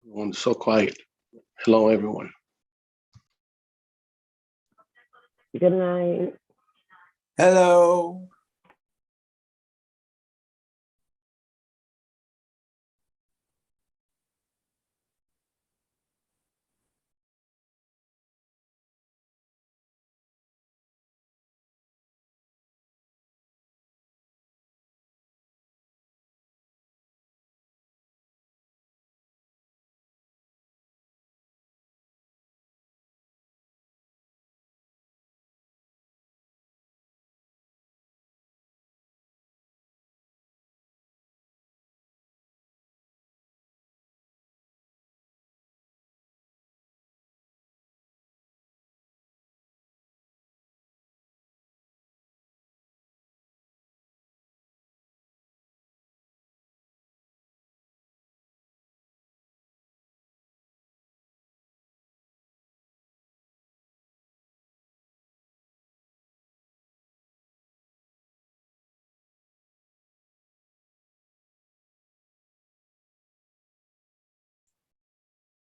Everyone's so quiet. Hello, everyone. Good night. Hello.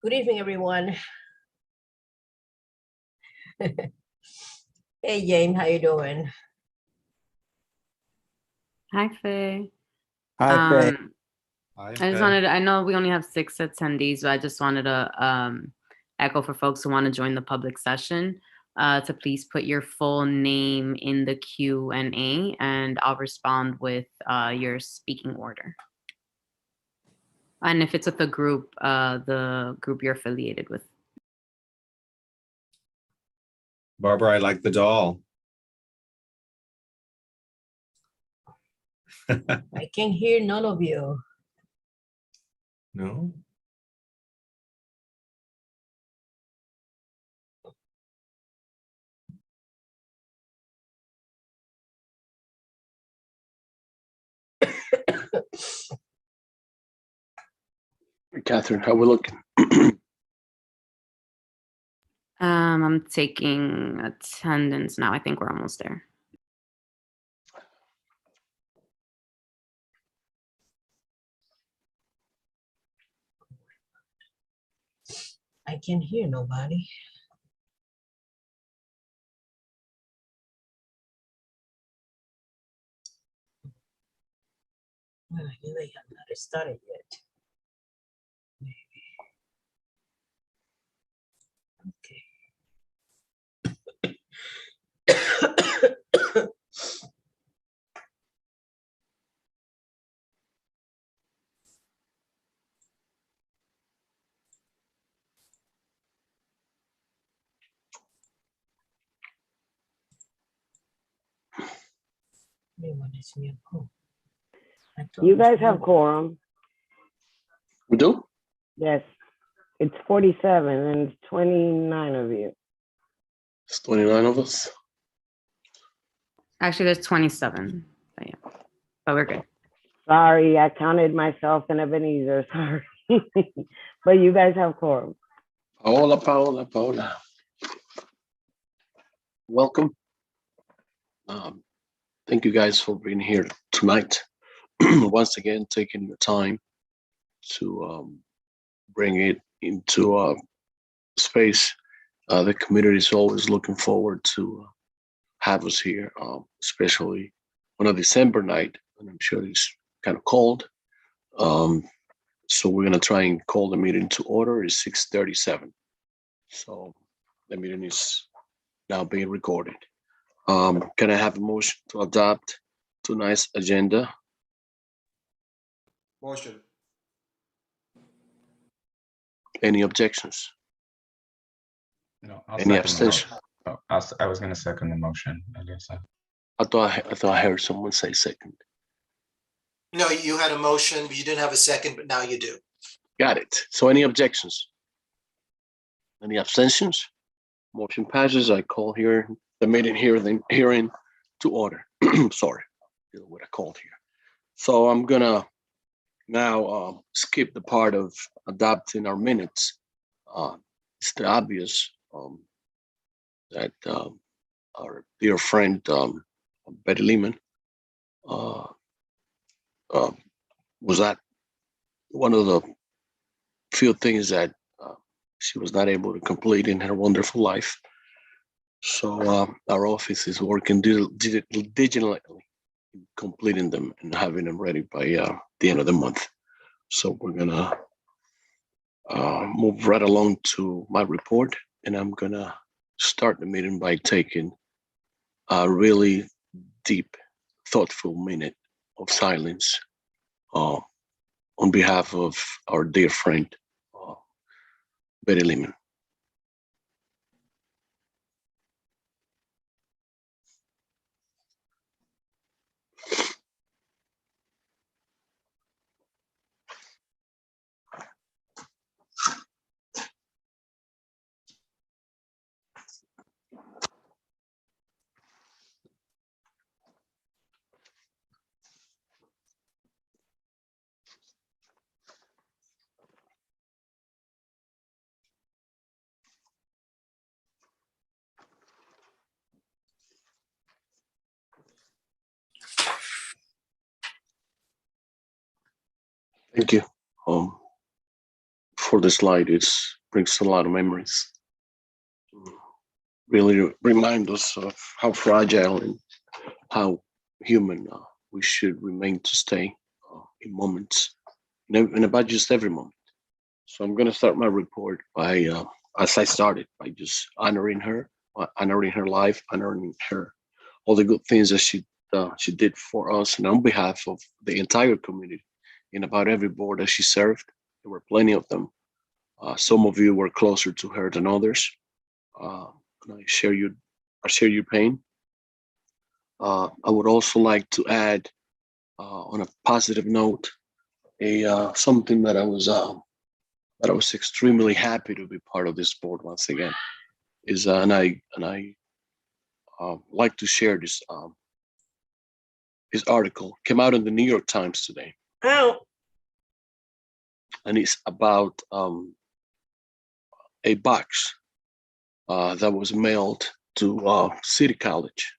Good evening, everyone. Hey, James, how you doing? Hi, Faye. Hi, Faye. I just wanted to, I know we only have 6 attendees, but I just wanted to echo for folks who want to join the public session to please put your full name in the Q&A and I'll respond with your speaking order. And if it's with the group you're affiliated with. Barbara, I like the doll. I can hear none of you. No? Catherine, how we looking? I'm taking attendance now. I think we're almost there. I can hear nobody. Well, they have not started yet. Maybe. Okay. Anyone is me at home. You guys have quorum. We do? Yes. It's 47 and it's 29 of you. It's 29 of us. Actually, there's 27. But, yeah. But we're good. Sorry, I counted myself and Ebenezer. Sorry. But you guys have quorum. Paola. Welcome. Thank you guys for being here tonight. Once again, taking the time to bring it into space. The community is always looking forward to have us here, especially on a December night, and I'm sure it's kind of cold. So we're gonna try and call the meeting to order. It's 6:37. So the meeting is now being recorded. Can I have a motion to adopt tonight's agenda? Motion. Any objections? No, I'll Any second the abstention? motion. Oh, I was going to second the motion, Elisa. I thought I heard someone say second. No, you had a motion, but you didn't have a second, but now you do. Got it. So any objections? Any abstentions? Motion passes. I call here the meeting hearing to order. Sorry, what I called here. So I'm gonna now skip the part of adopting our minutes. It's the obvious that our dear friend Betty Lehman was at one of the few things that she was not able to complete in her wonderful life. So our office is working digitally, completing them and having them ready by the end of the month. So we're gonna move right along to my report, and I'm gonna start the meeting by taking a really deep, thoughtful minute of silence on behalf of our dear friend, Betty Lehman. Thank you. For the slide, it brings a lot of memories. Really remind us of how fragile and how human we should remain to stay in moments, and about just every moment. So I'm going to start my report by, as I started, by just honoring her life, honoring her, all the good things that she did for us and on behalf of the entire community in about every board that she served. There were plenty of them. Some of you were closer to her than others. And I share your pain. I would also like to add, on a positive note, something that I was extremely happy to be part of this board once again. And I like to share this article. Came out in the New York Times today. Oh, And it's about a box that was mailed to City College,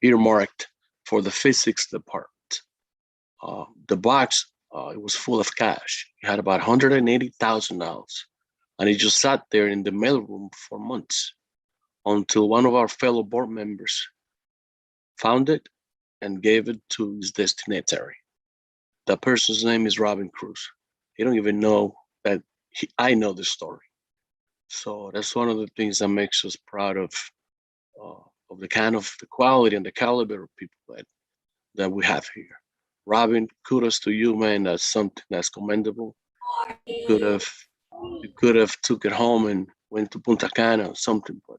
earmarked for the physics department. The box, it was full of cash. It had about $180,000, and it just sat there in the mailroom for months until one of our fellow board members found it and gave it to his destinatary. That person's name is Robin Cruz. He don't even know that I know the story. So that's one of the things that makes us proud of the kind of the quality and the caliber of people that we have here. Robin, kudos to you, man. That's something that's commendable. You could have took it home and went to Punta Cana or something, but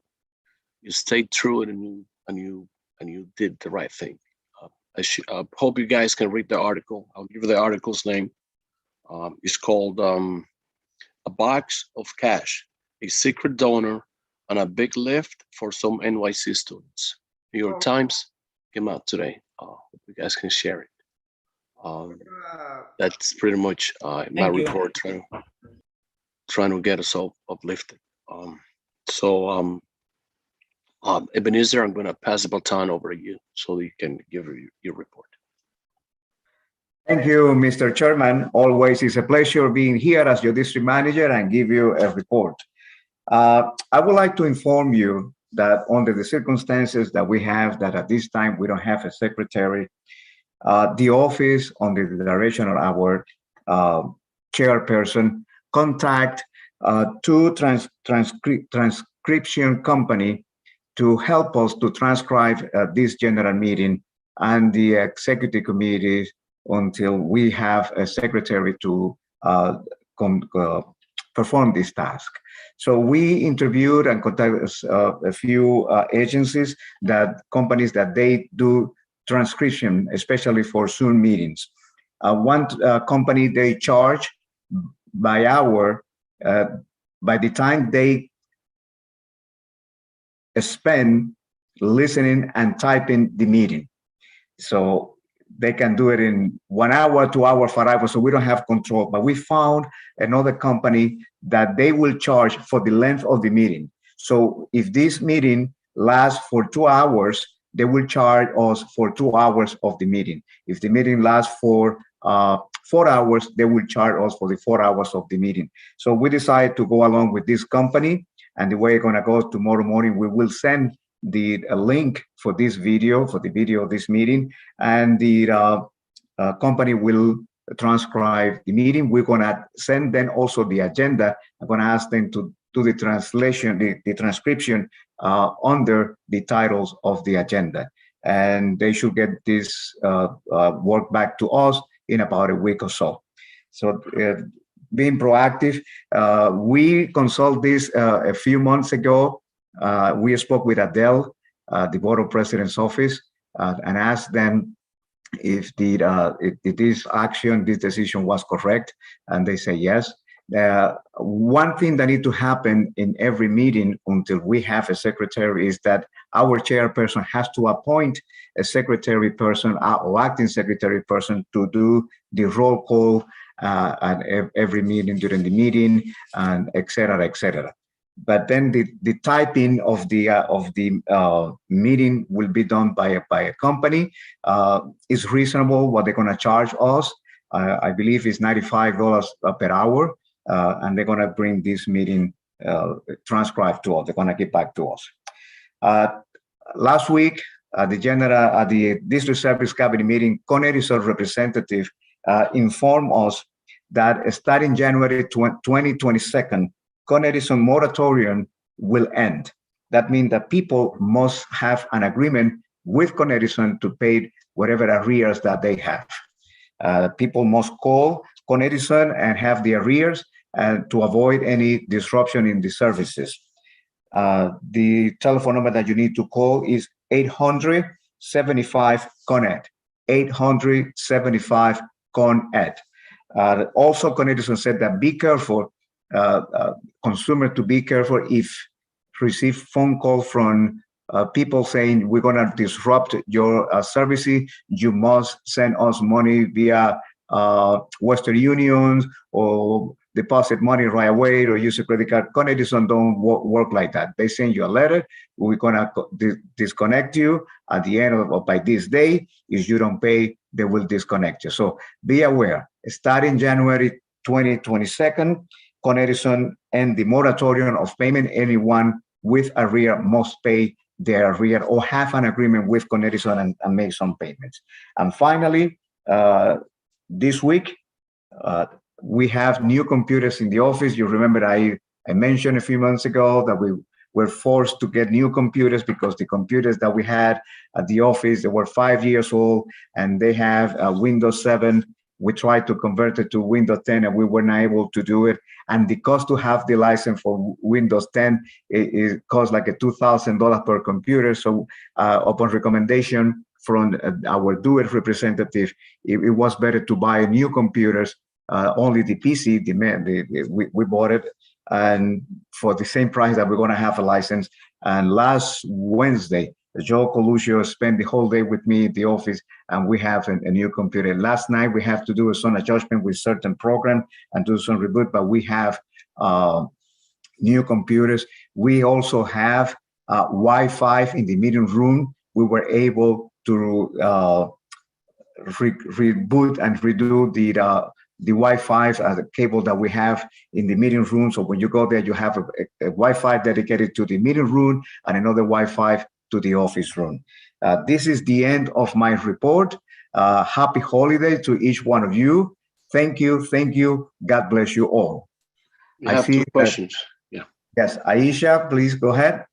you stayed true and you did the right thing. I hope you guys can read the article. I'll give you the article's name. It's called "A Box of Cash: A Secret Donor and a Big Lift for Some NYC Students." New York Times came out today. Hope you guys can share it. That's pretty much my report, trying to get us all uplifted. Ebenezer, I'm going to pass the baton over to you so you can give your report. Thank you, Mr. Chairman. Always is a pleasure being here as your district manager and give you a report. I would like to inform you that under the circumstances that we have, that at this time we don't have a secretary, the office, under the direction of our chairperson, contact two transcription company to help us to transcribe this general meeting and the executive committee until we have a secretary to perform this task. So we interviewed and contacted a few agencies, companies that they do transcription, especially for Zoom meetings. One company, they charge by hour, by the time they spend listening and typing the meeting. So they can do it in 1 hour, 2 hours, 5 hours, so we don't have control. But we found another company that they will charge for the length of the meeting. So if this meeting lasts for 2 hours, they will charge us for 2 hours of the meeting. If the meeting lasts for 4 hours, they will charge us for the 4 hours of the meeting. So we decided to go along with this company, and the way it's gonna go tomorrow morning, we will send a link for this video, for the video of this meeting, and the company will transcribe the meeting. We're gonna send them also the agenda. I'm gonna ask them to do the translation, the transcription under the titles of the agenda. And they should get this work back to us in about a week or so. So being proactive, we consulted this a few months ago. We spoke with Adele, the Board of President's office, and asked them if this action, this decision was correct, and they say yes. One thing that needs to happen in every meeting until we have a secretary is that our chairperson has to appoint a secretary person or acting secretary person to do the roll call at every meeting during the meeting, and et cetera, et cetera. But then the typing of the meeting will be done by a company. It's reasonable what they're going to charge us. I believe it's $95 per hour, and they're going to bring this meeting transcribed to us. They're going to get back to us. Last week, at the District Service Cabinet meeting, Con Edison representative informed us that starting January 2022, Con Edison moratorium will end. That means that people must have an agreement with Con Edison to pay whatever arrears that they have. People must call Con Edison and have the arrears to avoid any disruption in the services. The telephone number that you need to call is 800-75-CON-ED, 800-75-CON-ED. Also, Con Edison said that be careful, consumer to be careful if receive phone call from people saying we're going to disrupt your services. You must send us money via Western Union or deposit money right away or use a credit card. Con Edison don't work like that. They send you a letter. We're going to disconnect you at the end of by this day. If you don't pay, they will disconnect you. So be aware. Starting January 2022, Con Edison and the moratorium of payment. Anyone with arrear must pay their arrear or have an agreement with Con Edison and make some payments. And finally, this week, we have new computers in the office. You remember I mentioned a few months ago that we were forced to get new computers because the computers that we had at the office, they were 5 years old and they have Windows 7. We tried to convert it to Windows 10 and we were not able to do it. And the cost to have the license for Windows 10, it costs like $2,000 per computer. So upon recommendation from our Do-It representative, it was better to buy new computers, only the PC, we bought it, and for the same price that we're going to have a license. And last Wednesday, Joe Coluccio spent the whole day with me at the office, and we have a new computer. Last night, we have to do some adjustment with certain program and do some reboot, but we have new computers. We also have Wi-Fi in the meeting room. We were able to reboot and redo the Wi-Fi as a cable that we have in the meeting room. So when you go there, you have a Wi-Fi dedicated to the meeting room and another Wi-Fi to the office room. This is the end of my report. Happy holiday to each one of you. Thank you. Thank you. God bless you all. I have two questions. Yeah. Yes, Aisha, please go ahead.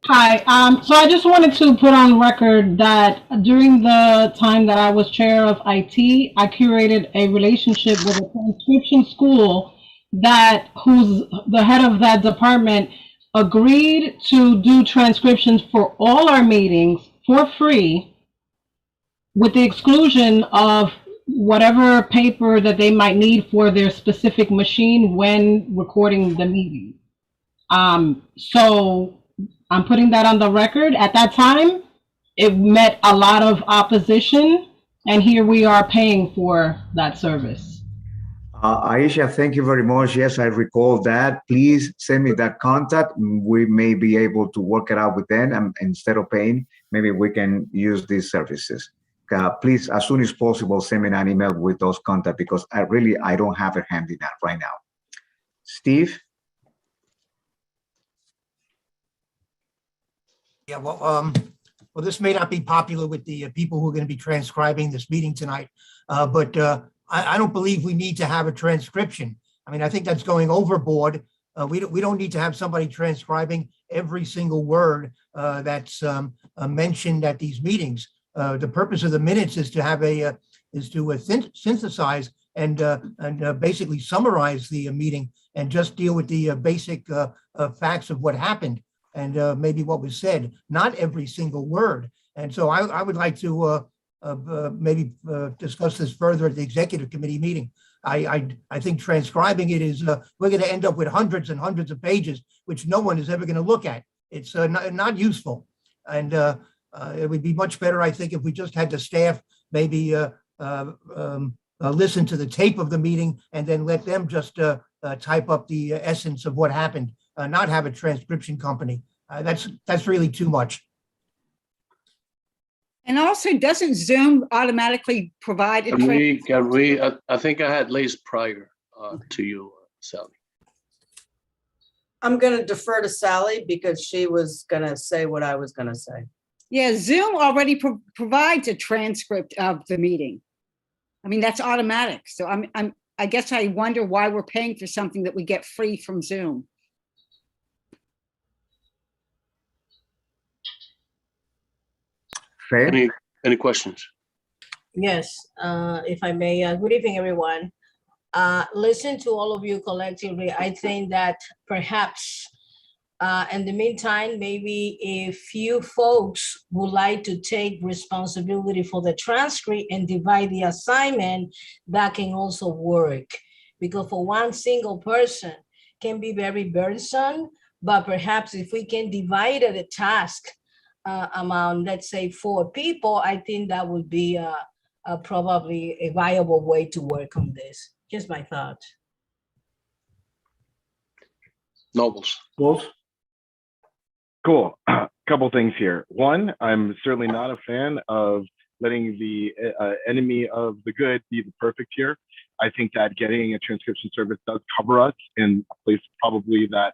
Hi, so I just wanted to put on record that during the time that I was chair of IT, I curated a relationship with a transcription school who's the head of that department agreed to do transcriptions for all our meetings for free, with the exclusion of whatever paper that they might need for their specific machine when recording the meeting. So I'm putting that on the record. At that time, it met a lot of opposition, and here we are paying for that service. Aisha, thank you very much. Yes, I recall that. Please send me that contact. We may be able to work it out with them, and instead of paying, maybe we can use these services. please, as soon as possible, send me an email with those contacts because I don't have it handy now right now. Steve? Yeah, well, this may not be popular with the people who are going to be transcribing this meeting tonight, but I don't believe we need to have a transcription. I mean, I think that's going overboard. We don't need to have somebody transcribing every single word that's mentioned at these meetings. The purpose of the minutes is to have synthesize and basically summarize the meeting and just deal with the basic facts of what happened and maybe what was said, not every single word. And so I would like to maybe discuss this further at the executive committee meeting. I think transcribing it is, we're going to end up with hundreds and hundreds of pages, which no one is ever going to look at. It's not useful. And it would be much better, I think, if we just had the staff maybe listen to the tape of the meeting and then let them just type up the essence of what happened, not have a transcription company. That's really too much. And also, doesn't Zoom automatically provide a I think I had Liz prior to you, Sally. I'm going to defer to Sally because she was going to say what I was going to say. Yeah, Zoom already provides a transcript of the meeting. I mean, that's automatic. So I guess I wonder why we're paying for something that we get free from Zoom. Any questions? Yes, if I may. Good evening, everyone. Listen to all of you collectively. I think that perhaps in the meantime, maybe if you folks would like to take responsibility for the transcript and divide the assignment, that can also work. Because for one single person can be very burdensome, but perhaps if we can divide the task among, let's say, 4 people, I think that would be probably a viable way to work on this. Just my thought. Nobles. Cool. Couple things here. One, I'm certainly not a fan of letting the enemy of the good be the perfect here. I think that getting a transcription service does cover us in a place probably that,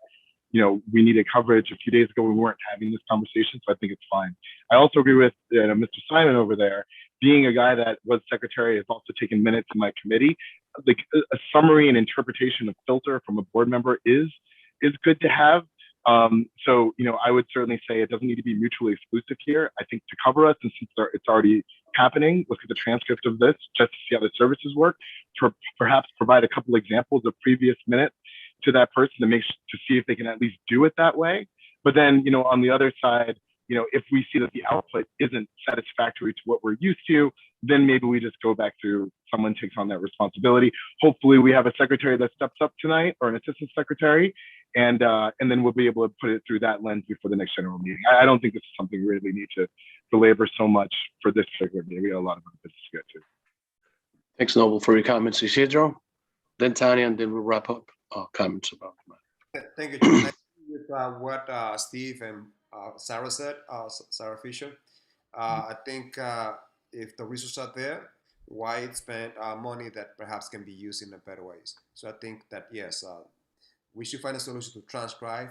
you know, we needed coverage. A few days ago, we weren't having this conversation, so I think it's fine. I also agree with Mr. Simon over there. Being a guy that was secretary, has also taken minutes in my committee. Like a summary and interpretation of filter from a board member is good to have. So, you know, I would certainly say it doesn't need to be mutually exclusive here. I think to cover us, and since it's already happening, look at the transcript of this just to see how the services work, to perhaps provide a couple examples of previous minutes to that person to see if they can at least do it that way. But then, you know, on the other side, you know, if we see that the output isn't satisfactory to what we're used to, then maybe we just go back to someone takes on that responsibility. Hopefully we have a secretary that steps up tonight or an assistant secretary, and then we'll be able to put it through that lens before the next general meeting. I don't think this is something we really need to belabor so much for this particular meeting. We have a lot of other business to get to. Thanks, Noble, for your comments. Isidro, then Tanya, and then we'll wrap up comments about it. Thank you, John. With what Steve and Sarah said, Sarah Fisher, I think if the resources are there, why spend money that perhaps can be used in a better ways? So I think that, yes, we should find a solution to transcribe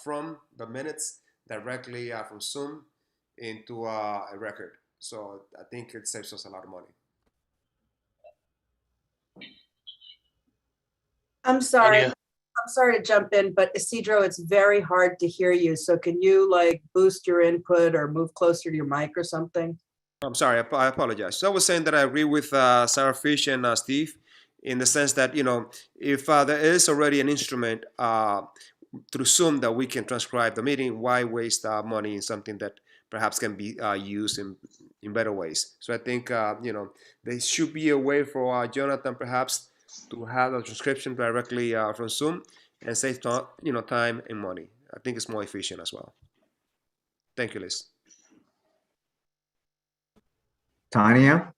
from the minutes directly from Zoom into a record. So I think it saves us a lot of money. I'm sorry. I'm sorry to jump in, but Isidro, it's very hard to hear you. So can you like boost your input or move closer to your mic or something? I'm sorry, I apologize. So I was saying that I agree with Sarah Fish and Steve in the sense that, you know, if there is already an instrument through Zoom that we can transcribe the meeting, why waste money in something that perhaps can be used in better ways? So I think, you know, there should be a way for Jonathan perhaps to have a transcription directly from Zoom and save time and money. I think it's more efficient as well. Thank you, Liz. Tanya?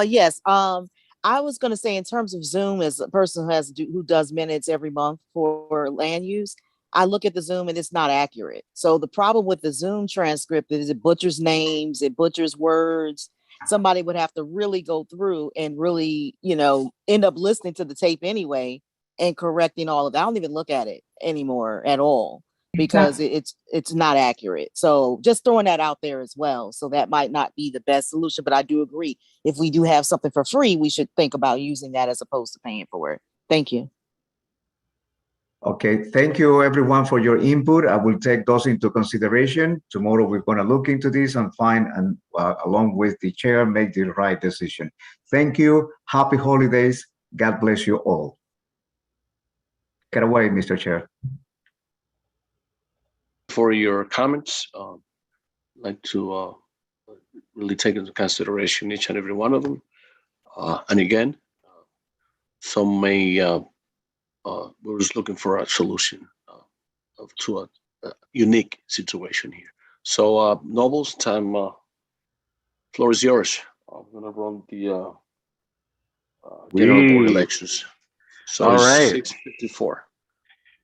Yes. I was going to say, in terms of Zoom, as a person who does minutes every month for land use, I look at the Zoom and it's not accurate. So the problem with the Zoom transcript is it butchers names, it butchers words. Somebody would have to really go through and really, end up listening to the tape anyway and correcting all of that. I don't even look at it anymore at all because it's not accurate. So just throwing that out there as well. So that might not be the best solution, but I do agree. If we do have something for free, we should think about using that as opposed to paying for it. Thank you. Okay, thank you everyone for your input. I will take those into consideration. Tomorrow we're going to look into this and find, and along with the chair, make the right decision. Thank you. Happy holidays. God bless you all. Get away, Mr. Chair. For your comments, I'd like to really take into consideration each and every one of them. And again, some may, we're just looking for a solution to a unique situation here. So, Nobles, time, floor is yours. I'm gonna run the general board elections. So All it's right. 6:54.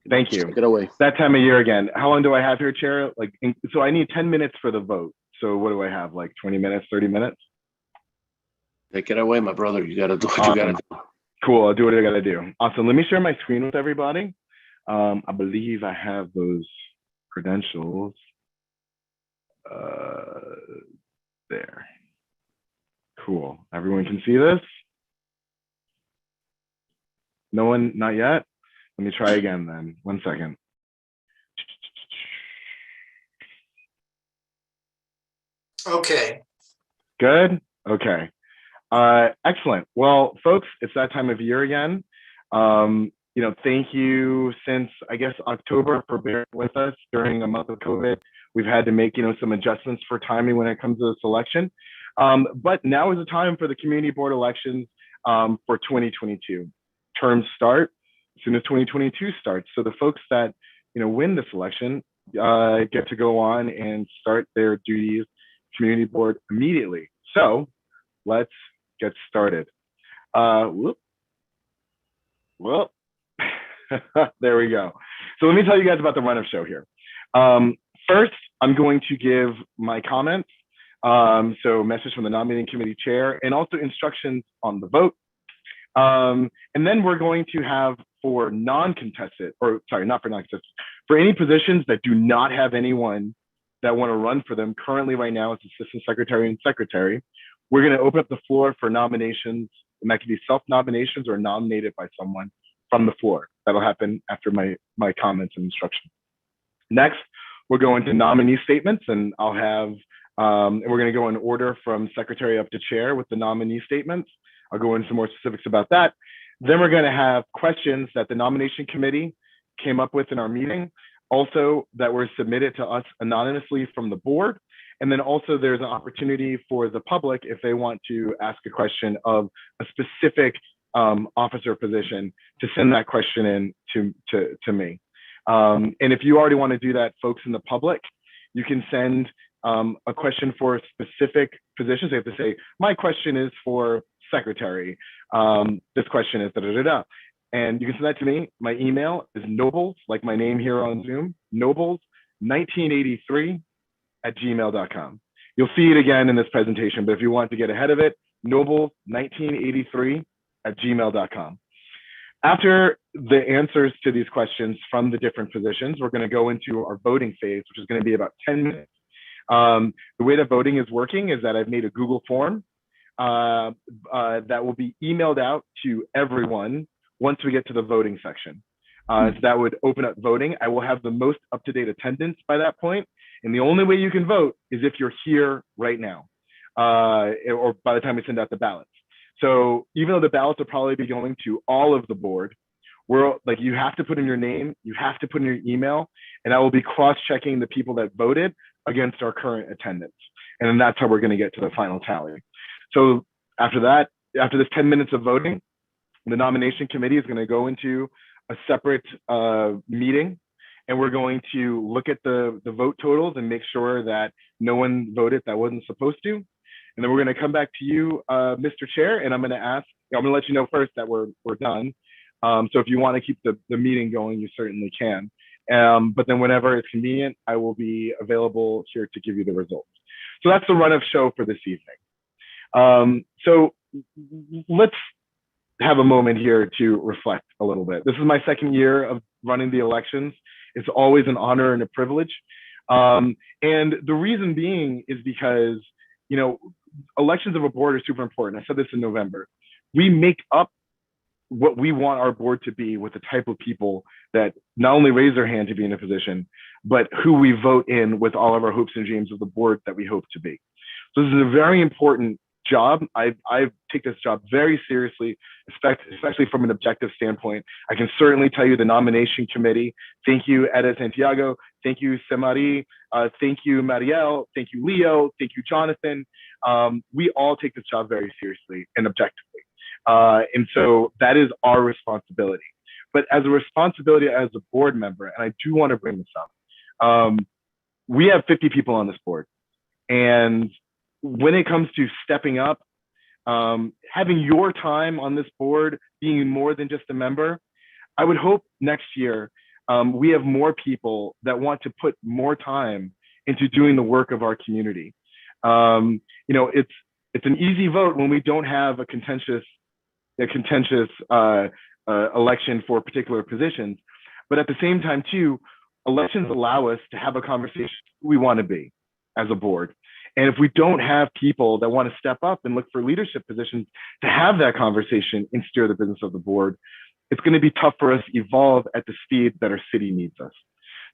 Thank you. Take it away. That time of year again. How long do I have here, Chair? So I need 10 minutes for the vote. So what do I have? Like 20 minutes, 30 minutes? Take it away, my brother. You gotta do what you gotta do. Cool. I'll do what I gotta do. Awesome. Let me share my screen with everybody. I believe I have those credentials. There. Cool. Everyone can see this? No one? Not yet? Let me try again then. 1 second. Okay. Good? Okay. Excellent. Well, folks, it's that time of year again. Thank you since, I guess, October for bearing with us during a month of COVID. We've had to make, some adjustments for timing when it comes to this election. But now is the time for the community board elections for 2022. Terms start as soon as 2022 starts. So the folks that, win this election get to go on and start their duties community board immediately. So let's get started. Whoop. There we go. So let me tell you guys about the run of show here. First, I'm going to give my comments. So message from the nominating committee chair and also instructions on the vote. And then we're going to have for non-contested, or sorry, not for non-contested, for any positions that do not have anyone that want to run for them. Currently right now it's assistant secretary and secretary. We're going to open up the floor for nominations, and that can be self-nominations or nominated by someone from the floor. That'll happen after my comments and instructions. Next, we're going to nominee statements, and I'll have, and we're going to go in order from secretary up to chair with the nominee statements. I'll go into some more specifics about that. Then we're going to have questions that the nomination committee came up with in our meeting, also that were submitted to us anonymously from the board. And then also there's an opportunity for the public if they want to ask a question of a specific officer position to send that question in to me. And if you already want to do that, folks in the public, you can send a question for a specific position. So you have to say, my question is for secretary. This question is da-da-da-da. And you can send that to me. My email is nobles, like my name here on Zoom, nobles1983@gmail.com. You'll see it again in this presentation, but if you want to get ahead of it, nobles1983@gmail.com. After the answers to these questions from the different positions, we're going to go into our voting phase, which is going to be about 10 minutes. The way that voting is working is that I've made a Google form that will be emailed out to everyone once we get to the voting section. So that would open up voting. I will have the most up-to-date attendance by that point. And the only way you can vote is if you're here right now, or by the time we send out the ballots. So even though the ballots will probably be going to all of the board, you have to put in your name, you have to put in your email, and I will be cross-checking the people that voted against our current attendance. And then that's how we're going to get to the final tally. So after that, after this 10 minutes of voting, the nomination committee is going to go into a separate meeting, and we're going to look at the vote totals and make sure that no one voted that wasn't supposed to. And then we're going to come back to you, Mr. Chair, and I'm going to let you know first that we're done. So if you want to keep the meeting going, you certainly can. But then whenever it's convenient, I will be available here to give you the results. So that's the run of show for this evening. So let's have a moment here to reflect a little bit. This is my second year of running the elections. It's always an honor and a privilege. And the reason being is because, you know, elections of a board are super important. I said this in November. We make up what we want our board to be with the type of people that not only raise their hand to be in a position, but who we vote in with all of our hopes and dreams of the board that we hope to be. So this is a very important job. I take this job very seriously, especially from an objective standpoint. I can certainly tell you the nomination committee. Thank you, Eda Santiago. Thank you, Semari. Thank you, Marielle. Thank you, Leo. Thank you, Jonathan. We all take this job very seriously and objectively. And so that is our responsibility. But as a responsibility as a board member, and I do want to bring this up, we have 50 people on this board. And when it comes to stepping up, having your time on this board being more than just a member, I would hope next year we have more people that want to put more time into doing the work of our community. You know, it's an easy vote when we don't have a contentious election for particular positions. But at the same time, too, elections allow us to have a conversation who we want to be as a board. And if we don't have people that want to step up and look for leadership positions to have that conversation and steer the business of the board, it's going to be tough for us to evolve at the speed that our city needs us.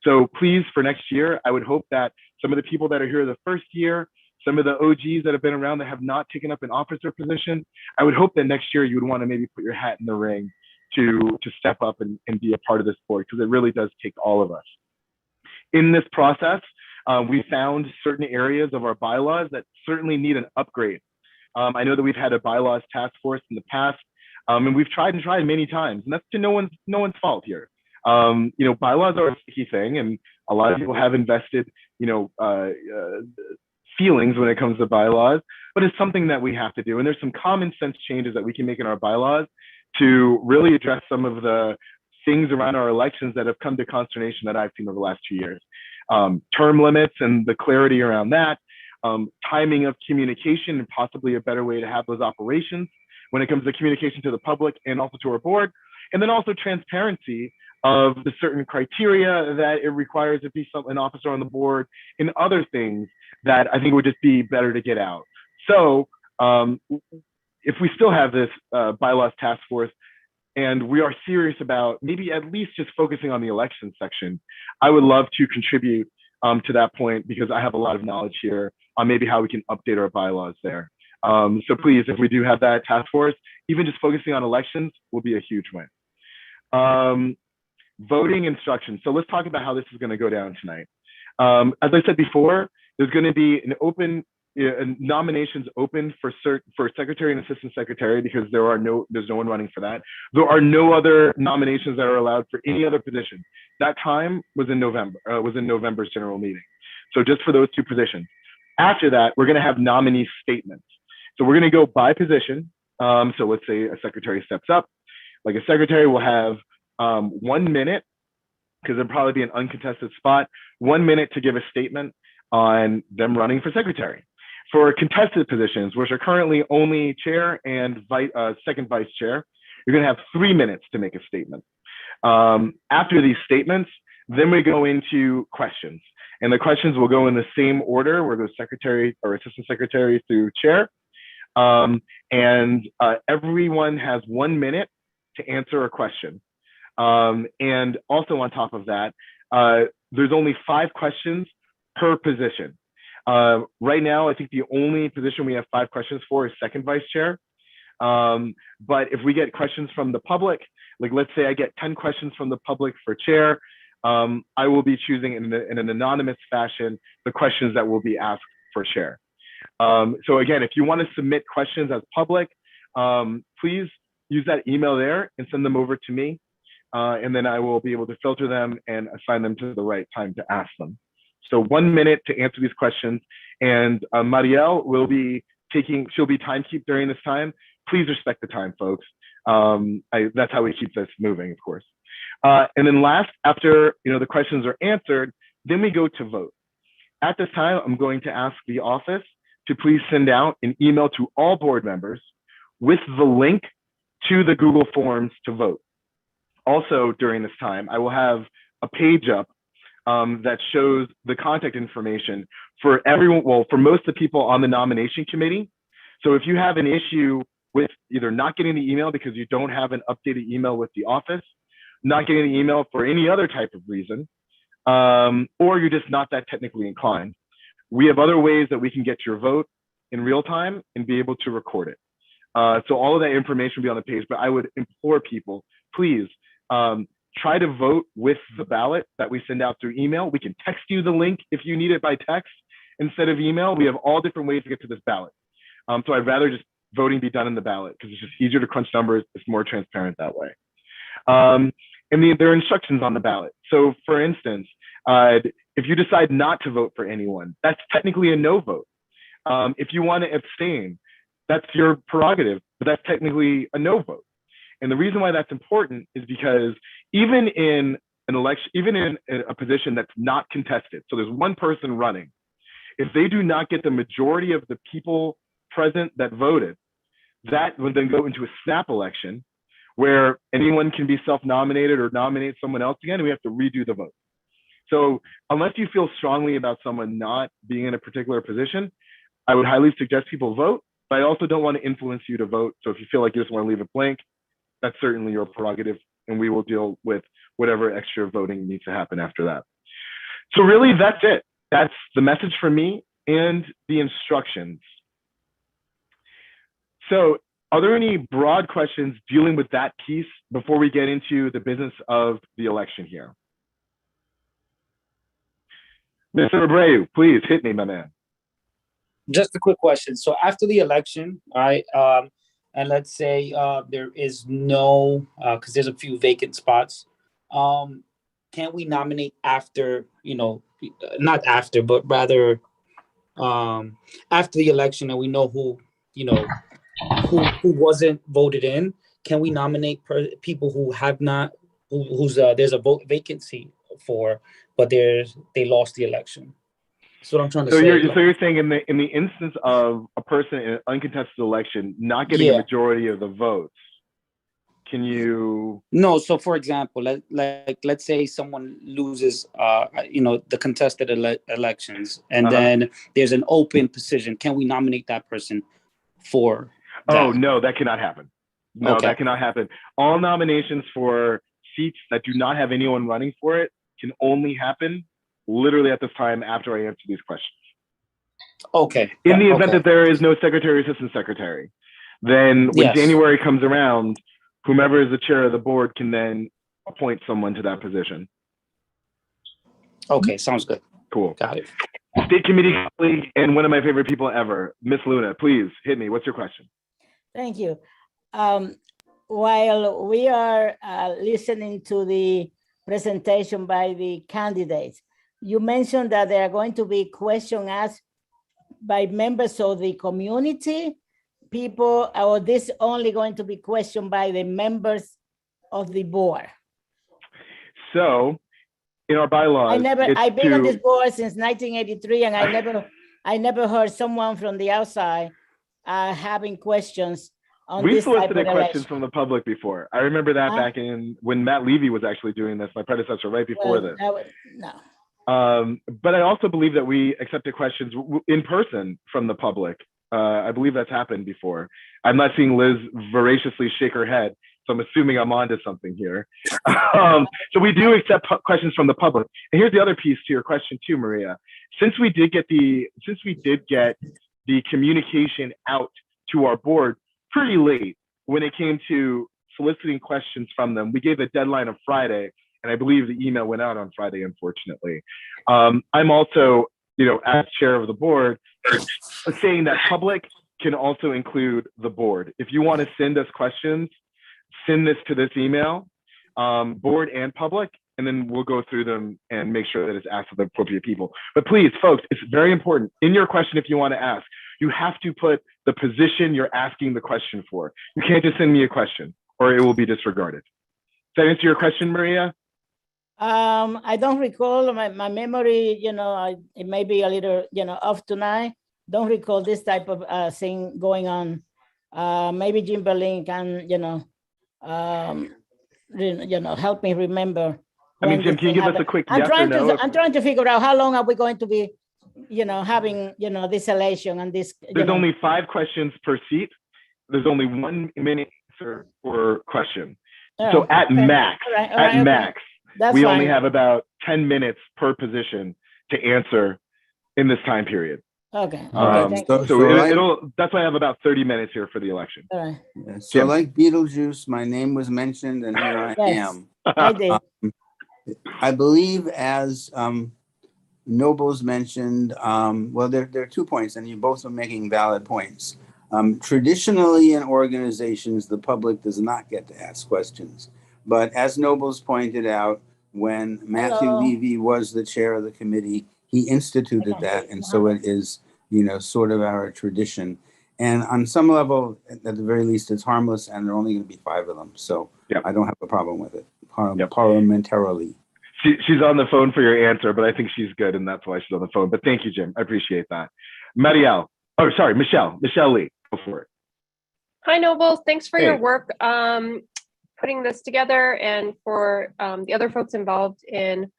So please, for next year, I would hope that some of the people that are here the first year, some of the OGs that have been around that have not taken up an officer position, I would hope that next year you would want to maybe put your hat in the ring to step up and be a part of this board, because it really does take all of us. In this process, we found certain areas of our bylaws that certainly need an upgrade. I know that we've had a bylaws task force in the past, and we've tried many times, and that's to no one's fault here. You know, bylaws are a key thing, and a lot of people have invested, you know, feelings when it comes to bylaws, but it's something that we have to do. And there's some common sense changes that we can make in our bylaws to really address some of the things around our elections that have come to consternation that I've seen over the last 2 years. Term limits and the clarity around that, timing of communication and possibly a better way to have those operations when it comes to communication to the public and also to our board, and then also transparency of the certain criteria that it requires to be an officer on the board and other things that I think would just be better to get out. So if we still have this bylaws task force and we are serious about maybe at least just focusing on the election section, I would love to contribute to that point, because I have a lot of knowledge here on maybe how we can update our bylaws there. So please, if we do have that task force, even just focusing on elections will be a huge win. Voting instructions. So let's talk about how this is going to go down tonight. As I said before, there's going to be an open nominations open for secretary and assistant secretary, because there's no one running for that. There are no other nominations that are allowed for any other position. That time was in November, November's general meeting. So just for those two positions. After that, we're going to have nominee statements. So we're going to go by position. So let's say a secretary steps up. Like a secretary will have 1 minute, because there'll probably be an uncontested spot, 1 minute to give a statement on them running for secretary. For contested positions, which are currently only chair and second vice chair, you're going to have 3 minutes to make a statement. After these statements, then we go into questions. And the questions will go in the same order, where the secretary or assistant secretary through chair. And everyone has 1 minute to answer a question. And also on top of that, there's only 5 questions per position. Right now, I think the only position we have 5 questions for is second vice chair. But if we get questions from the public, like let's say I get 10 questions from the public for chair, I will be choosing in an anonymous fashion the questions that will be asked for chair. So again, if you want to submit questions as public, please use that email there and send them over to me. And then I will be able to filter them and assign them to the right time to ask them. So 1 minute to answer these questions. And Marielle will be she'll be timekeep during this time. Please respect the time, folks. That's how we keep this moving, of course. And then last, after the questions are answered, then we go to vote. At this time, I'm going to ask the office to please send out an email to all board members with the link to the Google Forms to vote. Also, during this time, I will have a page up that shows the contact information for everyone, well, for most of the people on the nomination committee. So if you have an issue with either not getting the email because you don't have an updated email with the office, not getting the email for any other type of reason, or you're just not that technically inclined, we have other ways that we can get your vote in real time and be able to record it. So all of that information will be on the page, but I would implore people, please try to vote with the ballot that we send out through email. We can text you the link if you need it by text instead of email. We have all different ways to get to this ballot. So I'd rather just voting be done in the ballot because it's just easier to crunch numbers. It's more transparent that way. And there are instructions on the ballot. So for instance, if you decide not to vote for anyone, that's technically a no vote. If you want to abstain, that's your prerogative, but that's technically a no vote. And the reason why that's important is because even in an election, even in a position that's not contested, so there's one person running, if they do not get the majority of the people present that voted, that would then go into a snap election where anyone can be self-nominated or nominate someone else again, and we have to redo the vote. So unless you feel strongly about someone not being in a particular position, I would highly suggest people vote, but I also don't want to influence you to vote. So if you feel like you just want to leave it blank, that's certainly your prerogative, and we will deal with whatever extra voting needs to happen after that. So really, that's it. That's the message from me and the instructions. So are there any broad questions dealing with that piece before we get into the business of the election here? Mr. Abreu, please hit me, my man. Just a quick question. So after the election, all right, and let's say there is no, because there's a few vacant spots, can we nominate after, not after, but rather after the election, and we know who, who wasn't voted in? Can we nominate people who have not, who's there's a vote vacancy for, but they lost the election? That's what I'm trying to say. So you're saying in the instance of a person in an uncontested election not getting a majority of the votes, can you? No. So for example, let's say someone loses, the contested elections, and then there's an open position. Can we nominate that person for that? Oh no, that cannot happen. No, that cannot happen. All nominations for seats that do not have anyone running for it can only happen literally at this time after I answer these questions. Okay. In the event that there is no secretary, assistant secretary, then when January comes around, whomever is the chair of the board can then appoint someone to that position. Okay, sounds good. Cool. Got it. State committee colleague and one of my favorite people ever, Miss Luna, please hit me. What's your question? Thank you. While we are listening to the presentation by the candidates, you mentioned that there are going to be questions asked by members of the community, people, or this only going to be questioned by the members of the board? So in our bylaws, I've been on this board since 1983, and I never heard someone from the outside having questions on We've this type of solicited questions election. from the public before. I remember that back in when Matt Levy was actually doing this, my predecessor, right before this. No. But I also believe that we accepted questions in person from the public. I believe that's happened before. I'm not seeing Liz voraciously shake her head, so I'm assuming I'm onto something here. So we do accept questions from the public. And here's the other piece to your question too, Maria. Since we did get the communication out to our board pretty late when it came to soliciting questions from them, we gave a deadline of Friday, and I believe the email went out on Friday, unfortunately. I'm also, as chair of the board, saying that public can also include the board. If you want to send us questions, send this to this email, board and public, and then we'll go through them and make sure that it's asked to the appropriate people. But please, folks, it's very important. In your question, if you want to ask, you have to put the position you're asking the question for. You can't just send me a question or it will be disregarded. that answer your question, Maria? I don't recall my memory, it may be a little, off tonight. Don't recall this type of thing going on. Maybe Jim Berlin can, help me remember. I mean, when Jim, this can you thing give us a happened. quick I'm yes or trying no? to, I'm trying to figure out how long are we going to be, having, this election and this. There's only 5 questions per seat. There's only 1 minute answer per question. So at max, max, That's we fine. only have about 10 minutes per position to answer in this time period. Okay. It'll that's why I have about 30 minutes here for the election. All right. Yeah, so like Beetlejuice, my name was mentioned and here I am. I did. I believe as Nobles mentioned, well, there are 2 points and you both are making valid points. Traditionally in organizations, the public does not get to ask questions. But as Nobles pointed out, when Matthew Levy was the chair of the committee, he instituted that. And so it is, sort of our tradition. And on some level, at the very least, it's harmless and there are only going to be 5 of them. So I don't have a problem with it parliamentarily. She's on the phone for your answer, but I think she's good and that's why she's on the phone. But thank you, Jim. I appreciate that. Michelle Lee, go for it. Hi, Nobles. Thanks for your work putting this together and for the other folks involved in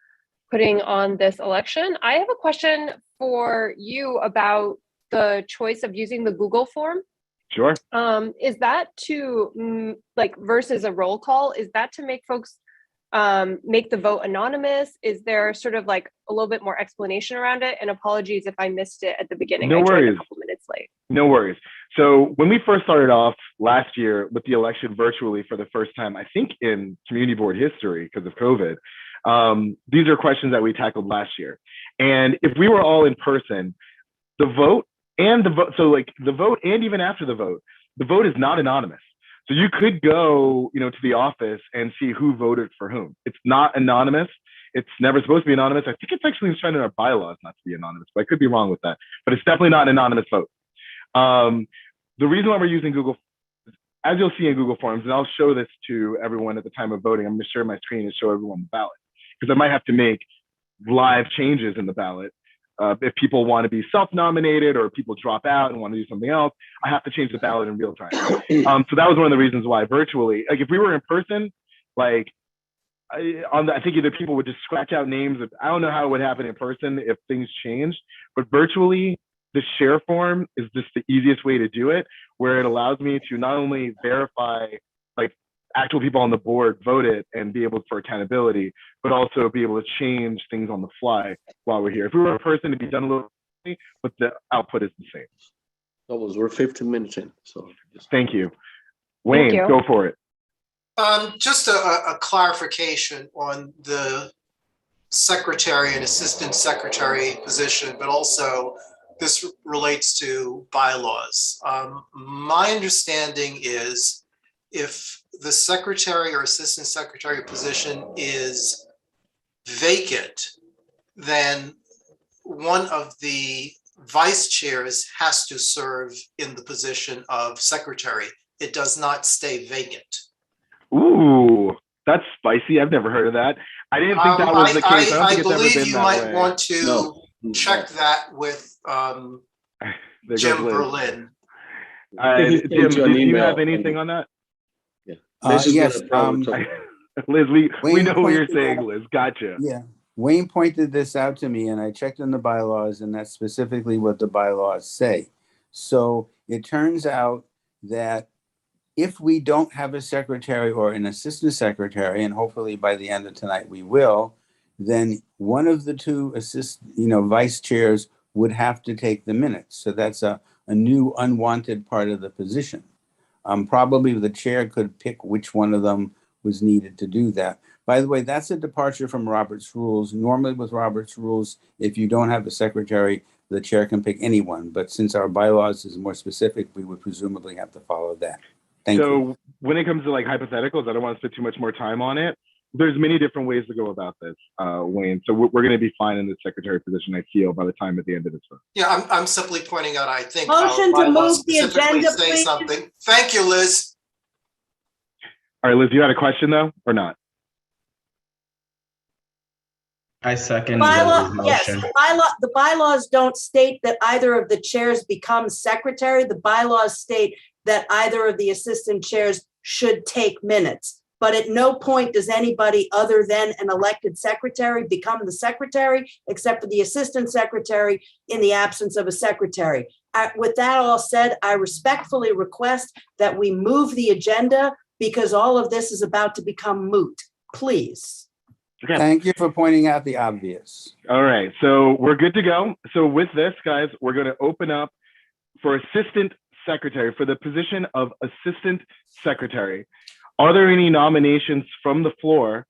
putting on this election. I have a question for you about the choice of using the Google form. Sure. Is that to versus a roll call? Is that to make folks make the vote anonymous? Is there sort of like a little bit more explanation around it? And apologies if I missed it at the beginning. No I joined worries. a couple minutes late. No worries. So when we first started off last year with the election virtually for the first time, I think in community board history because of COVID, these are questions that we tackled last year. And if we were all in person, the vote and even after the vote is not anonymous. So you could go, to the office and see who voted for whom. It's not anonymous. It's never supposed to be anonymous. I think it's actually enshrined in our bylaws not to be anonymous, but I could be wrong with that. But it's definitely not an anonymous vote. The reason why we're using Google, as you'll see in Google Forms, and I'll show this to everyone at the time of voting, I'm going to share my screen and show everyone the ballot, because I might have to make live changes in the ballot. If people want to be self-nominated or people drop out and want to do something else, I have to change the ballot in real time. So that was one of the reasons why virtually, like if we were in person, I think either people would just scratch out names. I don't know how it would happen in person if things changed, but virtually the share form is just the easiest way to do it, where it allows me to not only verify actual people on the board voted and be able for accountability, but also be able to change things on the fly while we're here. If we were in person, it'd be done a little differently, but the output is the same. We're 15 minutes in, so. Thank you. Wayne, go for it. Just a clarification on the secretary and assistant secretary position, but also this relates to bylaws. My understanding is if the secretary or assistant secretary position is vacant, then one of the vice chairs has to serve in the position of secretary. It does not stay vacant. Ooh, that's spicy. I've never heard of that. I didn't think that was the case. I believe you might want to check that with Jim Berlin. Jim, do you have anything on that? Yes. Liz, we know what you're saying, Liz. Gotcha. Yeah. Wayne pointed this out to me and I checked in the bylaws and that's specifically what the bylaws say. So it turns out that if we don't have a secretary or an assistant secretary, and hopefully by the end of tonight we will, then one of the 2 vice chairs would have to take the minutes. So that's a new unwanted part of the position. Probably the chair could pick which one of them was needed to do that. By the way, that's a departure from Robert's rules. Normally with Robert's rules, if you don't have a secretary, the chair can pick anyone. But since our bylaws is more specific, we would presumably have to follow that. Thank you. So when it comes to hypotheticals, I don't want to spend too much more time on it. There's many different ways to go about this, Wayne. So we're going to be fine in the secretary position, I feel, by the time at the end of this vote. Yeah, I'm simply pointing out, I think Motion to move the agenda, say please. something. Thank you, Liz. All right, Liz, you had a question though, or not? I second Bylaw, Lily's yes, motion. the bylaws don't state that either of the chairs become secretary. The bylaws state that either of the assistant chairs should take minutes. But at no point does anybody other than an elected secretary become the secretary, except for the assistant secretary in the absence of a secretary. With that all said, I respectfully request that we move the agenda because all of this is about to become moot. Please. Okay. Thank you for pointing out the obvious. All right, so we're good to go. So with this, guys, we're going to open up for assistant secretary, for the position of assistant secretary. Are there any nominations from the floor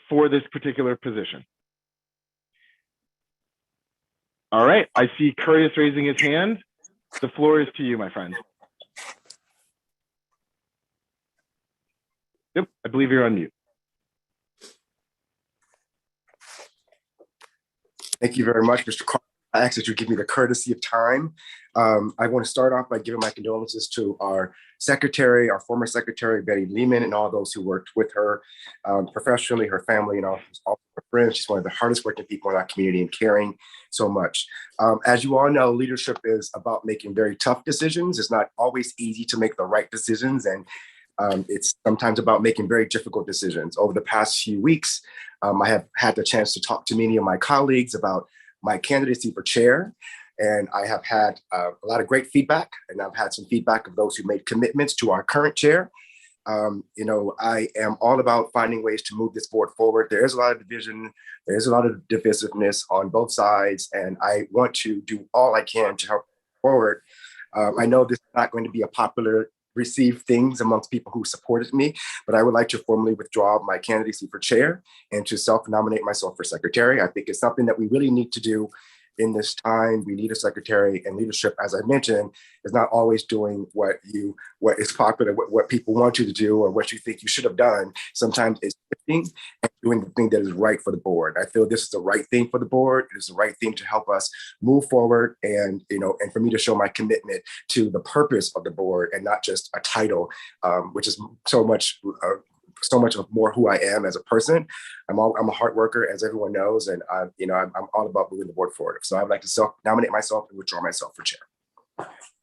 for this particular position? All right, I see Curtis raising his hand. The floor is to you, my friend. Yep, I believe you're on mute. Thank you very much, Mr. Carter. I ask that you give me the courtesy of time. I want to start off by giving my condolences to our secretary, our former secretary, Betty Lehman, and all those who worked with her professionally, her family, and all her friends. She's one of the hardest working people in our community and caring so much. As you all know, leadership is about making very tough decisions. It's not always easy to make the right decisions, and it's sometimes about making very difficult decisions. Over the past few weeks, I have had the chance to talk to many of my colleagues about my candidacy for chair, and I have had a lot of great feedback, and I've had some feedback of those who made commitments to our current chair. You know, I am all about finding ways to move this board forward. There is a lot of division, there's a lot of divisiveness on both sides, and I want to do all I can to help forward. I know this is not going to be a popular received things amongst people who supported me, but I would like to formally withdraw my candidacy for chair and to self-nominate myself for secretary. I think it's something that we really need to do in this time. We need a secretary, and leadership, as I mentioned, is not always doing what is popular, what people want you to do or what you think you should have done. Sometimes it's shifting and doing the thing that is right for the board. I feel this is the right thing for the board. It is the right thing to help us move forward, and and for me to show my commitment to the purpose of the board and not just a title, which is so much of more who I am as a person. I'm a hard worker, as everyone knows, and I'm all about moving the board forward. So I'd like to self-nominate myself and withdraw myself for chair.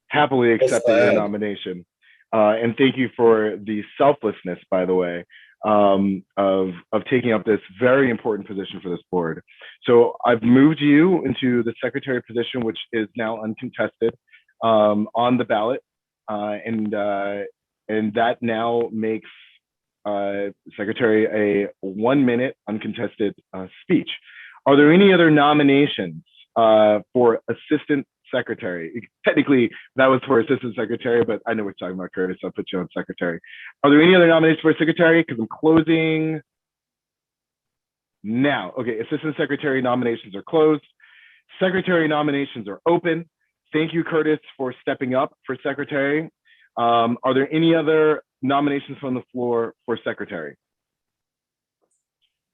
Happily accepting your nomination. And thank you for the selflessness, by the way, of taking up this very important position for this board. So I've moved you into the secretary position, which is now uncontested on the ballot. And that now makes secretary a 1 minute uncontested speech. Are there any other nominations for assistant secretary? Technically, that was for assistant secretary, but I know we're talking about Curtis, so I'll put you on secretary. Are there any other nominations for secretary? Because I'm closing now. Okay, assistant secretary nominations are closed. Secretary nominations are open. Thank you, Curtis, for stepping up for secretary. Are there any other nominations from the floor for secretary?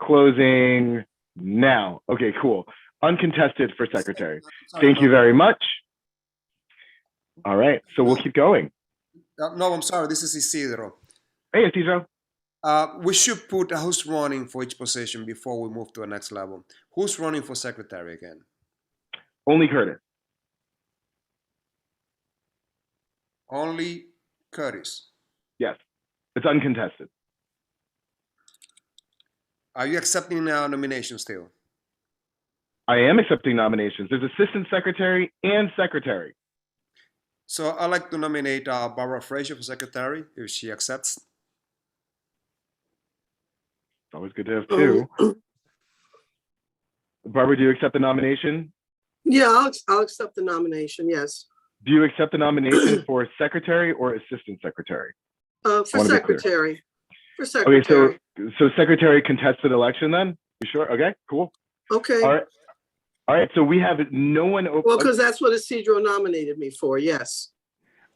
Closing now. Okay, cool. Uncontested for secretary. Thank you very much. All right, so we'll keep going. No, I'm sorry, this is Isidro. Hey, Isidro. We should put who's running for each position before we move to the next level. Who's running for secretary again? Only Curtis. Only Curtis. Yes, it's uncontested. Are you accepting nomination still? I am accepting nominations. There's assistant secretary and secretary. So I'd like to nominate Barbara Frazier for secretary, if she accepts. It's always good to have two. Barbara, do you accept the nomination? Yeah, I'll accept the nomination, yes. Do you accept the nomination for secretary or assistant secretary? For secretary. For secretary. Okay, so secretary contested election then? You sure? Okay, cool. Okay. All right, so we have no one open. Well, because that's what Isidro nominated me for, yes.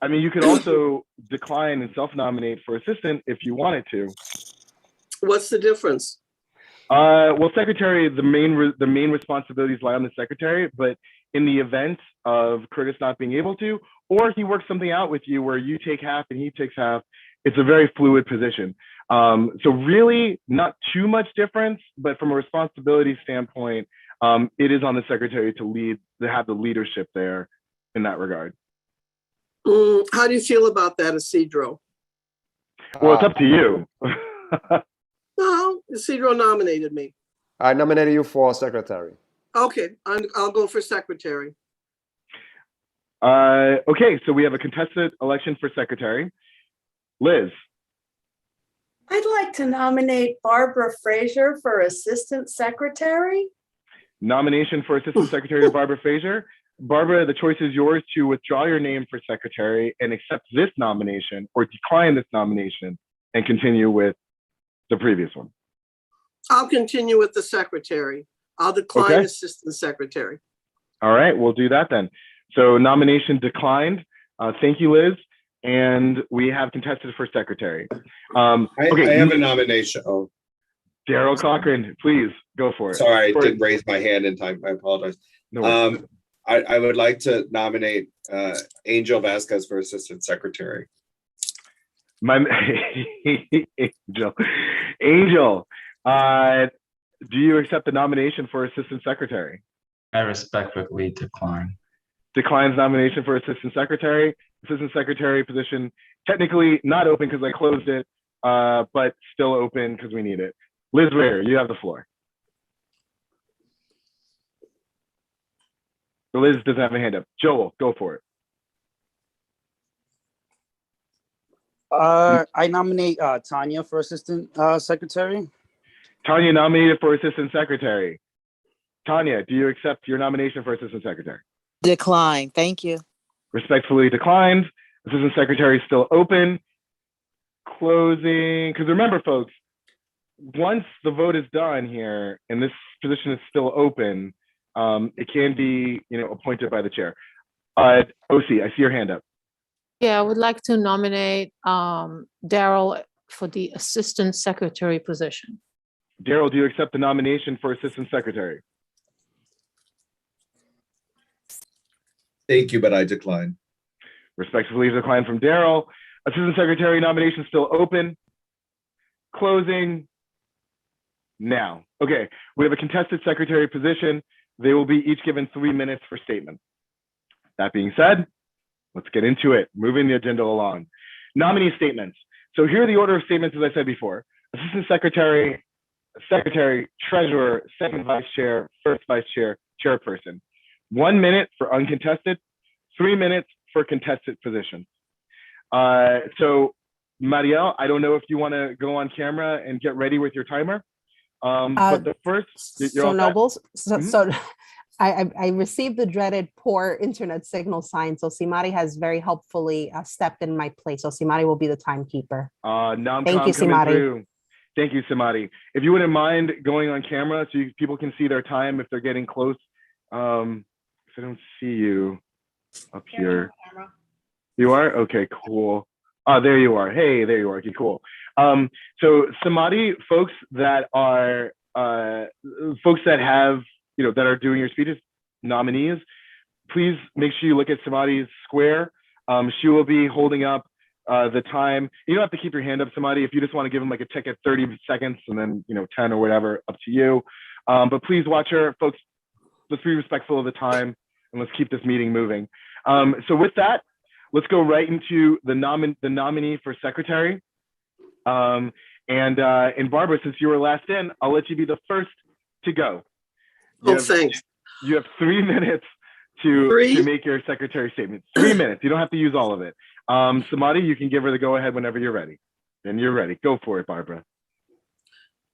I mean, you could also decline and self-nominate for assistant if you wanted to. What's the difference? Well, secretary, the main responsibilities lie on the secretary, but in the event of Curtis not being able to, or he works something out with you where you take half and he takes half, it's a very fluid position. So really not too much difference, but from a responsibility standpoint, it is on the secretary to have the leadership there in that regard. How do you feel about that, Isidro? Well, it's up to you. No, Isidro nominated me. I nominated you for secretary. Okay, I'll go for secretary. Okay, so we have a contested election for secretary. Liz. I'd like to nominate Barbara Frazier for assistant secretary. Nomination for assistant secretary to Barbara Frazier. Barbara, the choice is yours to withdraw your name for secretary and accept this nomination or decline this nomination and continue with the previous one. I'll continue with the secretary. I'll decline Okay. assistant secretary. All right, we'll do that then. So nomination declined. Thank you, Liz. And we have contested for secretary. Okay, I have a nomination. Oh, Daryl Cochran, please go for it. sorry, I didn't raise my hand in time. I apologize. No worries. I would like to nominate Angel Vasquez for assistant secretary. Angel, do you accept the nomination for assistant secretary? I respectfully decline. Declines nomination for assistant secretary. Assistant secretary position technically not open because I closed it, but still open because we need it. Liz Ware, you have the floor. Liz doesn't have a hand up. Joel, go for it. I nominate Tanya for assistant secretary. Tanya nominated for assistant secretary. Tanya, do you accept your nomination for assistant secretary? Decline. Thank you. Respectfully declined. Assistant secretary is still open. Closing, because remember, folks, once the vote is done here and this position is still open, it can be, appointed by the chair. OC, I see your hand up. Yeah, I would like to nominate Daryl for the assistant secretary position. Daryl, do you accept the nomination for assistant secretary? Thank you, but I decline. Respectfully declined from Daryl. Assistant secretary nomination still open. Closing now. Okay, we have a contested secretary position. They will be each given 3 minutes for statements. That being said, let's get into it. Moving the agenda along. Nominee statements. So here are the order of statements as I said before. Assistant secretary, secretary, treasurer, second vice chair, first vice chair, chairperson. 1 minute for uncontested, 3 minutes for contested positions. So Marielle, I don't know if you want to go on camera and get ready with your timer. But the first, so Nobles, so I received the dreaded poor internet signal sign. So Simari has very helpfully stepped in my place. So Simari will be the timekeeper. Thank you, Simari. Thank you, Simari. If you wouldn't mind going on camera so people can see their time if they're getting close. I don't see you up here. You are? Okay, cool. Oh, there you are. Hey, there you are. Okay, cool. So Samadi, folks that are have, that are doing your speeches, nominees, please make sure you look at Samadi's square. She will be holding up the time. You don't have to keep your hand up, Samadi. If you just want to give them like a ticket, 30 seconds and then, 10 or whatever, up to you. But please watch her, folks. Let's be respectful of the time and let's keep this meeting moving. So with that, let's go right into the nominee for secretary. And Barbara, since you were last in, I'll let you be the first to go. Thanks. You have 3 minutes to make your secretary statement. 3 minutes. You don't have to use all of it. Samadi, you can give her the go ahead whenever you're ready. And you're ready. Go for it, Barbara.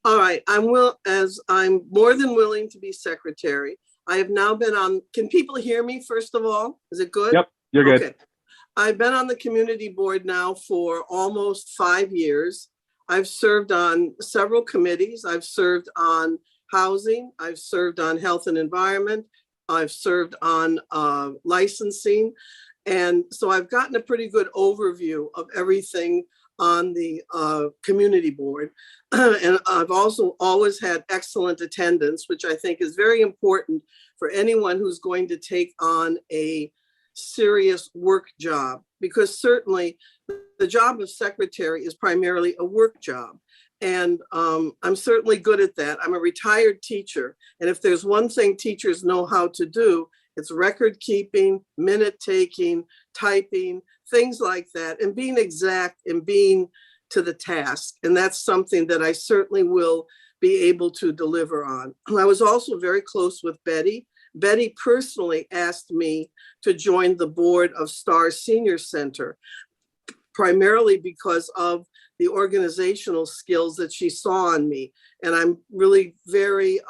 All right. I'm more than willing to be secretary. I have now been on. Can people hear me? First of all, is it good? Yep, you're good. Okay. I've been on the community board now for almost 5 years. I've served on several committees. I've served on housing. I've served on health and environment. I've served on licensing. And so I've gotten a pretty good overview of everything on the community board. And I've also always had excellent attendance, which I think is very important for anyone who's going to take on a serious work job, because certainly the job of secretary is primarily a work job. And I'm certainly good at that. I'm a retired teacher. And if there's one thing teachers know how to do, it's record keeping, minute taking, typing, things like that, and being exact and being to the task. And that's something that I certainly will be able to deliver on. I was also very close with Betty. Betty personally asked me to join the board of Star Senior Center, primarily because of the organizational skills that she saw in me. And I'm really very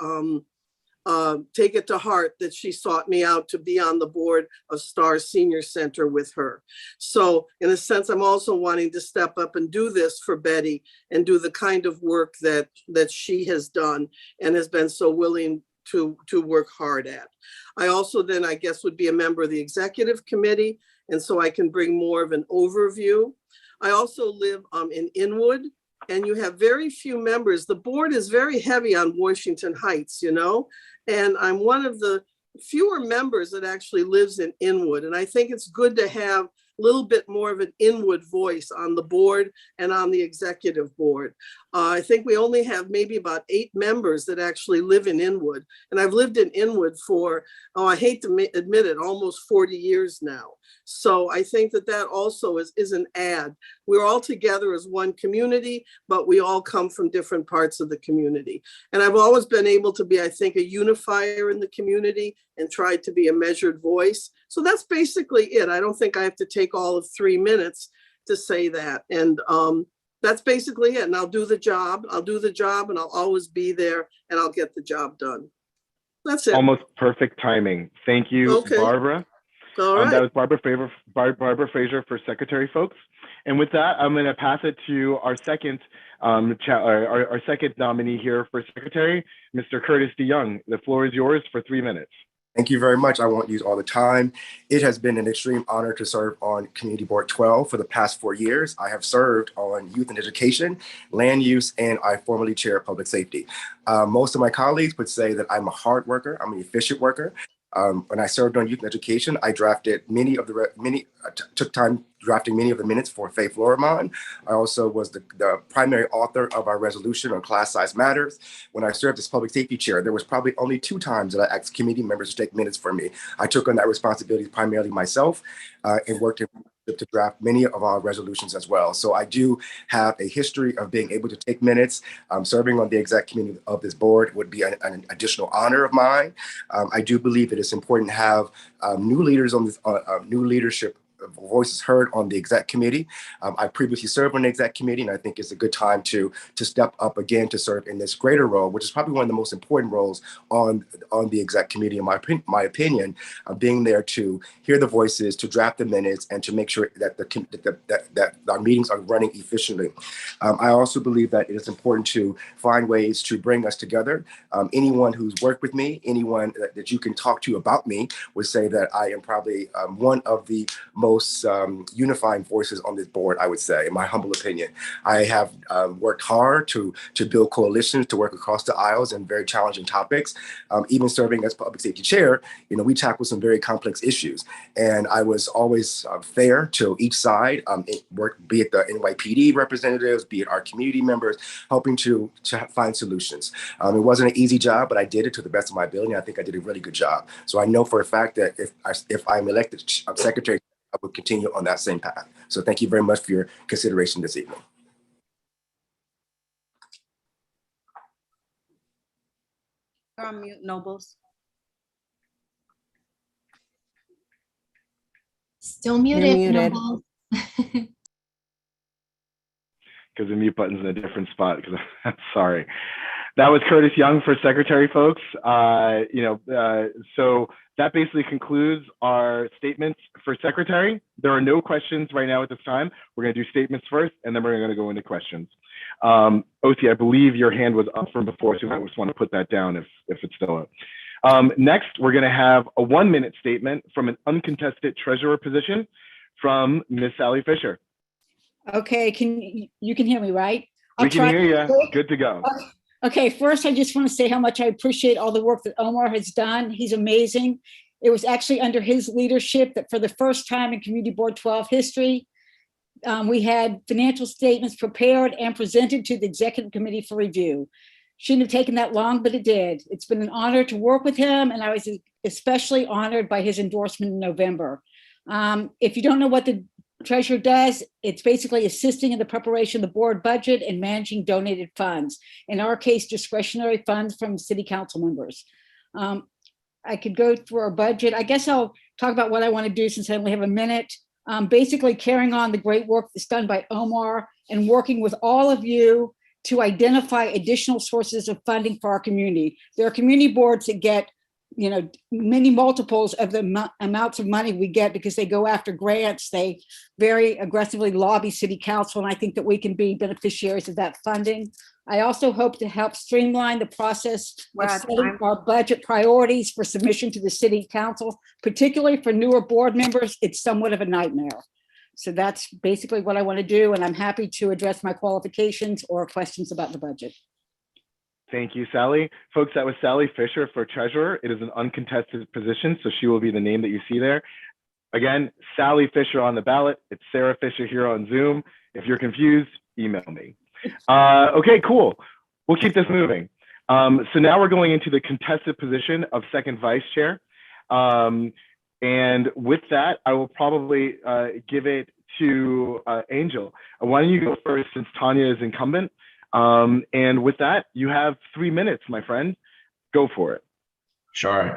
take it to heart that she sought me out to be on the board of Star Senior Center with her. So in a sense, I'm also wanting to step up and do this for Betty and do the kind of work that she has done and has been so willing to work hard at. I also then, I guess, would be a member of the executive committee, and so I can bring more of an overview. I also live in Inwood, and you have very few members. The board is very heavy on Washington Heights, you know, and I'm one of the fewer members that actually lives in Inwood. And I think it's good to have a little bit more of an Inwood voice on the board and on the executive board. I think we only have maybe about 8 members that actually live in Inwood. And I've lived in Inwood for, I hate to admit it, almost 40 years now. So I think that that also is an add. We're all together as one community, but we all come from different parts of the community. And I've always been able to be, I think, a unifier in the community and tried to be a measured voice. So that's basically it. I don't think I have to take all of 3 minutes to say that. And that's basically it. And I'll do the job. I'll do the job and I'll always be there and I'll get the job done. That's it. Almost perfect timing. Thank you, Okay. Barbara. All right. That was Barbara Fraser for secretary, folks. And with that, I'm going to pass it to our second our second nominee here for secretary, Mr. Curtis DeYoung. The floor is yours for 3 minutes. Thank you very much. I won't use all the time. It has been an extreme honor to serve on Community Board 12 for the past 4 years. I have served on youth and education, land use, and I formerly chair public safety. Most of my colleagues would say that I'm a hard worker. I'm an efficient worker. When I served on youth and education, I drafted took time drafting many of the minutes for Faith Lorimond. I also was the primary author of our resolution on class size matters. When I served as public safety chair, there was probably only 2 times that I asked committee members to take minutes for me. I took on that responsibility primarily myself and worked to draft many of our resolutions as well. So I do have a history of being able to take minutes. Serving on the exec committee of this board would be an additional honor of mine. I do believe it is important to have new leaders on this, new leadership voices heard on the exec committee. I previously served on the exec committee, and I think it's a good time to step up again to serve in this greater role, which is probably one of the most important roles on the exec committee, in my opinion, being there to hear the voices, to draft the minutes, and to make sure that that our meetings are running efficiently. I also believe that it is important to find ways to bring us together. Anyone who's worked with me, anyone that you can talk to about me, would say that I am probably one of the most unifying voices on this board, I would say, in my humble opinion. I have worked hard to build coalitions, to work across the aisles in very challenging topics. Even serving as public safety chair, we tackle some very complex issues. And I was always fair to each side, be it the NYPD representatives, be it our community members, helping to find solutions. It wasn't an easy job, but I did it to the best of my ability. I think I did a really good job. So I know for a fact that if I'm elected secretary, I will continue on that same path. So thank you very much for your consideration this evening. You're on mute, Nobles. Still muted. You're muted. Noble. Because the mute button's in a different spot. Because I'm sorry. That was Curtis Young for secretary, folks. So that basically concludes our statements for secretary. There are no questions right now at this time. We're going to do statements first, and then we're going to go into questions. Osi, I believe your hand was up from before, so I just want to put that down if it's still up. Next, we're going to have a 1-minute statement from an uncontested treasurer position from Ms. Sally Fisher. Okay, you can hear me, right? We can hear you. Good to go. Okay, first, I just want to say how much I appreciate all the work that Omar has done. He's amazing. It was actually under his leadership that for the first time in Community Board 12 history, we had financial statements prepared and presented to the executive committee for review. Shouldn't have taken that long, but it did. It's been an honor to work with him, and I was especially honored by his endorsement in November. If you don't know what the treasurer does, it's basically assisting in the preparation of the board budget and managing donated funds. In our case, discretionary funds from city council members. I could go through our budget. I guess I'll talk about what I want to do since I only have a minute. Basically carrying on the great work that's done by Omar and working with all of you to identify additional sources of funding for our community. There are community boards that get, you know, many multiples of the amounts of money we get because they go after grants. They very aggressively lobby city council, and I think that we can be beneficiaries of that funding. I also hope to help streamline the process of setting our budget priorities for submission to the city council, particularly for newer board members. It's somewhat of a nightmare. So that's basically what I want to do, and I'm happy to address my qualifications or questions about the budget. Thank you, Sally. Folks, that was Sally Fisher for treasurer. It is an uncontested position, so she will be the name that you see there. Again, Sally Fisher on the ballot. It's Sarah Fisher here on Zoom. If you're confused, email me. Okay, cool. We'll keep this moving. So now we're going into the contested position of second vice chair. And with that, I will probably give it to Angel. Why don't you go first since Tanya is incumbent? And with that, you have 3 minutes, my friend. Go for it. Sure.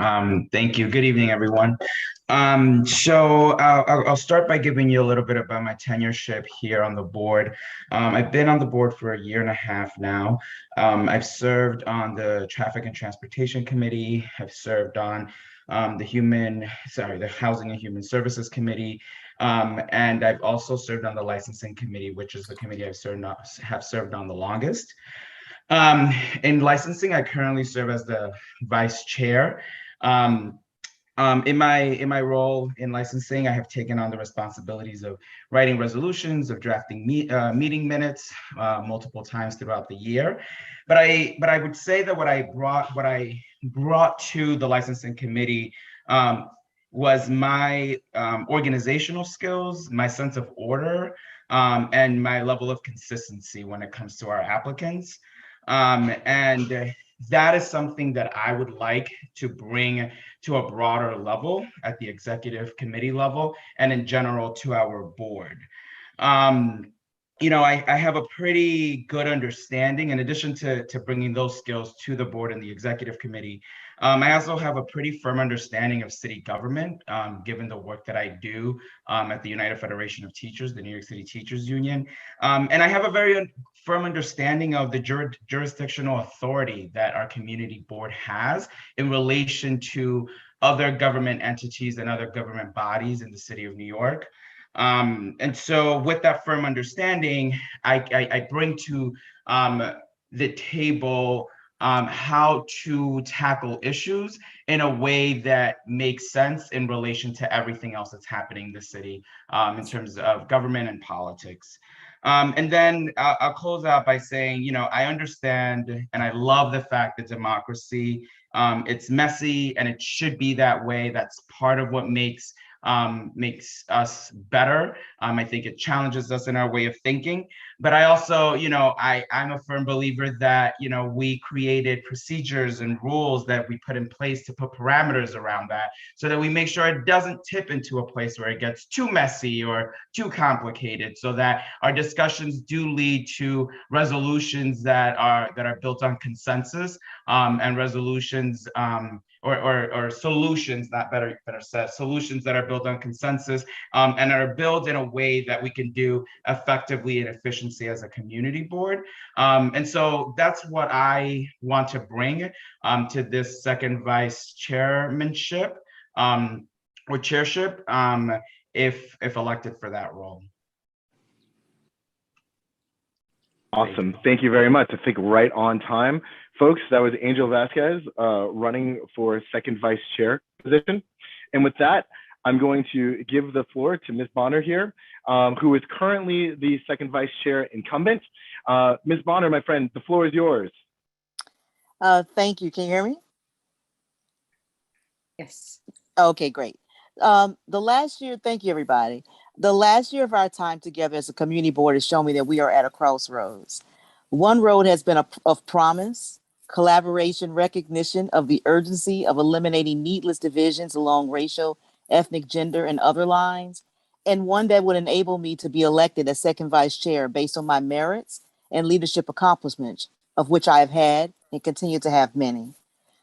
Thank you. Good evening, everyone. So I'll start by giving you a little bit about my tenureship here on the board. I've been on the board for 1.5 years now. I've served on the Traffic and Transportation Committee. I've served on the Housing and Human Services Committee. And I've also served on the Licensing Committee, which is the committee have served on the longest. In licensing, I currently serve as the vice chair. In my role in licensing, I have taken on the responsibilities of writing resolutions, of drafting meeting minutes multiple times throughout the year. But I would say that what I brought to the licensing committee was my organizational skills, my sense of order, and my level of consistency when it comes to our applicants. And that is something that I would like to bring to a broader level at the executive committee level and in general to our board. You know, I have a pretty good understanding, in addition to bringing those skills to the board and the executive committee. I also have a pretty firm understanding of city government, given the work that I do at the United Federation of Teachers, the New York City Teachers Union. And I have a very firm understanding of the jurisdictional authority that our community board has in relation to other government entities and other government bodies in the city of New York. And so with that firm understanding, I bring to the table how to tackle issues in a way that makes sense in relation to everything else that's happening in the city in terms of government and politics. And then I'll close out by saying, you know, I understand and I love the fact that democracy, it's messy and it should be that way. That's part of what makes us better. I think it challenges us in our way of thinking. But I also, you know, I'm a firm believer that, you know, we created procedures and rules that we put in place to put parameters around that so that we make sure it doesn't tip into a place where it gets too messy or too complicated, so that our discussions do lead to resolutions that are built on consensus and resolutions or solutions, not better said, solutions that are built on consensus and are built in a way that we can do effectively and efficiently as a community board. And so that's what I want to bring to this second vice chairmanship or chairship if elected for that role. Awesome. Thank you very much. I think right on time. Folks, that was Angel Vasquez running for second vice chair position. And with that, I'm going to give the floor to Ms. Bonner here, who is currently the second vice chair incumbent. Ms. Bonner, my friend, the floor is yours. Thank you. Can you hear me? Yes. Okay, great. The last year, thank you, everybody. The last year of our time together as a community board has shown me that we are at a crossroads. One road has been of promise, collaboration, recognition of the urgency of eliminating needless divisions along racial, ethnic, gender, and other lines, and one that would enable me to be elected as second vice chair based on my merits and leadership accomplishments, of which I have had and continue to have many.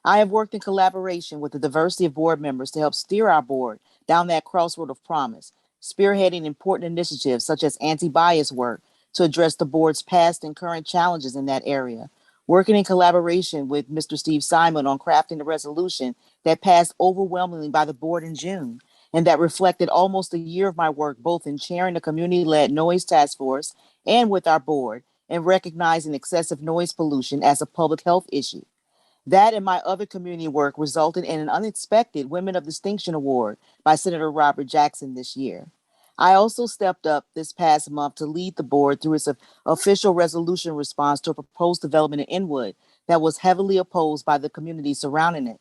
I have worked in collaboration with the diversity of board members to help steer our board down that crossroad of promise, spearheading important initiatives such as anti-bias work to address the board's past and current challenges in that area, working in collaboration with Mr. Steve Simon on crafting a resolution that passed overwhelmingly by the board in June, and that reflected almost a year of my work both in chairing the community-led noise task force and with our board, and recognizing excessive noise pollution as a public health issue. That and my other community work resulted in an unexpected Women of Distinction Award by Senator Robert Jackson this year. I also stepped up this past month to lead the board through its official resolution response to a proposed development in Inwood that was heavily opposed by the community surrounding it.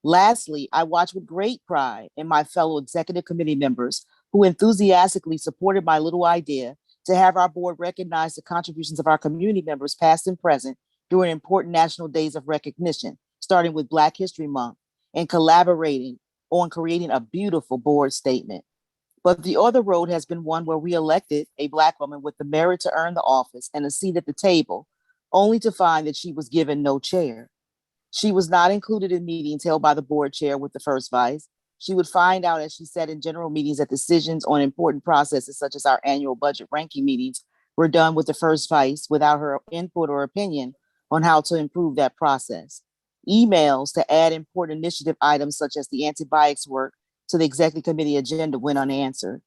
Lastly, I watched with great pride in my fellow executive committee members who enthusiastically supported my little idea to have our board recognize the contributions of our community members, past and present, during important national days of recognition, starting with Black History Month, and collaborating on creating a beautiful board statement. But the other road has been one where we elected a Black woman with the merit to earn the office and a seat at the table, only to find that she was given no chair. She was not included in meetings held by the board chair with the first vice. She would find out as she sat in general meetings that decisions on important processes, such as our annual budget ranking meetings, were done with the first vice without her input or opinion on how to improve that process. Emails to add important initiative items such as the antibiotics work to the executive committee agenda went unanswered.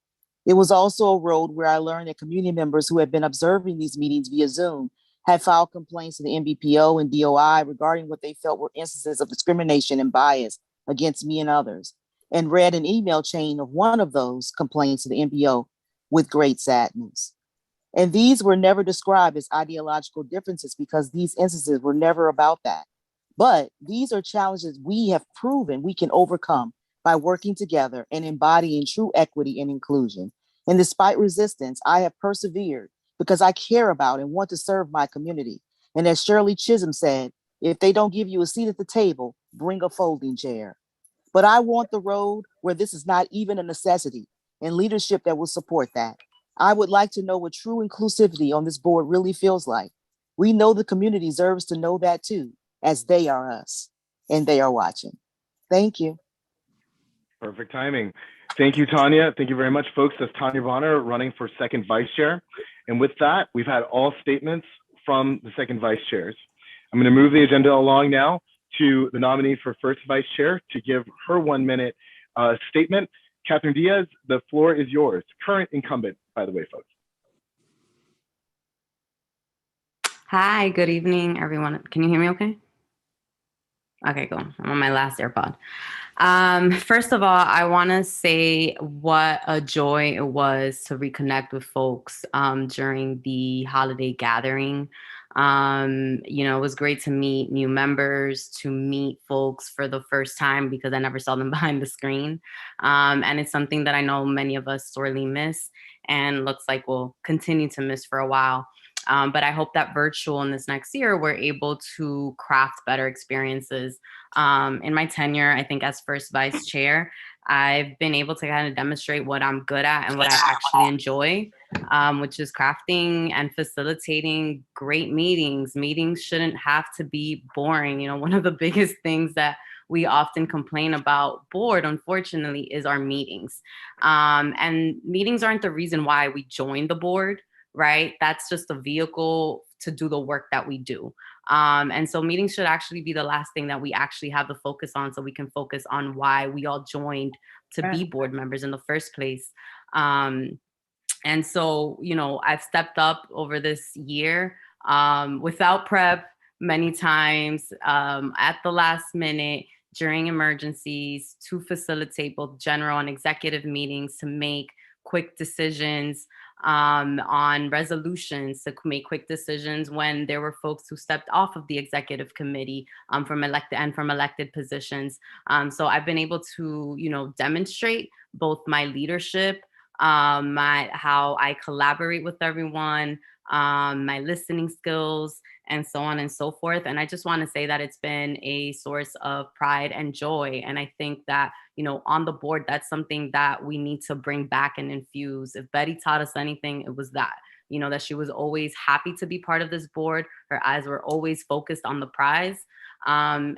It was also a road where I learned that community members who had been observing these meetings via Zoom had filed complaints to the NBPO and DOI regarding what they felt were instances of discrimination and bias against me and others, and read an email chain of one of those complaints to the NBO with great sadness. And these were never described as ideological differences because these instances were never about that. But these are challenges we have proven we can overcome by working together and embodying true equity and inclusion. And despite resistance, I have persevered because I care about and want to serve my community. And as Shirley Chisholm said, if they don't give you a seat at the table, bring a folding chair. But I want the road where this is not even a necessity and leadership that will support that. I would like to know what true inclusivity on this board really feels like. We know the community deserves to know that too, as they are us, and they are watching. Thank you. Perfect timing. Thank you, Tanya. Thank you very much, folks. That's Tanya Bonner running for second vice chair. And with that, we've had all statements from the second vice chairs. I'm going to move the agenda along now to the nominee for first vice chair to give her 1 minute statement. Catherine Diaz, the floor is yours. Current incumbent, by the way, folks. Hi, good evening, everyone. Can you hear me okay? Okay, cool. I'm on my last AirPod. First of all, I want to say what a joy it was to reconnect with folks during the holiday gathering. It was great to meet new members, to meet folks for the first time because I never saw them behind the screen. And it's something that I know many of us sorely miss and looks like we'll continue to miss for a while. But I hope that virtual in this next year, we're able to craft better experiences. In my tenure, I think as first vice chair, I've been able to kind of demonstrate what I'm good at and what I actually enjoy, which is crafting and facilitating great meetings. Meetings shouldn't have to be boring. One of the biggest things that we often complain about board, unfortunately, is our meetings. And meetings aren't the reason why we join the board, right? That's just a vehicle to do the work that we do. And so meetings should actually be the last thing that we actually have the focus on, so we can focus on why we all joined to be board members in the first place. And so, I've stepped up over this year without prep many times at the last minute during emergencies to facilitate both general and executive meetings to make quick decisions on resolutions to make quick decisions when there were folks who stepped off of the executive committee from elected positions. So I've been able to, demonstrate both my leadership, how I collaborate with everyone, my listening skills, and so on and so forth. And I just want to say that it's been a source of pride and joy. And I think that, on the board, that's something that we need to bring back and infuse. If Betty taught us anything, it was that, that she was always happy to be part of this board. Her eyes were always focused on the prize. And,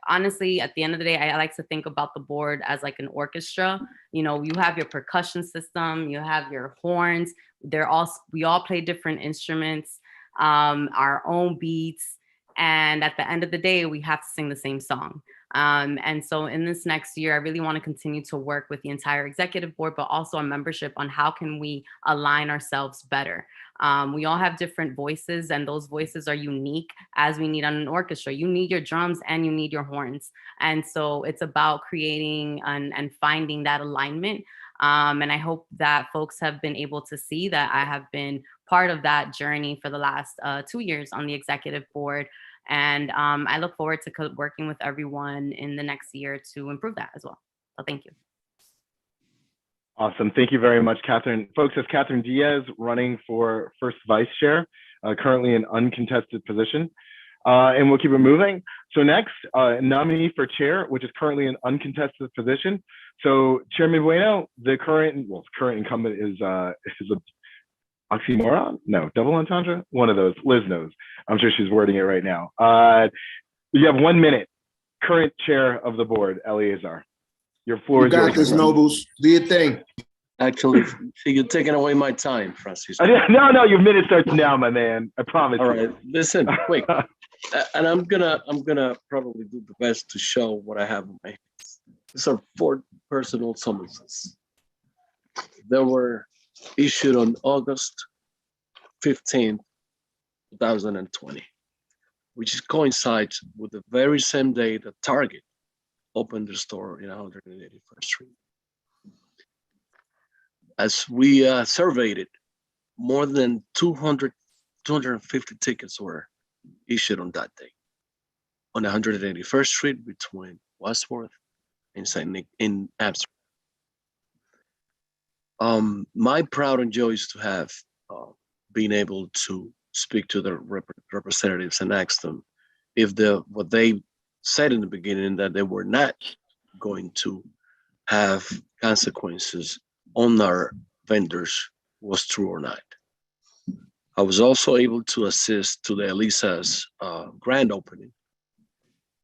honestly, at the end of the day, I like to think about the board as like an orchestra. You have your percussion system, you have your horns. We all play different instruments, our own beats. And at the end of the day, we have to sing the same song. And so in this next year, I really want to continue to work with the entire executive board, but also our membership on how can we align ourselves better. We all have different voices, and those voices are unique, as we need on an orchestra. You need your drums and you need your horns. And so it's about creating and finding that alignment. And I hope that folks have been able to see that I have been part of that journey for the last 2 years on the executive board. And I look forward to working with everyone in the next year to improve that as well. So thank you. Awesome. Thank you very much, Catherine. Folks, it's Catherine Diaz running for first vice chair, currently an uncontested position. And we'll keep it moving. So next, nominee for chair, which is currently an uncontested position. So Chairman Bueno, the current incumbent is a oxymoron? No, double entendre? One of those. Liz knows. I'm sure she's wording it right now. You have 1 minute. Current chair of the board, Eleazar. Your floor is yours. You got this, Nobles. Do your thing. Actually, you're taking away my time, Francisco. No, your minute starts now, my man. I promise. All right, listen, quick. And I'm gonna probably do the best to show what I have in my hands. These are 4 personal summonses. They were issued on August 15th, 2020, which coincides with the very same day that Target opened their store in 181st Street. As we surveyed it, more than 250 tickets were issued on that day on 181st Street between Westworth and St. Nick in Amsterdam. My pride and joy is to have been able to speak to the representatives and ask them if what they said in the beginning, that they were not going to have consequences on our vendors, was true or not. I was also able to assist to the Elisa's grand opening.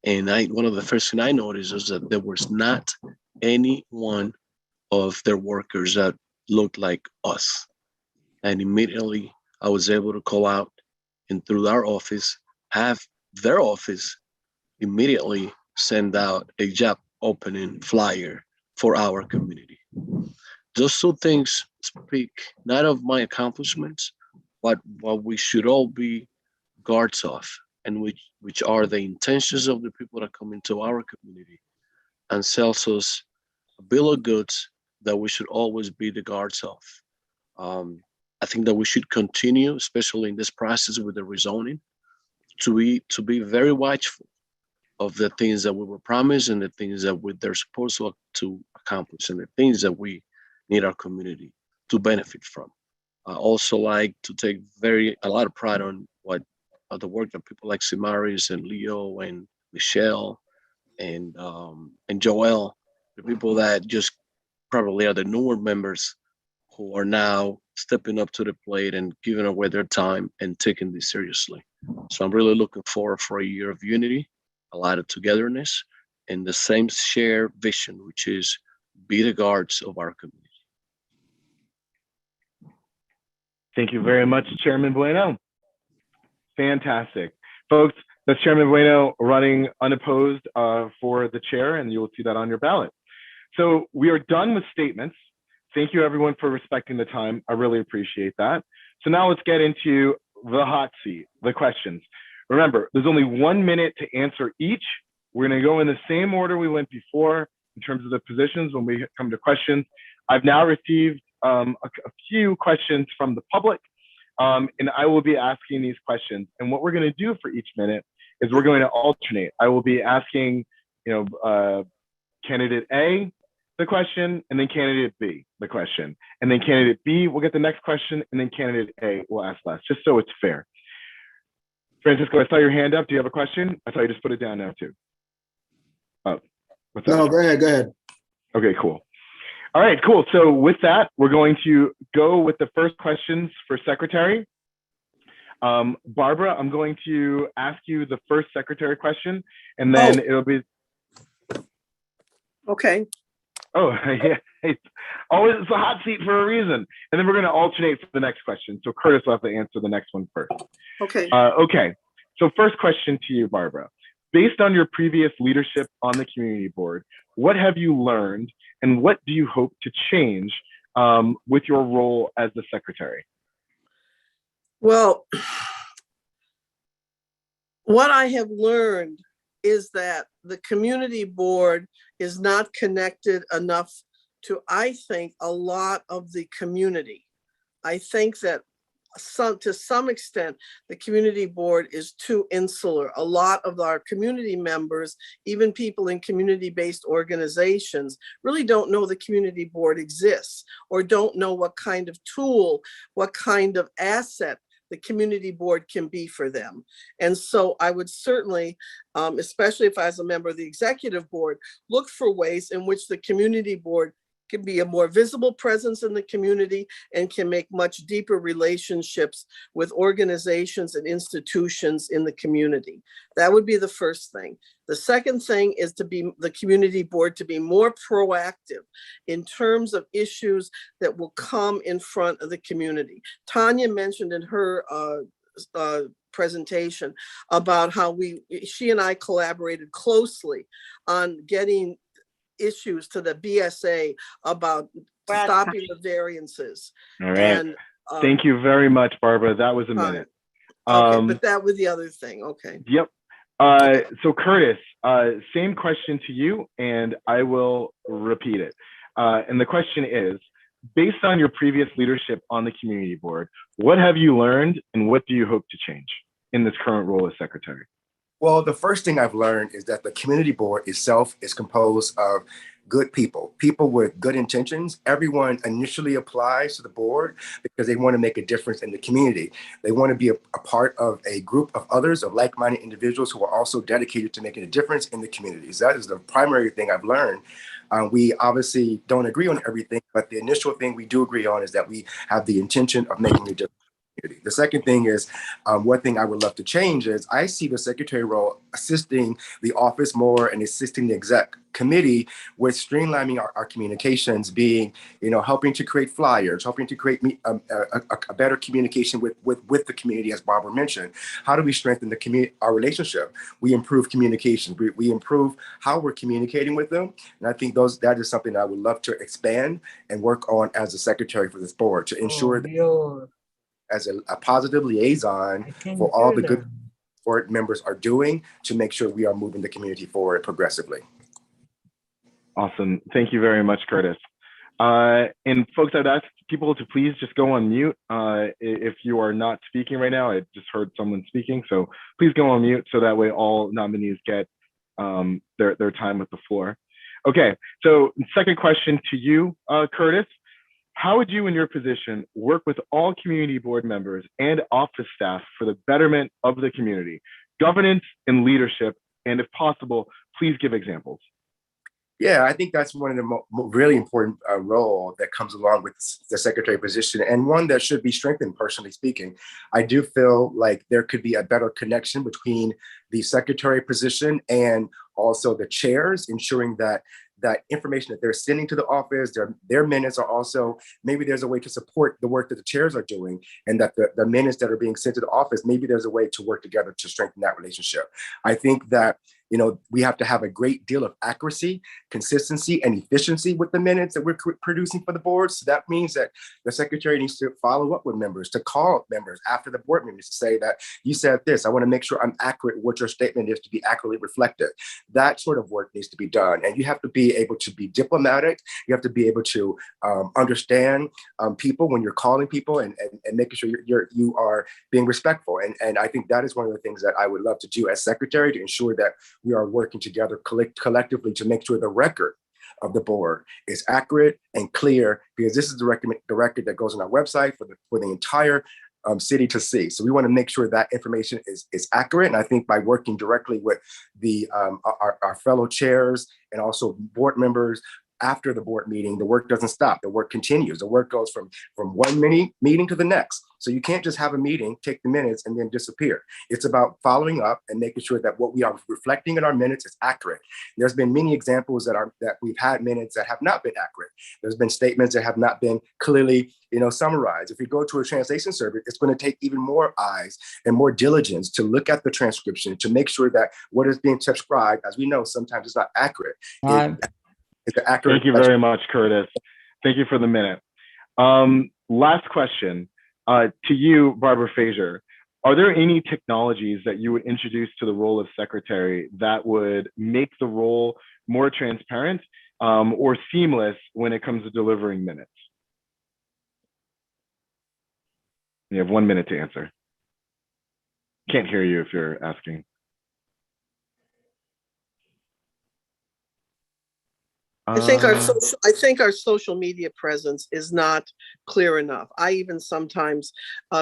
And one of the first things I noticed was that there was not any one of their workers that looked like us. And immediately I was able to call out and through our office, have their office immediately send out a job opening flyer for our community. Those 2 things speak not of my accomplishments, but what we should all be guards of, and which are the intentions of the people that come into our community and sells us a bill of goods that we should always be the guards of. I think that we should continue, especially in this process with the rezoning, to be very watchful of the things that we were promised and the things that they're supposed to accomplish and the things that we need our community to benefit from. I also like to take a lot of pride on the work that people like Simaris and Leo and Michelle and Joel, the people that just probably are the newer members who are now stepping up to the plate and giving away their time and taking this seriously. So I'm really looking forward for a year of unity, a lot of togetherness, and the same shared vision, which is be the guards of our community. Thank you very much, Chairman Bueno. Fantastic. Folks, that's Chairman Bueno running unopposed for the chair, and you will see that on your ballot. So we are done with statements. Thank you everyone for respecting the time. I really appreciate that. So now let's get into the hot seat, the questions. Remember, there's only 1 minute to answer each. We're gonna go in the same order we went before in terms of the positions when we come to questions. I've now received a few questions from the public, and I will be asking these questions. And what we're going to do for each minute is we're going to alternate. I will be asking, candidate A the question, and then candidate B the question, and then candidate B will get the next question, and then candidate A will ask last, just so it's fair. Francisco, I saw your hand up. Do you have a question? I thought you just put it down now too. Oh, what's up? No, go ahead. Okay, cool. All right, cool. So with that, we're going to go with the first questions for secretary. Barbara, I'm going to ask you the first secretary question, and then it'll be. Okay. Oh, yeah. It's always it's a hot seat for a reason. And then we're going to alternate for the next question. So Curtis will have to answer the next one first. Okay. Okay. So first question to you, Barbara. Based on your previous leadership on the community board, what have you learned and what do you hope to change with your role as the secretary? Well, what I have learned is that the community board is not connected enough to, I think, a lot of the community. I think that to some extent, the community board is too insular. A lot of our community members, even people in community-based organizations, really don't know the community board exists or don't know what kind of tool, what kind of asset the community board can be for them. And so I would certainly, especially if I was a member of the executive board, look for ways in which the community board can be a more visible presence in the community and can make much deeper relationships with organizations and institutions in the community. That would be the first thing. The second thing is to be the community board to be more proactive in terms of issues that will come in front of the community. Tanya mentioned in her presentation about how she and I collaborated closely on getting issues to the BSA about stopping the variances. All right. And thank you very much, Barbara. That was a minute. Okay, but that was the other thing. Okay. Yep. So Curtis, same question to you, and I will repeat it. And the question is, based on your previous leadership on the community board, what have you learned and what do you hope to change in this current role as secretary? Well, the first thing I've learned is that the community board itself is composed of good people with good intentions. Everyone initially applies to the board because they want to make a difference in the community. They want to be a part of a group of others, of like-minded individuals who are also dedicated to making a difference in the communities. That is the primary thing I've learned. We obviously don't agree on everything, but the initial thing we do agree on is that we have the intention of making a difference. The second thing is, one thing I would love to change is I see the secretary role assisting the office more and assisting the exec committee with streamlining our communications, being, helping to create flyers, helping to create a better communication with the community, as Barbara mentioned. How do we strengthen our relationship? We improve communication. We improve how we're communicating with them. And I think that is something I would love to expand and work on as a secretary for this board to ensure that as a positive liaison for all the good board members are doing to make sure we are moving the community forward progressively. Awesome. Thank you very much, Curtis. And folks, I'd ask people to please just go on mute if you are not speaking right now. I just heard someone speaking, so please go on mute so that way all nominees get their time with the floor. Okay, so second question to you, Curtis. How would you, in your position, work with all community board members and office staff for the betterment of the community, governance and leadership, and if possible, please give examples? Yeah, I think that's one of the really important role that comes along with the secretary position, and one that should be strengthened, personally speaking. I do feel like there could be a better connection between the secretary position and also the chairs, ensuring that information that they're sending to the office, their minutes are also, maybe there's a way to support the work that the chairs are doing, and that the minutes that are being sent to the office, maybe there's a way to work together to strengthen that relationship. I think that we have to have a great deal of accuracy, consistency, and efficiency with the minutes that we're producing for the board. So that means that the secretary needs to follow up with members, to call members after the board meetings to say that you said this. I want to make sure I'm accurate what your statement is to be accurately reflected. That sort of work needs to be done. And you have to be able to be diplomatic. You have to be able to understand people when you're calling people and making sure you are being respectful. And I think that is one of the things that I would love to do as secretary, to ensure that we are working together collectively to make sure the record of the board is accurate and clear, because this is the record that goes on our website for the entire city to see. So we want to make sure that information is accurate. And I think by working directly with our fellow chairs and also board members after the board meeting, the work doesn't stop. The work continues. The work goes from one meeting to the next. So you can't just have a meeting, take the minutes, and then disappear. It's about following up and making sure that what we are reflecting in our minutes is accurate. There's been many examples that we've had minutes that have not been accurate. There's been statements that have not been clearly, summarized. If you go to a translation service, it's going to take even more eyes and more diligence to look at the transcription to make sure that what is being transcribed, as we know, sometimes it's not accurate. It's accurate. Thank you very much, Curtis. Thank you for the minute. Last question to you, Barbara Fraser. Are there any technologies that you would introduce to the role of secretary that would make the role more transparent or seamless when it comes to delivering minutes? You have 1 minute to answer. Can't hear you if you're asking. I think our social media presence is not clear enough. I even sometimes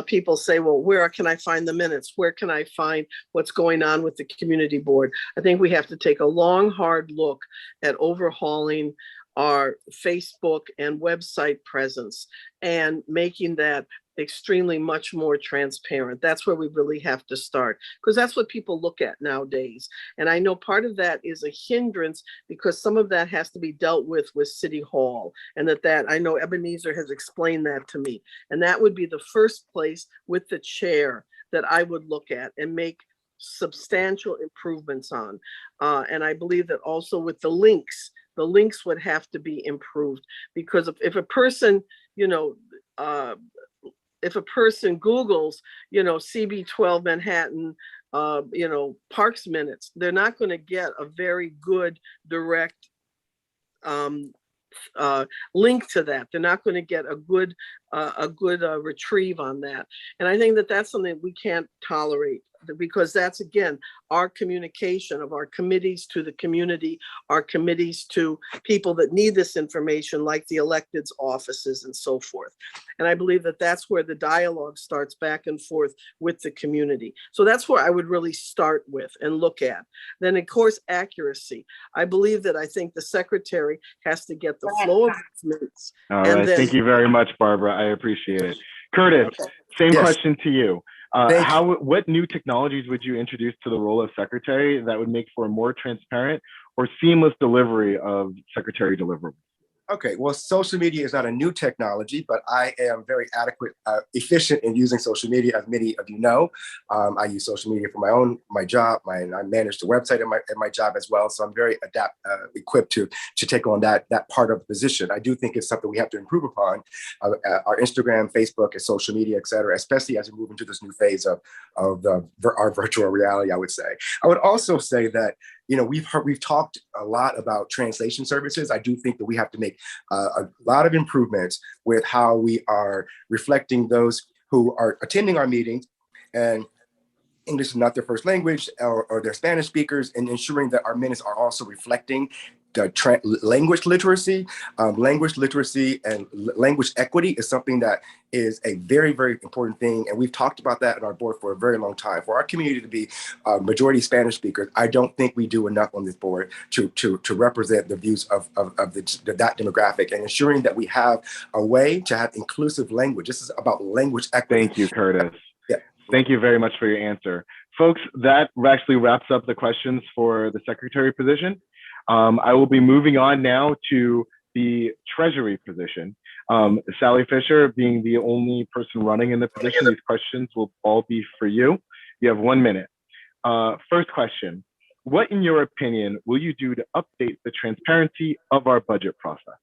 people say, well, where can I find the minutes? Where can I find what's going on with the community board? I think we have to take a long, hard look at overhauling our Facebook and website presence and making that extremely much more transparent. That's where we really have to start, because that's what people look at nowadays. And I know part of that is a hindrance because some of that has to be dealt with City Hall, and that I know Ebenezer has explained that to me. And that would be the first place with the chair that I would look at and make substantial improvements on. And I believe that also with the links would have to be improved, because if a person, if a person Googles, CB12 Manhattan, parks minutes, they're not going to get a very good direct link to that. They're not going to get a good retrieve on that. And I think that that's something we can't tolerate, because that's, again, our communication of our committees to the community, our committees to people that need this information, like the electeds' offices and so forth. And I believe that that's where the dialogue starts back and forth with the community. So that's where I would really start with and look at. Then, of course, accuracy. I think the secretary has to get the flow of these minutes. All right, thank you very much, Barbara. I appreciate it. Curtis, same question to you. What new technologies would you introduce to the role of secretary that would make for a more transparent or seamless delivery of secretary deliverables? Okay, well, social media is not a new technology, but I am very efficient in using social media, as many of you know. I use social media for my job. I manage the website at my job as well, so I'm very equipped to take on that part of the position. I do think it's something we have to improve upon, our Instagram, Facebook, and social media, et cetera, especially as we move into this new phase of our virtual reality, I would say. I would also say that we've talked a lot about translation services. I do think that we have to make a lot of improvements with how we are reflecting those who are attending our meetings and English is not their first language, or they're Spanish speakers, and ensuring that our minutes are also reflecting the language literacy. Language literacy and language equity is something that is a very, very important thing. And we've talked about that in our board for a very long time. For our community to be majority Spanish speakers, I don't think we do enough on this board to represent the views of that demographic, and ensuring that we have a way to have inclusive language. This is about language equity. Thank you, Curtis. Thank you very much for your answer. Folks, that actually wraps up the questions for the secretary position. I will be moving on now to the treasury position. Sally Fisher, being the only person running in the position, these questions will all be for you. You have 1 minute. First question, What, in your opinion, will you do to update the transparency of our budget process?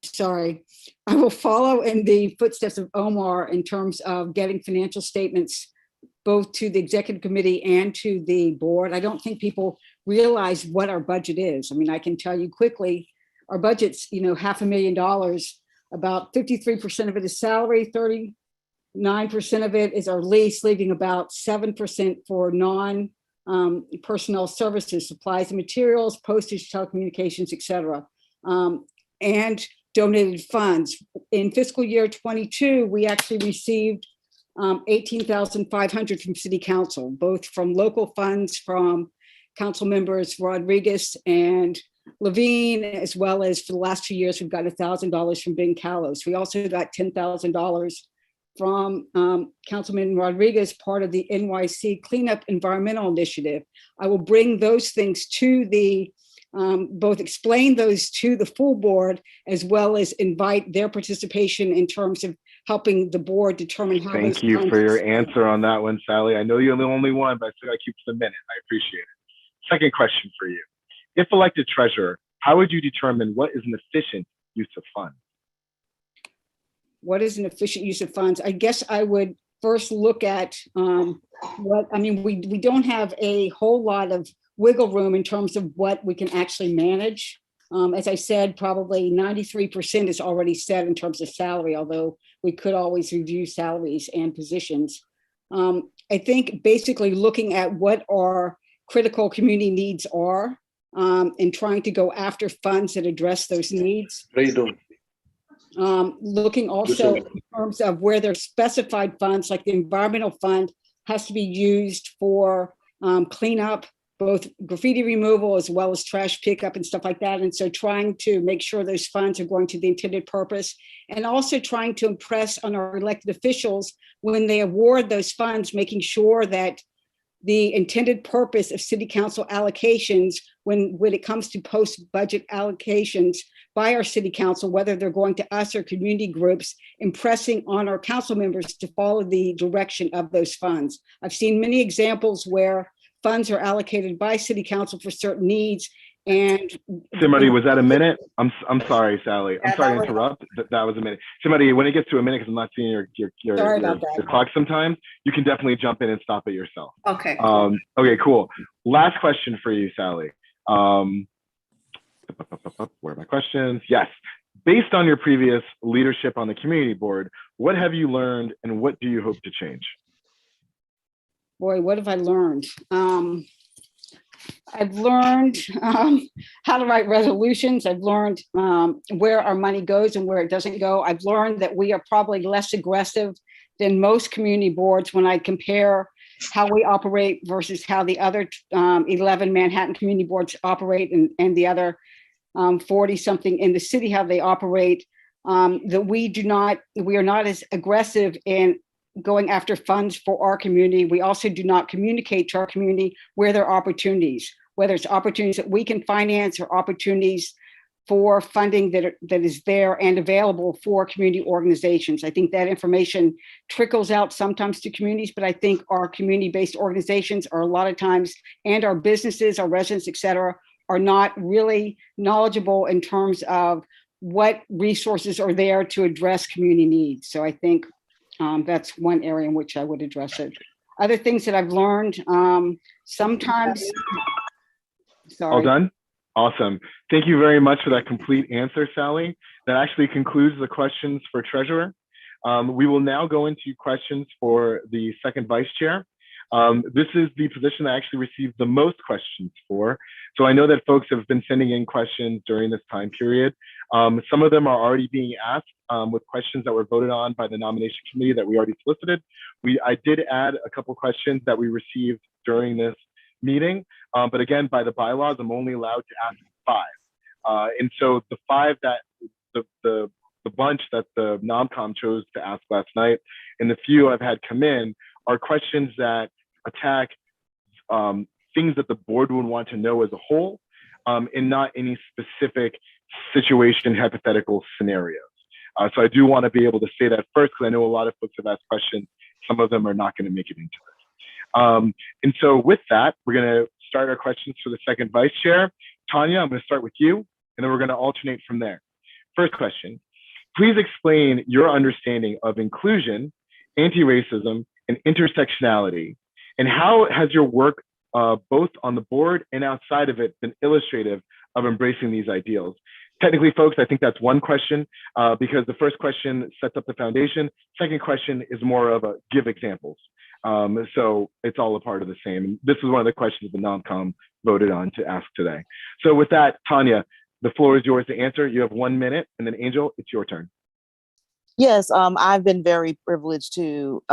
Sorry, I will follow in the footsteps of Omar in terms of getting financial statements both to the executive committee and to the board. I don't think people realize what our budget is. I mean, I can tell you quickly, our budget's, $500,000. About 53% of it is salary, 39% of it is our lease, leaving about 7% for non-personnel services, supplies and materials, postage, telecommunications, et cetera. And donated funds. In fiscal year 22, we actually received 18,500 from City Council, both from local funds from council members Rodriguez and Levine, as well as for the last 2 years, we've got $1,000 from Ben Callos. We also got $10,000 from Councilman Rodriguez, part of the NYC Cleanup Environmental Initiative. I will bring those things to the both explain those to the full board, as well as invite their participation in terms of helping the board determine how. Thank you for your answer on that one, Sally. I know you're the only one, but I still got to keep it a minute. I appreciate it. Second question for you. If elected treasurer, how would you determine what is an efficient use of funds? What is an efficient use of funds? I guess I would first look at we don't have a whole lot of wiggle room in terms of what we can actually manage. As I said, probably 93% is already set in terms of salary, although we could always review salaries and positions. I think basically looking at what our critical community needs are and trying to go after funds that address those needs. Looking also in terms of where there's specified funds, like the environmental fund has to be used for cleanup, both graffiti removal as well as trash pickup and stuff like that. And so trying to make sure those funds are going to the intended purpose, and also trying to impress on our elected officials when they award those funds, making sure that the intended purpose of city council allocations, when it comes to post-budget allocations by our city council, whether they're going to us or community groups, impressing on our council members to follow the direction of those funds. I've seen many examples where funds are allocated by city council for certain needs. And Somebody, was that a minute? I'm sorry, Sally. I'm sorry to interrupt. That was a minute. Somebody, when it gets to a minute, because I'm not seeing your clock sometimes, you can definitely jump in and stop it yourself. Okay. Okay, cool. Last question for you, Sally. Where are my questions? Yes. Based on your previous leadership on the community board, what have you learned and what do you hope to change? Boy, what have I learned? I've learned how to write resolutions. I've learned where our money goes and where it doesn't go. I've learned that we are probably less aggressive than most community boards when I compare how we operate versus how the other 11 Manhattan community boards operate, and the other 40 something in the city, how they operate, that we are not as aggressive in going after funds for our community. We also do not communicate to our community where there are opportunities, whether it's opportunities that we can finance or opportunities for funding that is there and available for community organizations. I think that information trickles out sometimes to communities, but I think our community-based organizations are a lot of times, and our businesses, our residents, et cetera, are not really knowledgeable in terms of what resources are there to address community needs. So I think that's one area in which I would address it. Other things that I've learned, sometimes. Sorry. All done? Awesome. Thank you very much for that complete answer, Sally. That actually concludes the questions for treasurer. We will now go into questions for the second vice chair. This is the position I actually received the most questions for. So I know that folks have been sending in questions during this time period. Some of them are already being asked with questions that were voted on by the nomination committee that we already solicited. I did add a couple questions that we received during this meeting, but again, by the bylaws, I'm only allowed to ask 5. And so the 5 that the bunch that the NomCom chose to ask last night, and the few I've had come in, are questions that attack things that the board would want to know as a whole, and not any specific situation, hypothetical scenarios. So I do want to be able to say that first, because I know a lot of folks have asked questions. Some of them are not going to make it into this. And so with that, we're going to start our questions for the second vice chair. Tanya, I'm going to start with you, and then we're going to alternate from there. First question, please explain your understanding of inclusion, anti-racism, and intersectionality, and how has your work both on the board and outside of it been illustrative of embracing these ideals? Technically, folks, I think that's one question because the first question sets up the foundation. Second question is more of a give examples. So it's all a part of the same. This is one of the questions the NomCom voted on to ask today. So with that, Tanya, the floor is yours to answer. You have 1 minute, and then Angel, it's your turn. Yes, I've been very privileged to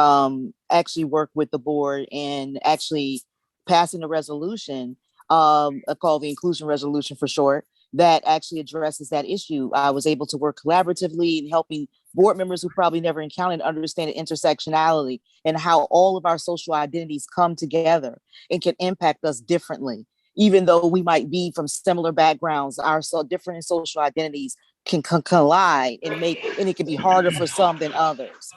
actually work with the board and actually passing a resolution called the Inclusion Resolution for short, that actually addresses that issue. I was able to work collaboratively in helping board members who probably never encountered understand intersectionality and how all of our social identities come together and can impact us differently. Even though we might be from similar backgrounds, our different social identities can collide and it can be harder for some than others.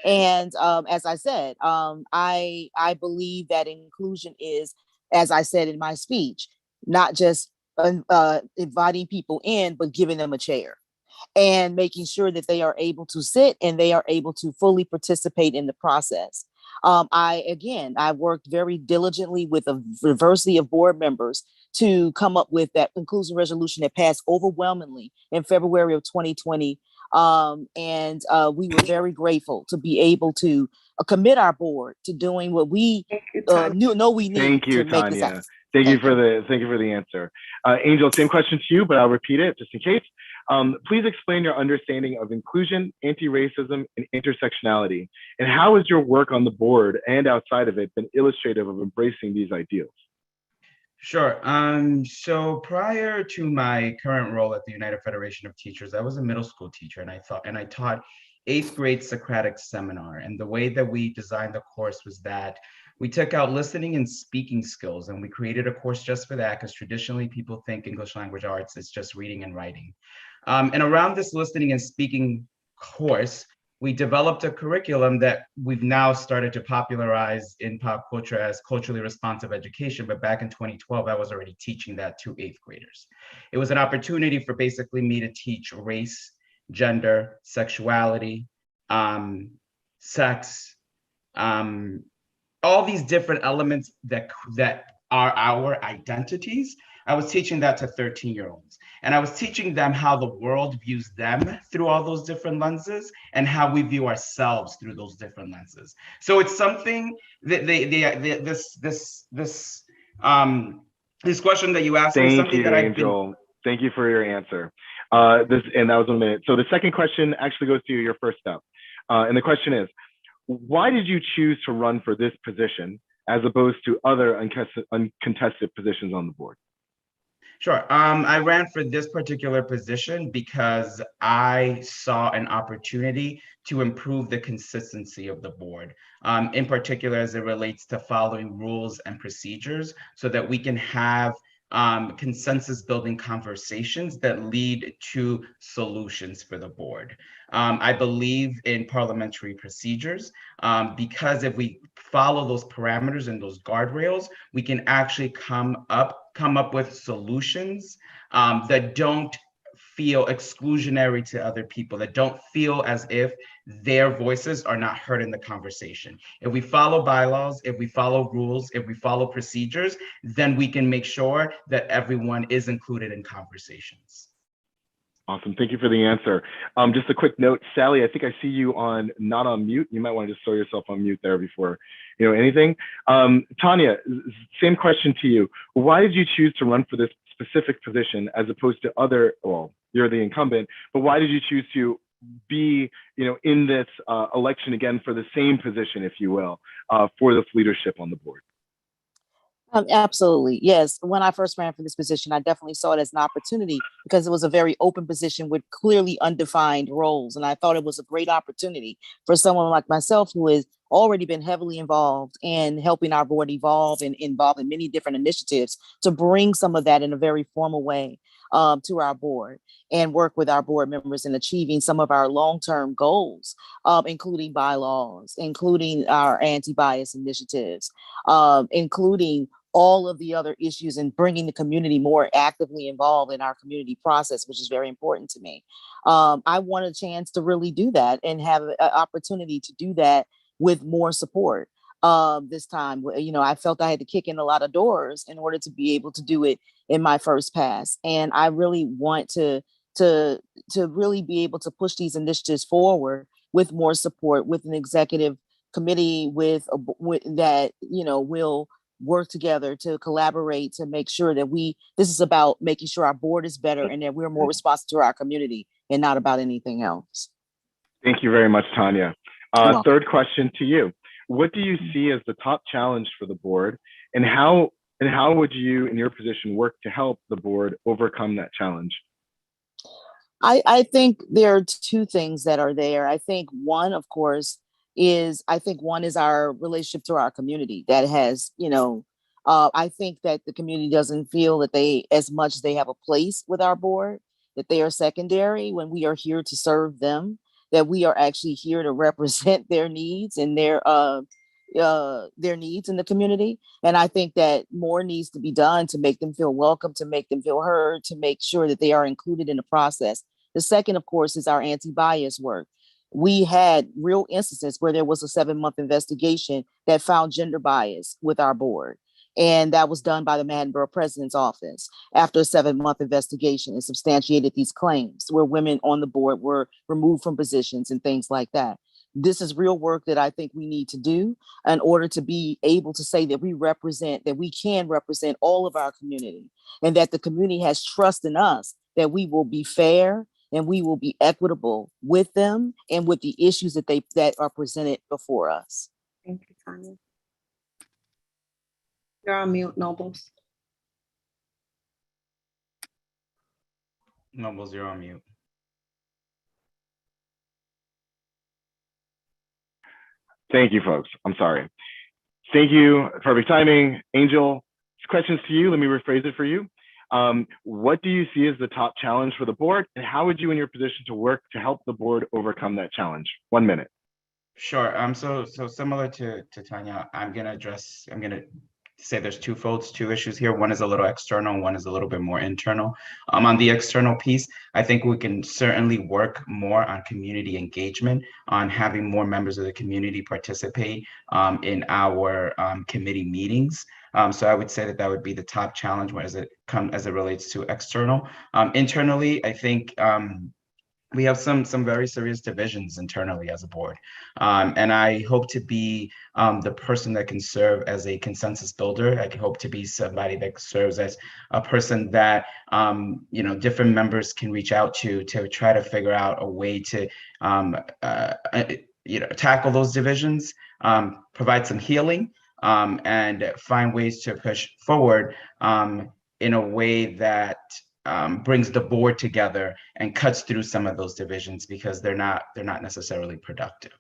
And as I said, I believe that inclusion is, as I said in my speech, not just inviting people in, but giving them a chair and making sure that they are able to sit and they are able to fully participate in the process. I worked very diligently with a diversity of board members to come up with that inclusion resolution that passed overwhelmingly in February of 2020. We were very grateful to be able to commit our board to doing what we know we need. Thank you, to make this Tanya. happen. Thank you for the answer. Angel, same question to you, but I'll repeat it just in case. Please explain your understanding of inclusion, anti-racism, and intersectionality, and how has your work on the board and outside of it been illustrative of embracing these ideals? Sure. So prior to my current role at the United Federation of Teachers, I was a middle school teacher, and I taught 8th grade Socratic seminar. And the way that we designed the course was that we took out listening and speaking skills, and we created a course just for that, because traditionally people think English language arts is just reading and writing. And around this listening and speaking course, we developed a curriculum that we've now started to popularize in pop culture as culturally responsive education. But back in 2012, I was already teaching that to 8th graders. It was an opportunity for basically me to teach race, gender, sexuality, sex, all these different elements that are our identities. I was teaching that to 13-year-olds. And I was teaching them how the world views them through all those different lenses and how we view ourselves through those different lenses. So it's something that this question that you asked me is something that I've been... Angel. Thank you for your answer. And that was 1 minute. So the second question actually goes to your first step. And the question is, why did you choose to run for this position as opposed to other uncontested positions on the board? Sure. I ran for this particular position because I saw an opportunity to improve the consistency of the board, in particular as it relates to following rules and procedures so that we can have consensus building conversations that lead to solutions for the board. I believe in parliamentary procedures because if we follow those parameters and those guardrails, we can actually come up with solutions that don't feel exclusionary to other people, that don't feel as if their voices are not heard in the conversation. If we follow bylaws, if we follow rules, if we follow procedures, then we can make sure that everyone is included in conversations. Awesome. Thank you for the answer. Just a quick note, Sally, I think I see you not on mute. You might want to just throw yourself on mute there before anything. Tanya, same question to you. Why did you choose to run for this specific position as opposed to other, well, you're the incumbent, but why did you choose to be in this election again for the same position, if you will, for this leadership on the board? Absolutely. Yes. When I first ran for this position, I definitely saw it as an opportunity because it was a very open position with clearly undefined roles. And I thought it was a great opportunity for someone like myself who has already been heavily involved in helping our board evolve and involved in many different initiatives to bring some of that in a very formal way. to our board and work with our board members in achieving some of our long-term goals, including bylaws, including our anti-bias initiatives, including all of the other issues and bringing the community more actively involved in our community process, which is very important to me. I want a chance to really do that and have an opportunity to do that with more support. This time, you know, I felt I had to kick in a lot of doors in order to be able to do it in my first pass. And I really want to really be able to push these initiatives forward with more support, with an executive committee with that, you know, will work together to collaborate to make sure that this is about making sure our board is better and that we're more responsive to our community and not about anything else. Thank you very much, Tanya. Third question to you. What do you see as the top challenge for the board, and how would you, in your position, work to help the board overcome that challenge? I think there are two things that are there. I think one, of course, is our relationship to our community that has, you know, I think that the community doesn't feel that they have a place with our board, that they are secondary when we are here to serve them, that we are actually here to represent their needs and their needs in the community. And I think that more needs to be done to make them feel welcome, to make them feel heard, to make sure that they are included in the process. The second, of course, is our anti-bias work. We had real instances where there was a 7-month investigation that found gender bias with our board. And that was done by the Manhattan Borough President's office after a 7-month investigation and substantiated these claims where women on the board were removed from positions and things like that. This is real work that I think we need to do in order to be able to say that we can represent all of our community, and that the community has trust in us, that we will be fair and we will be equitable with them and with the issues that are presented before us. Thank you, Tanya. You're on mute, Nobles. Nobles, you're on mute. Thank you, folks. I'm sorry. Thank you. Perfect timing. Angel, questions to you. Let me rephrase it for you. What do you see as the top challenge for the board, and how would you, in your position, to work to help the board overcome that challenge? 1 minute. Sure. So similar to Tanya, I'm gonna say there's two issues here. One is a little external, one is a little bit more internal. On the external piece, I think we can certainly work more on community engagement, on having more members of the community participate in our committee meetings. So I would say that would be the top challenge as it relates to external. Internally, I think we have some very serious divisions internally as a board. And I hope to be the person that can serve as a consensus builder. I hope to be somebody that serves as a person that, you know, different members can reach out to try to figure out a way to, you know, tackle those divisions, provide some healing, and find ways to push forward in a way that brings the board together and cuts through some of those divisions, because they're not necessarily productive.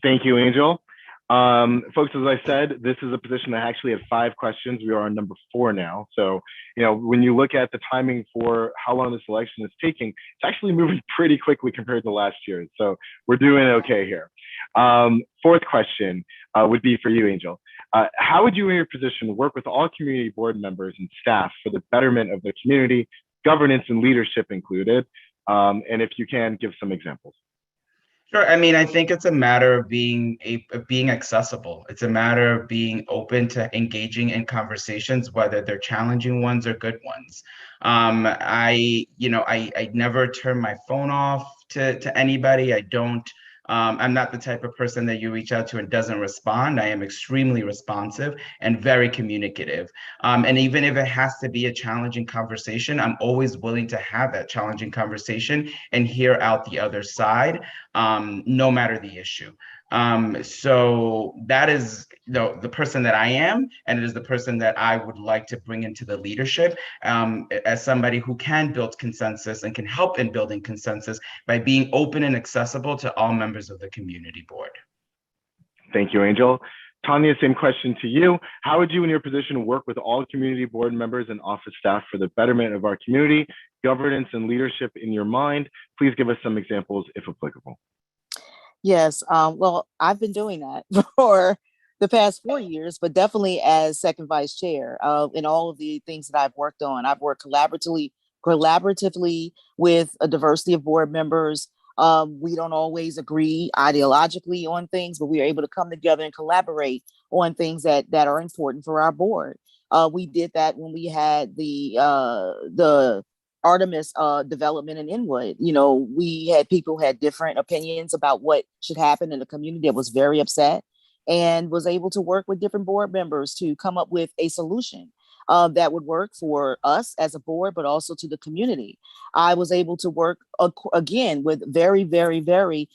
Thank you, Angel. Folks, as I said, this is a position that actually had 5 questions. We are on number 4 now. So, you know, when you look at the timing for how long this election is taking, it's actually moving pretty quickly compared to last year. So we're doing okay here. 4th question would be for you, Angel. How would you, in your position, work with all community board members and staff for the betterment of the community, governance and leadership included? And if you can, give some examples. Sure. I mean, I think it's a matter of being accessible. It's a matter of being open to engaging in conversations, whether they're challenging ones or good ones. I never turn my phone off to anybody. I don't. I'm not the type of person that you reach out to and doesn't respond. I am extremely responsive and very communicative. And even if it has to be a challenging conversation, I'm always willing to have that challenging conversation and hear out the other side, no matter the issue. So that is the person that I am, and it is the person that I would like to bring into the leadership, as somebody who can build consensus and can help in building consensus by being open and accessible to all members of the community board. Thank you, Angel. Tanya, same question to you. How would you in your position work with all community board members and office staff for the betterment of our community, governance and leadership in your mind? Please give us some examples if applicable. Yes, well, I've been doing that for the past 4 years, but definitely as second vice chair in all of the things that I've worked on. I've worked collaboratively with a diversity of board members. We don't always agree ideologically on things, but we are able to come together and collaborate on things that are important for our board. We did that when we had the Artemis development in Inwood. You know, we had people who had different opinions about what should happen in the community that was very upset, and was able to work with different board members to come up with a solution that would work for us as a board, but also to the community. I was able to work again with very, very, very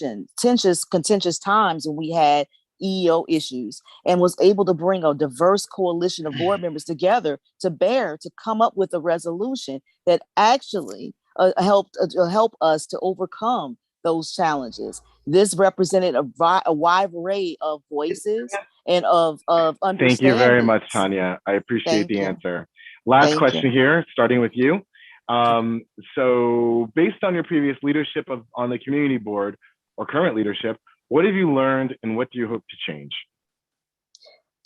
contentious times when we had EEO issues, and was able to bring a diverse coalition of board members together to come up with a resolution that actually helped help us to overcome those challenges. This represented a wide array of voices and of understanding. Thank you very much, Tanya. I appreciate the answer. Last question here, starting with you. So based on your previous leadership on the community board or current leadership, what have you learned and what do you hope to change?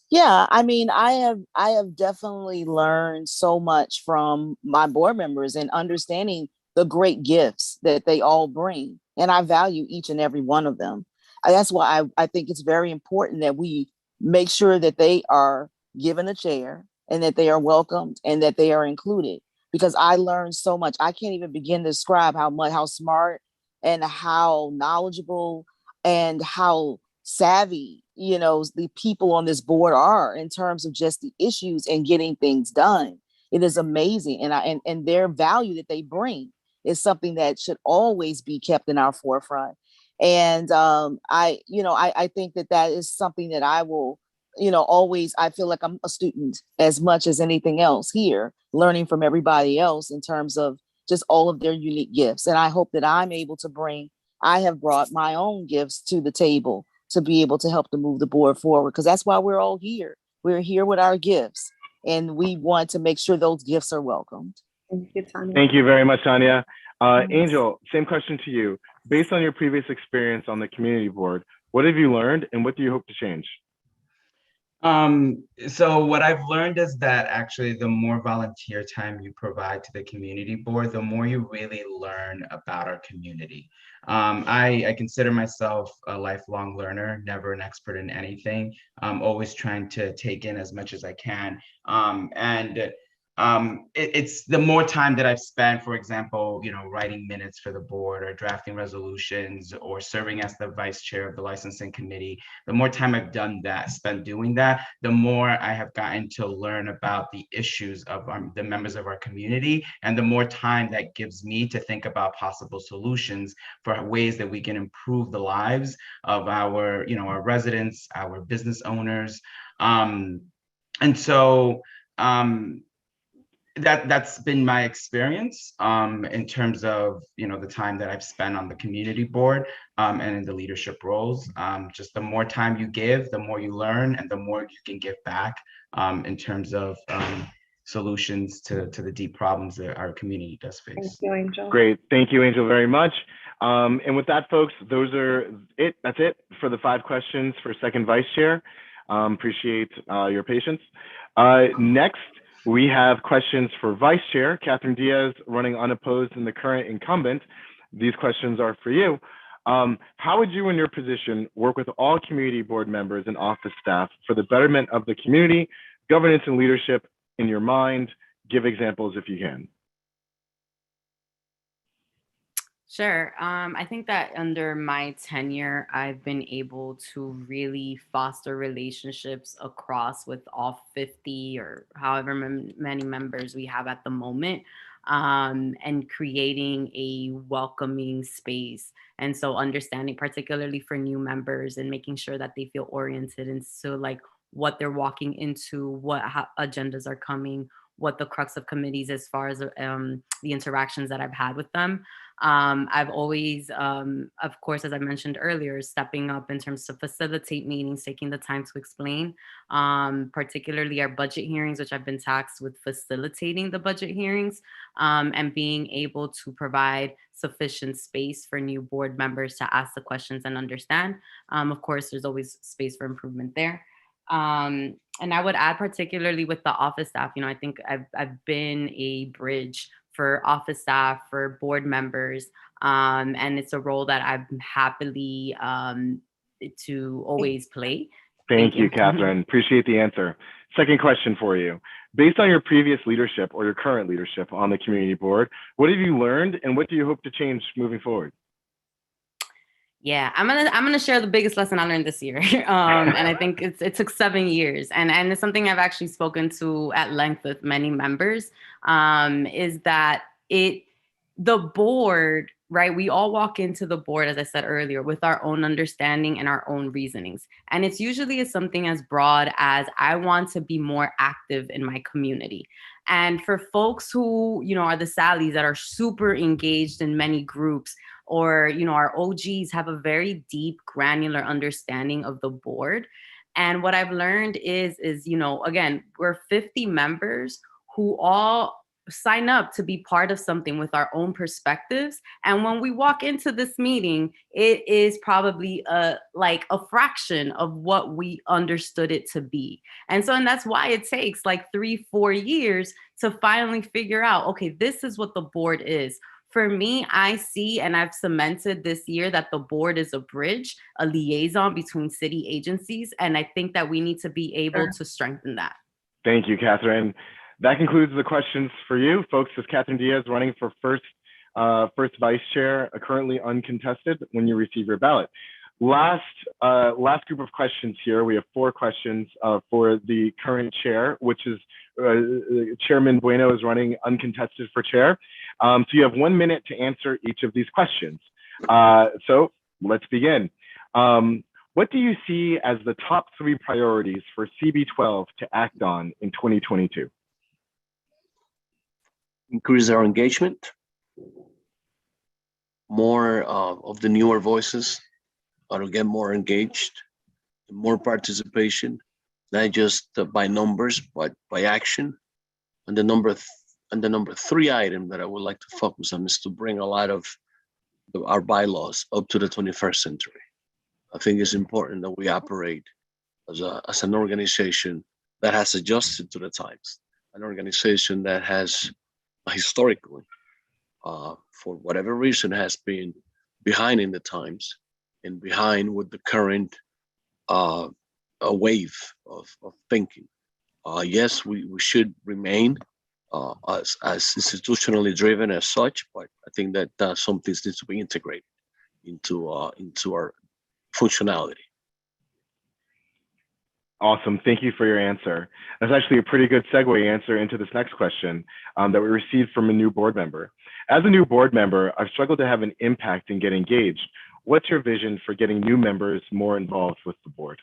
Yeah, I mean, I have definitely learned so much from my board members and understanding the great gifts that they all bring. And I value each and every one of them. That's why I think it's very important that we make sure that they are given a chair and that they are welcomed and that they are included, because I learned so much. I can't even begin to describe how smart and how knowledgeable and how savvy, you know, the people on this board are in terms of just the issues and getting things done. It is amazing. And their value that they bring is something that should always be kept in our forefront. And I think that is something that I will, always, I feel like I'm a student as much as anything else here, learning from everybody else in terms of just all of their unique gifts. And I hope that I have brought my own gifts to the table to be able to help to move the board forward, because that's why we're all here. We're here with our gifts, and we want to make sure those gifts are welcomed. Thank you, Tanya. Thank you very much, Tanya. Angel, same question to you. Based on your previous experience on the community board, what have you learned and what do you hope to change? So what I've learned is that actually the more volunteer time you provide to the community board, the more you really learn about our community. I consider myself a lifelong learner, never an expert in anything. I'm always trying to take in as much as I can. It's the more time that I've spent, for example, writing minutes for the board or drafting resolutions or serving as the vice chair of the licensing committee, the more time I've spent doing that, the more I have gotten to learn about the issues of the members of our community, and the more time that gives me to think about possible solutions for ways that we can improve the lives of our residents, our business owners. That's been my experience in terms of the time that I've spent on the community board and in the leadership roles. Just the more time you give, the more you learn, and the more you can give back in terms of solutions to the deep problems that our community does face. Thank you, Angel. Great, thank you, Angel, very much. And with that, folks, that's it for the 5 questions for second vice chair. Appreciate your patience. Next, we have questions for Vice Chair, Catherine Diaz, running unopposed in the current incumbent. These questions are for you. How would you in your position work with all community board members and office staff for the betterment of the community, governance and leadership in your mind? Give examples if you can. Sure. I think that under my tenure, I've been able to really foster relationships across with all 50 or however many members we have at the moment, and creating a welcoming space. And so understanding, particularly for new members, and making sure that they feel oriented and so like what they're walking into, what agendas are coming, what the crux of committees as far as the interactions that I've had with them. I've always, of course, as I mentioned earlier, stepping up in terms to facilitate meetings, taking the time to explain, particularly our budget hearings, which I've been tasked with facilitating the budget hearings, and being able to provide sufficient space for new board members to ask the questions and understand. Of course, there's always space for improvement there. And I would add, particularly with the office staff, I think I've been a bridge for office staff, for board members, and it's a role that I'm happily to always play. Thank you, Catherine. Appreciate the answer. Second question for you. Based on your previous leadership or your current leadership on the community board, what have you learned and what do you hope to change moving forward? Yeah, I'm gonna share the biggest lesson I learned this year, and I think it took 7 years, and it's something I've actually spoken to at length with many members. Is that the board, right? We all walk into the board, as I said earlier, with our own understanding and our own reasonings, and it's usually something as broad as I want to be more active in my community. And for folks who are the Sallys that are super engaged in many groups, or our OGs have a very deep, granular understanding of the board. And what I've learned is again, we're 50 members who all sign up to be part of something with our own perspectives. And when we walk into this meeting, it is probably like a fraction of what we understood it to be. And that's why it takes like 3-4 years to finally figure out, okay, this is what the board is. For me, I see, and I've cemented this year, that the board is a bridge, a liaison between city agencies. And I think that we need to be able to strengthen that. Thank you, Catherine. That concludes the questions for you. Folks, this is Catherine Diaz running for first vice chair, currently uncontested when you receive your ballot. Last group of questions here. We have 4 questions for the current chair, which is Chairman Bueno is running uncontested for chair. So you have 1 minute to answer each of these questions. So let's begin. What do you see as the top 3 priorities for CB12 to act on in 2022? Increase our engagement. More of the newer voices are to get more engaged, more participation, not just by numbers, but by action. And the number 3 item that I would like to focus on is to bring a lot of our bylaws up to the 21st century. I think it's important that we operate as an organization that has adjusted to the times, an organization that has historically, for whatever reason, has been behind in the times and behind with the current a wave of thinking. Yes, we should remain as institutionally driven as such, but I think that some things need to be integrated into our functionality. Awesome. Thank you for your answer. That's actually a pretty good segue answer into this next question that we received from a new board member. As a new board member, I've struggled to have an impact and get engaged. What's your vision for getting new members more involved with the board?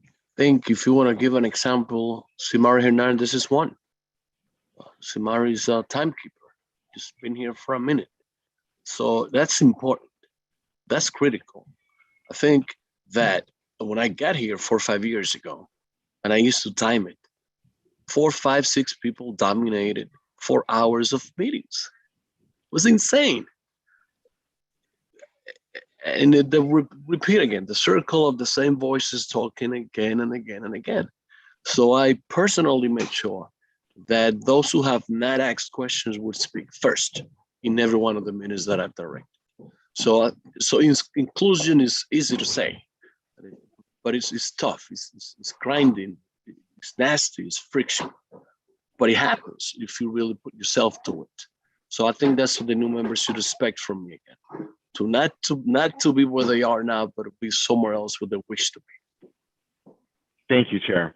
I think if you want to give an example, Simari Hernandez is one. Simari is a timekeeper, just been here for a minute. So that's important. That's critical. I think that when I got here 4 or 5 years ago, and I used to time it, 4, 5, 6 people dominated 4 hours of meetings. It was insane. And repeat again, the circle of the same voices talking again and again and again. So I personally made sure that those who have not asked questions would speak first in every one of the minutes that I've directed. So inclusion is easy to say, but it's tough. It's grinding. It's nasty. It's friction. But it happens if you really put yourself to it. So I think that's what the new members should expect from me again. Not to be where they are now, but to be somewhere else where they wish to be. Thank you, Chair.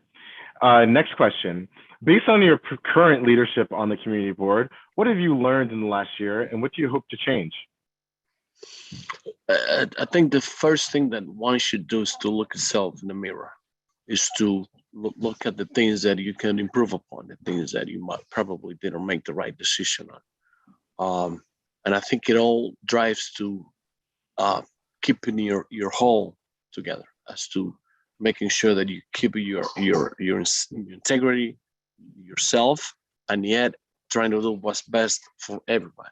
Next question. Based on your current leadership on the community board, what have you learned in the last year and what do you hope to change? I think the first thing that one should do is to look itself in the mirror, is to look at the things that you can improve upon, the things that you might probably didn't make the right decision on. And I think it all drives to keeping your whole together, as to making sure that you keep your integrity, yourself, and yet trying to do what's best for everybody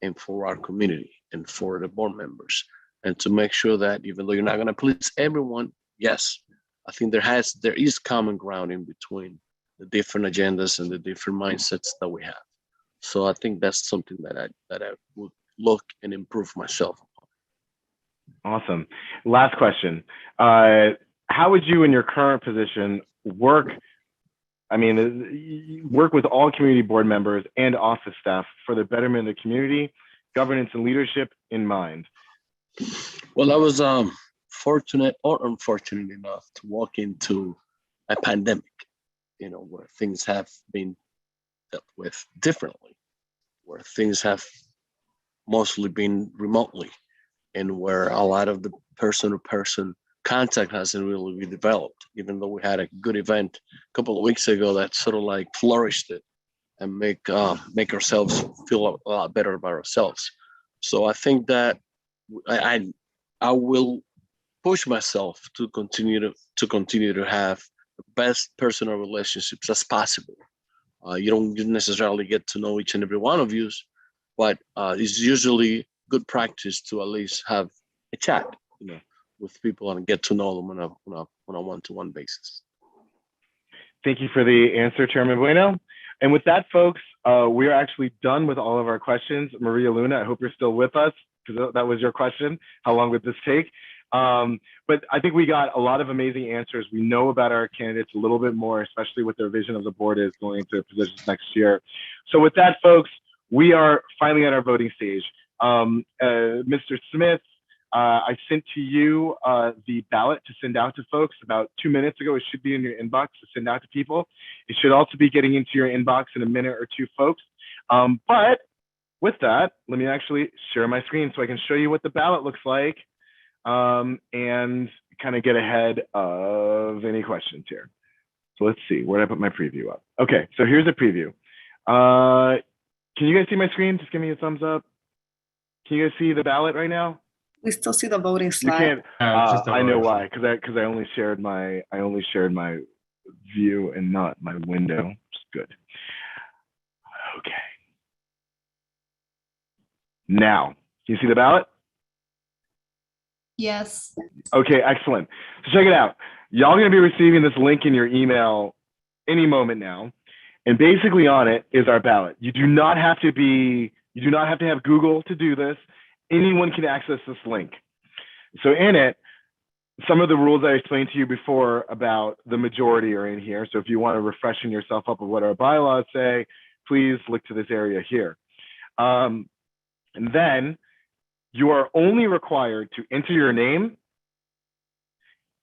and for our community and for the board members, and to make sure that even though you're not going to please everyone, yes, I think there is common ground in between the different agendas and the different mindsets that we have. So I think that's something that I would look and improve myself. Awesome. Last question. How would you, in your current position, work with all community board members and office staff for the betterment of the community, governance and leadership in mind? Well, I was fortunate or unfortunate enough to walk into a pandemic, where things have been dealt with differently, where things have mostly been remotely, and where a lot of the person-to-person contact hasn't really been developed, even though we had a good event a couple of weeks ago that sort of like flourished it and make ourselves feel a lot better about ourselves. So I think that I will push myself to continue to have the best personal relationships as possible. You don't necessarily get to know each and every one of you, but it's usually good practice to at least have a chat, with people and get to know them on a one-to-one basis. Thank you for the answer, Chairman Bueno. And with that, folks, we are actually done with all of our questions. Maria Luna, I hope you're still with us, because that was your question. How long would this take? But I think we got a lot of amazing answers. We know about our candidates a little bit more, especially what their vision of the board is going into positions next year. So with that, folks, we are finally at our voting stage. Mr. Smith, I sent to you the ballot to send out to folks about 2 minutes ago. It should be in your inbox to send out to people. It should also be getting into your inbox in a minute or two, folks. But with that, let me actually share my screen so I can show you what the ballot looks like, and kind of get ahead of any questions here. So let's see, where did I put my preview up? Okay, so here's a preview. Can you guys see my screen? Just give me a thumbs up. Can you guys see the ballot right now? We still see the voting You slide. can't. I know why, because I only shared my view and not my window. Which is good. Okay. Now, can you see the ballot? Yes. Okay, excellent. So check it out. Y'all gonna be receiving this link in your email any moment now, and basically on it is our ballot. You do not have to have Google to do this. Anyone can access this link. So in it, some of the rules I explained to you before about the majority are in here. So if you want to refreshen yourself up of what our bylaws say, please look to this area here. And then you are only required to enter your name,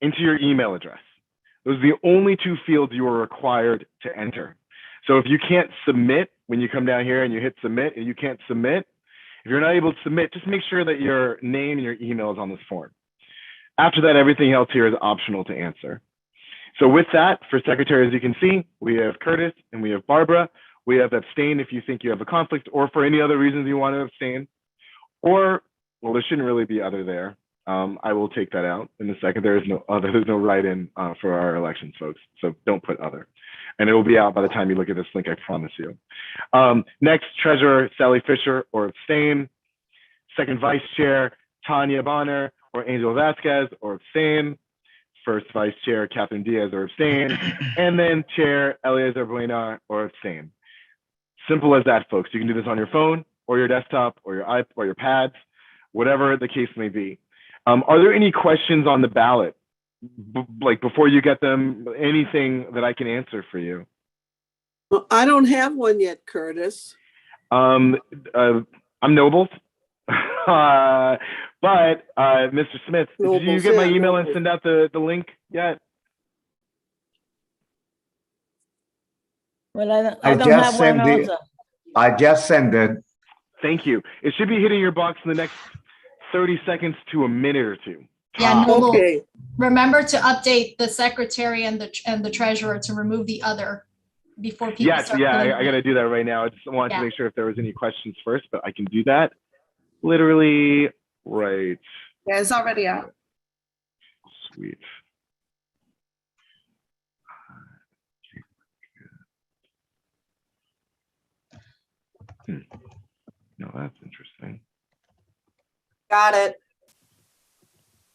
enter your email address. Those are the only two fields you are required to enter. So if you can't submit, when you come down here and you hit submit and you can't submit, if you're not able to submit, just make sure that your name and your email is on this form. After that, everything else here is optional to answer. So with that, for secretary, as you can see, we have Curtis and we have Barbara. We have abstain if you think you have a conflict or for any other reasons you want to abstain. Or, well, there shouldn't really be other there. I will take that out in a second. There is no other, there's no write-in for our elections, folks. So don't put other. And it will be out by the time you look at this link, I promise you. Next, treasurer Sally Fisher or abstain. Second vice chair, Tanya Bonner or Angel Vasquez or abstain. First vice chair, Catherine Diaz or abstain. And then chair, Eliezer Buena or abstain. Simple as that, folks. You can do this on your phone or your desktop or your iPad or your pads, whatever the case may be. Are there any questions on the ballot? Like before you get them, anything that I can answer for you? Well, I don't have one yet, Curtis. I'm Nobles. But Mr. Smith, did you get my email and send out the link yet? Well, I don't have one also. I just sent it. Thank you. It should be hitting your box in the next 30 seconds to a minute or two. Yeah, Noble, Okay, remember to update the secretary and the treasurer to remove the other before people Yes, start. yeah, filling I got to in. do that right now. I just wanted Yeah. to make sure if there was any questions first, but I can do that literally right. Yeah, it's already out. Sweet. No, that's interesting. Got it.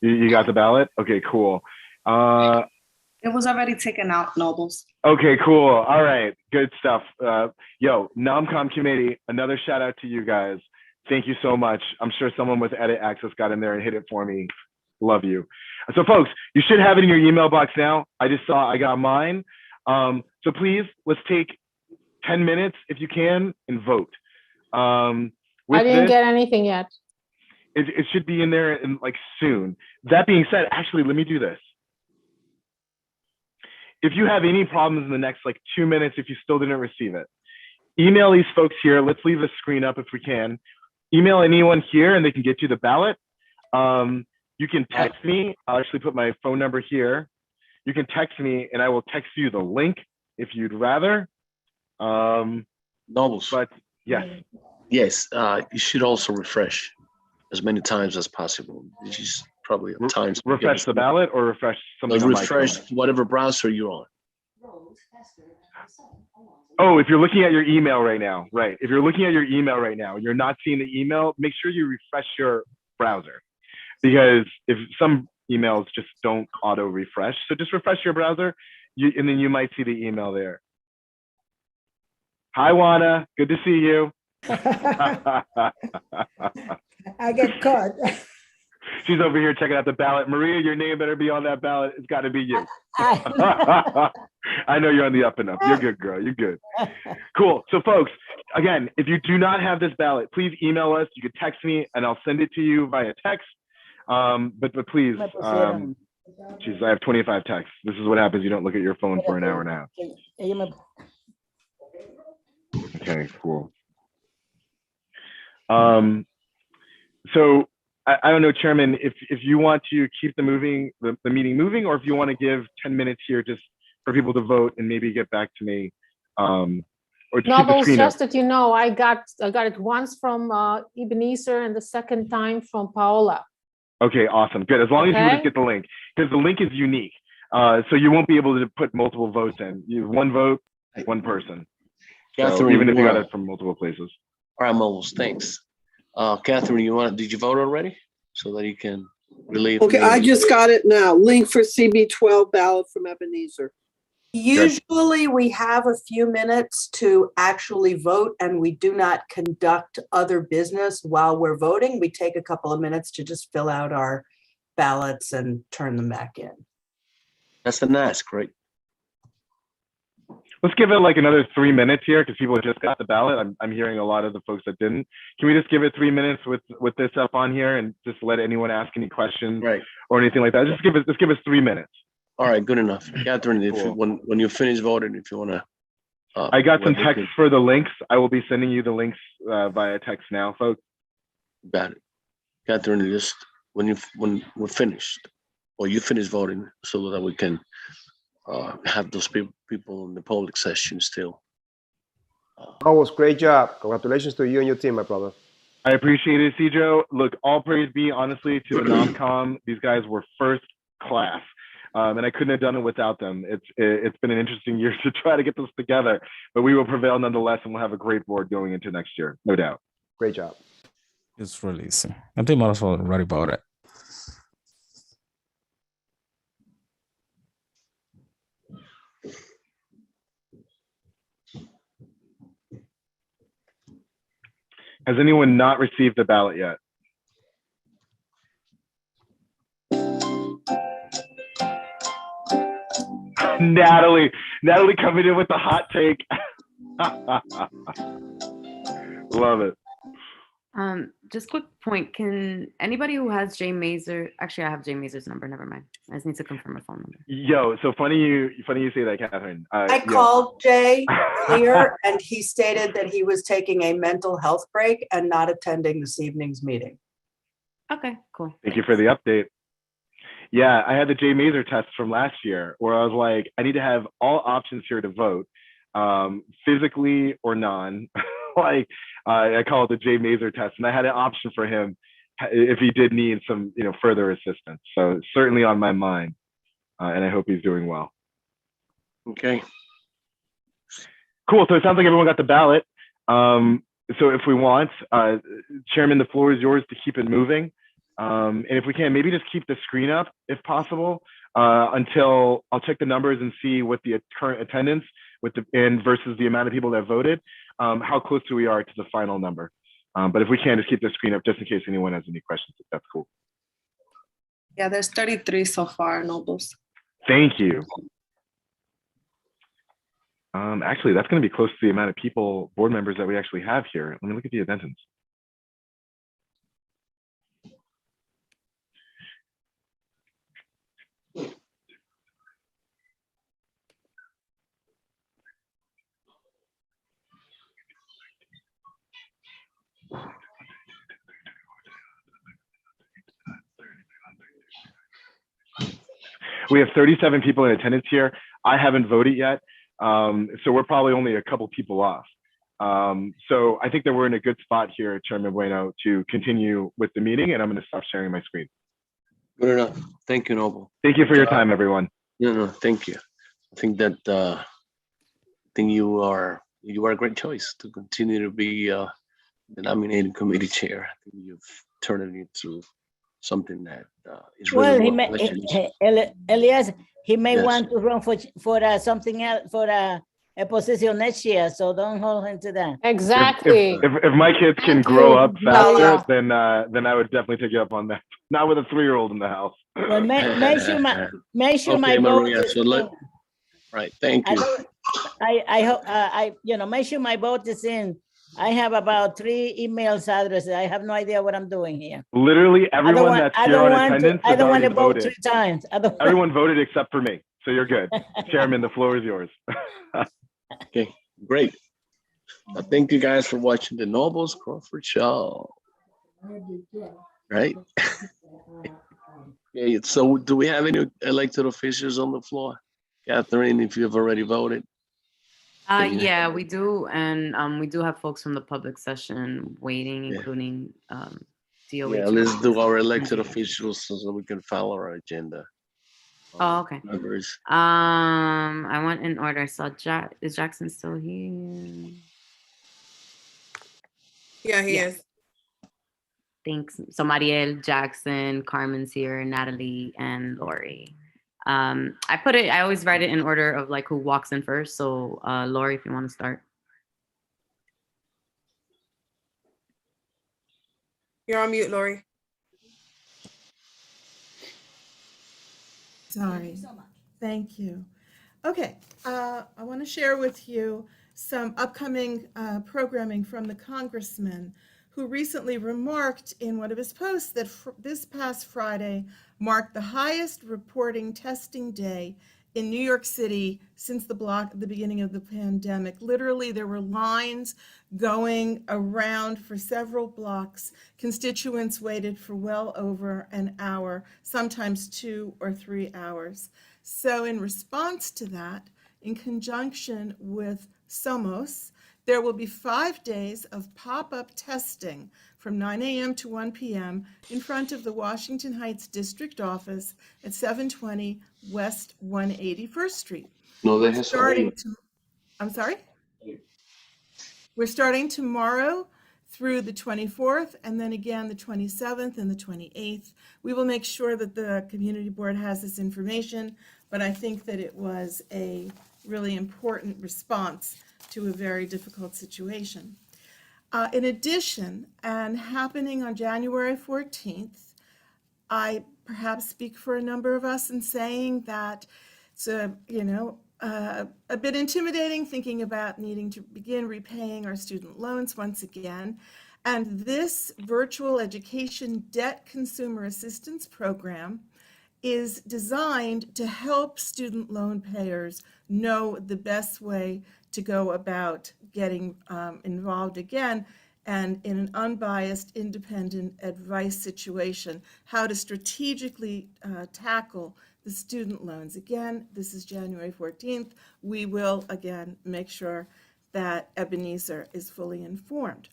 You got the ballot? Okay, cool. It was already taken out, Nobles. Okay, cool. All right, good stuff. Yo, NomCom committee, another shout out to you guys. Thank you so much. I'm sure someone with edit access got in there and hit it for me. Love you. So folks, you should have it in your email box now. I just saw I got mine. So please, let's take 10 minutes if you can and vote. I didn't get anything yet. It should be in there in like soon. That being said, actually, let me do this. If you have any problems in the next like 2 minutes, if you still didn't receive it, email these folks here. Let's leave the screen up if we can. Email anyone here and they can get you the ballot. You can text me. I'll actually put my phone number here. You can text me and I will text you the link if you'd rather. Nobles. But yes. Yes, you should also refresh as many times as possible. This is probably at times. Refresh the ballot or refresh something on my refresh phone? whatever browser you're on. Oh, if you're looking at your email right now, right. If you're looking at your email right now, you're not seeing the email, make sure you refresh your browser. Because if some emails just don't auto refresh, so just refresh your browser and then you might see the email there. Hi, Juana, good to see you. I get caught. She's over here checking out the ballot. Maria, your name better be on that ballot. It's got to be you. I know you're on the up and up. You're good, girl. You're good. Cool. So, folks, again, if you do not have this ballot, please email us. You can text me, and I'll send it to you via text. But please, geez, I have 25 texts. This is what happens. You don't look at your phone for an hour and a half. Okay, cool. So I don't know, Chairman, if you want to keep the meeting moving, or if you want to give 10 minutes here just for people to vote and maybe get back to me, or just keep the Nobles, screen just up. that you know, I got it once from Ebenezer and the second time from Paola. Okay, awesome, good. As long as you just get the link, because the link is unique, so you won't be able to put multiple votes in. You have one vote, one person. Catherine, So even if you got it from multiple places. All right, Moles, thanks. Catherine, did you vote already? So that you can relieve. Okay, I just got it now. Link for CB12 ballot from Ebenezer. Usually we have a few minutes to actually vote and we do not conduct other business while we're voting. We take a couple of minutes to just fill out our ballots and turn them back in. That's a nice, great. Let's give it like another 3 minutes here because people just got the ballot. I'm hearing a lot of the folks that didn't. Can we just give it 3 minutes with this up on here and just let anyone ask any questions or anything like that? Just give us 3 minutes. All right, good enough. Catherine, if you, when you finish voting, if you want to. I got some text for the links. I will be sending you the links via text now, folks. Got it. Catherine, just when we're finished or you finish voting so that we can have those people in the public session still. That was great job. Congratulations to you and your team, my brother. I appreciate it, Cjo. Look, all praise be, honestly, to the NomCom. These guys were first class, and I couldn't have done it without them. It's been an interesting year to try to get this together, but we will prevail nonetheless, and we'll have a great board going into next year, no doubt. Great job. It's really easy. I think most of us are right about it. Has anyone not received the ballot yet? Natalie coming in with the hot take. Love it. Just quick point. Can anybody who has Jay Mazer, actually I have Jay Mazer's number, never mind. I just need to confirm a phone number. Yo, so funny you say that, Catherine. I called Jay earlier and he stated that he was taking a mental health break and not attending this evening's meeting. Okay, cool. Thank you for the update. Yeah, I had the Jay Mazer test from last year where I was like, I need to have all options here to vote, physically or non. Like I call it the Jay Mazer test, and I had an option for him if he did need some, further assistance. So it's certainly on my mind, and I hope he's doing well. Okay. Cool. So it sounds like everyone got the ballot. So if we want, Chairman, the floor is yours to keep it moving. And if we can, maybe just keep the screen up if possible, until I'll check the numbers and see what the current attendance versus the amount of people that voted, how close we are to the final number. But if we can, just keep the screen up just in case anyone has any questions, if that's cool. Yeah, there's 33 so far, Nobles. Thank you. Actually, that's going to be close to the amount of people, board members that we actually have here. Let me look at the attendance. We have 37 people in attendance here. I haven't voted yet, so we're probably only a couple people off. So I think that we're in a good spot here, Chairman Bueno, to continue with the meeting, and I'm going to stop sharing my screen. Good enough. Thank you, Noble. Thank you for your time, everyone. No, thank you. I think that you are a great choice to continue to be the nominating committee chair. I think you've turned it into something that is Well, really he may, Elias, he may want to run for something else, for a position next year, so don't hold him to that. Exactly. If my kids can grow up faster, then I would definitely take you up on that. Not with a 3-year-old in the house. Well, make sure my Okay, vote Maria, is so right, thank you. I hope make sure my vote is in. I have about 3 emails addresses. I have no idea what I'm doing here. Literally everyone that's here on attendance I has don't want already to vote voted. 3 times. Everyone voted except for me, so you're good. Chairman, the floor is yours. Okay, great. Thank you guys for watching the Nobles Crawford Show. Right? Okay, so do we have any elected officials on the floor? Catherine, if you've already voted. Yeah, we do, and we do have folks from the public session waiting, including DOH. Yeah, let's do our elected officials so we can follow our agenda. Oh, okay. Members. I went in order. I saw is Jackson still here? Yeah, he is. Thanks. So Mariel, Jackson, Carmen's here, Natalie, and Lori. I always write it in order of like who walks in first. So Lori, if you want to start. You're on mute, Lori. Sorry. Thank you. Okay, I want to share with you some upcoming programming from the congressman who recently remarked in one of his posts that this past Friday marked the highest reporting testing day in New York City since the beginning of the pandemic. Literally, there were lines going around for several blocks. Constituents waited for well over an hour, sometimes 2 or 3 hours. So in response to that, in conjunction with SOMOS, there will be 5 days of pop-up testing from 9 a.m. to 1 p.m. in front of the Washington Heights District Office at 720 West 181st Street. No, We're starting I'm sorry? We're starting tomorrow through the 24th, and then again the 27th and the 28th. We will make sure that the community board has this information, but I think that it was a really important response to a very difficult situation. In addition, and happening on January 14th, I perhaps speak for a number of us in saying that it's a bit intimidating thinking about needing to begin repaying our student loans once again. And this virtual education debt consumer assistance program is designed to help student loan payers know the best way to go about getting involved again and in an unbiased, independent advice situation, how to strategically tackle the student loans. Again, this is January 14th. We will, again, make sure that Ebenezer is fully informed.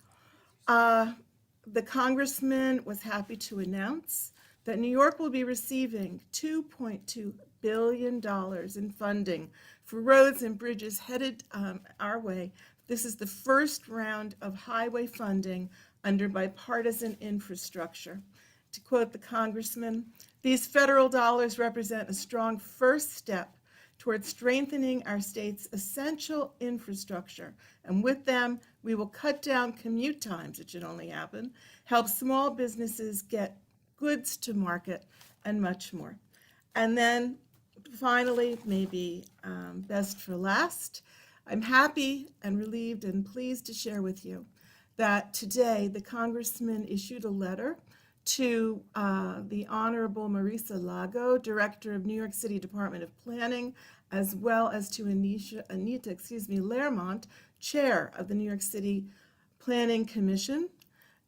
The congressman was happy to announce that New York will be receiving $2.2 billion in funding for roads and bridges headed our way. This is the first round of highway funding under bipartisan infrastructure. To quote the congressman, these federal dollars represent a strong first step towards strengthening our state's essential infrastructure. And with them, we will cut down commute times, it should only happen, help small businesses get goods to market, and much more. And then finally, maybe best for last, I'm happy and relieved and pleased to share with you that today the congressman issued a letter to the Honorable Marisa Lago, Director of New York City Department of Planning, as well as to Anita Lermont, Chair of the New York City Planning Commission,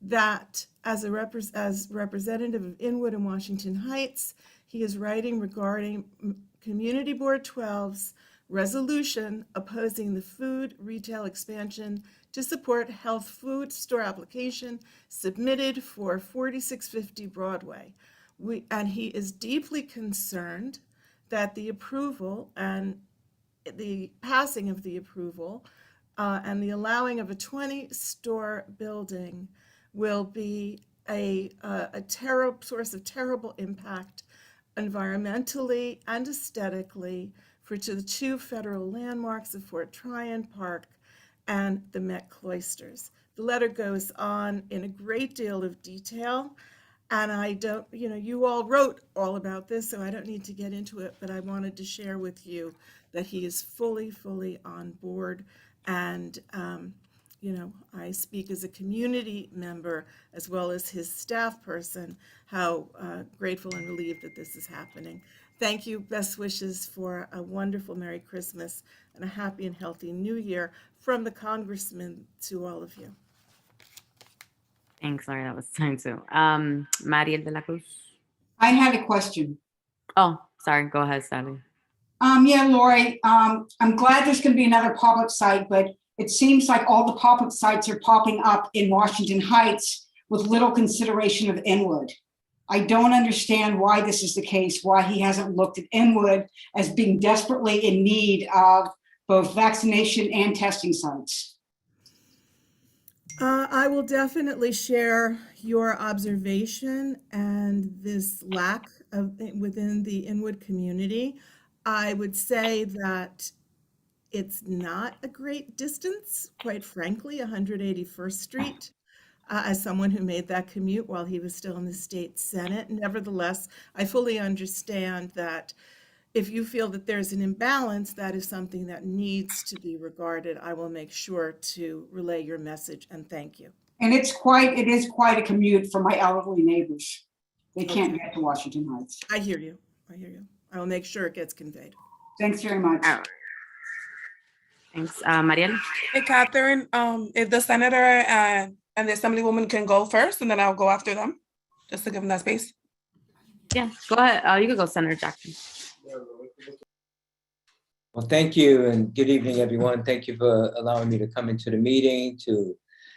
that as representative of Inwood and Washington Heights, he is writing regarding Community Board 12's resolution opposing the food retail expansion to support health food store application submitted for 4650 Broadway. And he is deeply concerned that the approval and the passing of the approval and the allowing of a 20-store building will be a terrible source of terrible impact environmentally and aesthetically for the two federal landmarks of Fort Tryon Park and the Met Cloisters. The letter goes on in a great deal of detail, and I don't, you all wrote all about this, so I don't need to get into it, but I wanted to share with you that he is fully on board, and I speak as a community member as well as his staff person, how grateful and relieved that this is happening. Thank you. Best wishes for a wonderful Merry Christmas and a happy and healthy New Year from the Congressman to all of you. Thanks, Lori. That was time too. Mariel de la Cruz. I had a question. Oh, sorry. Go ahead, Sally. Yeah, Lori, I'm glad there's going to be another pop-up site, but it seems like all the pop-up sites are popping up in Washington Heights with little consideration of Inwood. I don't understand why this is the case, why he hasn't looked at Inwood as being desperately in need of both vaccination and testing sites. I will definitely share your observation and this lack of within the Inwood community. I would say that it's not a great distance, quite frankly, 181st Street. As someone who made that commute while he was still in the state Senate. Nevertheless, I fully understand that if you feel that there's an imbalance, that is something that needs to be regarded. I will make sure to relay your message and thank you. And it is quite a commute for my elderly neighbors. They can't get to Washington Heights. I hear you. I will make sure it gets conveyed. Thanks very much. Thanks. Mariel? Hey, Catherine, if the senator and the assemblywoman can go first, and then I'll go after them, just to give them that space. Yeah, go ahead. You can go, Senator Jackson. Well, thank you, and good evening, everyone. Thank you for allowing me to come into the meeting to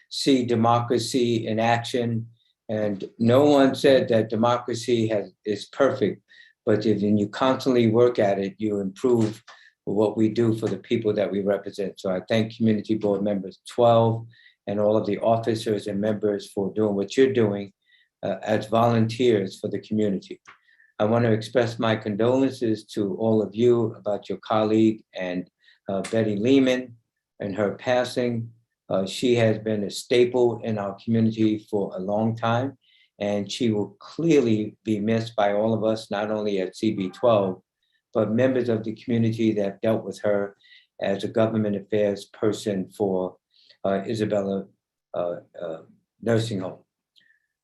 see democracy in action. And no one said that democracy is perfect, but when you constantly work at it, you improve what we do for the people that we represent. So I thank Community Board Members 12 and all of the officers and members for doing what you're doing as volunteers for the community. I want to express my condolences to all of you about your colleague and Betty Lehman and her passing. She has been a staple in our community for a long time, and she will clearly be missed by all of us, not only at CB12, but members of the community that dealt with her as a government affairs person for Isabella Nursing Home.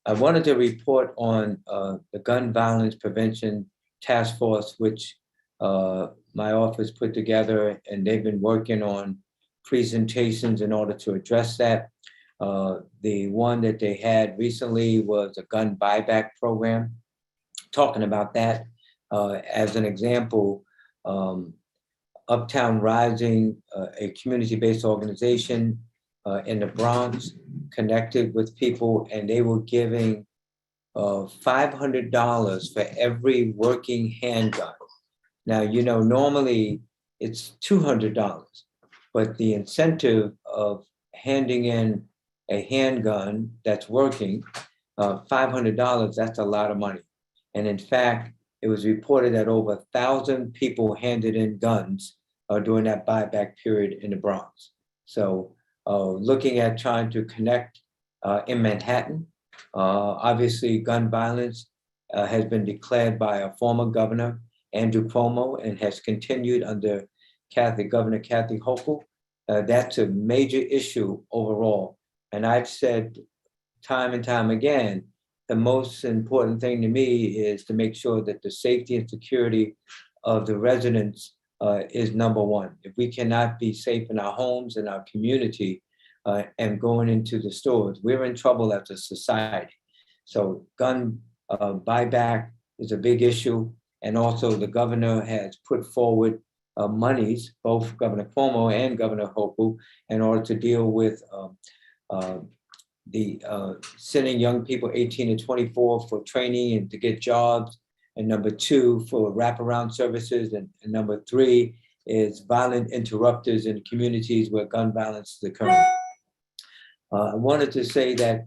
I wanted to report on the Gun Violence Prevention Task Force, which my office put together, and they've been working on presentations in order to address that. The one that they had recently was a gun buyback program. Talking about that, as an example, Uptown Rising, a community-based organization in the Bronx, connected with people, and they were giving $500 for every working handgun. Now, you know, normally it's $200, but the incentive of handing in a handgun that's working, $500, that's a lot of money. And in fact, it was reported that over 1,000 people handed in guns during that buyback period in the Bronx. So looking at trying to connect in Manhattan, obviously gun violence has been declared by a former governor, Andrew Cuomo, and has continued under Governor Kathy Hochul. That's a major issue overall. And I've said time and time again, the most important thing to me is to make sure that the safety and security of the residents is number one. If we cannot be safe in our homes and our community and going into the stores, we're in trouble as a society. So gun buyback is a big issue. And also the governor has put forward monies, both Governor Cuomo and Governor Hochul, in order to deal with sending young people 18 to 24 for training and to get jobs. And number two, for wraparound services. And number three is violent interrupters in communities where gun violence is occurring. I wanted to say that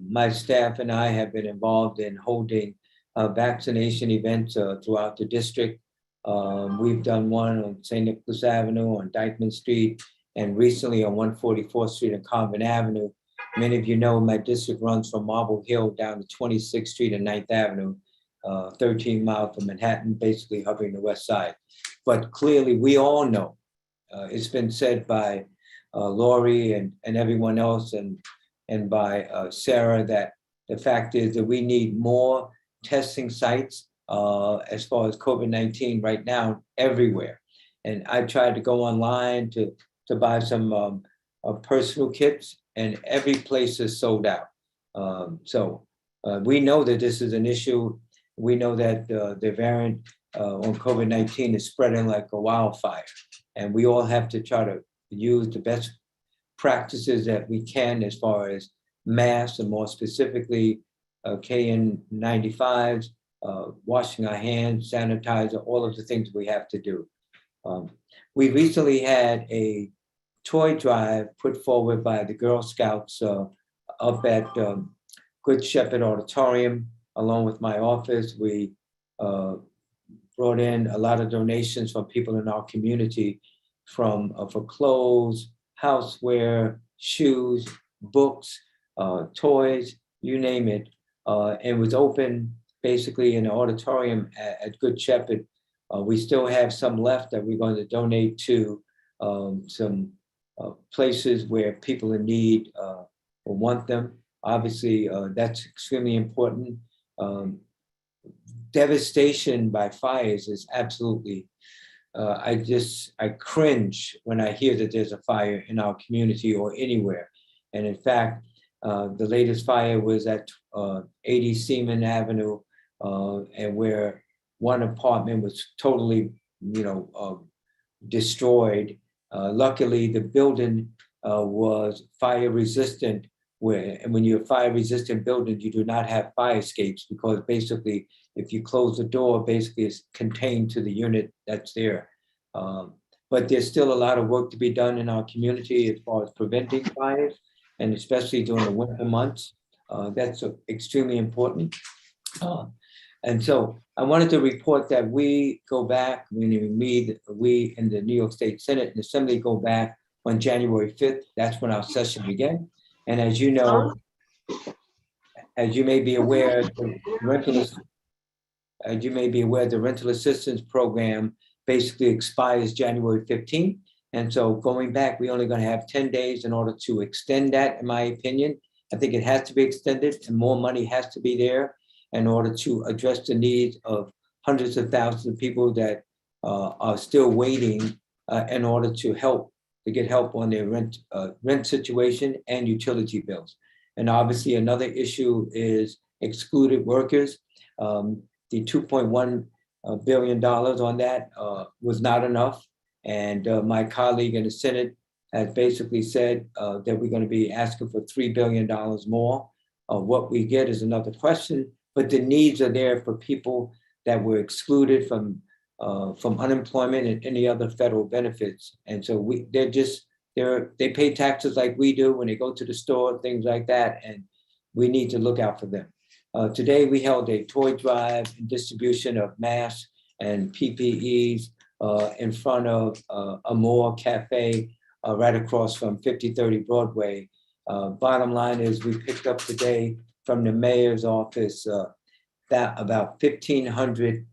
my staff and I have been involved in holding vaccination events throughout the district. We've done one on St. Nicholas Avenue, on Dyckman Street, and recently on 144th Street and Convent Avenue. Many of you know my district runs from Marble Hill down to 26th Street and 9th Avenue, 13 miles from Manhattan, basically hovering the west side. But clearly we all know, it's been said by Lori and everyone else and by Sarah, that the fact is that we need more testing sites as far as COVID-19 right now everywhere. And I tried to go online to buy some personal kits, and every place is sold out. So we know that this is an issue. We know that the variant on COVID-19 is spreading like a wildfire, and we all have to try to use the best practices that we can as far as masks, and more specifically KN95s, washing our hands, sanitizer, all of the things we have to do. We recently had a toy drive put forward by the Girl Scouts up at Good Shepherd Auditorium, along with my office. We brought in a lot of donations from people in our community for clothes, houseware, shoes, books, toys, you name it. And was open basically in the auditorium at Good Shepherd. We still have some left that we're going to donate to some places where people in need will want them. Obviously, that's extremely important. Devastation by fires is absolutely, I cringe when I hear that there's a fire in our community or anywhere. And in fact, the latest fire was at 80 Seaman Avenue, and where one apartment was totally, destroyed. Luckily, the building was fire resistant, and when you're a fire resistant building, you do not have fire escapes, because basically, if you close the door, basically it's contained to the unit that's there. But there's still a lot of work to be done in our community as far as preventing fires, and especially during the winter months. That's extremely important. And so I wanted to report that we go back, we in the New York State Senate and Assembly go back on January 5th. That's when our session began. And as you know, as you may be aware, the rental assistance program basically expires January 15th. And so going back, we're only going to have 10 days in order to extend that, in my opinion. I think it has to be extended, and more money has to be there in order to address the needs of hundreds of thousands of people that are still waiting in order to help to get help on their rent situation and utility bills. And obviously another issue is excluded workers. The $2.1 billion on that was not enough. And my colleague in the Senate has basically said that we're going to be asking for $3 billion more. What we get is another question, but the needs are there for people that were excluded from unemployment and any other federal benefits. And so they pay taxes like we do when they go to the store, things like that, and we need to look out for them. Today, we held a toy drive and distribution of masks and PPEs in front of Amore Cafe right across from 5030 Broadway. Bottom line is we picked up today from the mayor's office that about 1,500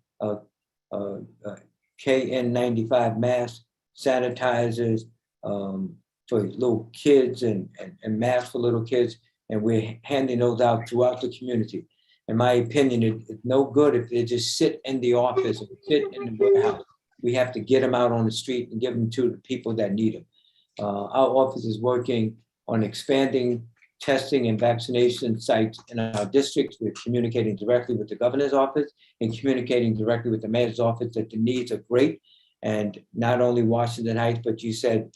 KN95 masks, sanitizers for little kids and masks for little kids. And we're handing those out throughout the community. In my opinion, it's no good if they just sit in the office or sit in the warehouse. We have to get them out on the street and give them to the people that need them. Our office is working on expanding testing and vaccination sites in our districts. We're communicating directly with the governor's office and communicating directly with the mayor's office that the needs are great. And not only Washington Heights, but you said,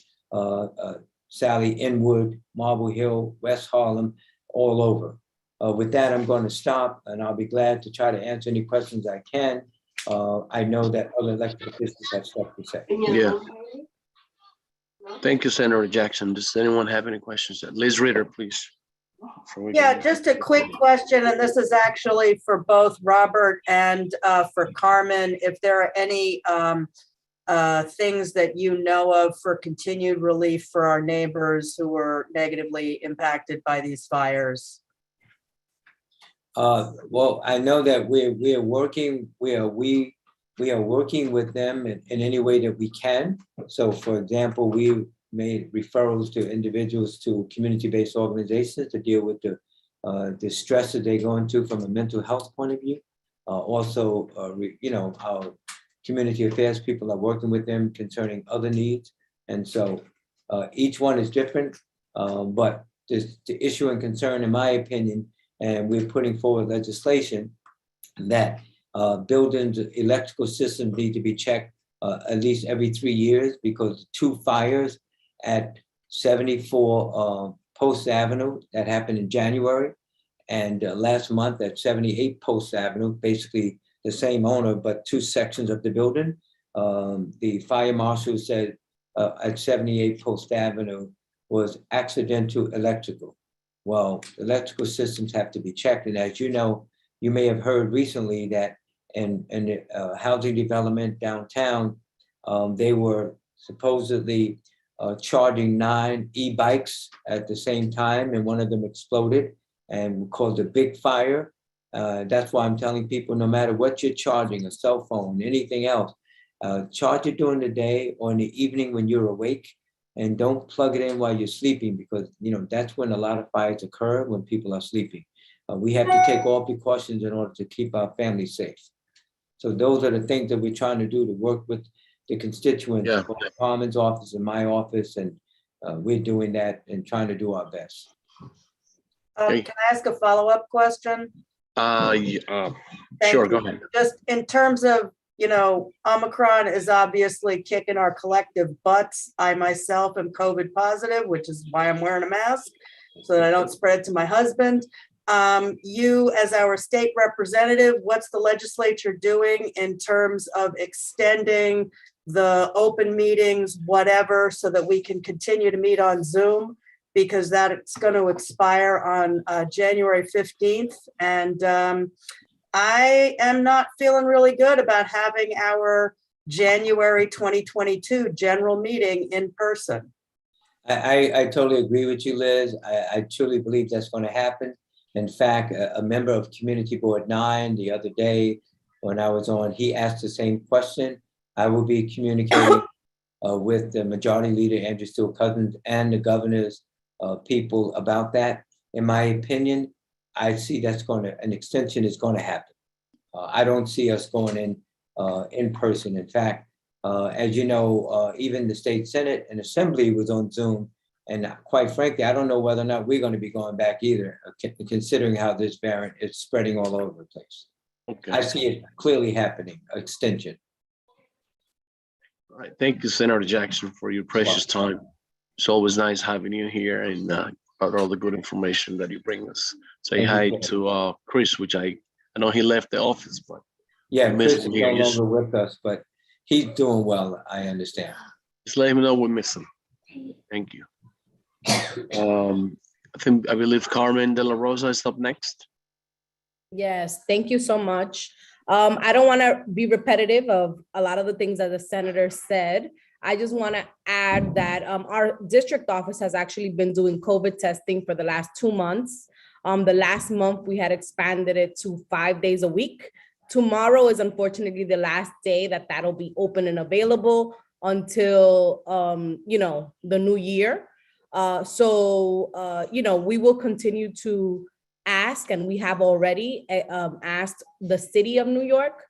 Sally, Inwood, Marble Hill, West Harlem, all over. With that, I'm going to stop and I'll be glad to try to answer any questions I can. I know that other elected officials have stuff to say. Yeah. Thank you, Senator Jackson. Does anyone have any questions? Liz Ritter, please. Yeah, just a quick question, and this is actually for both Robert and for Carmen. If there are any things that you know of for continued relief for our neighbors who were negatively impacted by these fires. Well, I know that we are working with them in any way that we can. So, for example, we made referrals to individuals to community-based organizations to deal with the stress that they're going through from a mental health point of view. Also, our community affairs people are working with them concerning other needs. And so each one is different, but the issue and concern, in my opinion, and we're putting forward legislation that buildings, electrical systems need to be checked at least every 3 years, because 2 fires at 74 Post Avenue that happened in January, and last month at 78 Post Avenue, basically the same owner, but 2 sections of the building. The fire marshal said at 78 Post Avenue was accidental electrical. Well, electrical systems have to be checked. And as you know, you may have heard recently that in the housing development downtown, they were supposedly charging 9 e-bikes at the same time, and one of them exploded and caused a big fire. That's why I'm telling people, no matter what you're charging, a cell phone, anything else, charge it during the day or in the evening when you're awake, and don't plug it in while you're sleeping, because that's when a lot of fires occur, when people are sleeping. We have to take all precautions in order to keep our families safe. So those are the things that we're trying to do to work with the constituents, both the Carmen's office and my office, and we're doing that and trying to do our best. Can I ask a follow-up question? Sure, go ahead. Just in terms of, Omicron is obviously kicking our collective butts. I myself am COVID positive, which is why I'm wearing a mask, so that I don't spread it to my husband. You, as our state representative, what's the legislature doing in terms of extending the open meetings, whatever, so that we can continue to meet on Zoom? Because it's going to expire on January 15th. And I am not feeling really good about having our January 2022 general meeting in person. I totally agree with you, Liz. I truly believe that's going to happen. In fact, a member of Community Board 9 the other day when I was on, he asked the same question. I will be communicating with the Majority Leader, Andrew Steele Cousins, and the governor's people about that. In my opinion, I see an extension is going to happen. I don't see us going in person. In fact, As you know, even the state Senate and Assembly was on Zoom. And quite frankly, I don't know whether or not we're going to be going back either, considering how this variant is spreading all over the place. Okay. I see it clearly happening, extension. All right. Thank you, Senator Jackson, for your precious time. It's always nice having you here and about all the good information that you bring us. Say hi to Chris, which I know he left the office, but yeah, we miss Chris him is here. no longer with us, but he's doing well, I understand. Just let him know we miss him. Thank you. I believe Carmen De La Rosa is up next. Yes, thank you so much. I don't want to be repetitive of a lot of the things that the senator said. I just want to add that our district office has actually been doing COVID testing for the last 2 months. The last month we had expanded it to 5 days a week. Tomorrow is unfortunately the last day that that'll be open and available until the new year. We will continue to ask, and we have already asked the city of New York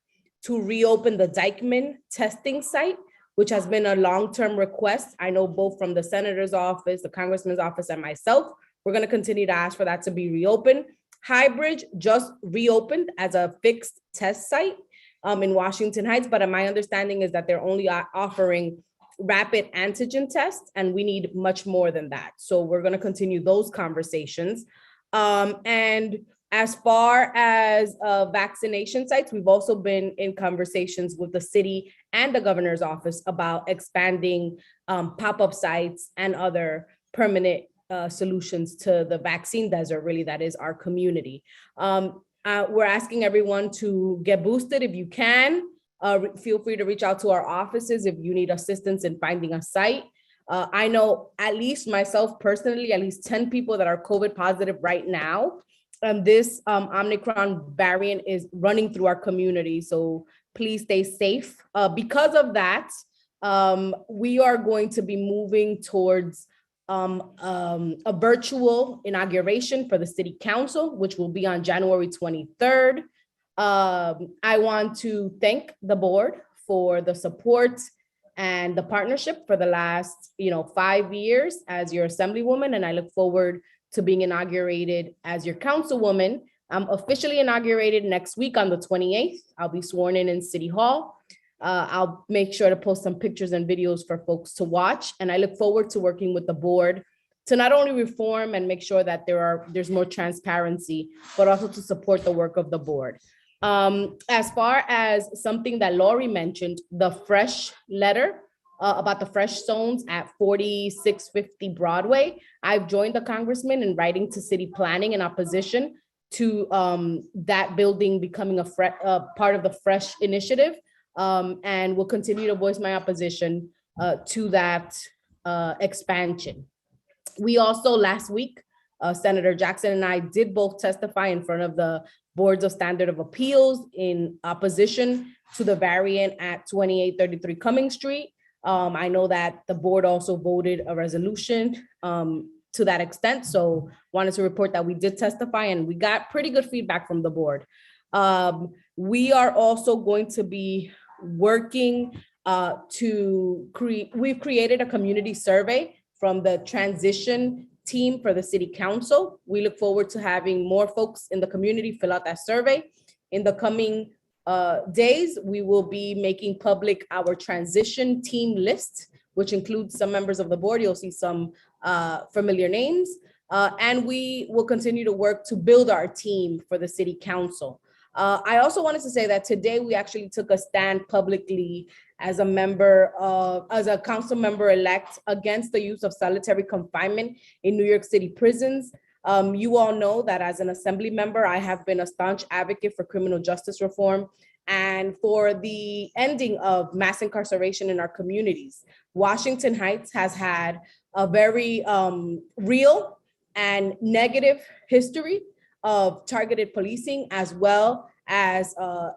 to reopen the Dykeman testing site, which has been a long-term request. I know both from the senator's office, the congressman's office, and myself. We're going to continue to ask for that to be reopened. Highbridge just reopened as a fixed test site in Washington Heights, but my understanding is that they're only offering rapid antigen tests, and we need much more than that. So we're going to continue those conversations. And as far as vaccination sites, we've also been in conversations with the city and the governor's office about expanding pop-up sites and other permanent solutions to the vaccine desert, really, that is our community. We're asking everyone to get boosted if you can. Feel free to reach out to our offices if you need assistance in finding a site. I know at least myself personally, at least 10 people that are COVID positive right now. And this Omicron variant is running through our community. So please stay safe. Because of that, we are going to be moving towards a virtual inauguration for the city council, which will be on January 23rd. I want to thank the board for the support and the partnership for the last 5 years as your assemblywoman, and I look forward to being inaugurated as your councilwoman. I'm officially inaugurated next week on the 28th. I'll be sworn in City Hall. I'll make sure to post some pictures and videos for folks to watch, and I look forward to working with the board to not only reform and make sure that there's more transparency, but also to support the work of the board. As far as something that Lori mentioned, the fresh letter about the fresh zones at 4650 Broadway, I've joined the congressman in writing to city planning in opposition to that building becoming a part of the fresh initiative, and will continue to voice my opposition to that expansion. We also last week, Senator Jackson and I did both testify in front of the boards of standard of appeals in opposition to the variant at 2833 Cummings Street. I know that the board also voted a resolution to that extent. So wanted to report that we did testify and we got pretty good feedback from the board. We are also going to be working we've created a community survey from the transition team for the city council. We look forward to having more folks in the community fill out that survey. In the coming days, we will be making public our transition team list, which includes some members of the board. You'll see some familiar names. And we will continue to work to build our team for the city council. I also wanted to say that today we actually took a stand publicly as a council member elect against the use of solitary confinement in New York City prisons. You all know that as an assembly member, I have been a staunch advocate for criminal justice reform and for the ending of mass incarceration in our communities. Washington Heights has had a very real and negative history of targeted policing as well as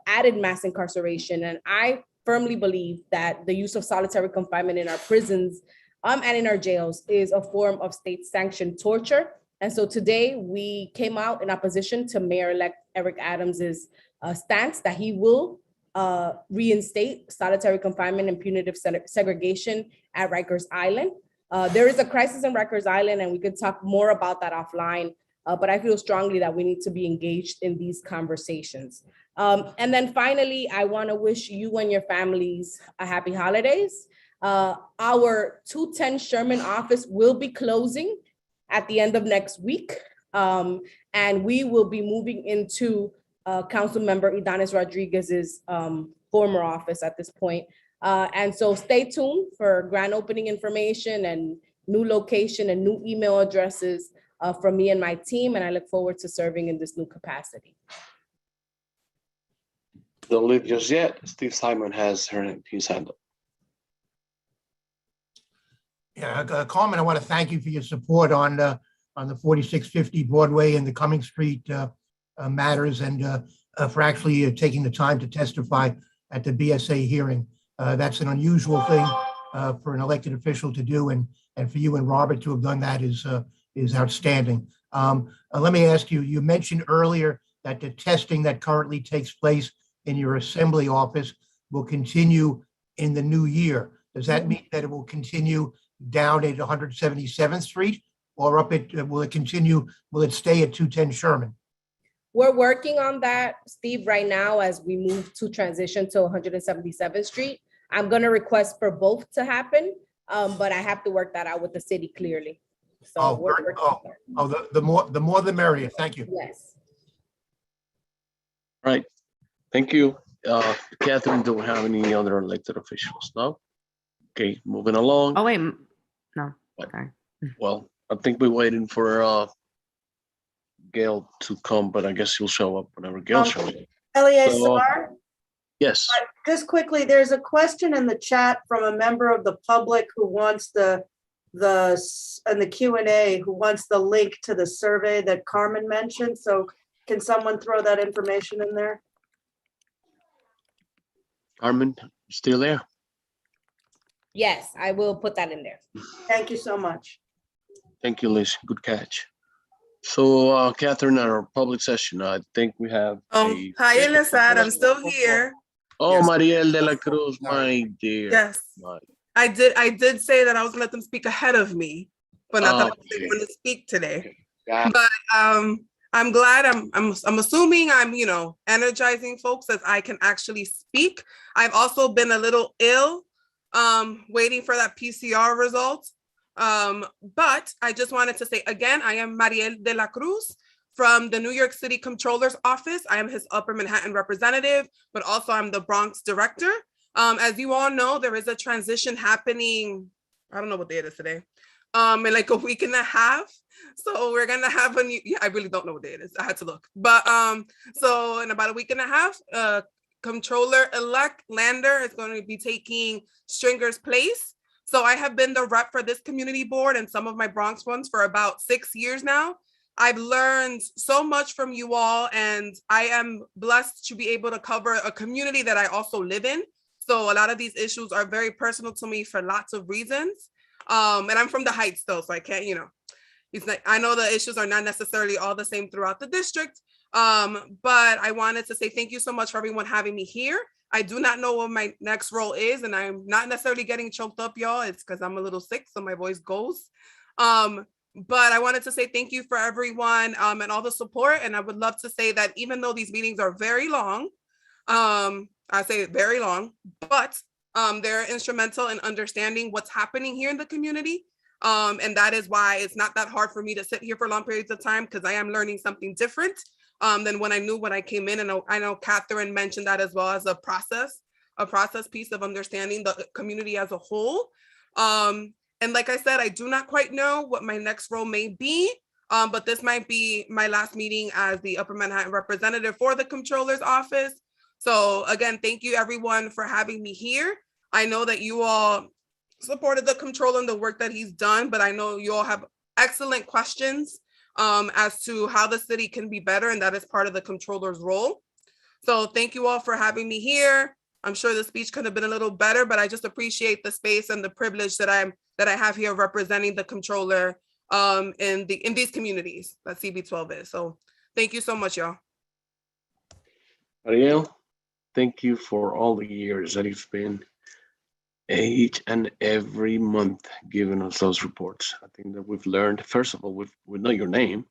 added mass incarceration. And I firmly believe that the use of solitary confinement in our prisons and in our jails is a form of state-sanctioned torture. And so today we came out in opposition to Mayor-elect Eric Adams's stance that he will reinstate solitary confinement and punitive segregation at Rikers Island. There is a crisis in Rikers Island, and we could talk more about that offline, but I feel strongly that we need to be engaged in these conversations. And then finally, I want to wish you and your families a happy holidays. Our 210 Sherman office will be closing at the end of next week, and we will be moving into Councilmember Idanis Rodriguez's former office at this point. And so stay tuned for grand opening information and new location and new email addresses from me and my team, and I look forward to serving in this new capacity. Don't leave just yet. Steve Simon has his hand up. Yeah, Carmen, I want to thank you for your support on the 4650 Broadway and the Cumming Street matters, and for actually taking the time to testify at the BSA hearing. That's an unusual thing for an elected official to do, and for you and Robert to have done that is outstanding. Let me ask you, you mentioned earlier that the testing that currently takes place in your assembly office will continue in the new year. Does that mean that it will continue down at 177th Street, or up at, will it stay at 210 Sherman? We're working on that, Steve, right now as we move to transition to 177th Street. I'm going to request for both to happen, but I have to work that out with the city clearly. So the more the merrier. Thank you. Yes. Right. Thank you. Catherine, do we have any other elected officials? No? Okay, moving along. Oh, wait. No. Sorry. Well, I think we're waiting for Gail to come, but I guess she'll show up whenever Gail shows up. Eleazar? Yes. Just quickly, there's a question in the chat from a member of the public who wants in the Q&A, who wants the link to the survey that Carmen mentioned. So can someone throw that information in there? Carmen, you still there? Yes, I will put that in there. Thank you so much. Thank you, Liz. Good catch. So, Catherine, our public session, I think we have. Hi, Elizad. I'm still here. Oh, yes. Mariel de la Cruz, my dear. Yes. I did say that I was going to let them speak ahead of me, but not that they want to speak today. Okay. But I'm glad. I'm assuming I'm, energizing folks as I can actually speak. I've also been a little ill, waiting for that PCR result. But I just wanted to say again, I am Mariel de la Cruz from the New York City Comptroller's Office. I am his Upper Manhattan representative, but also I'm the Bronx director. As you all know, there is a transition happening. I don't know what day it is today. In like a week and a half. So we're gonna have a new, I really don't know what day it is. I had to look. But so in about a week and a half, Comptroller-elect Lander is going to be taking Stringer's place. So I have been the rep for this community board and some of my Bronx ones for about 6 years now. I've learned so much from you all, and I am blessed to be able to cover a community that I also live in. So a lot of these issues are very personal to me for lots of reasons. And I'm from the Heights though, so I can't, it's like, I know the issues are not necessarily all the same throughout the district. But I wanted to say thank you so much for everyone having me here. I do not know what my next role is, and I'm not necessarily getting choked up, y'all. It's because I'm a little sick, so my voice goes. But I wanted to say thank you for everyone and all the support. And I would love to say that even though these meetings are very long, I say very long, but they're instrumental in understanding what's happening here in the community. And that is why it's not that hard for me to sit here for long periods of time, because I am learning something different than when I knew when I came in. And I know Catherine mentioned that as well as a process piece of understanding the community as a whole. And like I said, I do not quite know what my next role may be, but this might be my last meeting as the Upper Manhattan representative for the Comptroller's Office. So again, thank you everyone for having me here. I know that you all supported the Comptroller and the work that he's done, but I know you all have excellent questions as to how the city can be better, and that is part of the Comptroller's role. So thank you all for having me here. I'm sure the speech could have been a little better, but I just appreciate the space and the privilege that I have here representing the Comptroller in these communities that CB12 is. So thank you so much, y'all. Ariel? thank you for all the years that you've been each and every month giving us those reports. I think that we've learned, first of all, we know your name,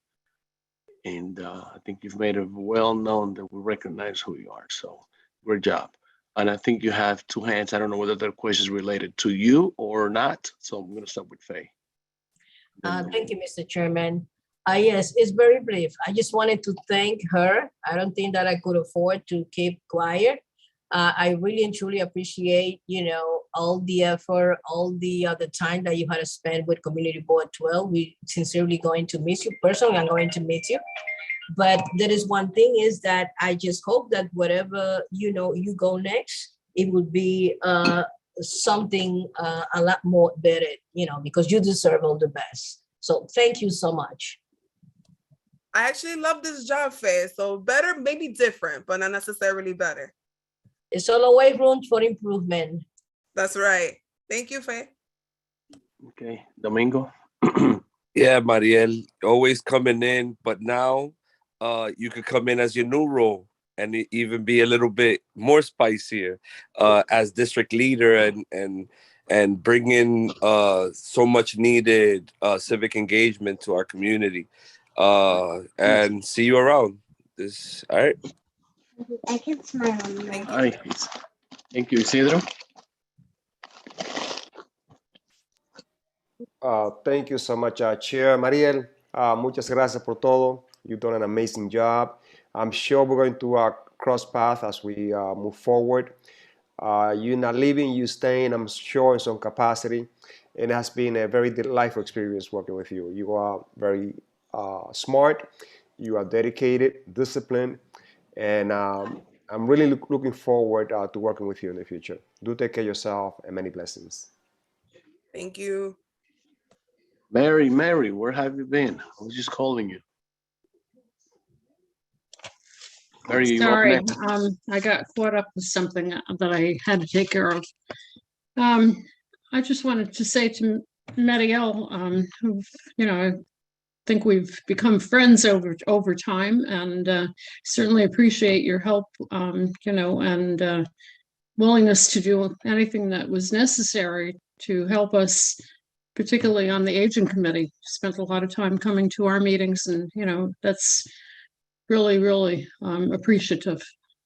and I think you've made it well known that we recognize who you are. So great job. And I think you have two hands. I don't know whether there are questions related to you or not. So I'm going to start with Faye. Thank you, Mr. Chairman. Yes, it's very brief. I just wanted to thank her. I don't think that I could afford to keep quiet. I really and truly appreciate, all the effort, all the time that you had to spend with Community Board 12. We sincerely going to miss you. Personally, I'm going to miss you. But there is one thing is that I just hope that whatever, you go next, it would be something a lot more better, because you deserve all the best. So thank you so much. I actually love this job, Faye. So better, maybe different, but not necessarily better. It's always room for improvement. That's right. Thank you, Faye. Okay, Domingo. Yeah, Mariel, always coming in, but now you could come in as your new role and even be a little bit more spicier as district leader and bring in so much needed civic engagement to our community. And see you around. All right. I can smile. All right. Thank you, Isidro. Thank you so much, Chair Mariel. Muchas gracias por todo. You've done an amazing job. I'm sure we're going to cross paths as we move forward. You're not leaving, you're staying, I'm sure, in some capacity. And it has been a very delightful experience working with you. You are very smart, you are dedicated, disciplined, and I'm really looking forward to working with you in the future. Do take care of yourself, and many blessings. Thank you. Mary, where have you been? I was just calling you. Mary, you up Sorry, next? I got caught up with something that I had to take care of. I just wanted to say to Mariel, who, I think we've become friends over time, and certainly appreciate your help, and willingness to do anything that was necessary to help us, particularly on the Aging Committee. Spent a lot of time coming to our meetings, and that's really, really appreciative.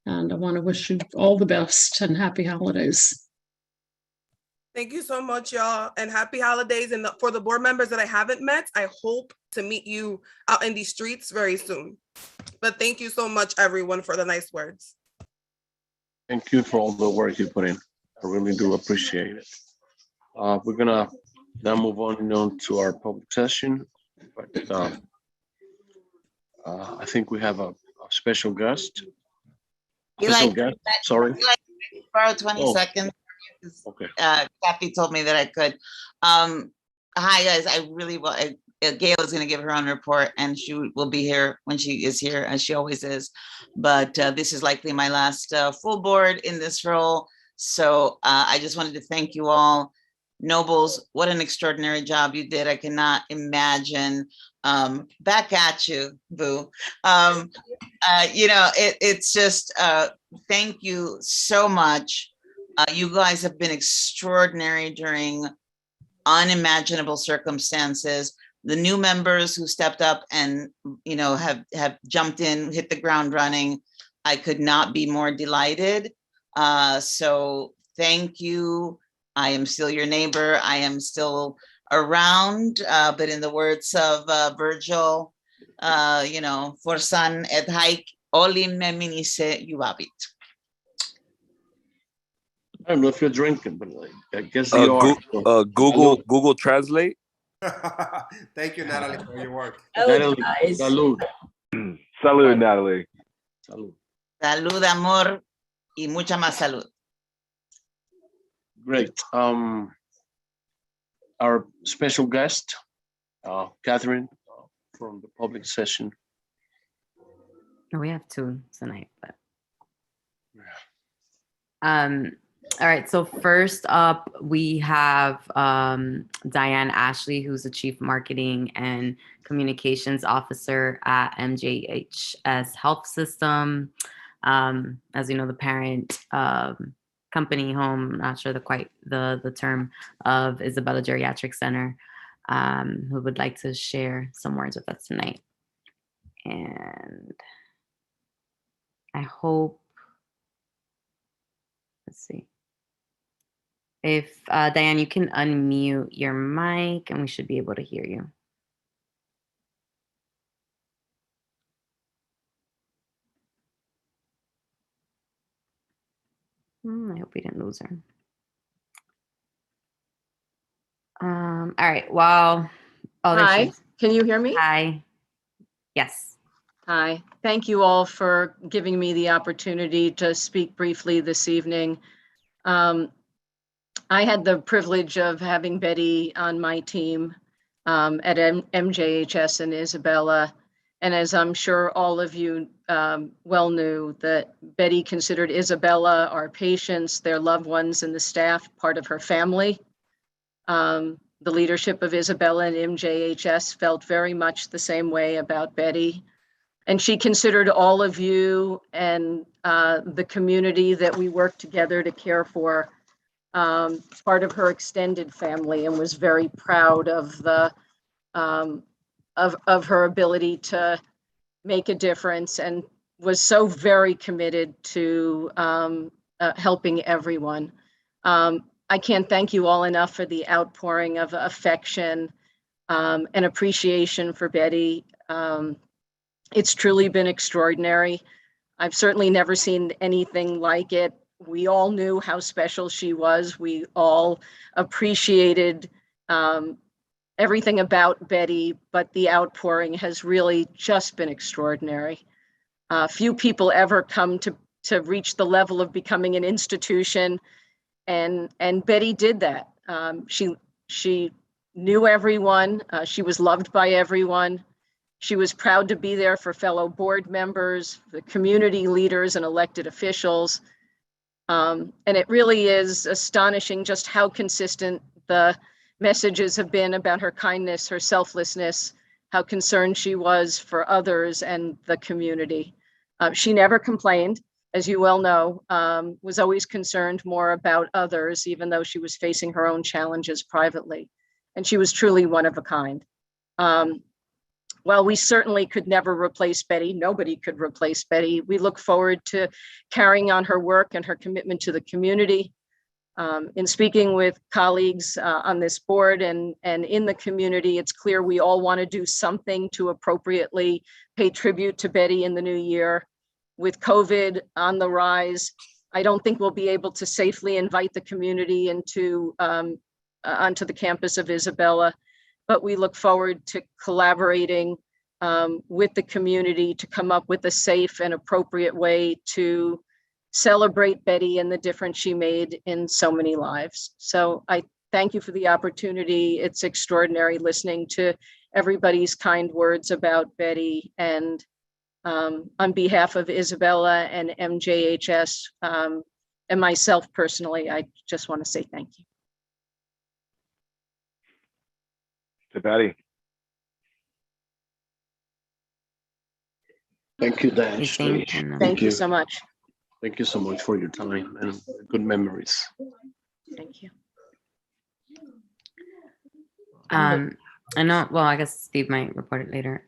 And I want to wish you all the best and happy holidays. Thank you so much, y'all, and happy holidays. And for the board members that I haven't met, I hope to meet you out in these streets very soon. But thank you so much, everyone, for the nice words. Thank you for all the work you put in. I really do appreciate it. We're gonna now move on to our public session. But I think we have a special guest. Sorry. Borrow 20 seconds. Okay. Kathy told me that I could. Hi guys, I really will. Gail is going to give her own report, and she will be here when she is here, as she always is. But this is likely my last full board in this role. So I just wanted to thank you all. Nobles, what an extraordinary job you did. I cannot imagine. Back at you, Boo. It's just thank you so much. You guys have been extraordinary during unimaginable circumstances. The new members who stepped up and have jumped in, hit the ground running. I could not be more delighted. So thank you. I am still your neighbor. I am still around, but in the words of Virgil, forsan et haec olim me minisse juvabit. I don't know if you're drinking, but I guess you are. Google Translate. Thank you, Natalie, for your work. Natalie, salud. Salud, Natalie. Salud. Salud, amor, y mucha más salud. Great. Our special guest, Catherine, from the public session. We have two tonight, but all right, so first up we have Diane Ashley, who's the Chief Marketing and Communications Officer at MJHS Health System. As you know, the parent company home, not sure the term, of Isabella Geriatric Center, who would like to share some words with us tonight. And I hope, let's see. If Diane, you can unmute your mic and we should be able to hear you. I hope we didn't lose her. All right. Well, oh, there she Hi, is. can you hear me? Hi. Yes. Hi, thank you all for giving me the opportunity to speak briefly this evening. I had the privilege of having Betty on my team at MJHS in Isabella. And as I'm sure all of you well knew, that Betty considered Isabella, our patients, their loved ones, and the staff part of her family. The leadership of Isabella and MJHS felt very much the same way about Betty. And she considered all of you and the community that we work together to care for part of her extended family, and was very proud of the of her ability to make a difference, and was so very committed to helping everyone. I can't thank you all enough for the outpouring of affection and appreciation for Betty. It's truly been extraordinary. I've certainly never seen anything like it. We all knew how special she was. We all appreciated everything about Betty, but the outpouring has really just been extraordinary. Few people ever come to reach the level of becoming an institution, and Betty did that. She knew everyone. She was loved by everyone. She was proud to be there for fellow board members, the community leaders, and elected officials. And it really is astonishing just how consistent the messages have been about her kindness, her selflessness, how concerned she was for others and the community. She never complained, as you well know, was always concerned more about others, even though she was facing her own challenges privately. And she was truly one of a kind. While we certainly could never replace Betty, nobody could replace Betty, we look forward to carrying on her work and her commitment to the community. In speaking with colleagues on this board and in the community, it's clear we all want to do something to appropriately pay tribute to Betty in the new year. With COVID on the rise, I don't think we'll be able to safely invite the community into onto the campus of Isabella, but we look forward to collaborating with the community to come up with a safe and appropriate way to celebrate Betty and the difference she made in so many lives. So I thank you for the opportunity. It's extraordinary listening to everybody's kind words about Betty. And on behalf of Isabella and MJHS and myself personally, I just want to say thank you. To Betty. Thank you, Dash. Thank you so much. Thank you so much for your time and good memories. Thank you. I know, well, I guess Steve might report it later.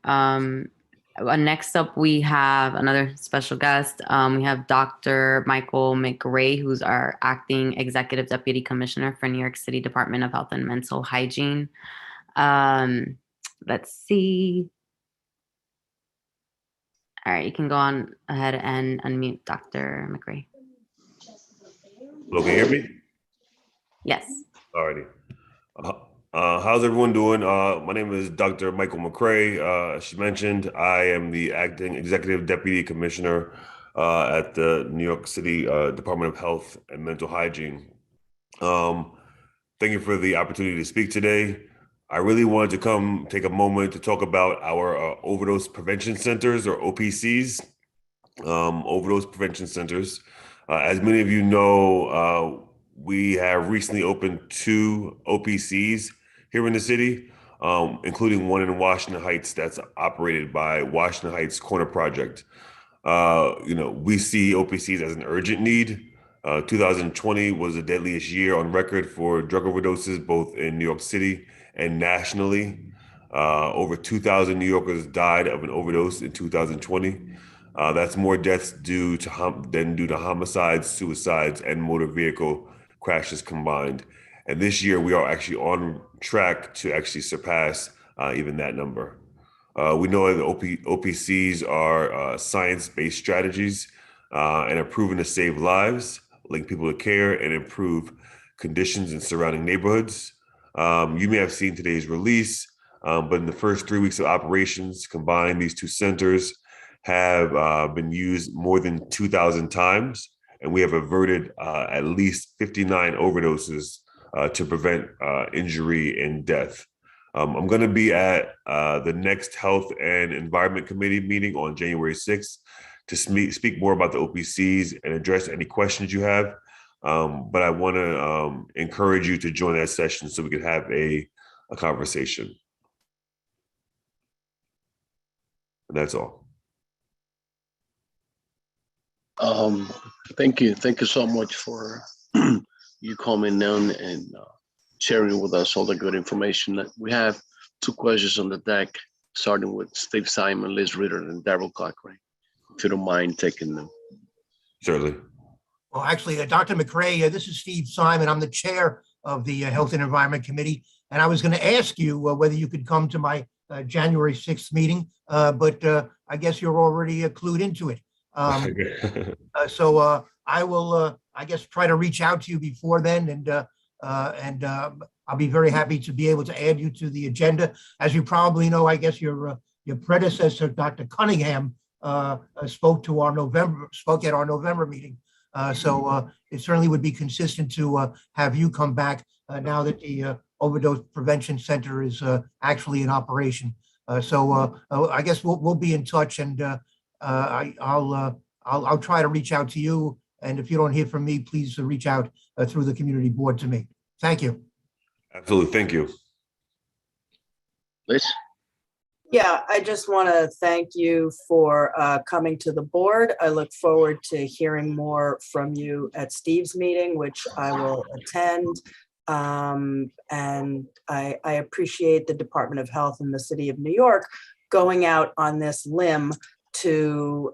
Next up, we have another special guest. We have Dr. Michael McRae, who's our acting executive deputy commissioner for New York City Department of Health and Mental Hygiene. Let's see. All right, you can go on ahead and unmute Dr. McRae. Hello, can you hear me? Yes. Alrighty. How's everyone doing? My name is Dr. Michael McRae. As she mentioned, I am the acting executive deputy commissioner at the New York City Department of Health and Mental Hygiene. Thank you for the opportunity to speak today. I really wanted to come take a moment to talk about our overdose prevention centers, or OPCs, overdose prevention centers. As many of you know, we have recently opened 2 OPCs here in the city, including one in Washington Heights that's operated by Washington Heights Corner Project. We see OPCs as an urgent need. 2020 was the deadliest year on record for drug overdoses, both in New York City and nationally. Over 2,000 New Yorkers died of an overdose in 2020. That's more deaths than due to homicides, suicides, and motor vehicle crashes combined. And this year, we are actually on track to actually surpass even that number. We know that OPCs are science-based strategies and are proven to save lives, link people to care, and improve conditions in surrounding neighborhoods. You may have seen today's release, but in the first 3 weeks of operations, combined, these two centers have been used more than 2,000 times, and we have averted at least 59 overdoses to prevent injury and death. I'm going to be at the next Health and Environment Committee meeting on January 6th to speak more about the OPCs and address any questions you have. But I want to encourage you to join that session so we can have a conversation. And that's all. Thank you so much for you coming down and sharing with us all the good information. We have 2 questions on the deck, starting with Steve Simon, Liz Ritter, and Darrell Cochrane. If you don't mind taking them. Certainly. Well, actually, Dr. McCray, this is Steve Simon. I'm the chair of the Health and Environment Committee. And I was going to ask you whether you could come to my January 6th meeting, but I guess you're already clued into it. So I will, I guess, try to reach out to you before then, and I'll be very happy to be able to add you to the agenda. As you probably know, I guess your predecessor, Dr. Cunningham, spoke at our November meeting. So it certainly would be consistent to have you come back now that the Overdose Prevention Center is actually in operation. So I guess we'll be in touch, and I'll try to reach out to you. And if you don't hear from me, please reach out through the community board to me. Thank you. Absolutely. Thank you. Liz? Yeah, I just want to thank you for coming to the board. I look forward to hearing more from you at Steve's meeting, which I will attend. And I appreciate the Department of Health in the City of New York going out on this limb to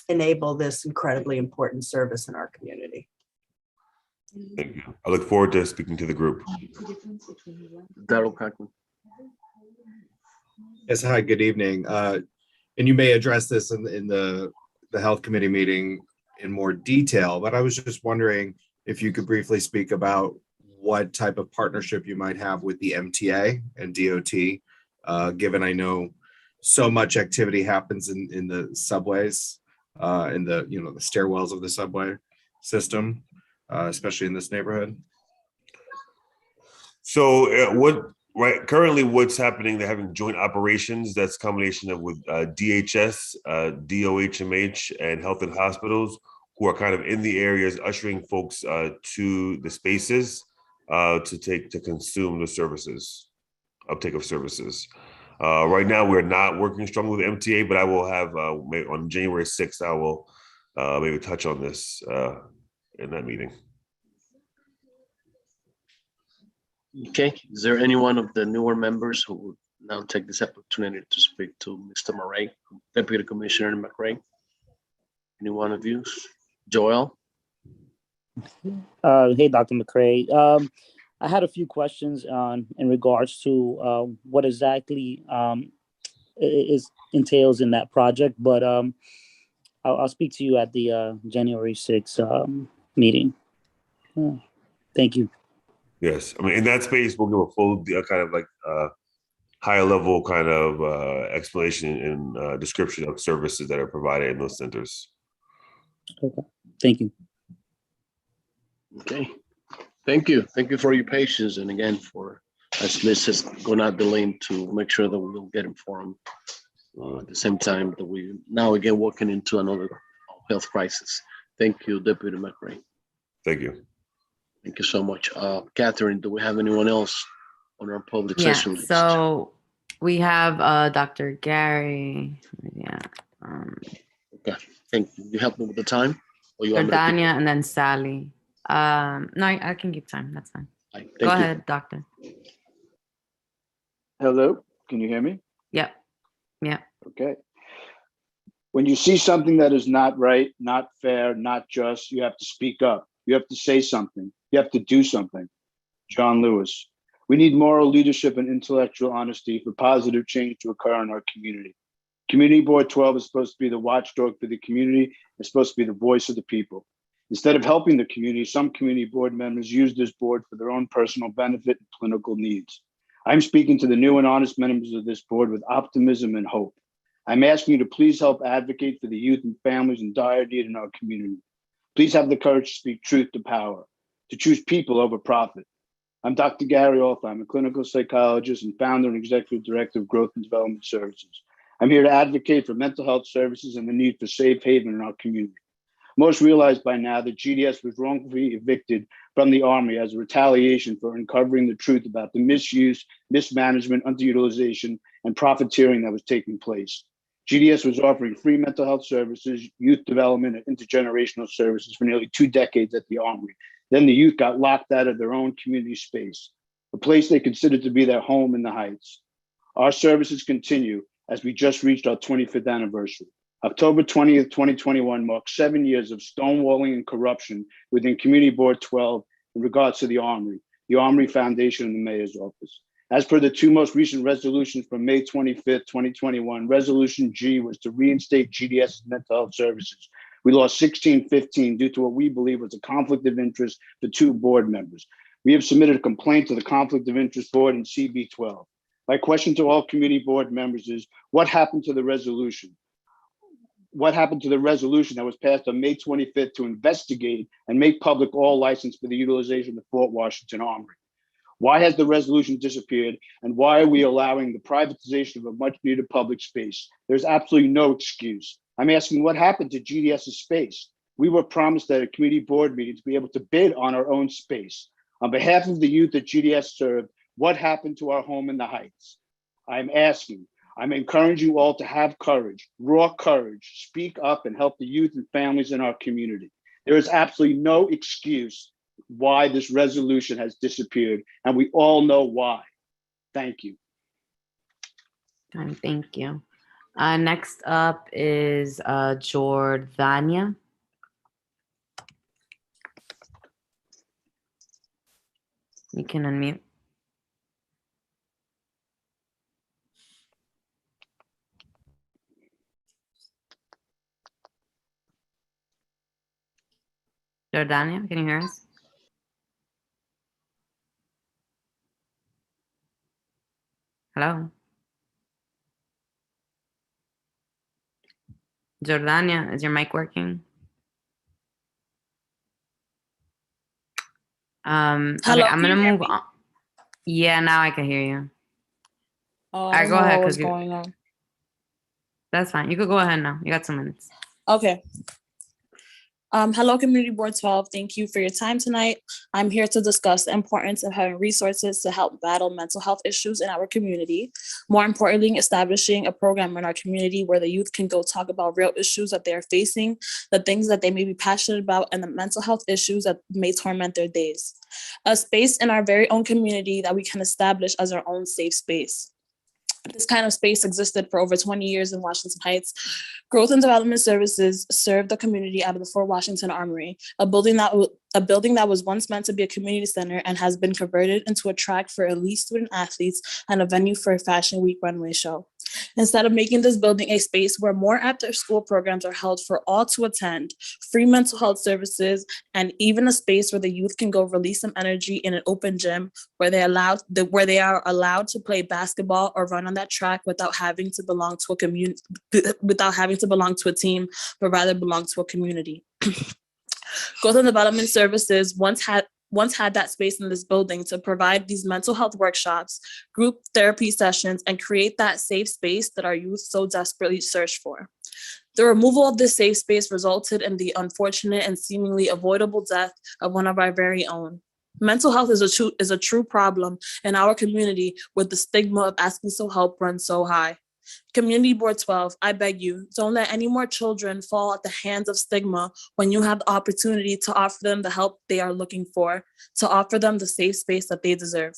enable this incredibly important service in our community. Thank you. I look forward to speaking to the group. Darrell Cochrane. Yes, hi, good evening. And you may address this in the Health Committee meeting in more detail, but I was just wondering if you could briefly speak about what type of partnership you might have with the MTA and DOT, given I know so much activity happens in the subways, in the the stairwells of the subway system, especially in this neighborhood. So currently what's happening, they're having joint operations. That's a combination of with DHS, DOHMH, and Health and Hospitals, who are kind of in the areas ushering folks to the spaces to consume the services, uptake of services. Right now, we're not working strongly with MTA, but I will have on January 6th, I will maybe touch on this in that meeting. Okay, is there any one of the newer members who would now take this opportunity to speak to Mr. Murray, Deputy Commissioner McRae? Any one of you? Joel? Hey, Dr. McCray. I had a few questions in regards to what exactly entails in that project, but I'll speak to you at the January 6th meeting. Thank you. Yes, I mean, in that space, we'll give a full kind of like higher level kind of explanation and description of services that are provided in those centers. Okay, thank you. Okay, thank you. Thank you for your patience. And again, for, as Liz has gone out the lane to make sure that we'll get informed at the same time that we now again walking into another health crisis. Thank you, Deputy McRae. Thank you. Thank you so much. Catherine, do we have anyone else on our public session list? So we have Dr. Gary. Yeah. Okay, thank you. You help me with the time? Or you want me to keep- Jordania and then Sally. No, I can keep time. That's fine. Thank Go you. ahead, doctor. Hello, can you hear me? Yep. Yeah. Okay. When you see something that is not right, not fair, not just, you have to speak up. You have to say something. You have to do something. John Lewis. We need moral leadership and intellectual honesty for positive change to occur in our community. Community Board 12 is supposed to be the watchdog for the community. It's supposed to be the voice of the people. Instead of helping the community, some community board members use this board for their own personal benefit and political needs. I'm speaking to the new and honest members of this board with optimism and hope. I'm asking you to please help advocate for the youth and families in dire need in our community. Please have the courage to speak truth to power, to choose people over profit. I'm Dr. Gary Alth. I'm a clinical psychologist and founder and executive director of Growth and Development Services. I'm here to advocate for mental health services and the need for safe haven in our community. Most realize by now that GDS was wrongfully evicted from the Army as a retaliation for uncovering the truth about the misuse, mismanagement, underutilization, and profiteering that was taking place. GDS was offering free mental health services, youth development, and intergenerational services for nearly 2 decades at the Armory. Then the youth got locked out of their own community space, a place they considered to be their home in the Heights. Our services continue as we just reached our 25th anniversary. October 20th, 2021 marks 7 years of stonewalling and corruption within Community Board 12 in regards to the Armory Foundation, and the Mayor's Office. As per the 2 most recent resolutions from May 25th, 2021, Resolution G was to reinstate GDS's mental health services. We lost 16-15 due to what we believe was a conflict of interest for 2 board members. We have submitted a complaint to the Conflict of Interest Board in CB12. My question to all community board members is, what happened to the resolution? What happened to the resolution that was passed on May 25th to investigate and make public all license for the utilization of the Fort Washington Armory? Why has the resolution disappeared, and why are we allowing the privatization of a much needed public space? There's absolutely no excuse. I'm asking what happened to GDS's space? We were promised at a community board meeting to be able to bid on our own space. On behalf of the youth that GDS served, what happened to our home in the Heights? I'm encouraging you all to have courage, raw courage, speak up and help the youth and families in our community. There is absolutely no excuse why this resolution has disappeared, and we all know why. Thank you. Thank you. Next up is Jordania. You can unmute. Jordania, can you hear us? Hello? Jordania, is your mic working? Hello, okay, I'm can gonna you hear move me? on. Yeah, now I can hear you. Oh, All I right, don't go know ahead, what was because going on. that's fine. You could go ahead now. You got 2 minutes. Okay. Hello, Community Board 12. Thank you for your time tonight. I'm here to discuss the importance of having resources to help battle mental health issues in our community. More importantly, establishing a program in our community where the youth can go talk about real issues that they're facing, the things that they may be passionate about, and the mental health issues that may torment their days. A space in our very own community that we can establish as our own safe space. This kind of space existed for over 20 years in Washington Heights. Growth and Development Services served the community out of the Fort Washington Armory, a building that was once meant to be a community center and has been converted into a track for elite student athletes and a venue for a Fashion Week runway show. Instead of making this building a space where more after-school programs are held for all to attend, free mental health services, and even a space where the youth can go release some energy in an open gym where they are allowed to play basketball or run on that track without having to belong to a community, without having to belong to a team, but rather belong to a community. Growth and Development Services once had that space in this building to provide these mental health workshops, group therapy sessions, and create that safe space that our youth so desperately search for. The removal of this safe space resulted in the unfortunate and seemingly avoidable death of one of our very own. Mental health is a true problem in our community, with the stigma of asking for help run so high. Community Board 12, I beg you, don't let any more children fall at the hands of stigma when you have the opportunity to offer them the help they are looking for, to offer them the safe space that they deserve.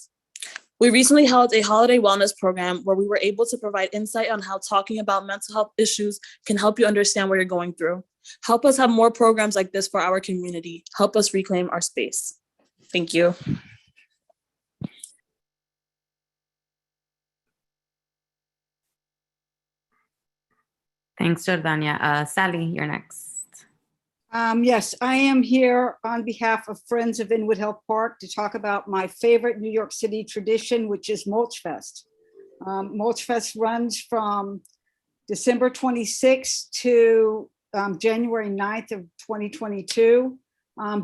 We recently held a holiday wellness program where we were able to provide insight on how talking about mental health issues can help you understand what you're going through. Help us have more programs like this for our community. Help us reclaim our space. Thank you. Thanks, Jordania. Sally, you're next. Yes, I am here on behalf of Friends of Inwood Hill Park to talk about my favorite New York City tradition, which is Mulch Fest. Mulch Fest runs from December 26th to January 9th of 2022.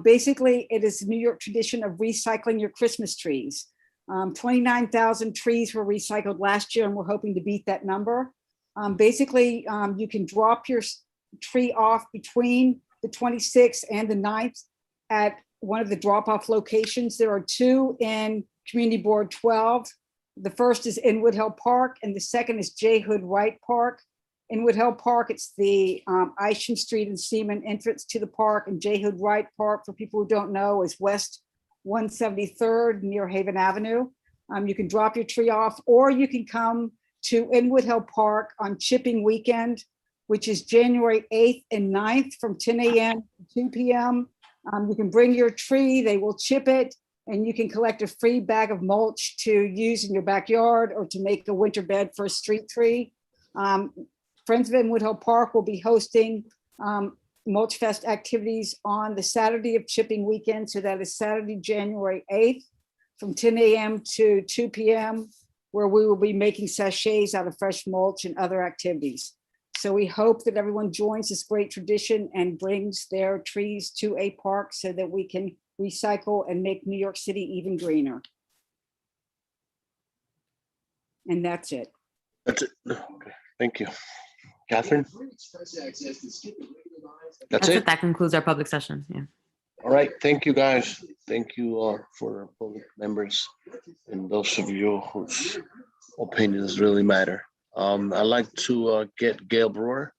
Basically, it is the New York tradition of recycling your Christmas trees. 29,000 trees were recycled last year, and we're hoping to beat that number. Basically, you can drop your tree off between the 26th and the 9th at one of the drop-off locations. There are two in Community Board 12. The first is Inwood Hill Park, and the second is J. Hood Wright Park. Inwood Hill Park, it's the Isham Street and Seaman entrance to the park, and J. Hood Wright Park, for people who don't know, is West 173rd near Haven Avenue. You can drop your tree off, or you can come to Inwood Hill Park on Chipping Weekend, which is January 8th and 9th from 10 a.m. to 2 p.m. You can bring your tree, they will chip it, and you can collect a free bag of mulch to use in your backyard or to make a winter bed for a street tree. Friends of Inwood Hill Park will be hosting Mulch Fest activities on the Saturday of Chipping Weekend. So that is Saturday, January 8th from 10 a.m. to 2 p.m., where we will be making sachets out of fresh mulch and other activities. So we hope that everyone joins this great tradition and brings their trees to a park so that we can recycle and make New York City even greener. And that's it. That's it. Okay, thank you. Catherine? That's it. That concludes our public session. Yeah. All right, thank you guys. Thank you all for public members and those of you whose opinions really matter. I'd like to get Gail Brewer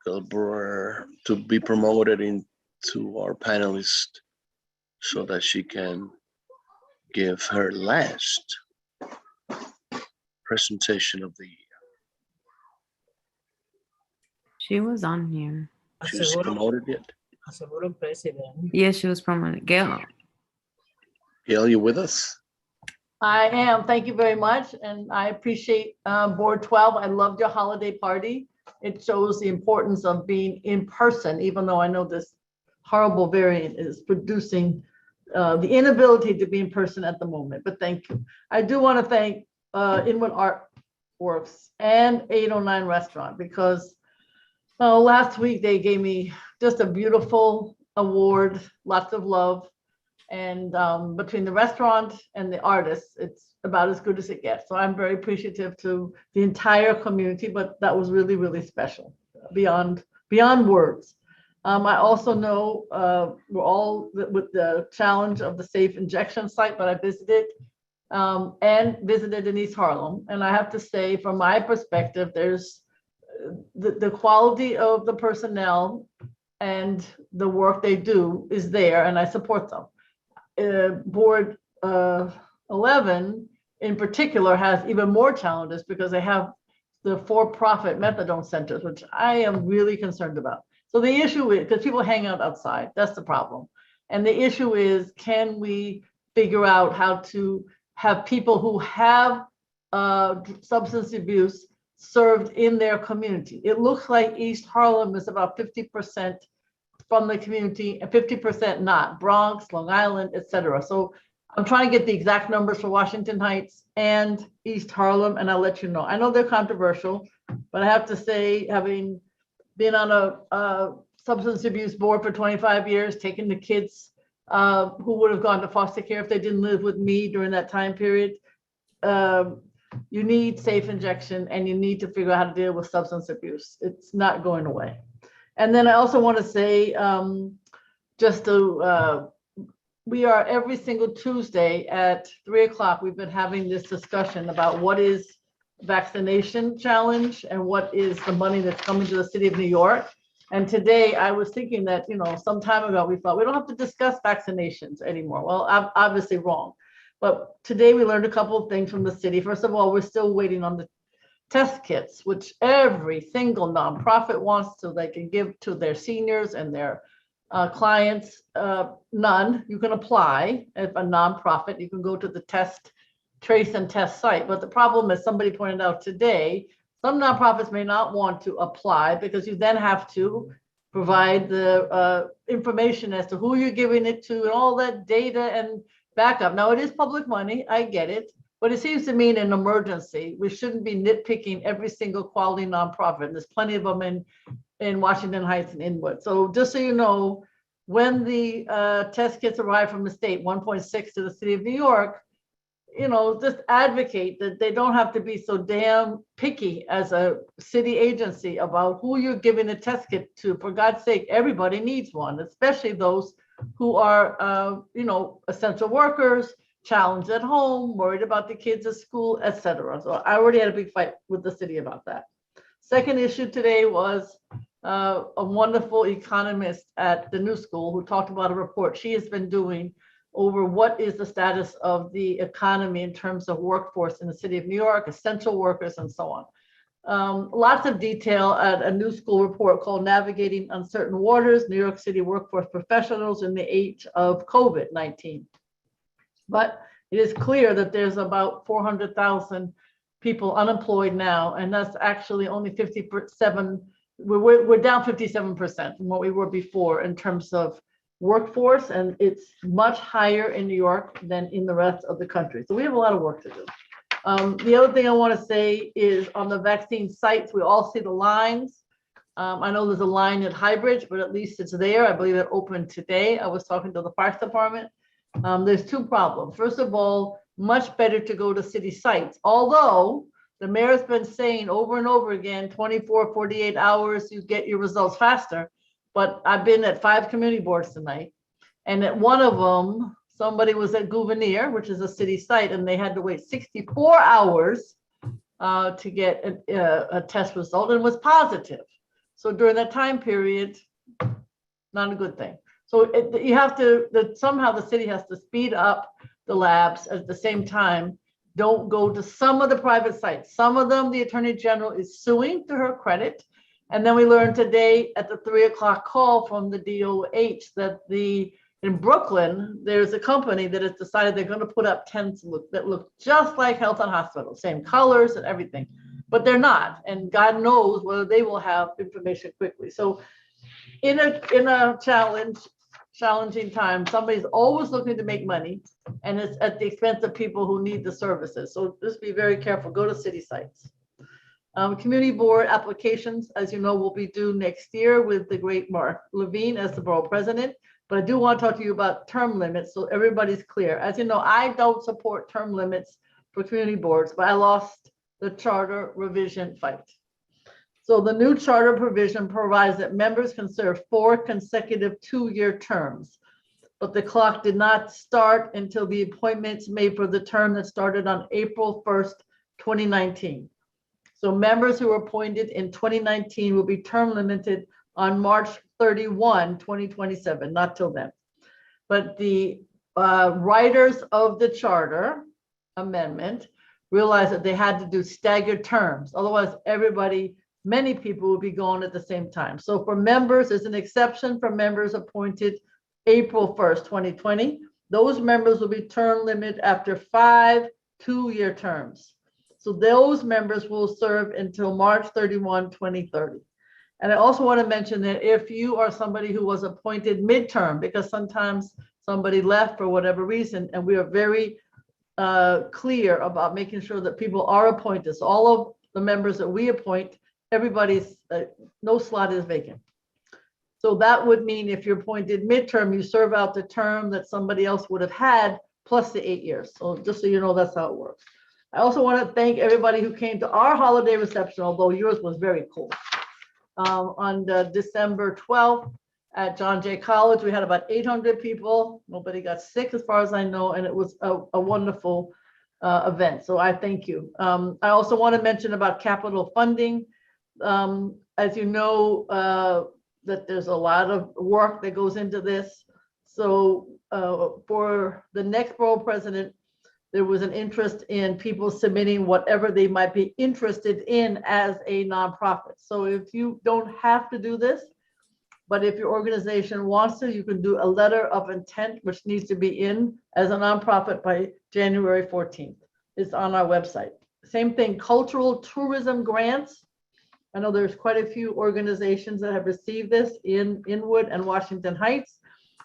to be promoted into our panelist so that she can give her last presentation of the year. She was on here. She was promoted yet? Yes, she was promoted. Gail. Gail, you with us? I am. Thank you very much. And I appreciate Board 12. I loved your holiday party. It shows the importance of being in person, even though I know this horrible variant is producing the inability to be in person at the moment. But thank you. I do want to thank Inwood Art Works and 809 Restaurant, because last week they gave me just a beautiful award, lots of love. And between the restaurant and the artists, it's about as good as it gets. So I'm very appreciative to the entire community, but that was really, really special, beyond words. I also know we're all with the challenge of the safe injection site, but I visited and visited in East Harlem. And I have to say, from my perspective, there's the quality of the personnel and the work they do is there, and I support them. Board 11 in particular has even more challenges because they have the for-profit methadone centers, which I am really concerned about. So the issue is, because people hang out outside, that's the problem. And the issue is, can we figure out how to have people who have substance abuse served in their community? It looks like East Harlem is about 50% from the community and 50% not, Bronx, Long Island, et cetera. So I'm trying to get the exact numbers for Washington Heights and East Harlem, and I'll let you know. I know they're controversial, but I have to say, having been on a substance abuse board for 25 years, taking the kids who would have gone to foster care if they didn't live with me during that time period, you need safe injection and you need to figure out how to deal with substance abuse. It's not going away. And then I also want to say, we are every single Tuesday at 3 o'clock, we've been having this discussion about what is vaccination challenge and what is the money that's coming to the city of New York. And today I was thinking that, some time ago, we thought we don't have to discuss vaccinations anymore. Well, I'm obviously wrong. But today we learned a couple of things from the city. First of all, we're still waiting on the test kits, which every single nonprofit wants so they can give to their seniors and their clients. None. You can apply as a nonprofit. You can go to the trace and test site. But the problem, as somebody pointed out today, some nonprofits may not want to apply because you then have to provide the information as to who you're giving it to and all that data and backup. Now, it is public money. I get it. But it seems to me in an emergency, we shouldn't be nitpicking every single quality nonprofit. There's plenty of them in Washington Heights and Inwood. So just so you know, when the test kits arrive from the state, 1.6 to the city of New York, just advocate that they don't have to be so damn picky as a city agency about who you're giving a test kit to. For God's sake, everybody needs one, especially those who are, essential workers, challenged at home, worried about the kids at school, etc. So I already had a big fight with the city about that. Second issue today was a wonderful economist at the New School who talked about a report she has been doing over what is the status of the economy in terms of workforce in the city of New York, essential workers, and so on. Lots of detail at a New School report called Navigating Uncertain Waters, New York City Workforce Professionals in the Age of COVID-19. But it is clear that there's about 400,000 people unemployed now, and that's actually only 57. We're down 57% from what we were before in terms of workforce, and it's much higher in New York than in the rest of the country. So we have a lot of work to do. The other thing I want to say is on the vaccine sites, we all see the lines. I know there's a line at Highbridge, but at least it's there. I believe it opened today. I was talking to the Parks Department. There's two problems. First of all, much better to go to city sites, although the mayor's been saying over and over again, 24, 48 hours, you get your results faster. But I've been at 5 community boards tonight, and at one of them, somebody was at Gouverneur, which is a city site, and they had to wait 64 hours to get a test result, and was positive. So during that time period, not a good thing. So you have to, somehow the city has to speed up the labs at the same time. Don't go to some of the private sites. Some of them, the Attorney General is suing, to her credit. And then we learned today at the 3 o'clock call from the DOH that in Brooklyn, there's a company that has decided they're going to put up tents that look just like Health and Hospitals, same colors and everything, but they're not. And God knows whether they will have information quickly. So in a challenging time, somebody's always looking to make money, and it's at the expense of people who need the services. So just be very careful. Go to city sites. Community board applications, as you know, will be due next year with the great Mark Levine as the borough president. But I do want to talk to you about term limits so everybody's clear. As you know, I don't support term limits for community boards, but I lost the charter revision fight. So the new charter provision provides that members can serve 4 consecutive 2-year terms, but the clock did not start until the appointments made for the term that started on April 1st, 2019. So members who were appointed in 2019 will be term limited on March 31, 2027, not till then. But the writers of the charter amendment realized that they had to do staggered terms. Otherwise, many people will be going at the same time. So for members, there's an exception for members appointed April 1st, 2020. Those members will be term limited after 5 2-year terms. So those members will serve until March 31, 2030. And I also want to mention that if you are somebody who was appointed midterm, because sometimes somebody left for whatever reason, and we are very clear about making sure that people are appointed. So all of the members that we appoint, everybody's, no slot is vacant. So that would mean if you're appointed midterm, you serve out the term that somebody else would have had plus the 8 years. So just so you know, that's how it works. I also want to thank everybody who came to our holiday reception, although yours was very cool. On December 12th at John Jay College, we had about 800 people. Nobody got sick as far as I know, and it was a wonderful event. So I thank you. I also want to mention about capital funding. As you know, that there's a lot of work that goes into this. So for the next borough president, there was an interest in people submitting whatever they might be interested in as a nonprofit. So if you don't have to do this, but if your organization wants to, you can do a letter of intent, which needs to be in as a nonprofit by January 14th. It's on our website. Same thing, cultural tourism grants. I know there's quite a few organizations that have received this in Inwood and Washington Heights.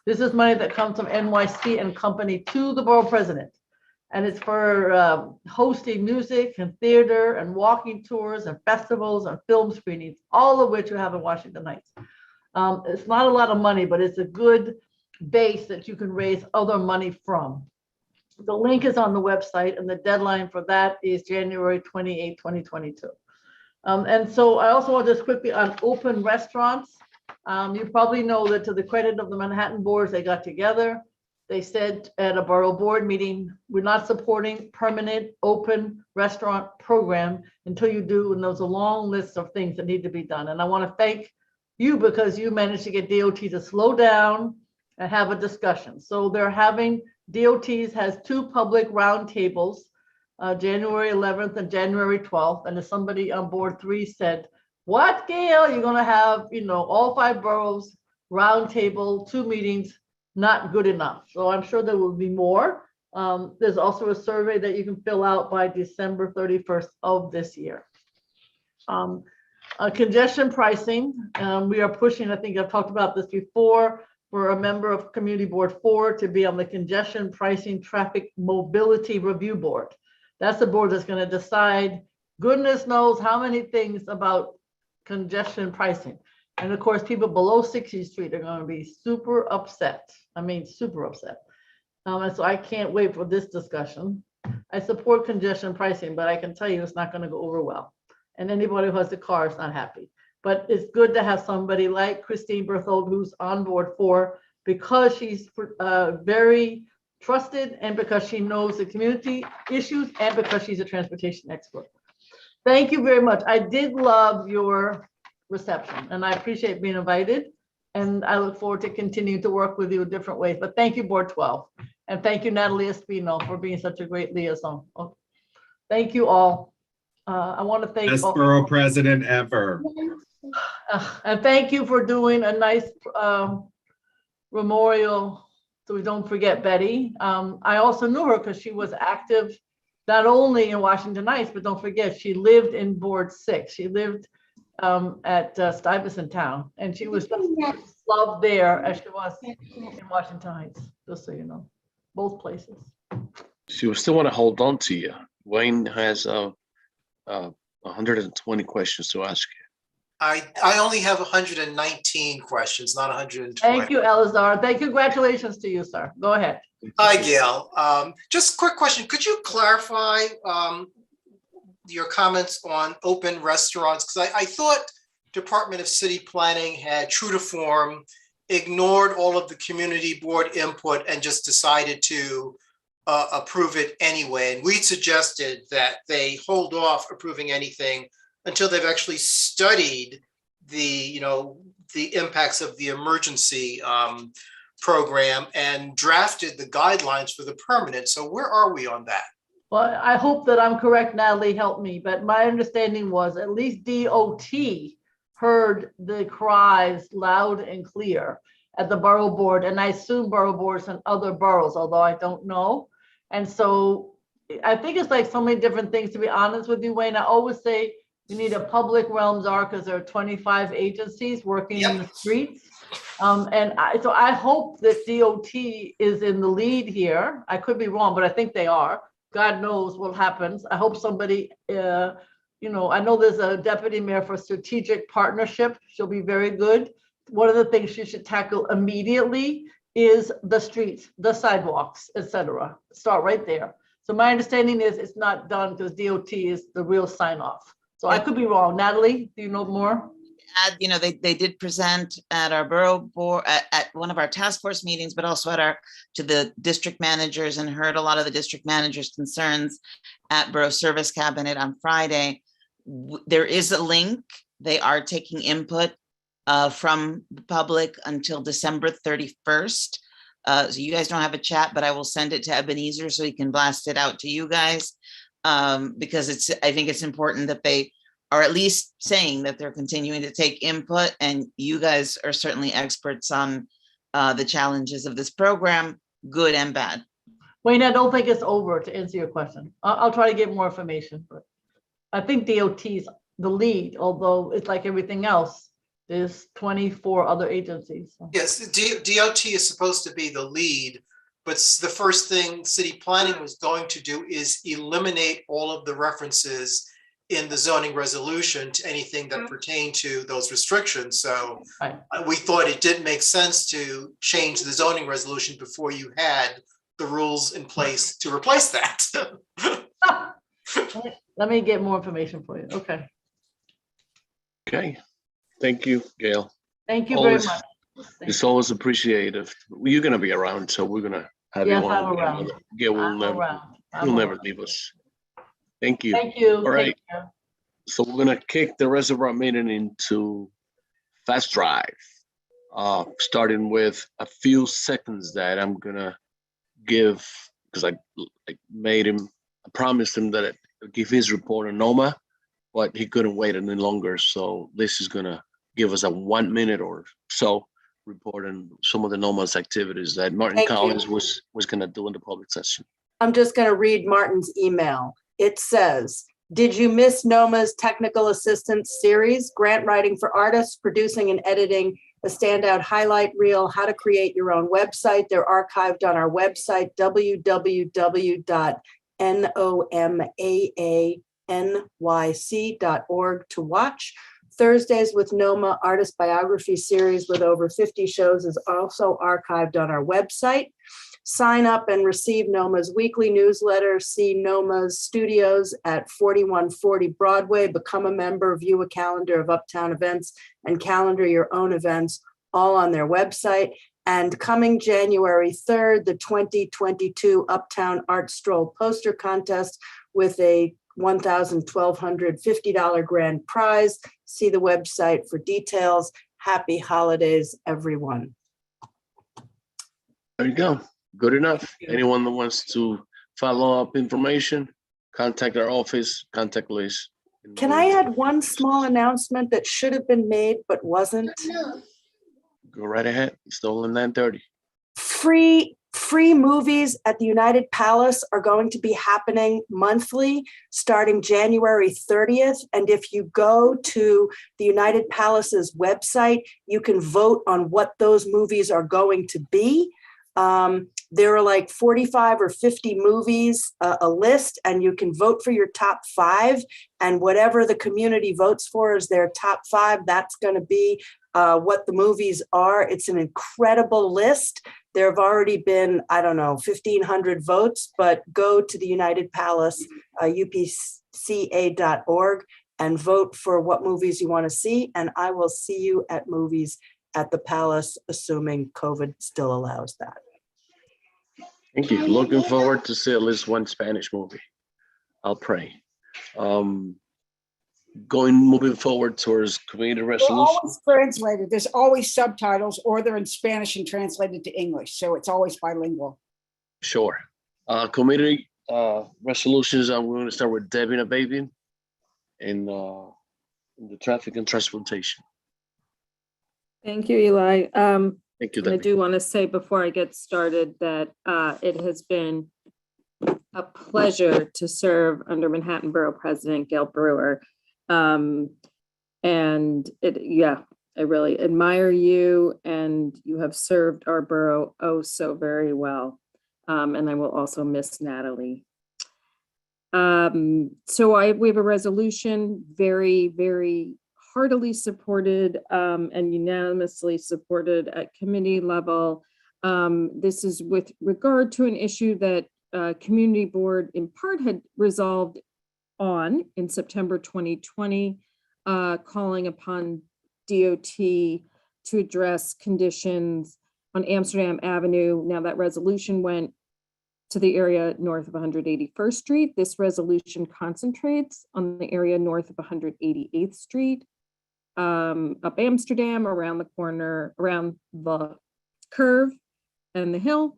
This is money that comes from NYC and company to the borough president. And it's for hosting music and theater and walking tours and festivals and film screenings, all of which you have in Washington Heights. It's not a lot of money, but it's a good base that you can raise other money from. The link is on the website, and the deadline for that is January 28, 2022. And so I also want to just quickly on open restaurants. You probably know that to the credit of the Manhattan boards, they got together. They said at a borough board meeting, we're not supporting permanent open restaurant program until you do, and there's a long list of things that need to be done. And I want to thank you because you managed to get DOT to slow down and have a discussion. So they're having, DOTs has 2 public roundtables, January 11th and January 12th. And as somebody on board 3 said, what, Gail, you're gonna have, all 5 boroughs roundtable, 2 meetings, not good enough. So I'm sure there will be more. There's also a survey that you can fill out by December 31st of this year. Congestion pricing, we are pushing, I think I've talked about this before, for a member of Community Board 4 to be on the Congestion Pricing Traffic Mobility Review Board. That's the board that's going to decide, goodness knows how many things about congestion pricing. And of course, people below 60th Street are going to be super upset. I mean, super upset. And so I can't wait for this discussion. I support congestion pricing, but I can tell you it's not going to go over well. And anybody who has a car is not happy. But it's good to have somebody like Christine Berthold, who's on board 4, because she's very trusted and because she knows the community issues and because she's a transportation expert. Thank you very much. I did love your reception and I appreciate being invited. And I look forward to continuing to work with you in different ways. But thank you, Board 12. And thank you, Natalie Espino, for being such a great liaison. Thank you all. I want to thank Best all. borough president ever. And thank you for doing a nice memorial so we don't forget Betty. I also knew her because she was active not only in Washington Heights, but don't forget, she lived in Board 6. She lived at Stuyvesant Town, and she was just loved there as she was in Washington Heights, just so you know, both places. So you still want to hold on to you. Wayne has 120 questions to ask you. I only have 119 questions, not 120. Thank you, Elazar. Congratulations to you, sir. Go ahead. Hi, Gail. Just a quick question. Could you clarify your comments on open restaurants? Because I thought Department of City Planning had, true to form, ignored all of the community board input and just decided to approve it anyway. And we suggested that they hold off approving anything until they've actually studied the impacts of the emergency program and drafted the guidelines for the permanent. So where are we on that? Well, I hope that I'm correct, Natalie, help me, but my understanding was at least DOT heard the cries loud and clear at the borough board, and I assume borough boards and other boroughs, although I don't know. And so I think it's like so many different things, to be honest with you, Wayne. I always say you need a public realm czar because there are 25 agencies working in the streets. So I hope that DOT is in the lead here. I could be wrong, but I think they are. God knows what happens. I hope somebody, I know there's a deputy mayor for strategic partnership. She'll be very good. One of the things she should tackle immediately is the streets, the sidewalks, etc. Start right there. So my understanding is it's not done because DOT is the real sign off. So I could be wrong. Natalie, do you know more? add, you know, they did present at our borough board, at one of our task force meetings, but also at to the district managers, and heard a lot of the district managers' concerns at Borough Service Cabinet on Friday. There is a link. They are taking input from the public until December 31st. So you guys don't have a chat, but I will send it to Ebenezer so he can blast it out to you guys. Because I think it's important that they are at least saying that they're continuing to take input, and you guys are certainly experts on the challenges of this program, good and bad. Wayne, I don't think it's over, to answer your question. I'll try to get more information, but I think DOT's the lead, although it's like everything else. There's 24 other agencies. So. Yes, DOT is supposed to be the lead, but the first thing city planning was going to do is eliminate all of the references in the zoning resolution to anything that pertained to those restrictions. So we thought it didn't make sense to change the zoning resolution before you had the rules in place to replace that. Let me get more information for you. Okay. Okay. Thank you, Gail. Thank you always, very much. It's always appreciated. You're going to be around, so we're going to have yes, you on. I'm around. Gail will I'm never, around. you'll never leave us. Thank you. Thank you. All right. So we're going to kick the rest of our meeting into Fast Drive, starting with a few seconds that I'm going to give, because I made him, I promised him that I'd give his report on NOMA, but he couldn't wait any longer. So this is going to give us a 1 minute or so report on some of the NOMA's activities that Martin Thank Collins you. was going to do in the public session. I'm just going to read Martin's email. It says, did you miss NOMA's technical assistance series, grant writing for artists, producing and editing a standout highlight reel, how to create your own website? They're archived on our website, www.nomaanyc.org to watch. Thursdays with NOMA Artist Biography Series with over 50 shows is also archived on our website. Sign up and receive NOMA's weekly newsletter. See NOMA's studios at 4140 Broadway. Become a member, view a calendar of uptown events, and calendar your own events, all on their website. And coming January 3rd, the 2022 Uptown Art Stroll Poster Contest with a $1,250 grand prize. See the website for details. Happy holidays, everyone. There you go. Good enough. Anyone that wants to follow up information, contact our office, contact Liz. Can I add one small announcement that should have been made but wasn't? Go right ahead. It's still in 9:30. Free movies at the United Palace are going to be happening monthly starting January 30th. And if you go to the United Palace's website, you can vote on what those movies are going to be. There are like 45 or 50 movies, a list, and you can vote for your top 5. And whatever the community votes for is their top 5. That's going to be what the movies are. It's an incredible list. There have already been, I don't know, 1,500 votes, but go to the United Palace, upca.org, and vote for what movies you want to see. And I will see you at movies at the Palace, assuming COVID still allows that. Thank you. Looking forward to see at least one Spanish movie. I'll pray. Moving forward towards community resolution. They're always translated. There's always subtitles, or they're in Spanish and translated to English. So it's always bilingual. Sure. Community resolutions. I'm going to start with Debbie and Baby in the traffic and transportation. Thank you, Eli. Thank you, I do want to say before I get started that it has been a pleasure to serve under Manhattan Borough President Gail Brewer. I really admire you, and you have served our borough oh so very well. And I will also miss Natalie. So we have a resolution, very, very heartily supported and unanimously supported at committee level. This is with regard to an issue that community board in part had resolved on in September 2020, calling upon DOT to address conditions on Amsterdam Avenue. Now that resolution went to the area north of 181st Street. This resolution concentrates on the area north of 188th Street, up Amsterdam, around the corner, around the curve and the hill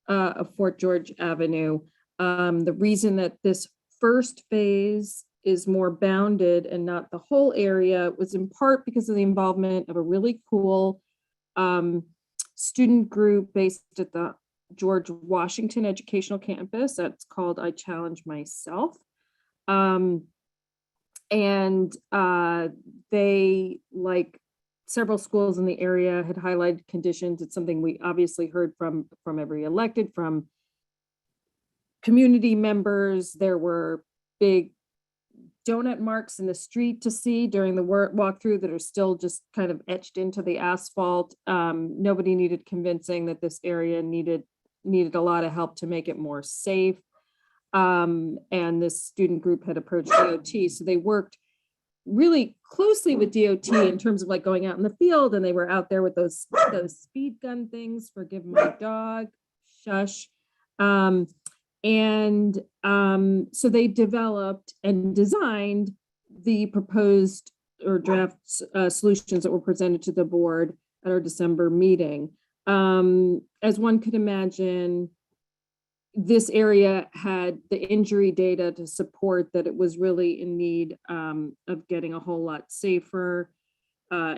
of Fort George Avenue. The reason that this first phase is more bounded and not the whole area was in part because of the involvement of a really cool student group based at the George Washington Educational Campus. That's called I Challenge Myself. They, like several schools in the area, had highlighted conditions. It's something we obviously heard from every elected, from community members. There were big donut marks in the street to see during the walkthrough that are still just kind of etched into the asphalt. Nobody needed convincing that this area needed a lot of help to make it more safe. And this student group had approached DOT. So they worked really closely with DOT in terms of like going out in the field, and they were out there with those speed gun things, forgive my dog, shush. So they developed and designed the proposed or draft solutions that were presented to the board at our December meeting. As one could imagine, this area had the injury data to support that it was really in need of getting a whole lot safer.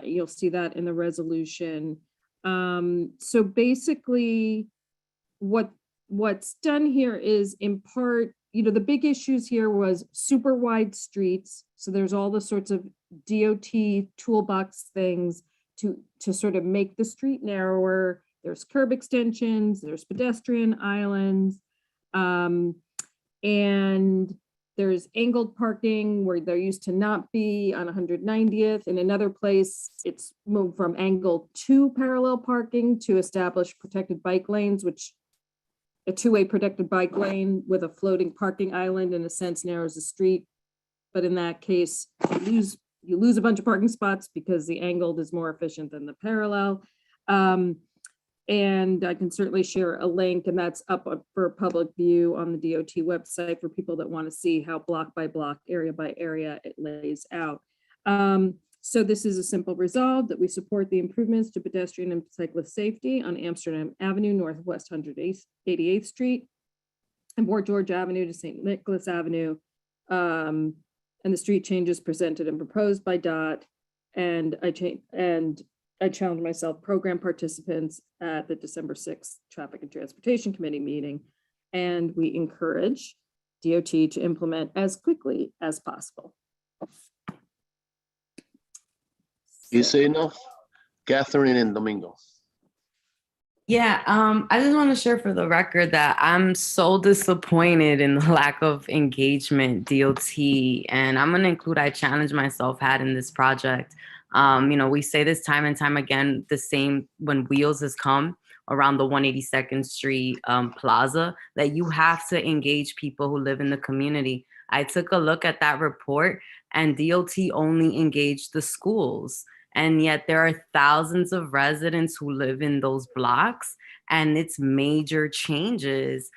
You'll see that in the resolution. So basically, what's done here is, in part, the big issues here was super wide streets. So there's all the sorts of DOT toolbox things to sort of make the street narrower. There's curb extensions, there's pedestrian islands, and there's angled parking where there used to not be on 190th. In another place, it's moved from angled to parallel parking to establish protected bike lanes, which a two-way protected bike lane with a floating parking island in a sense narrows the street. But in that case, you lose a bunch of parking spots because the angled is more efficient than the parallel. And I can certainly share a link, and that's up for public view on the DOT website for people that want to see how block by block, area by area it lays out. So this is a simple resolve that we support the improvements to pedestrian and cyclist safety on Amsterdam Avenue, Northwest 188th Street, and Fort George Avenue to St. Nicholas Avenue, and the street changes presented and proposed by DOT. And I challenge myself program participants at the December 6th Traffic and Transportation Committee meeting, and we encourage DOT to implement as quickly as possible. Easy enough? Catherine and Domingo. Yeah, I just want to share for the record that I'm so disappointed in the lack of engagement DOT, and I'm going to include I Challenge Myself had in this project. We say this time and time again, the same when Wheels has come around the 182nd Street Plaza, that you have to engage people who live in the community. I took a look at that report, and DOT only engaged the schools. And yet there are thousands of residents who live in those blocks, and it's major changes,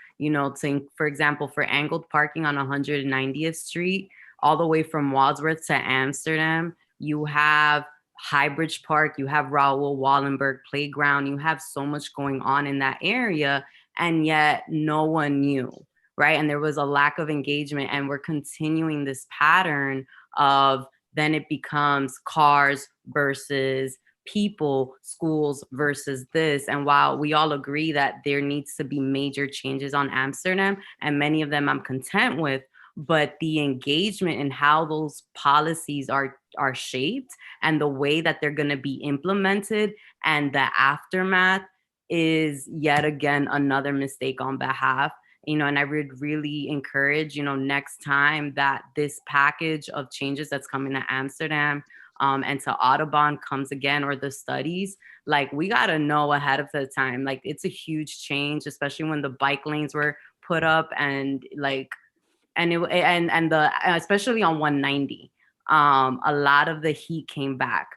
for example, for angled parking on 190th Street, all the way from Wadsworth to Amsterdam, you have Highbridge Park, you have Raoul Wallenberg Playground, you have so much going on in that area, and yet no one knew, right? And there was a lack of engagement, and we're continuing this pattern of then it becomes cars versus people, schools versus this. And while we all agree that there needs to be major changes on Amsterdam, and many of them I'm content with, but the engagement in how those policies are shaped and the way that they're going to be implemented and the aftermath is yet again another mistake on behalf. And I would really encourage, next time that this package of changes that's coming to Amsterdam and to Audubon comes again, or the studies, like we got to know ahead of the time, like it's a huge change, especially when the bike lanes were put up and especially on 190, a lot of the heat came back.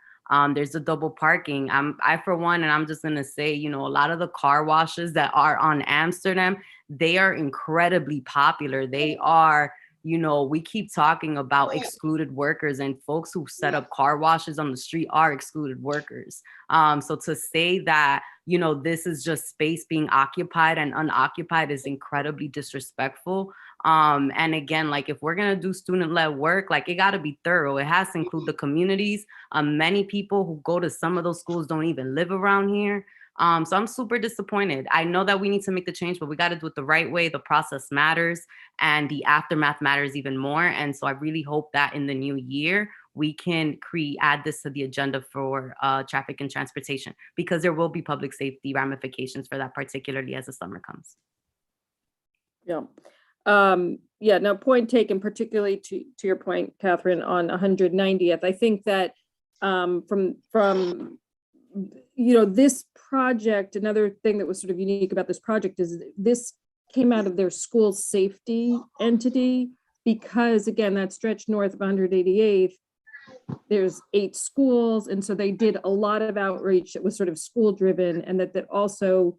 There's a double parking. I for one, and I'm just gonna say, you know, a lot of the car washes that are on Amsterdam, they are incredibly popular. They are, you know, we keep talking about excluded workers, and folks who set up car washes on the street are excluded workers. So to say that, you know, this is just space being occupied and unoccupied is incredibly disrespectful. And again, like if we're gonna do student-led work, like it gotta be thorough. It has to include the communities. Many people who go to some of those schools don't even live around here. So I'm super disappointed. I know that we need to make the change, but we got to do it the right way. The process matters and the aftermath matters even more. And so I really hope that in the new year, we can add this to the agenda for traffic and transportation, because there will be public safety ramifications for that, particularly as the summer comes. Yeah. Yeah, no, point taken, particularly to your point, Catherine, on 190th. I think that from you know, this project, another thing that was sort of unique about this project is this came out of their school safety entity, because again, that stretch north of 188th, there's 8 schools. And so they did a lot of outreach that was sort of school driven, and that also,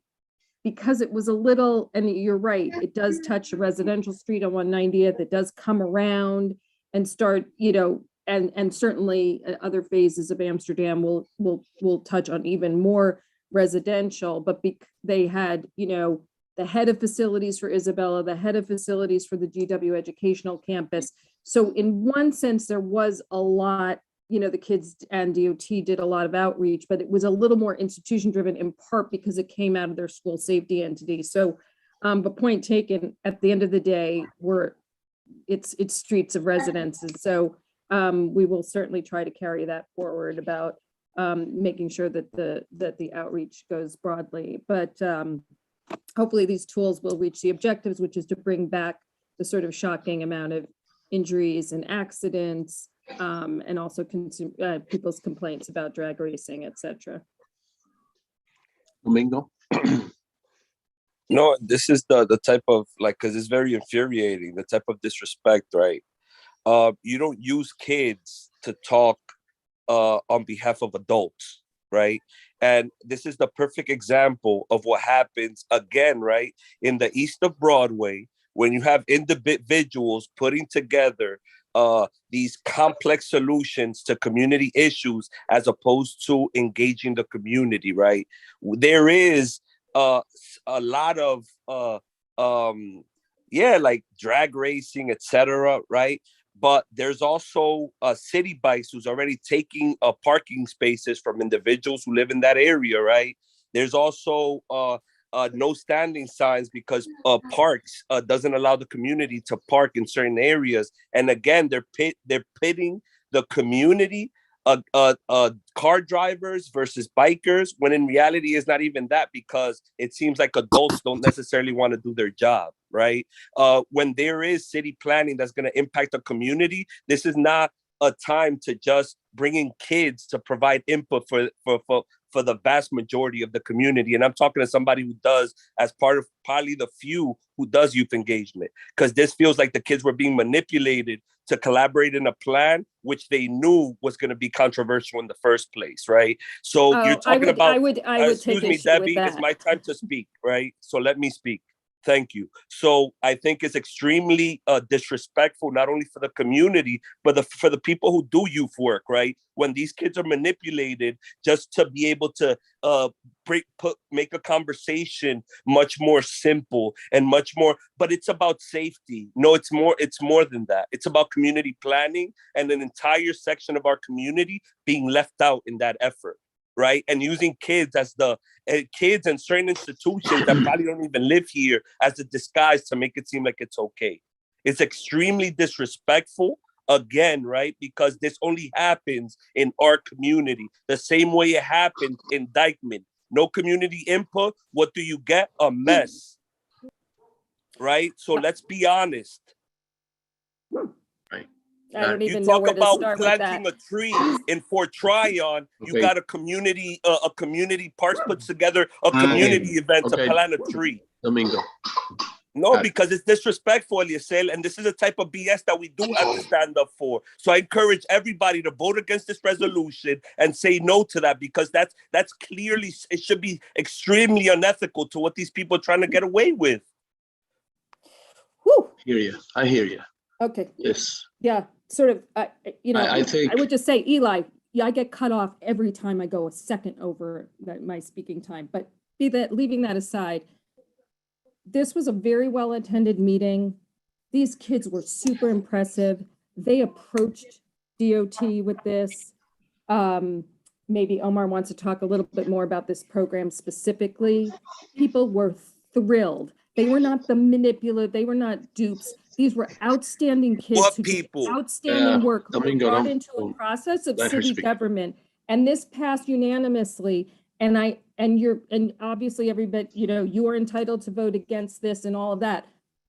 because it was a little, and you're right, it does touch a residential street on 190th, it does come around and start, you know, and certainly other phases of Amsterdam will touch on even more residential, but they had, you know, the head of facilities for Isabella, the head of facilities for the GW Educational Campus. So in one sense, there was a lot, you know, the kids and DOT did a lot of outreach, but it was a little more institution driven, in part because it came out of their school safety entity. So, but point taken, at the end of the day, it's streets of residences. So we will certainly try to carry that forward about making sure that the outreach goes broadly. But hopefully these tools will reach the objectives, which is to bring back the sort of shocking amount of injuries and accidents, and also people's complaints about drag racing, etc. Domingo? No, this is the type of, like, because it's very infuriating, the type of disrespect, right? You don't use kids to talk on behalf of adults, right? And this is the perfect example of what happens again, right? In the east of Broadway, when you have individuals putting together these complex solutions to community issues as opposed to engaging the community, right? There is a lot of like drag racing, etc., right? But there's also City Bikes who's already taking parking spaces from individuals who live in that area, right? There's also no standing signs because parks doesn't allow the community to park in certain areas. And again, they're pitting the community, car drivers versus bikers, when in reality it's not even that, because it seems like adults don't necessarily want to do their job, right? When there is city planning that's going to impact the community, this is not a time to just bring in kids to provide input for the vast majority of the community. And I'm talking to somebody who does, as part of probably the few who does youth engagement, because this feels like the kids were being manipulated to collaborate in a plan which they knew was going to be controversial in the first place, right? So you're talking about, I would excuse me, Debbie, it's my time to speak, right? So let me speak. Thank you. So I think it's extremely disrespectful, not only for the community, but for the people who do youth work, right? When these kids are manipulated just to be able to make a conversation much more simple and much more, but it's about safety. No, it's more than that. It's about community planning and an entire section of our community being left out in that effort, right? And using kids as kids and certain institutions that probably don't even live here as a disguise to make it seem like it's okay. It's extremely disrespectful, again, right? Because this only happens in our community, the same way it happened in Dykeman. No community input. What do you get? A mess, right? So let's be honest. I don't even you know talk where to about start planting with a tree in Fort Tryon. You got a community parks puts together a community event to plant a tree. Domingo, No, because it's disrespectful, Eliezer, and this is the type of BS that we do have to stand up for. So I encourage everybody to vote against this resolution and say no to that, because that's clearly, it should be extremely unethical to what these people are trying to get away with. Hear you. I hear you. Okay. Yes. Yeah, sort of, you know, I think- I would just say, Eli, yeah, I get cut off every time I go a second over my speaking time, but leaving that aside, this was a very well-attended meeting. These kids were super impressive. They approached DOT with this. Maybe Omar wants to talk a little bit more about this program specifically. People were thrilled. They were not the manipulative, they were not dupes. These were outstanding kids What who did people? outstanding work, who were Domingo, brought don't- into a process of let her city speak. government. And this passed unanimously. And obviously everybody, you know, you are entitled to vote against this and all of that.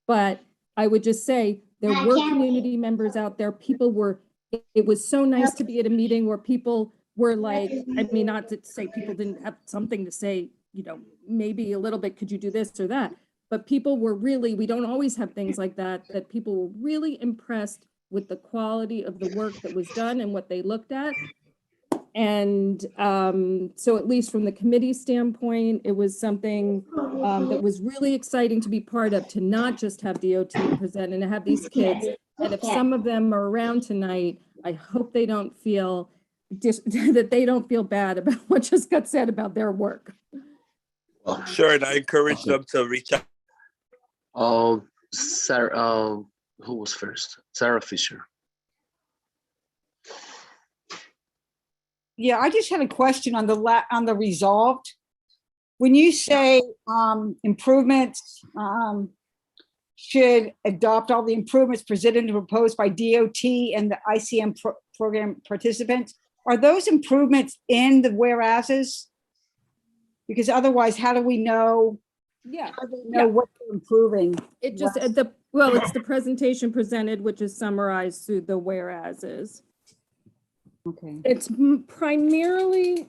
But I would just say there were community members out there. It was so nice to be at a meeting where people were like, I mean, not to say people didn't have something to say, you know, maybe a little bit, could you do this or that? But people were really, we don't always have things like that people were really impressed with the quality of the work that was done and what they looked at. And so at least from the committee standpoint, it was something that was really exciting to be part of, to not just have DOT present and to have these kids. And if some of them are around tonight, I hope they don't feel that they don't feel bad about what just got said about their work. Sure, and I encourage them to reach out. Sarah, who was first? Sarah Fisher. Yeah, I just had a question on the resolved. When you say improvements should adopt all the improvements presented and proposed by DOT and the ICM program participants, are those improvements in the whereases? Because otherwise, how do we know? Yeah. How do we know what they're improving? It just, it's the presentation presented, which is summarized through the whereases. Okay. It's primarily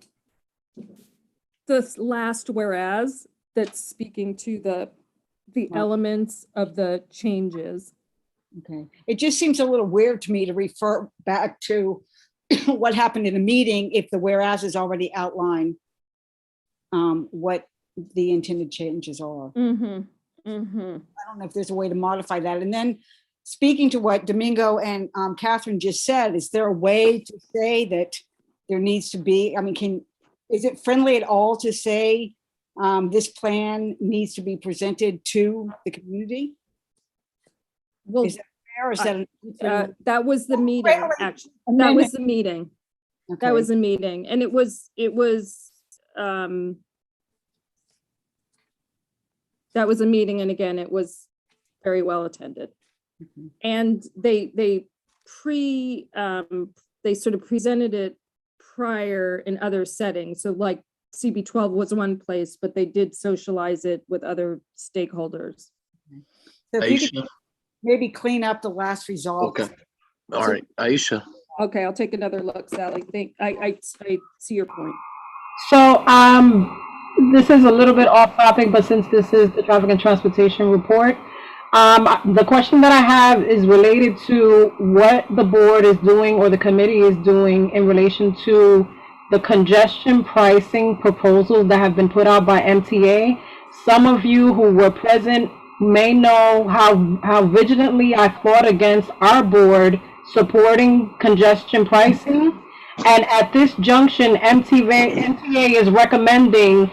the last whereas that's speaking to the elements of the changes. Okay. It just seems a little weird to me to refer back to what happened in a meeting if the whereas is already outlined what the intended changes are. Mm-hmm. Mm-hmm. I don't know if there's a way to modify that. And then speaking to what Domingo and Catherine just said, is there a way to say that there needs to be, I mean, is it friendly at all to say this plan needs to be presented to the community? Well, is that fair? Or is that that was the meeting, actually. That was the meeting. Okay. That was the meeting. And it was that was a meeting. And again, it was very well attended. Mm-hmm. And they sort of presented it prior in other settings. So like CB12 was one place, but they did socialize it with other stakeholders. So if you could maybe clean up the last result. Okay. All right, Aisha. Okay, I'll take another look, Sally. I see your point. So this is a little bit off topic, but since this is the traffic and transportation report, the question that I have is related to what the board is doing or the committee is doing in relation to the congestion pricing proposals that have been put out by MTA. Some of you who were present may know how vigilantly I fought against our board supporting congestion pricing. And at this junction, MTA is recommending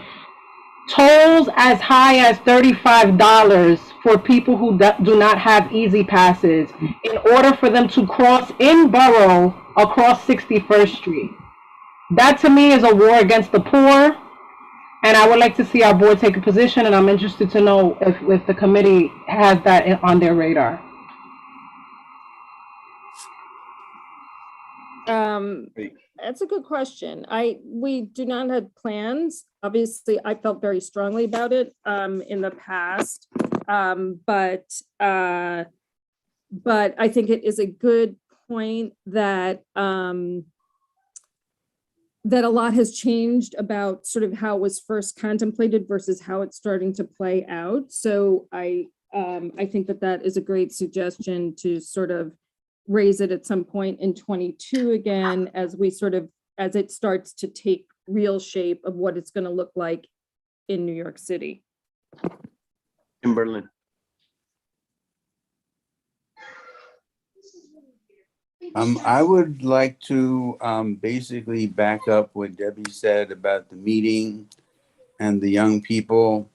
tolls as high as $35 for people who do not have easy passes in order for them to cross in borough across 61st Street. That to me is a war against the poor, and I would like to see our board take a position, and I'm interested to know if the committee has that on their radar. That's a good question. We do not have plans. Obviously, I felt very strongly about it in the past, but I think it is a good point that that a lot has changed about sort of how it was first contemplated versus how it's starting to play out. So I I think that that is a great suggestion to sort of raise it at some point in 22 again, as it starts to take real shape of what it's going to look like in New York City. In Berlin. I would like to basically back up what Debbie said about the meeting and the young people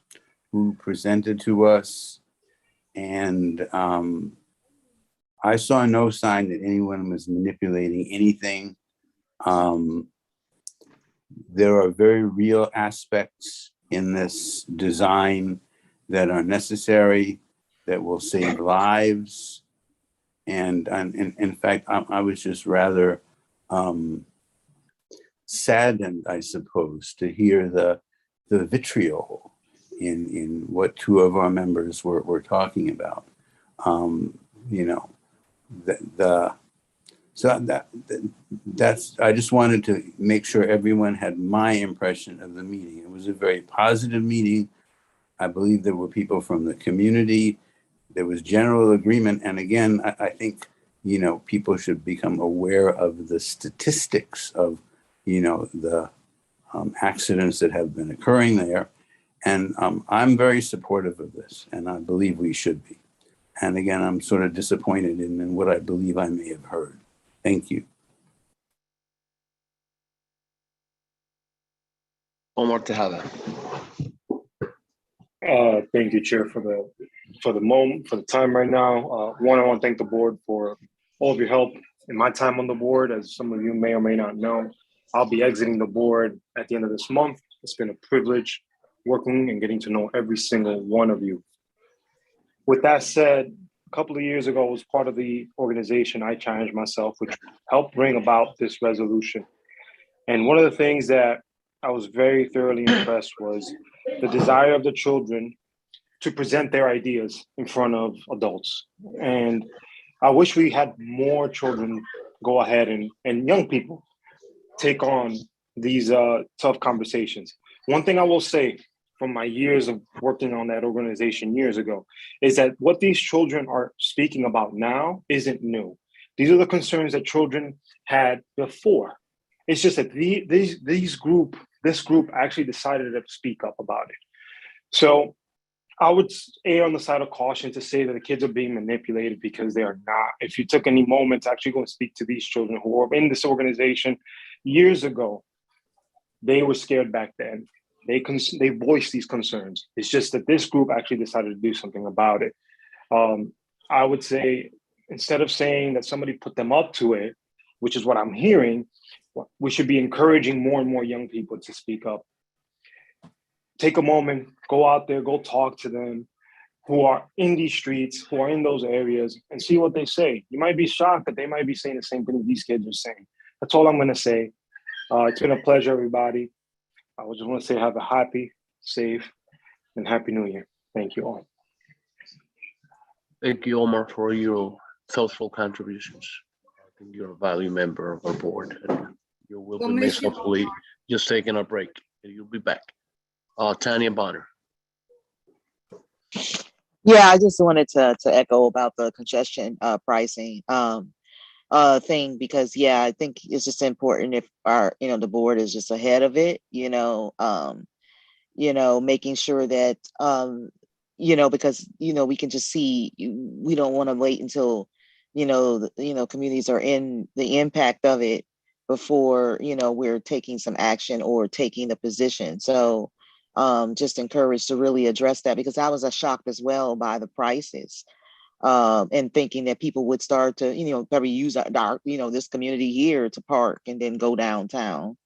who presented to us. And I saw no sign that anyone was manipulating anything. There are very real aspects in this design that are necessary, that will save lives. And in fact, I was just rather saddened, I suppose, to hear the vitriol in what two of our members were talking about. You know, that's I just wanted to make sure everyone had my impression of the meeting. It was a very positive meeting. I believe there were people from the community. There was general agreement. And again, I think, you know, people should become aware of the statistics of, you know, the accidents that have been occurring there. And I'm very supportive of this, and I believe we should be. And again, I'm sort of disappointed in what I believe I may have heard. Thank you. Omar Tejada. Thank you, Chair, for the moment, for the time right now. One, I want to thank the board for all of your help in my time on the board. As some of you may or may not know, I'll be exiting the board at the end of this month. It's been a privilege working and getting to know every single one of you. With that said, a couple of years ago, I was part of the organization I Challenged Myself, which helped bring about this resolution. And one of the things that I was very thoroughly impressed was the desire of the children to present their ideas in front of adults. And I wish we had more children go ahead and young people take on these tough conversations. One thing I will say from my years of working on that organization years ago is that what these children are speaking about now isn't new. These are the concerns that children had before. It's just that this group actually decided to speak up about it. So I would err on the side of caution to say that the kids are being manipulated, because they are not. If you took any moment to actually go and speak to these children who were in this organization years ago, they were scared back then. They voiced these concerns. It's just that this group actually decided to do something about it. I would say, instead of saying that somebody put them up to it, which is what I'm hearing, we should be encouraging more and more young people to speak up. Take a moment, go out there, go talk to them who are in these streets, who are in those areas, and see what they say. You might be shocked that they might be saying the same thing these kids are saying. That's all I'm going to say. It's been a pleasure, everybody. I just want to say have a happy, safe, and happy New Year. Thank you all. Thank you, Omar, for your thoughtful contributions. I think you're a valued member of our board, and you will be missed. Hopefully, just taking a break, and you'll be back. Tanya Bonner. Yeah, I just wanted to echo about the congestion pricing thing, because yeah, I think it's just important if the board is just ahead of it, making sure that because we can just see, we don't want to wait until communities are in the impact of it before we're taking some action or taking the position. So just encouraged to really address that, because I was shocked as well by the prices, and thinking that people would start to, probably use our, this community here to park and then go downtown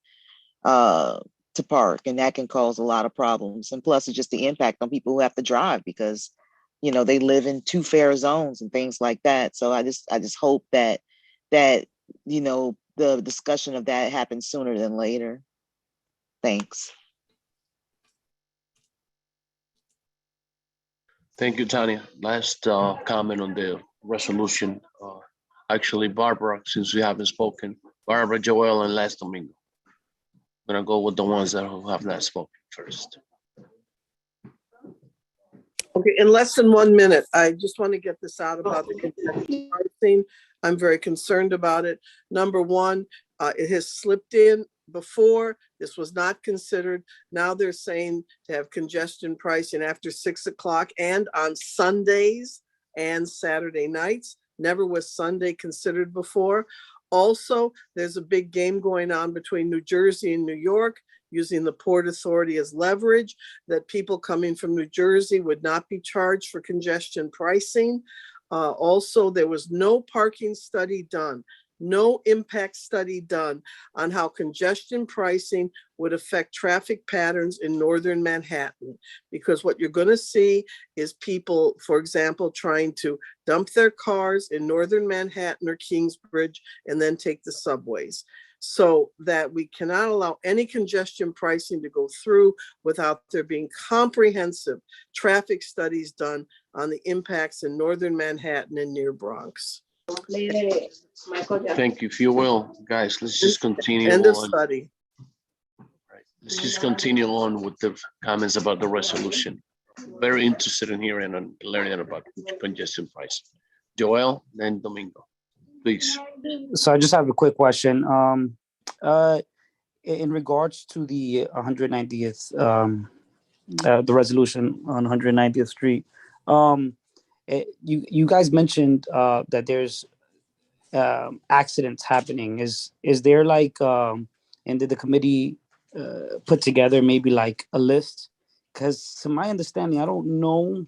to park. And that can cause a lot of problems. And plus it's just the impact on people who have to drive, because, they live in two fare zones and things like that. So I just hope that the discussion of that happens sooner than later. Thanks. Thank you, Tanya. Last comment on the resolution. Actually, Barbara, since we haven't spoken, Barbara, Joel, and last Domingo. I'm gonna go with the ones that have not spoken first. Okay, in less than 1 minute, I just want to get this out about the congestion pricing. I'm very concerned about it. Number one, it has slipped in before. This was not considered. Now they're saying to have congestion pricing after 6 o'clock and on Sundays and Saturday nights. Never was Sunday considered before. Also, there's a big game going on between New Jersey and New York, using the Port Authority as leverage, that people coming from New Jersey would not be charged for congestion pricing. Also, there was no parking study done, no impact study done on how congestion pricing would affect traffic patterns in northern Manhattan. Because what you're going to see is people, for example, trying to dump their cars in northern Manhattan or Kingsbridge and then take the subways. So that we cannot allow any congestion pricing to go through without there being comprehensive traffic studies done on the impacts in northern Manhattan and near Bronx. Thank you. If you will, guys, let's just continue End of on. study. Let's just continue on with the comments about the resolution. Very interested in hearing and learning about congestion price. Joel, then Domingo, please. So I just have a quick question. In regards to the 190th, the resolution on 190th Street, you guys mentioned that there's accidents happening. Is there like, and did the committee put together maybe like a list? Because to my understanding, I don't know,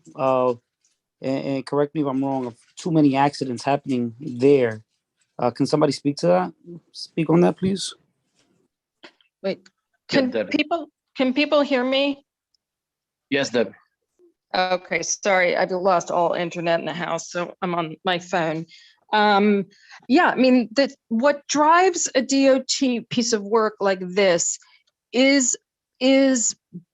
and correct me if I'm wrong, of too many accidents happening there. Can somebody speak to that? Speak on that, please. Wait, Yeah, can people hear me? Yes, Deb. Okay, sorry, I've lost all internet in the house, so I'm on my phone. Yeah, I mean, what drives a DOT piece of work like this is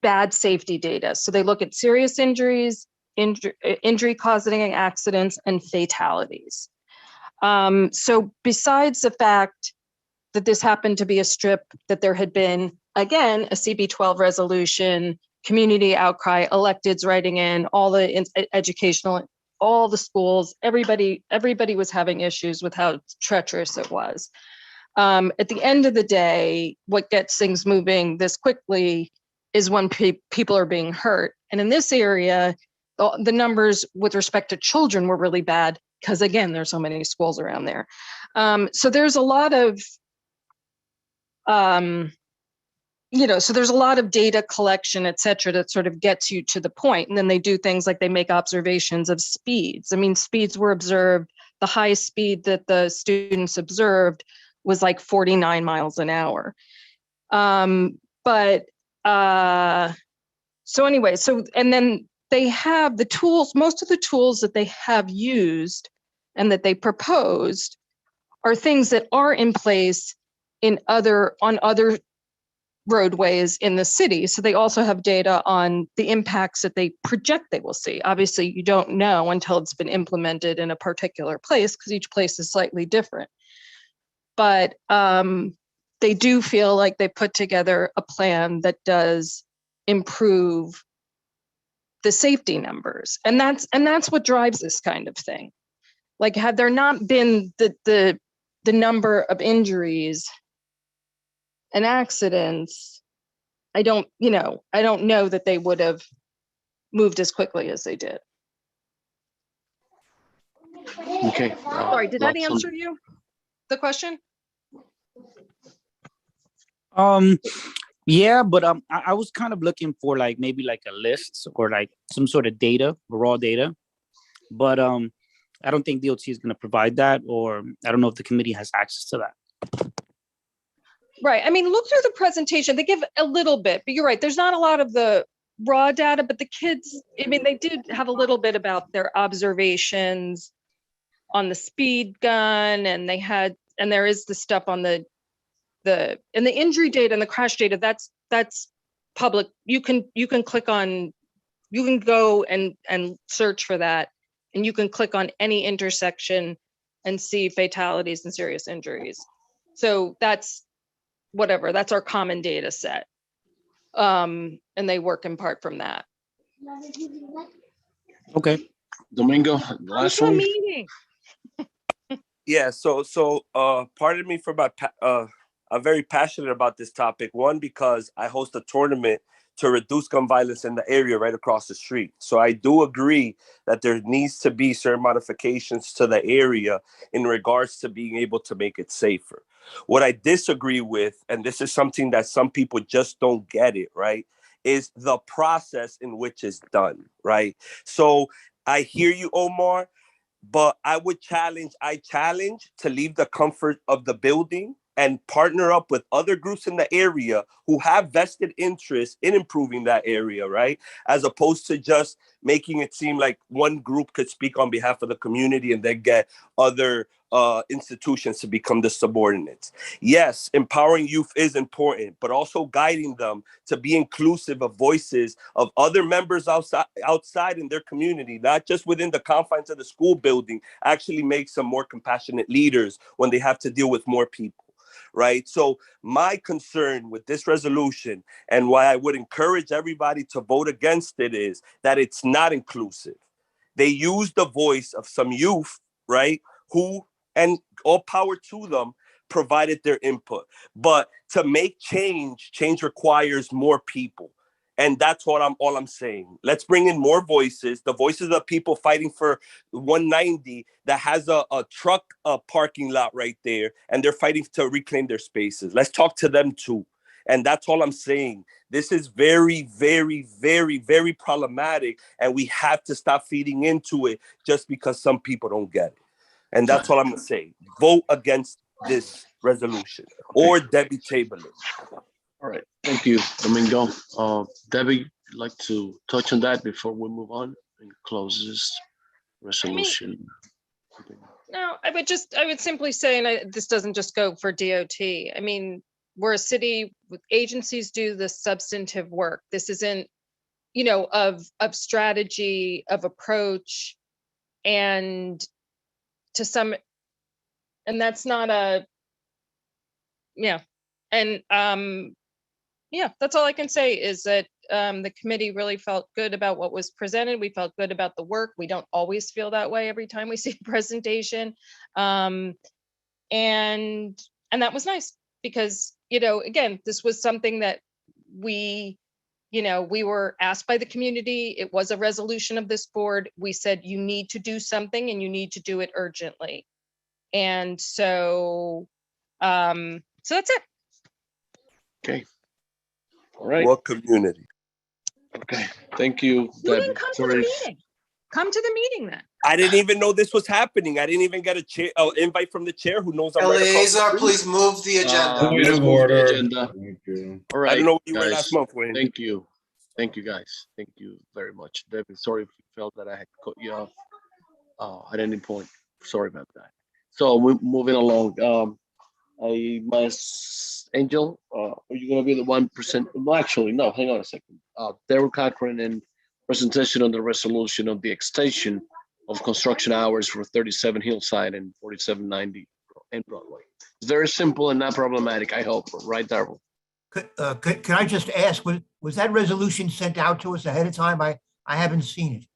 bad safety data. So they look at serious injuries, injury causing accidents, and fatalities. So besides the fact that this happened to be a strip, that there had been, again, a CB12 resolution, community outcry, electeds writing in, all the educational, all the schools, everybody was having issues with how treacherous it was. At the end of the day, what gets things moving this quickly is when people are being hurt. And in this area, the numbers with respect to children were really bad because, again, there's so many schools around there. So there's a lot of, so there's a lot of data collection, et cetera, that sort of gets you to the point. And then they do things like they make observations of speeds. I mean, speeds were observed. The highest speed that the students observed was like 49 miles an hour. So anyway, and then they have the tools, most of the tools that they have used and that they proposed are things that are in place on other roadways in the city. So they also have data on the impacts that they project they will see. Obviously, you don't know until it's been implemented in a particular place because each place is slightly different. But they do feel like they put together a plan that does improve the safety numbers. And that's what drives this kind of thing. Like, had there not been the number of injuries and accidents, I don't know that they would have moved as quickly as they did. Okay. Sorry, did that answer you, the question? Yeah, but I was kind of looking for like maybe like a list or like some sort of data, raw data. But I don't think DOT is going to provide that, or I don't know if the committee has access to that. Right. I mean, look through the presentation. They give a little bit, but you're right. There's not a lot of the raw data, but the kids, I mean, they did have a little bit about their observations on the speed gun, and there is the stuff on the injury data and the crash data. That's public. You can click on, you can go and search for that, and you can click on any intersection and see fatalities and serious injuries. So that's whatever, that's our common data set. And they work in part from that. Okay. Domingo, the last one. Meeting. Yeah, pardon me for I'm very passionate about this topic. One, because I host a tournament to reduce gun violence in the area right across the street. So I do agree that there needs to be certain modifications to the area in regards to being able to make it safer. What I disagree with, and this is something that some people just don't get it, right, is the process in which it's done, right? So I hear you, Omar, but I challenge to leave the comfort of the building and partner up with other groups in the area who have vested interest in improving that area, right? As opposed to just making it seem like one group could speak on behalf of the community and then get other institutions to become the subordinates. Yes, empowering youth is important, but also guiding them to be inclusive of voices of other members outside in their community, not just within the confines of the school building, actually makes them more compassionate leaders when they have to deal with more people. Right. So my concern with this resolution and why I would encourage everybody to vote against it is that it's not inclusive. They use the voice of some youth, right, who, and all power to them, provided their input. But to make change requires more people. And that's all I'm saying. Let's bring in more voices, the voices of people fighting for 190 that has a truck parking lot right there, and they're fighting to reclaim their spaces. Let's talk to them too. And that's all I'm saying. This is very, very, very, very problematic, and we have to stop feeding into it just because some people don't get it. And that's all I'm gonna say. Vote against this resolution or Debbie table it. All right, thank you, Domingo. Debbie, you'd like to touch on that before we move on and close this resolution? No, I would simply say, and this doesn't just go for DOT. I mean, we're a city with agencies do the substantive work. This isn't, of strategy, of approach, and that's not that's all I can say is that the committee really felt good about what was presented. We felt good about the work. We don't always feel that way every time we see a presentation. And that was nice because, again, this was something that we were asked by the community. It was a resolution of this board. We said, you need to do something and you need to do it urgently. And so that's it. Okay. All right. What community? Okay. Thank you. You didn't come to the meeting. Come to the meeting then. I didn't even know this was happening. I didn't even get a chair, invite from the chair who knows I'm right across the Eleazar, street. please move the agenda. Point of order. Agenda. All right. I don't know where you were guys. last month, Wayne. Thank you. Thank you, guys. Thank you very much. Debbie, sorry if you felt that I had cut you off at any point. Sorry about that. So we're moving along. Angel, are you going to be the 1%? Well, actually, no, hang on a second. Daryl Cochran and presentation on the resolution of the extension of construction hours for 37 Hillside and 4790 and Broadway. It's very simple and not problematic, I hope, right, Daryl? Could I just ask, was that resolution sent out to us ahead of time? I haven't seen it.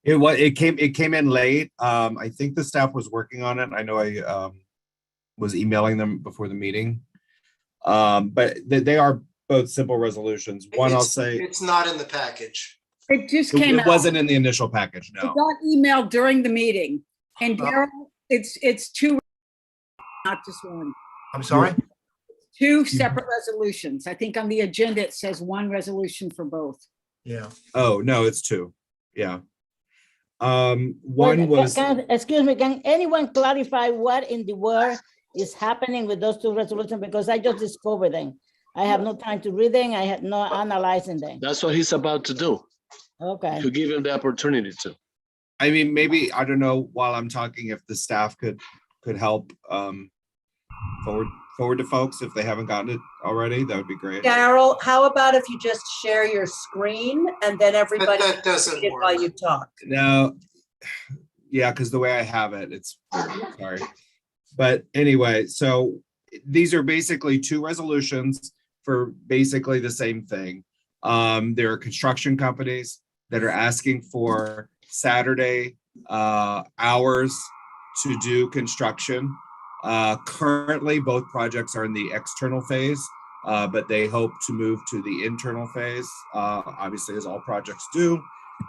It came in late. I think the staff was working on it. I know I was emailing them before the meeting. But they are both simple resolutions. One, I'll say it's not in the package. It just came out. It wasn't in the initial package, no. It got emailed during the meeting. And Daryl, it's two, not just one. I'm sorry? Two separate resolutions. I think on the agenda, it says one resolution for both. Yeah. Oh, no, it's two. Yeah. One was. Excuse me, can anyone clarify what in the world is happening with those two resolutions? Because I just discovered them. I have no time to read them. I had no analyzing them. That's what he's about to do. Okay. To give him the opportunity to. I mean, maybe, I don't know, while I'm talking, if the staff could help forward to folks if they haven't gotten it already, that would be great. Daryl, how about if you just share your screen and then everybody That doesn't work while you talk? No, yeah, because the way I have it, it's sorry. But anyway, so these are basically two resolutions for basically the same thing. There are construction companies that are asking for Saturday hours to do construction. Currently, both projects are in the external phase, but they hope to move to the internal phase, obviously, as all projects do.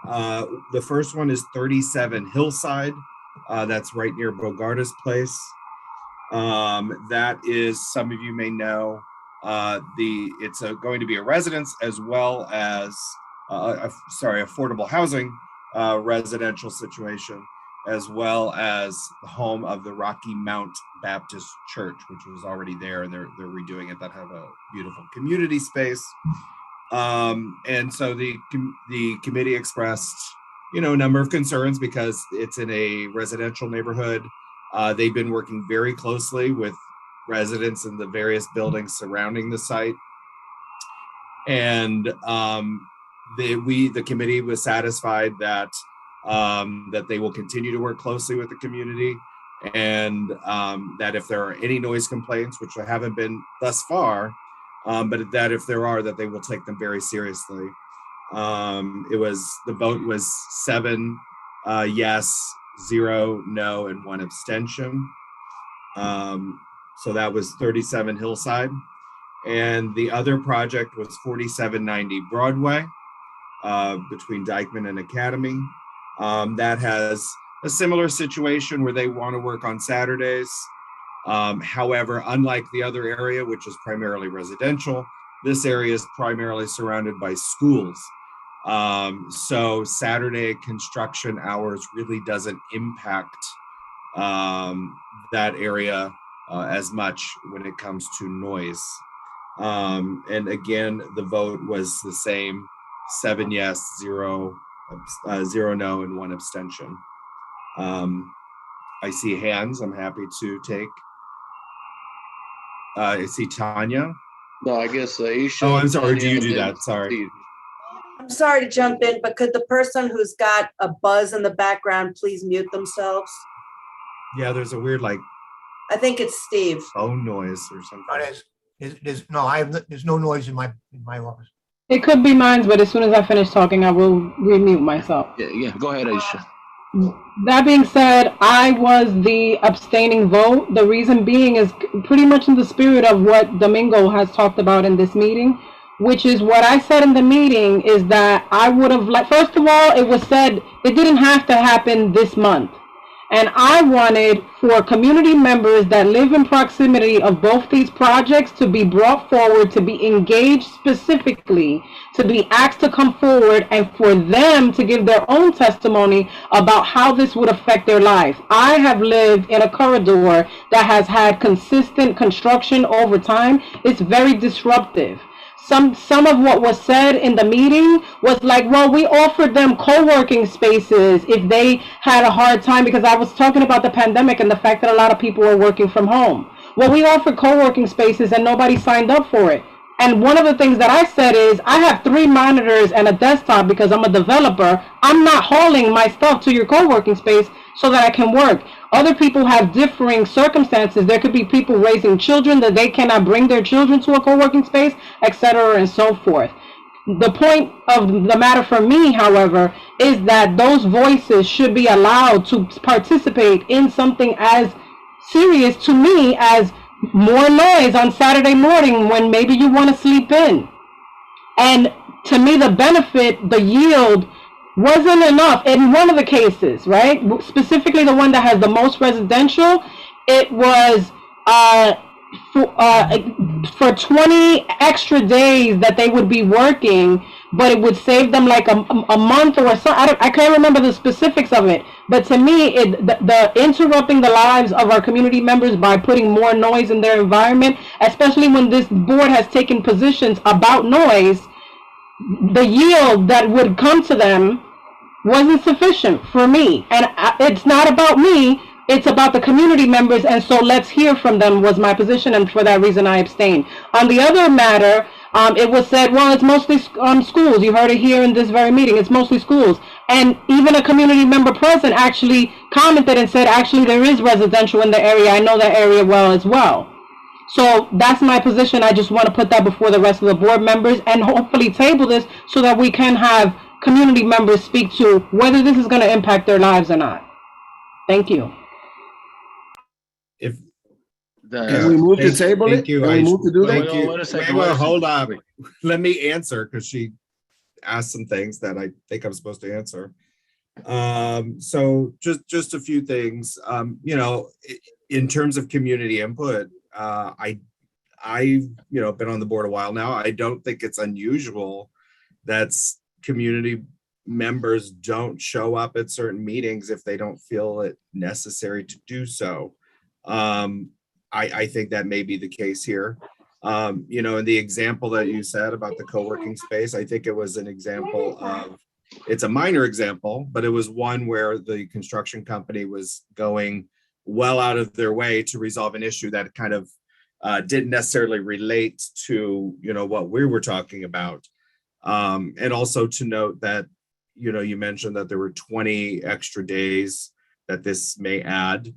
The first one is 37 Hillside. That's right near Bogarta's place. That is, some of you may know, it's going to be a residence as well as, affordable housing residential situation, as well as the home of the Rocky Mount Baptist Church, which was already there, and they're redoing it. That have a beautiful community space. And so the committee expressed, a number of concerns because it's in a residential neighborhood. They've been working very closely with residents in the various buildings surrounding the site. And the committee was satisfied that that they will continue to work closely with the community, and that if there are any noise complaints, which there haven't been thus far, but that if there are, that they will take them very seriously. The vote was 7 yes, 0 no, and 1 abstention. So that was 37 Hillside. And the other project was 4790 Broadway, between Dykeman and Academy. That has a similar situation where they want to work on Saturdays. However, unlike the other area, which is primarily residential, this area is primarily surrounded by schools. So Saturday construction hours really doesn't impact that area as much when it comes to noise. And again, the vote was the same, 7 yes, 0 no, and 1 abstention. I see hands. I'm happy to take. I see Tanya. No, I guess Aisha. Oh, I'm sorry. Do you Tanya, do and then that? Sorry. Steve. I'm sorry to jump in, but could the person who's got a buzz in the background please mute themselves? Yeah, there's a weird I think it's Steve. phone noise or something. There's no noise in my office. It could be mine, but as soon as I finish talking, I will remute myself. Yeah, go ahead, Aisha. That being said, I was the abstaining vote. The reason being is pretty much in the spirit of what Domingo has talked about in this meeting, which is what I said in the meeting is that I would have first of all, it was said it didn't have to happen this month. And I wanted for community members that live in proximity of both these projects to be brought forward, to be engaged specifically, to be asked to come forward, and for them to give their own testimony about how this would affect their life. I have lived in a corridor that has had consistent construction over time. It's very disruptive. Some of what was said in the meeting was like, well, we offered them co-working spaces if they had a hard time, because I was talking about the pandemic and the fact that a lot of people were working from home. Well, we offered co-working spaces and nobody signed up for it. And one of the things that I said is, I have 3 monitors and a desktop because I'm a developer. I'm not hauling my stuff to your co-working space so that I can work. Other people have differing circumstances. There could be people raising children that they cannot bring their children to a co-working space, etc., and so forth. The point of the matter for me, however, is that those voices should be allowed to participate in something as serious to me as more noise on Saturday morning when maybe you want to sleep in. And to me, the benefit, the yield, wasn't enough in one of the cases, right? Specifically the one that has the most residential, it was for 20 extra days that they would be working, but it would save them like a month or so. I can't remember the specifics of it, but to me, the interrupting the lives of our community members by putting more noise in their environment, especially when this board has taken positions about noise, the yield that would come to them wasn't sufficient for me. And it's not about me, it's about the community members, and so let's hear from them was my position, and for that reason I abstained. On the other matter, it was said, well, it's mostly schools. You heard it here in this very meeting, it's mostly schools. And even a community member present actually commented and said, actually there is residential in the area, I know that area well as well. So that's my position. I just want to put that before the rest of the board members and hopefully table this so that we can have community members speak to whether this is going to impact their lives or not. Thank you. If Can we move to thank- table thank it? you, Can we move to do that? Thank you. Wait a second, Wait, wait a well, hold second. up. Wait. Let me answer because she asked some things that I think I'm supposed to answer. So just a few things. You know, in terms of community input, I've been on the board a while now. I don't think it's unusual that community members don't show up at certain meetings if they don't feel it necessary to do so. I think that may be the case here. You know, in the example that you said about the co-working space, I think it was an example of, it's a minor example, but it was one where the construction company was going well out of their way to resolve an issue that kind of didn't necessarily relate to, you know, what we were talking about. And also to note that, you know, you mentioned that there were 20 extra days that this may add.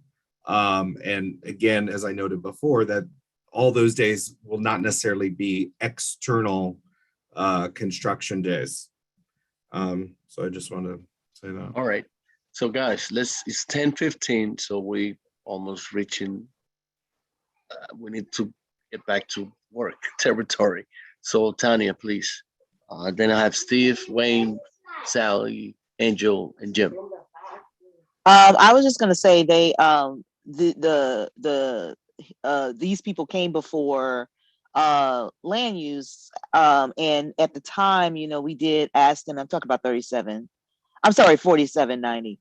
And again, as I noted before, that all those days will not necessarily be external construction days. So I just want to say that. All right. So guys, it's 10:15, so we almost reaching, we need to get back to work territory. So Tanya, please. Then I have Steve, Wayne, Sally, Angel, and Jim. I was just gonna say these people came before land use, and at the time, you know, we did ask them. I'm talking about 4790.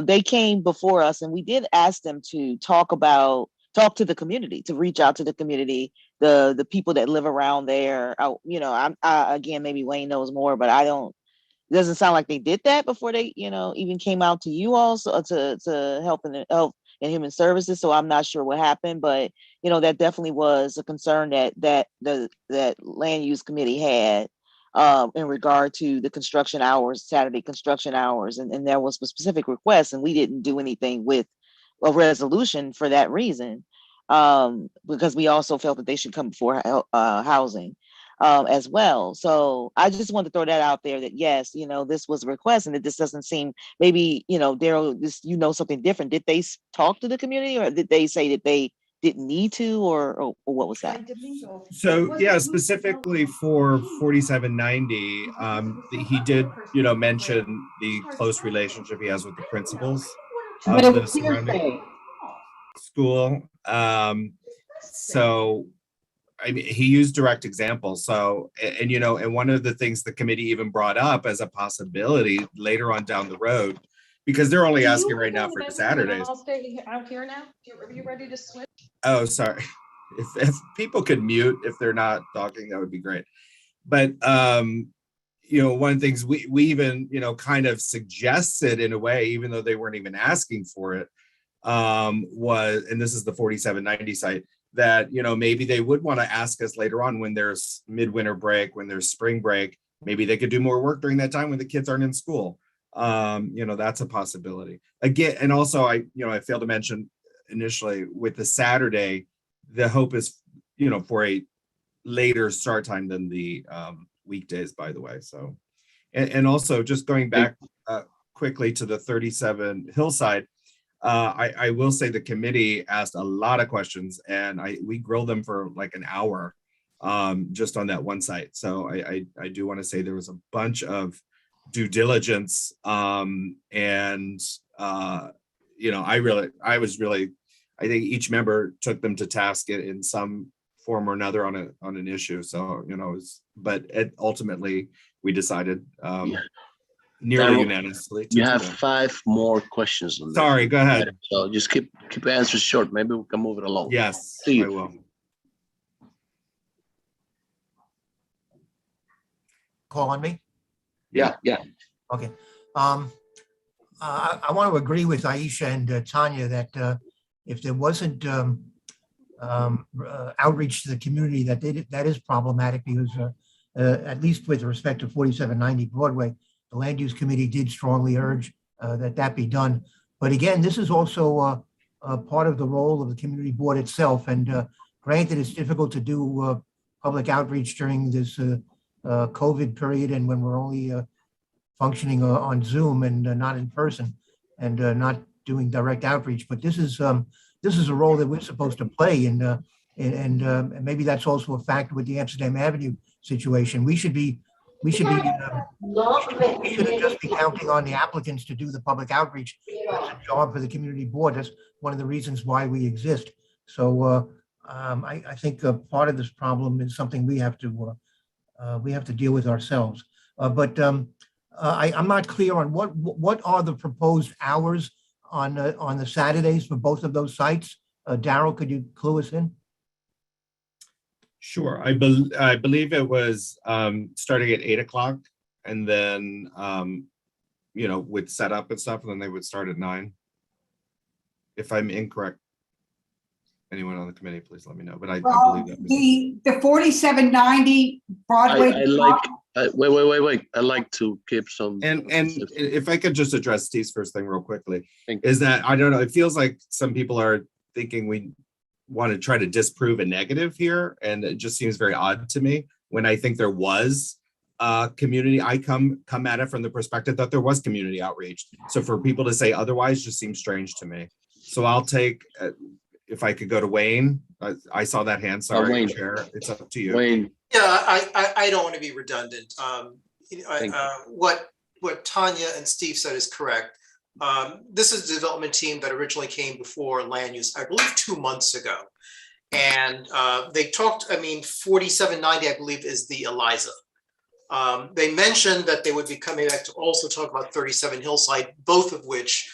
They came before us, and we did ask them to talk to the community, to reach out to the community, the people that live around there. You know, again, maybe Wayne knows more, but I don't. It doesn't sound like they did that before they, you know, even came out to you all, so to help in human services. So I'm not sure what happened, but you know, that definitely was a concern that land use committee had in regard to the construction hours, Saturday construction hours, and there was a specific request, and we didn't do anything with a resolution for that reason, because we also felt that they should come before housing. As well. So I just wanted to throw that out there that yes, you know, this was a request and that this doesn't seem, maybe, you know, Daryl, this, you know, something different. Did they talk to the community, or did they say that they didn't need to, or what was that? So yeah, specifically for 4790, he did, you know, mention the close relationship he has with the principals But of it the was surrounding hearsay. school. So I mean, he used direct examples. So, and you know, and one of the things the committee even brought up as a possibility later on down the road, because they're only asking right now for Saturdays. I'll stay out here now. Are you ready to switch? Oh, sorry. If people could mute if they're not talking, that would be great. But you know, one of the things we even, you know, kind of suggested in a way, even though they weren't even asking for it, was, and this is the 4790 site, that, you know, maybe they would want to ask us later on when there's midwinter break, when there's spring break, maybe they could do more work during that time when the kids aren't in school. You know, that's a possibility. Again, and also I failed to mention initially with the Saturday, the hope is, you know, for a later start time than the weekdays, by the way. So, and also just going back quickly to the 37 Hillside, I will say the committee asked a lot of questions, and we grilled them for like an hour just on that one site. So I do want to say there was a bunch of due diligence, and you know, I think each member took them to task in some form or another on an issue. So, you know, but ultimately we decided nearly unanimously. You have 5 more questions on that. Sorry, go ahead. So just keep your answers short. Maybe we can move it along. Yes, Steve. I will. Call on me? Yeah. Okay. I want to agree with Aisha and Tanya that if there wasn't outreach to the community, that is problematic, because at least with respect to 4790 Broadway, the Land Use Committee did strongly urge that be done. But again, this is also part of the role of the community board itself. And granted, it's difficult to do public outreach during this COVID period and when we're only functioning on Zoom and not in person and not doing direct outreach. But this is a role that we're supposed to play, and maybe that's also a factor with the Amsterdam Avenue situation. We shouldn't just be counting on the applicants to do the public outreach. That's a job for the community board. That's one of the reasons why we exist. So I think part of this problem is something we have to deal with ourselves. But I'm not clear on what are the proposed hours on the Saturdays for both of those sites. Daryl, could you clue us in? Sure. I believe it was starting at 8 o'clock and then, with setup and stuff, and then they would start at 9. If I'm incorrect, anyone on the committee, please let me know. But I believe that was the 4790 Broadway. Wait. I'd like to keep some. And if I could just address Steve's first thing real quickly, is that I don't know. It feels like some people are thinking we want to try to disprove a negative here, and it just seems very odd to me when I think there was community. I come at it from the perspective that there was community outreach. So for people to say otherwise just seems strange to me. So I'll take. If I could go to Wayne, I saw that hand. Sorry, Wayne. Chair. It's up to you. Wayne. Yeah, I don't want to be redundant. What Tanya and Steve said is correct. This is the development team that originally came before land use, I believe 2 months ago. And they talked, 4790, I believe, is the Eliza. They mentioned that they would be coming back to also talk about 37 Hillside, both of which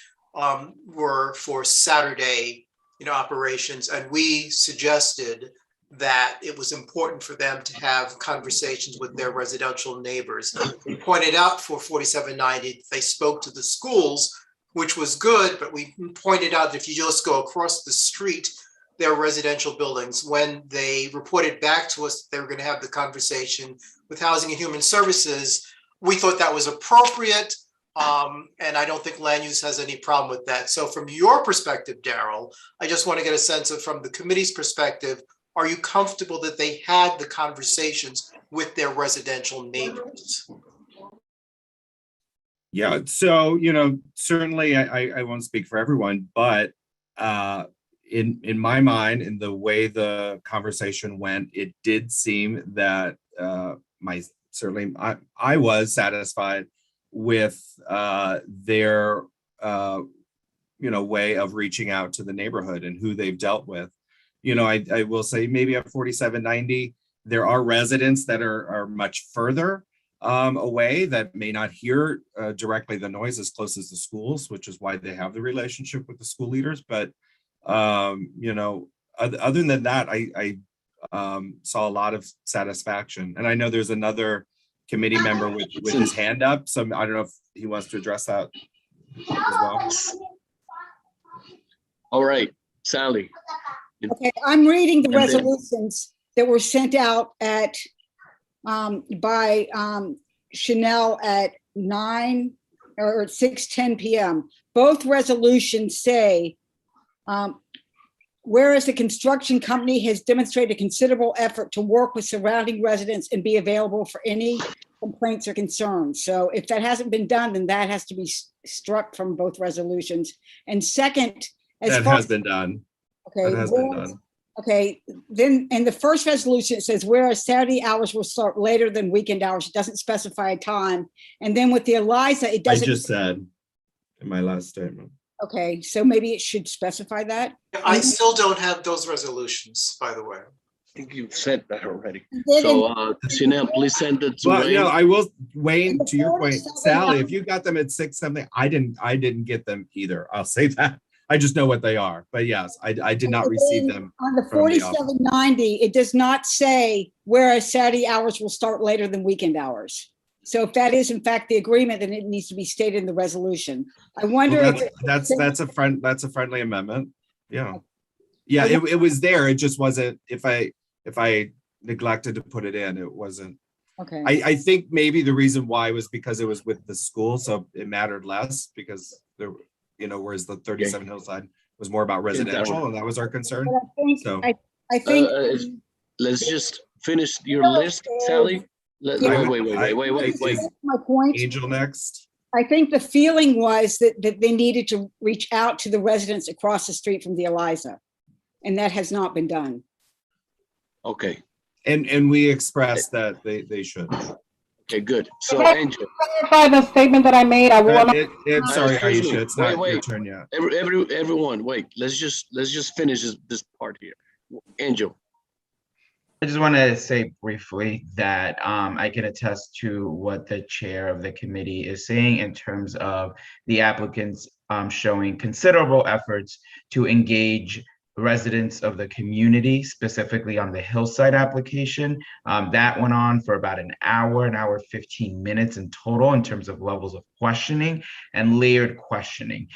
were for Saturday operations, and we suggested that it was important for them to have conversations with their residential neighbors. We pointed out for 4790, they spoke to the schools, which was good, but we pointed out that if you just go across the street, there are residential buildings. When they reported back to us that they were going to have the conversation with Housing and Human Services, we thought that was appropriate. And I don't think land use has any problem with that. So from your perspective, Daryl, I just want to get a sense of, from the committee's perspective, are you comfortable that they had the conversations with their residential neighbors? Yeah, so, certainly I won't speak for everyone, but in my mind, in the way the conversation went, it did seem that I was satisfied with their way of reaching out to the neighborhood and who they've dealt with. I will say maybe at 4790, there are residents that are much further away that may not hear directly the noise as close as the schools, which is why they have the relationship with the school leaders. But other than that, I saw a lot of satisfaction. And I know there's another committee member with his hand up, so I don't know if he wants to address that as well. All right, Sally. Okay, I'm reading the resolutions that were sent out by Chanel at 6:10 p.m. Both resolutions say, whereas the construction company has demonstrated considerable effort to work with surrounding residents and be available for any complaints or concerns. So if that hasn't been done, then that has to be struck from both resolutions. And second, that has been done. Okay. That has been done. Okay, then in the first resolution, it says, whereas Saturday hours will start later than weekend hours. It doesn't specify a time. And then with the Eliza, it doesn't. I just said in my last statement. Okay, so maybe it should specify that. I still don't have those resolutions, by the way. I think you've said that already. So, Chanel, please send it to Wayne. I will, Wayne, to your point, Sally, if you got them at 6 something, I didn't get them either. I'll say that. I just know what they are. But yes, I did not receive them. On the 4790, it does not say whereas Saturday hours will start later than weekend hours. So if that is in fact the agreement, then it needs to be stated in the resolution. I wonder if that's a friendly amendment. Yeah. Yeah, it was there. It just wasn't, if I neglected to put it in, it wasn't. Okay. I think maybe the reason why was because it was with the school, so it mattered less because there, whereas the 37 Hillside was more about residential, and that was our concern. I think let's just finish your list, Sally. Wait. My point. Angel next. I think the feeling was that they needed to reach out to the residents across the street from the Eliza, and that has not been done. Okay. And we expressed that they should. Okay, good. So, Can I Angel. clarify the statement that I made? I want Sorry, Excuse Aisha, me. it's not Wait. your turn yet. Everyone, wait. Let's just finish this part here. Angel. I just want to say briefly that I can attest to what the chair of the committee is saying in terms of the applicants showing considerable efforts to engage residents of the community, specifically on the Hillside application. That went on for about an hour 15 minutes in total in terms of levels of questioning and layered questioning.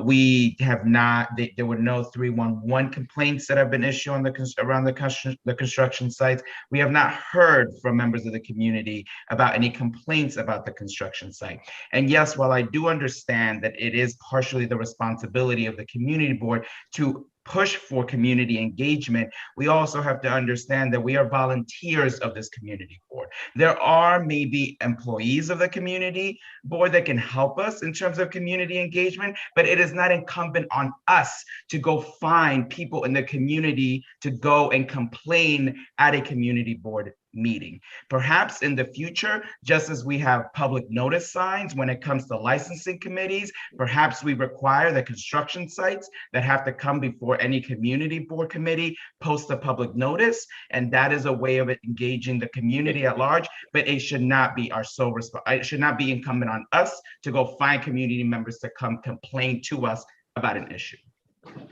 We have not, there were no 311 complaints that have been issued on around the construction sites. We have not heard from members of the community about any complaints about the construction site. And yes, while I do understand that it is partially the responsibility of the community board to push for community engagement, we also have to understand that we are volunteers of this community board. There are maybe employees of the community board that can help us in terms of community engagement, but it is not incumbent on us to go find people in the community to go and complain at a community board meeting. Perhaps in the future, just as we have public notice signs when it comes to licensing committees, perhaps we require the construction sites that have to come before any community board committee post a public notice, and that is a way of engaging the community at large, but it should not be our sole responsibility. It should not be incumbent on us to go find community members to come complain to us about an issue.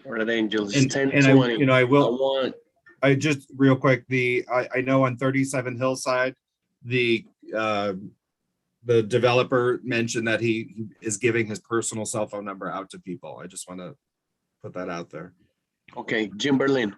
All right, Angel, it's And 10:20. I just real quick, I know on 37 Hillside, the developer mentioned that he is giving his personal cell phone number out to people. I just want to put that out there. Okay, Jim Berlin.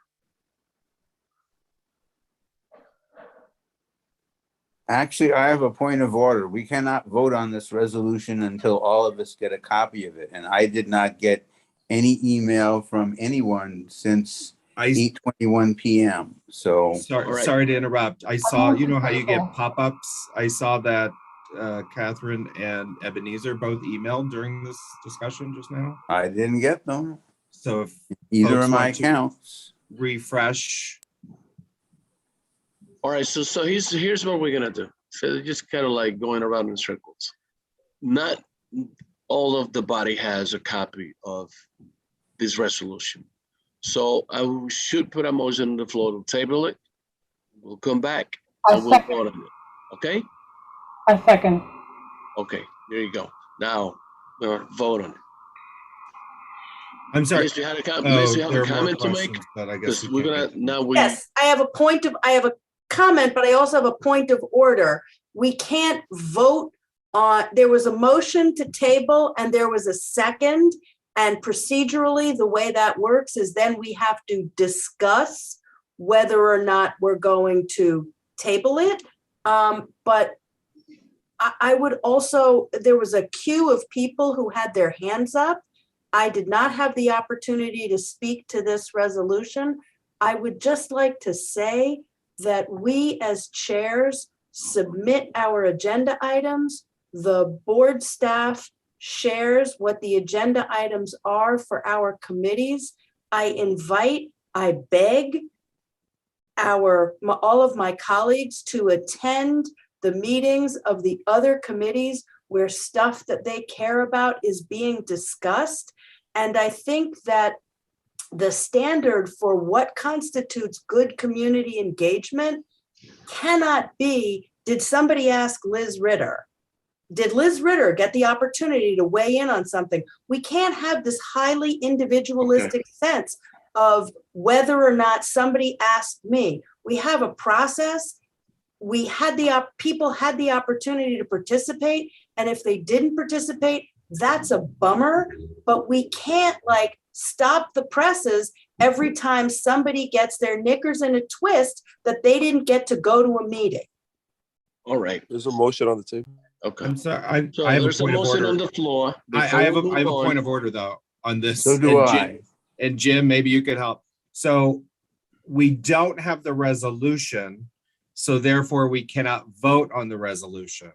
Actually, I have a point of order. We cannot vote on this resolution until all of us get a copy of it. And I did not get any email from anyone since 8:21 p.m. So sorry to interrupt. I saw, you know how you get pop-ups? I saw that Catherine and Ebenezer both emailed during this discussion just now. I didn't get them. So if either folks of my want to accounts refresh. All right, so here's what we're gonna do. So just kind of like going around in circles. Not all of the body has a copy of this resolution. So I should put a motion on the floor to table it. We'll come back and we'll vote on it. Okay? A second. Okay, there you go. Now we're gonna vote on it. I'm sorry. Liz, you had a comment to make? But I guess We're gonna now we. Yes, I have a comment, but I also have a point of order. We can't vote on, there was a motion to table and there was a second. And procedurally, the way that works is then we have to discuss whether or not we're going to table it. But I would also, there was a queue of people who had their hands up. I did not have the opportunity to speak to this resolution. I would just like to say that we as chairs submit our agenda items. The board staff shares what the agenda items are for our committees. I beg all of my colleagues to attend the meetings of the other committees where stuff that they care about is being discussed. And I think that the standard for what constitutes good community engagement cannot be, did somebody ask Liz Ritter? Did Liz Ritter get the opportunity to weigh in on something? We can't have this highly individualistic sense of whether or not somebody asked me. We have a process. We had people had the opportunity to participate. And if they didn't participate, that's a bummer, but we can't stop the presses every time somebody gets their knickers in a twist that they didn't get to go to a meeting. All right. There's a motion on the table. Okay. I'm sorry. I have a point of order on the floor. I have a point of order though on this. So do I. And Jim, maybe you could help. So we don't have the resolution. So therefore, we cannot vote on the resolution.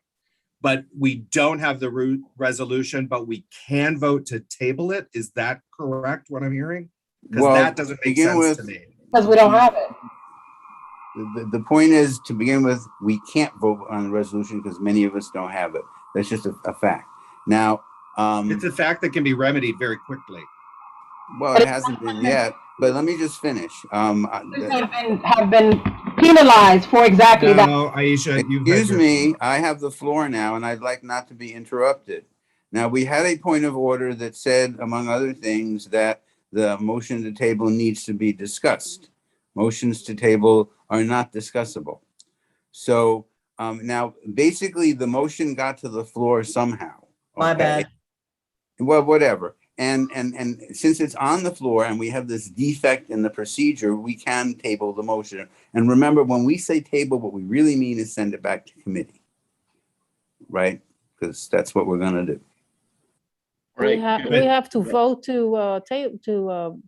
But we don't have the resolution, but we can vote to table it. Is that correct, what I'm hearing? Because Well, that doesn't make begin sense with, to me. Because we don't have it. the point is, to begin with, we can't vote on the resolution because many of us don't have it. That's just a fact. Now, It's a fact that can be remedied very quickly. well, it hasn't been yet, but let me just finish. Have been penalized for exactly that. No, Aisha, Excuse me, I have the floor now, and I'd like not to be interrupted. Now, we had a point of order that said, among other things, that the motion to table needs to be discussed. Motions to table are not discussable. So now, basically, the motion got to the floor somehow. My bad. Well, whatever. And since it's on the floor and we have this defect in the procedure, we can table the motion. And remember, when we say table, what we really mean is send it back to committee, right? Because that's what we're gonna do. We have to vote to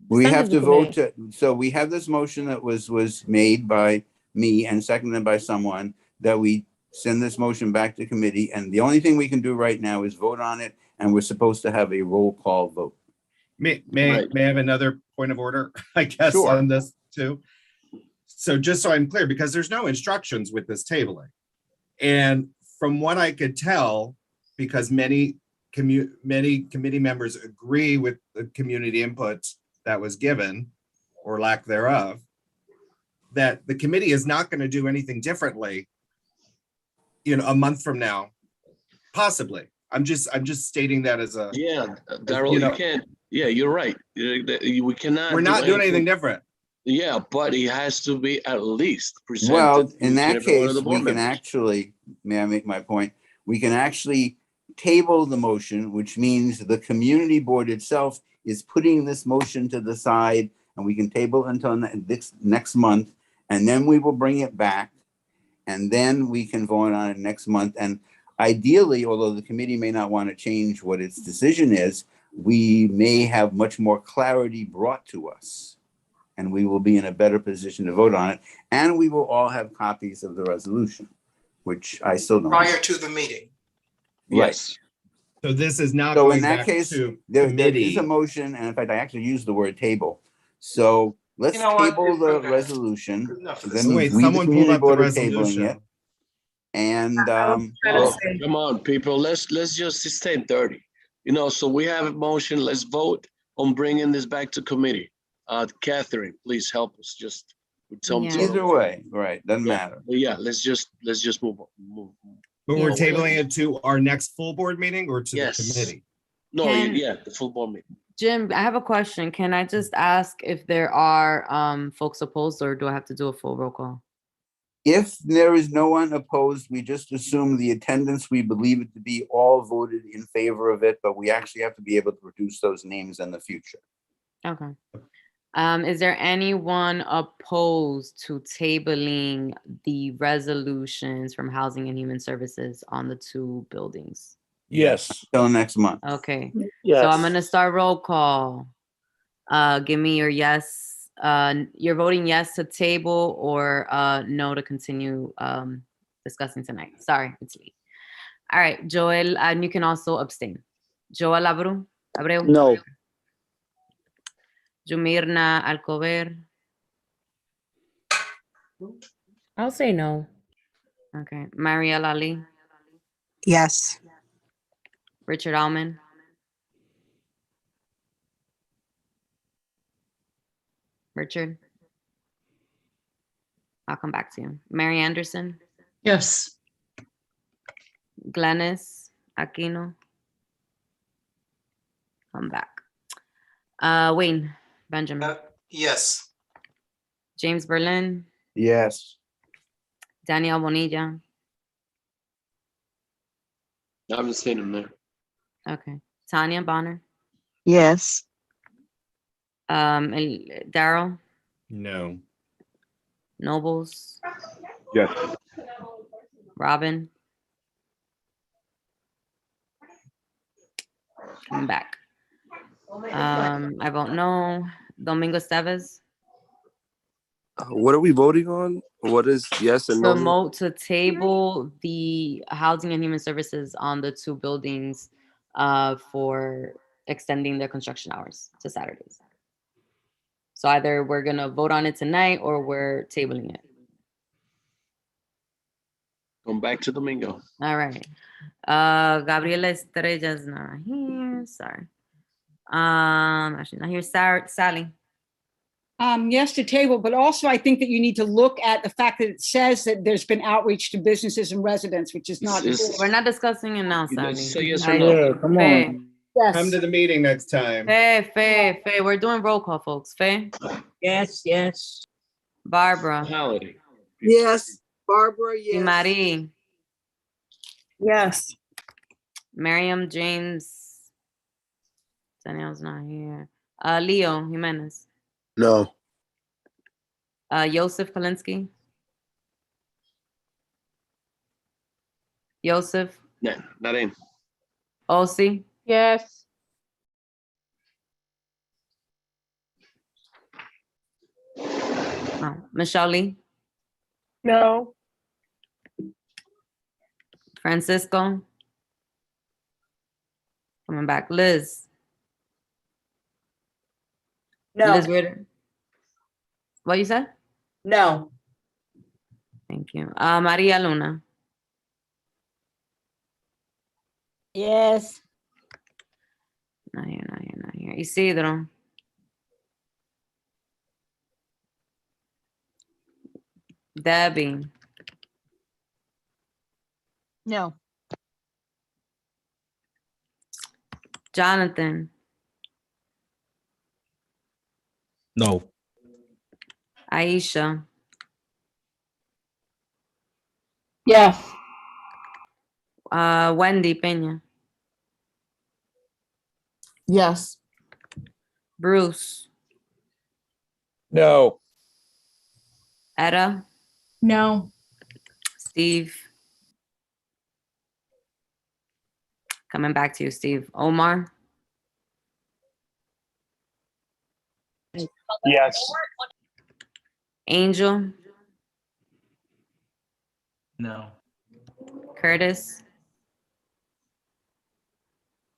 We send have it to vote committee. so we have this motion that was made by me and seconded by someone, that we send this motion back to committee. And the only thing we can do right now is vote on it. And we're supposed to have a roll call vote. May I have another point of order, I guess, Sure. on this too? So just so I'm clear, because there's no instructions with this tabling. And from what I could tell, because many committee members agree with the community input that was given, or lack thereof, that the committee is not going to do anything differently, a month from now, possibly. I'm just stating that as a, Daryl, you can't. Yeah, you're right. We cannot. We're not doing anything different. Yeah, but it has to be at least presented. Well, in to that every one of case, the board we can members. actually, may I make my point? We can actually table the motion, which means the community board itself is putting this motion to the side, and we can table until next month, and then we will bring it back, and then we can vote on it next month. And ideally, although the committee may not want to change what its decision is, we may have much more clarity brought to us, and we will be in a better position to vote on it. And we will all have copies of the resolution, which I still don't. Prior to the meeting. Right. So this is not So going in that back case, to there is committee. a motion, and in fact, I actually used the word table. So let's You know what? table the Okay. resolution. Enough of That this. means Wait, we, the someone pulled community up the board, are tabling resolution. it. And Well, come on, people. Let's just stay 30. So we have a motion. Let's vote on bringing this back to committee. Catherine, please help us just with some sort of. either way, right? Doesn't matter. But yeah, let's just move on. But we're Yeah. tabling it to our next full board meeting or to Yes. the committee? No, Can- yeah, the full board meeting. Jim, I have a question. Can I just ask if there are folks opposed, or do I have to do a full roll call? If there is no one opposed, we just assume the attendance, we believe it to be all voted in favor of it, but we actually have to be able to produce those names in the future. Okay. Is there anyone opposed to tabling the resolutions from Housing and Human Services on the two buildings? Yes. Until next month. Okay. Yes. So I'm gonna start roll call. Give me your yes. You're voting yes to table or no to continue discussing tonight. Sorry, it's late. All right, Joel, and you can also abstain. Joel Abreu. No. Jumirna Alcover. I'll say no. Okay. Mariel Ali. Yes. Richard Alman. Richard. I'll come back to you. Mary Anderson. Yes. Glennis Aquino. Come back. Wayne Benjamin. Yes. James Berlin. Yes. Danielle Bonilla. I haven't seen him there. Okay. Tanya Bonner. Yes. Daryl No. Nobles. Yes. Robin. Come back. I vote no. Domingo Esteves. What are we voting on? What is yes and no? Promote to table the housing and human services on the 2 buildings for extending their construction hours to Saturdays. So either we're gonna vote on it tonight or we're tabling it. Come back to Domingo. All right. Gabriela Estrella's not here. Sorry. Actually not here. Sally. Yes, to table, but also I think that you need to look at the fact that it says that there's been outreach to businesses and residents, which is not. We're not discussing it now, Sally. Say yes or no. Yeah, come Faye. on. Yes. Come to the meeting next time. Faye. We're doing roll call, folks. Faye. Yes. Barbara. Holiday. Yes, Barbara, yes. Marie. Yes. Miriam James. Danielle's not here. Leo Jimenez. No. Joseph Kalinsky. Joseph. No, not in. Osi. Yes. Michelle Lee. No. Francisco. Coming back. Liz. No. Liz Ritter. What you said? No. Thank you. Maria Luna. Yes. Not here. Isidro. Debbie. No. Jonathan. No. Aisha. Yes. Wendy Peña. Yes. Bruce. No. Etta. No. Steve. Coming back to you, Steve. Omar. Yes. Angel. No. Curtis.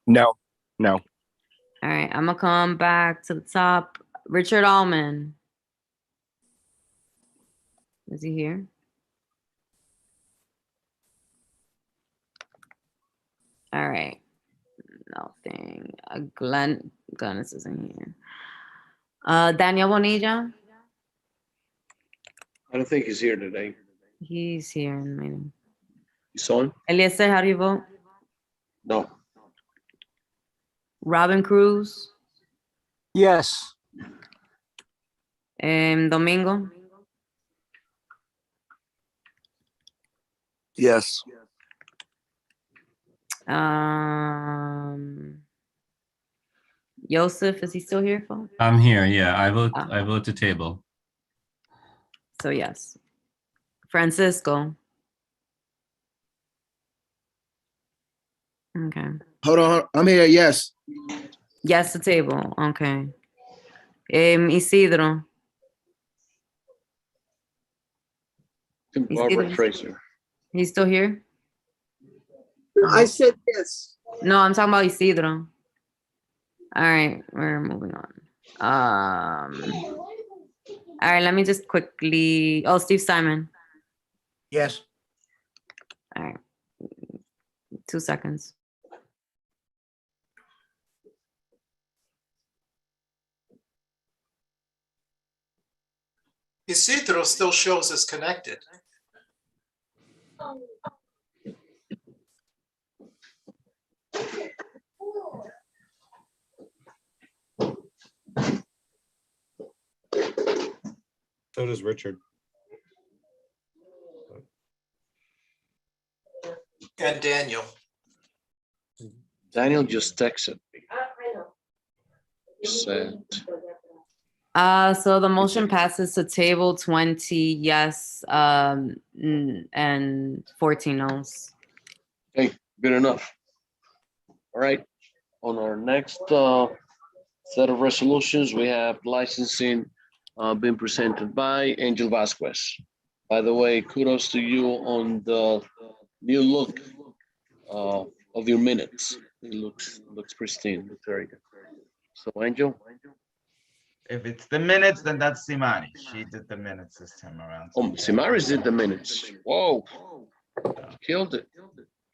No. No. All right, I'm gonna come back to the top. Richard Allman. Is he here? All right. Nothing. Glennis isn't here. Daniel Bonilla. I don't think he's here today. He's here in the meeting. You saw him? Eliezer, how do you vote? No. Robin Cruz. Yes. Domingo. Yes. Joseph, is he still here, folks? I'm here. Yeah, I Ah. vote to table. So yes. Francisco. Okay. Hold on. I'm here. Yes. Yes, the table. Okay. Isidro. Barbara Fraser. He's still here? I said yes. No, I'm talking about Isidro. All right, we're moving on. All right, let me just quickly. Oh, Steve Simon. Yes. All right. 2 seconds. Isidro still shows as connected. So does Richard. And Daniel. Daniel just texted me. Said, So the motion passes to table 20 yes, and 14 no's. okay, good enough. All right. On our next set of resolutions, we have licensing being presented by Angel Vasquez. By the way, kudos to you on the new look uh, of your minutes. It looks pristine. Looks very good. So, Angel. If it's the minutes, then that's Simari. She did the minutes this time around. Oh, Simari's did the minutes. Whoa, killed it.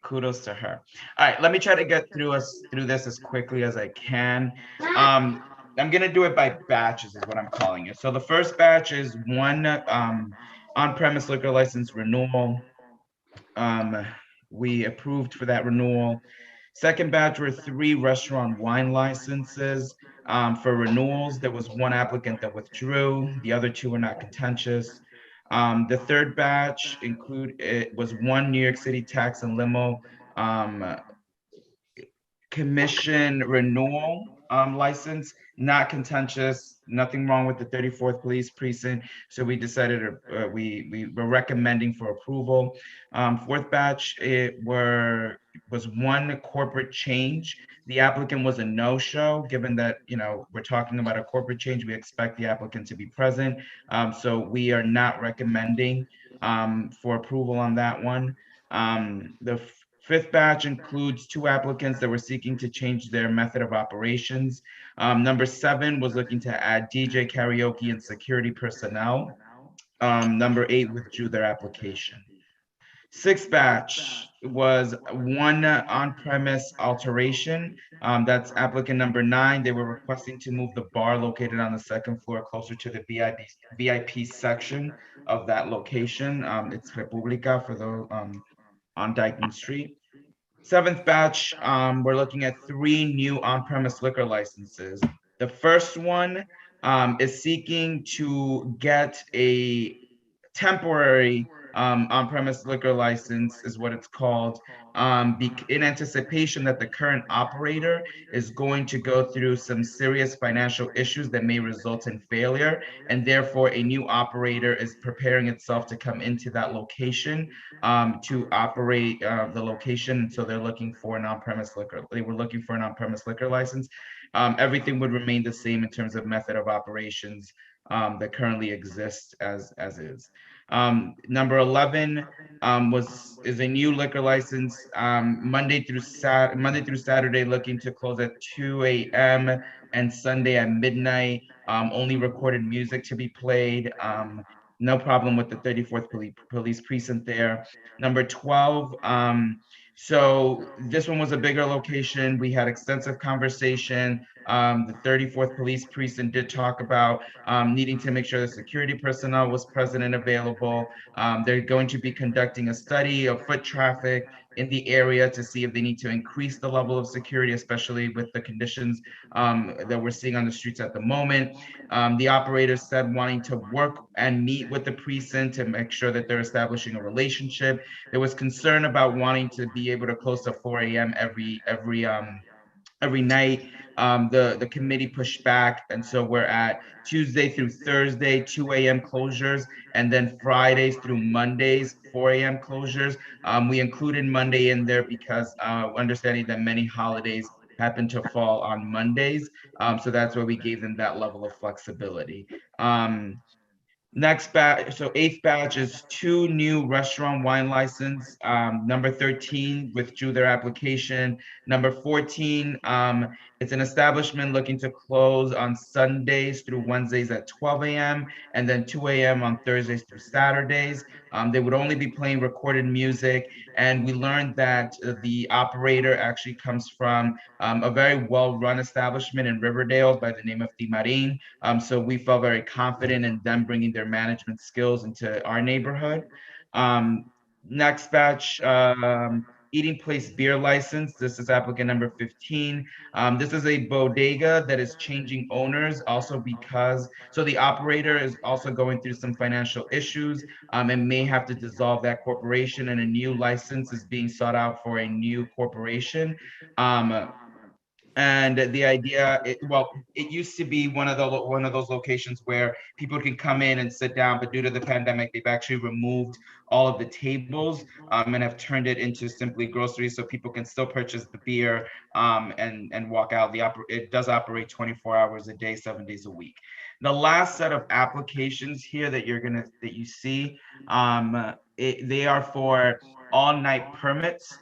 Kudos to her. All right, let me try to get through this as quickly as I can. I'm gonna do it by batches, is what I'm calling it. So the first batch is one on-premise liquor license renewal. We approved for that renewal. Second batch were 3 restaurant wine licenses for renewals. There was 1 applicant that withdrew. The other 2 were not contentious. The third batch was 1 New York City tax and limo commission renewal license, not contentious, nothing wrong with the 34th Police Precinct. So we decided we were recommending for approval. Fourth batch, was 1 corporate change. The applicant was a no-show, given that, we're talking about a corporate change, we expect the applicant to be present. So we are not recommending for approval on that one. The fifth batch includes 2 applicants that were seeking to change their method of operations. Number 7 was looking to add DJ karaoke and security personnel. Number 8 withdrew their application. Sixth batch was 1 on-premise alteration. That's applicant number 9. They were requesting to move the bar located on the 2nd floor closer to the VIP section of that location. It's República for the on Dykeman Street. 7th batch, we're looking at 3 new on-premise liquor licenses. The first one is seeking to get a temporary on-premise liquor license, is what it's called, in anticipation that the current operator is going to go through some serious financial issues that may result in failure, and therefore a new operator is preparing itself to come into that location to operate the location. So they're looking for an on-premise liquor. They were looking for an on-premise liquor license. Everything would remain the same in terms of method of operations that currently exists as is. Number 11 is a new liquor license, Monday through Saturday, looking to close at 2 a.m. and Sunday at midnight. Only recorded music to be played. No problem with the 34th Police Precinct there. Number 12, so this one was a bigger location. We had extensive conversation. The 34th Police Precinct did talk about needing to make sure the security personnel was present and available. They're going to be conducting a study of foot traffic in the area to see if they need to increase the level of security, especially with the conditions that we're seeing on the streets at the moment. The operator said wanting to work and meet with the precinct to make sure that they're establishing a relationship. There was concern about wanting to be able to close to 4 a.m. every night. The committee pushed back, and so we're at Tuesday through Thursday, 2 a.m. closures, and then Fridays through Mondays, 4 a.m. closures. We included Monday in there because understanding that many holidays happen to fall on Mondays. So that's why we gave them that level of flexibility. Next batch, so 8th batch is 2 new restaurant wine license. Number 13 withdrew their application. Number 14, it's an establishment looking to close on Sundays through Wednesdays at 12 a.m. and then 2 a.m. on Thursdays through Saturdays. They would only be playing recorded music, and we learned that the operator actually comes from a very well-run establishment in Riverdale by the name of Timarin. So we felt very confident in them bringing their management skills into our neighborhood. Next batch, Eating Place beer license. This is applicant number 15. This is a bodega that is changing owners also because, so the operator is also going through some financial issues and may have to dissolve that corporation, and a new license is being sought out for a new corporation. And the idea, it used to be one of those locations where people can come in and sit down, but due to the pandemic, they've actually removed all of the tables and have turned it into simply groceries, so people can still purchase the beer and walk out. It does operate 24 hours a day, 7 days a week. The last set of applications here that you see, they are for all-night permits.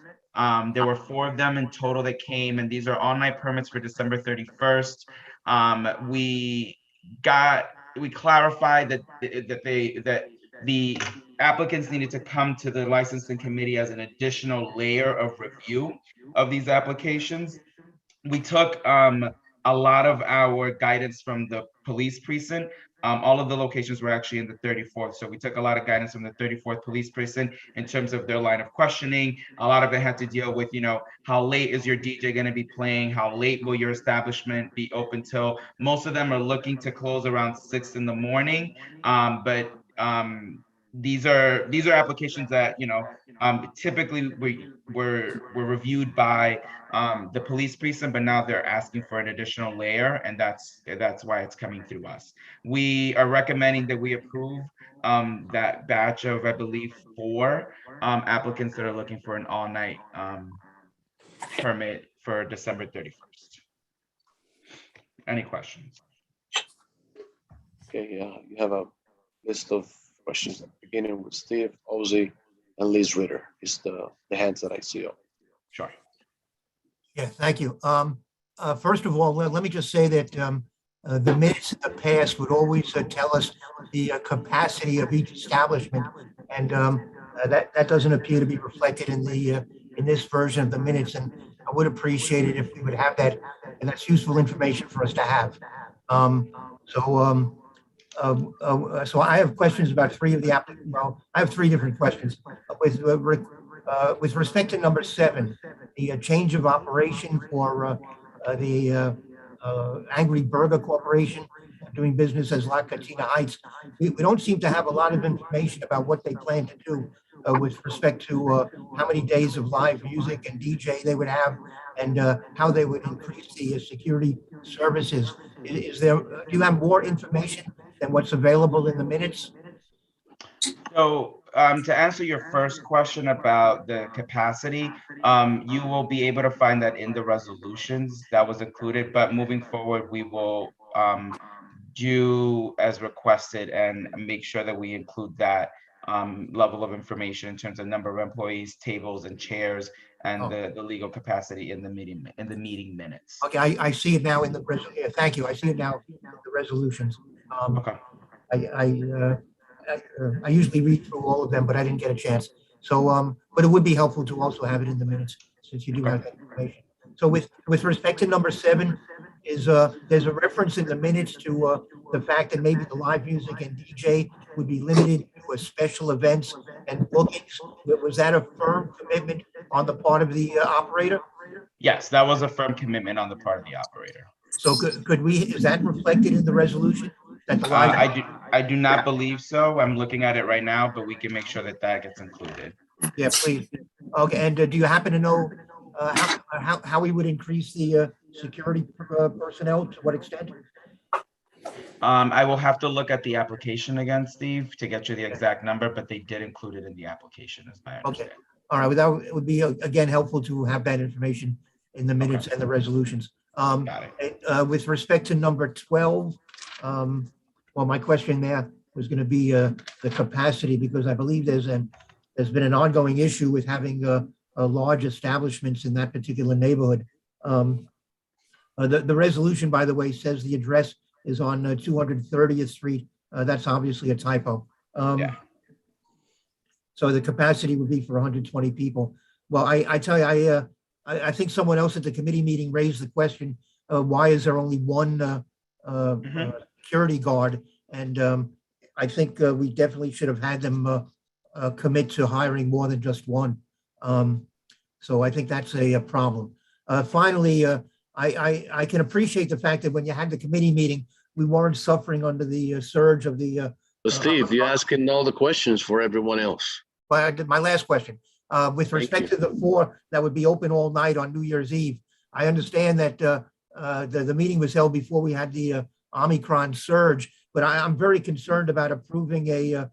There were 4 of them in total that came, and these are all-night permits for December 31st. We clarified that the applicants needed to come to the licensing committee as an additional layer of review of these applications. We took a lot of our guidance from the police precinct. All of the locations were actually in the 34th. So we took a lot of guidance from the 34th police precinct in terms of their line of questioning. A lot of it had to deal with, how late is your DJ going to be playing? How late will your establishment be open till? Most of them are looking to close around 6 in the morning. These are applications that, typically were reviewed by the police precinct, but now they're asking for an additional layer, and that's why it's coming through us. We are recommending that we approve that batch of, I believe, 4 applicants that are looking for an all-night permit for December 31st. Any questions? Okay, you have a list of questions beginning with Steve, Ozzy, and Liz Ritter. Is the hands that I see up. Sure. Yeah, thank you. First of all, let me just say that the minutes in the past would always tell us the capacity of each establishment, and that doesn't appear to be reflected in this version of the minutes. And I would appreciate it if we would have that, and that's useful information for us to have. So I have questions about 3 of the applicants. Well, I have 3 different questions. With respect to number 7, the change of operation for the Angry Burger Corporation doing business as La Cantina Heights, we don't seem to have a lot of information about what they plan to do with respect to how many days of live music and DJ they would have, and how they would increase the security services. Do you have more information than what's available in the minutes? So to answer your first question about the capacity, you will be able to find that in the resolutions that was included, but moving forward, we will do as requested and make sure that we include that level of information in terms of number of employees, tables and chairs, and the legal capacity in the meeting minutes. Okay, I see it now in the resolution. Thank you. I see it now in the resolutions. Okay. I usually read through all of them, but I didn't get a chance. So, but it would be helpful to also have it in the minutes since you do have that information. So with respect to number 7, there's a reference in the minutes to the fact that maybe the live music and DJ would be limited to special events and bookings. Was that a firm commitment on the part of the operator? Yes, that was a firm commitment on the part of the operator. So could we, is that reflected in the resolution? That the live I do not believe so. I'm looking at it right now, but we can make sure that gets included. Yeah, please. Okay, and do you happen to know how we would increase the security personnel, to what extent? I will have to look at the application again, Steve, to get you the exact number, but they did include it in the application, as my understanding. Okay, all right, well, that would be, again, helpful to have that information in the minutes and the resolutions. Got it. With respect to number 12, well, my question there was going to be the capacity, because I believe there's been an ongoing issue with having large establishments in that particular neighborhood. The resolution, by the way, says the address is on 230th Street. That's obviously a typo. Yeah. So the capacity would be for 120 people. Well, I tell you, I think someone else at the committee meeting raised the question, why is there only one security guard? And I think we definitely should have had them commit to hiring more than just one. So I think that's a problem. Finally, I can appreciate the fact that when you had the committee meeting, we weren't suffering under the surge of the. But Steve, you're asking all the questions for everyone else. My last question, with respect to the 4 that would be open all night on New Year's Eve, I understand that the meeting was held before we had the Omicron surge, but I'm very concerned about approving a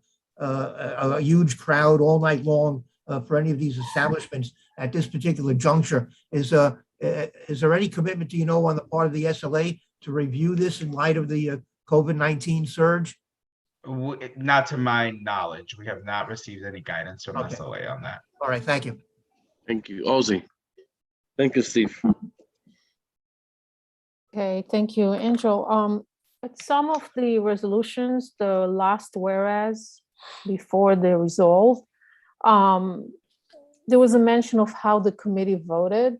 huge crowd all night long for any of these establishments at this particular juncture. Is there any commitment, do you know, on the part of the SLA to review this in light of the COVID-19 surge? Not to my knowledge. We have not received any guidance from Okay. SLA on that. All right, thank you. Thank you. Ozzy. Thank you, Steve. Okay, thank you, Angel. At some of the resolutions, the last whereas before the resolve, there was a mention of how the committee voted.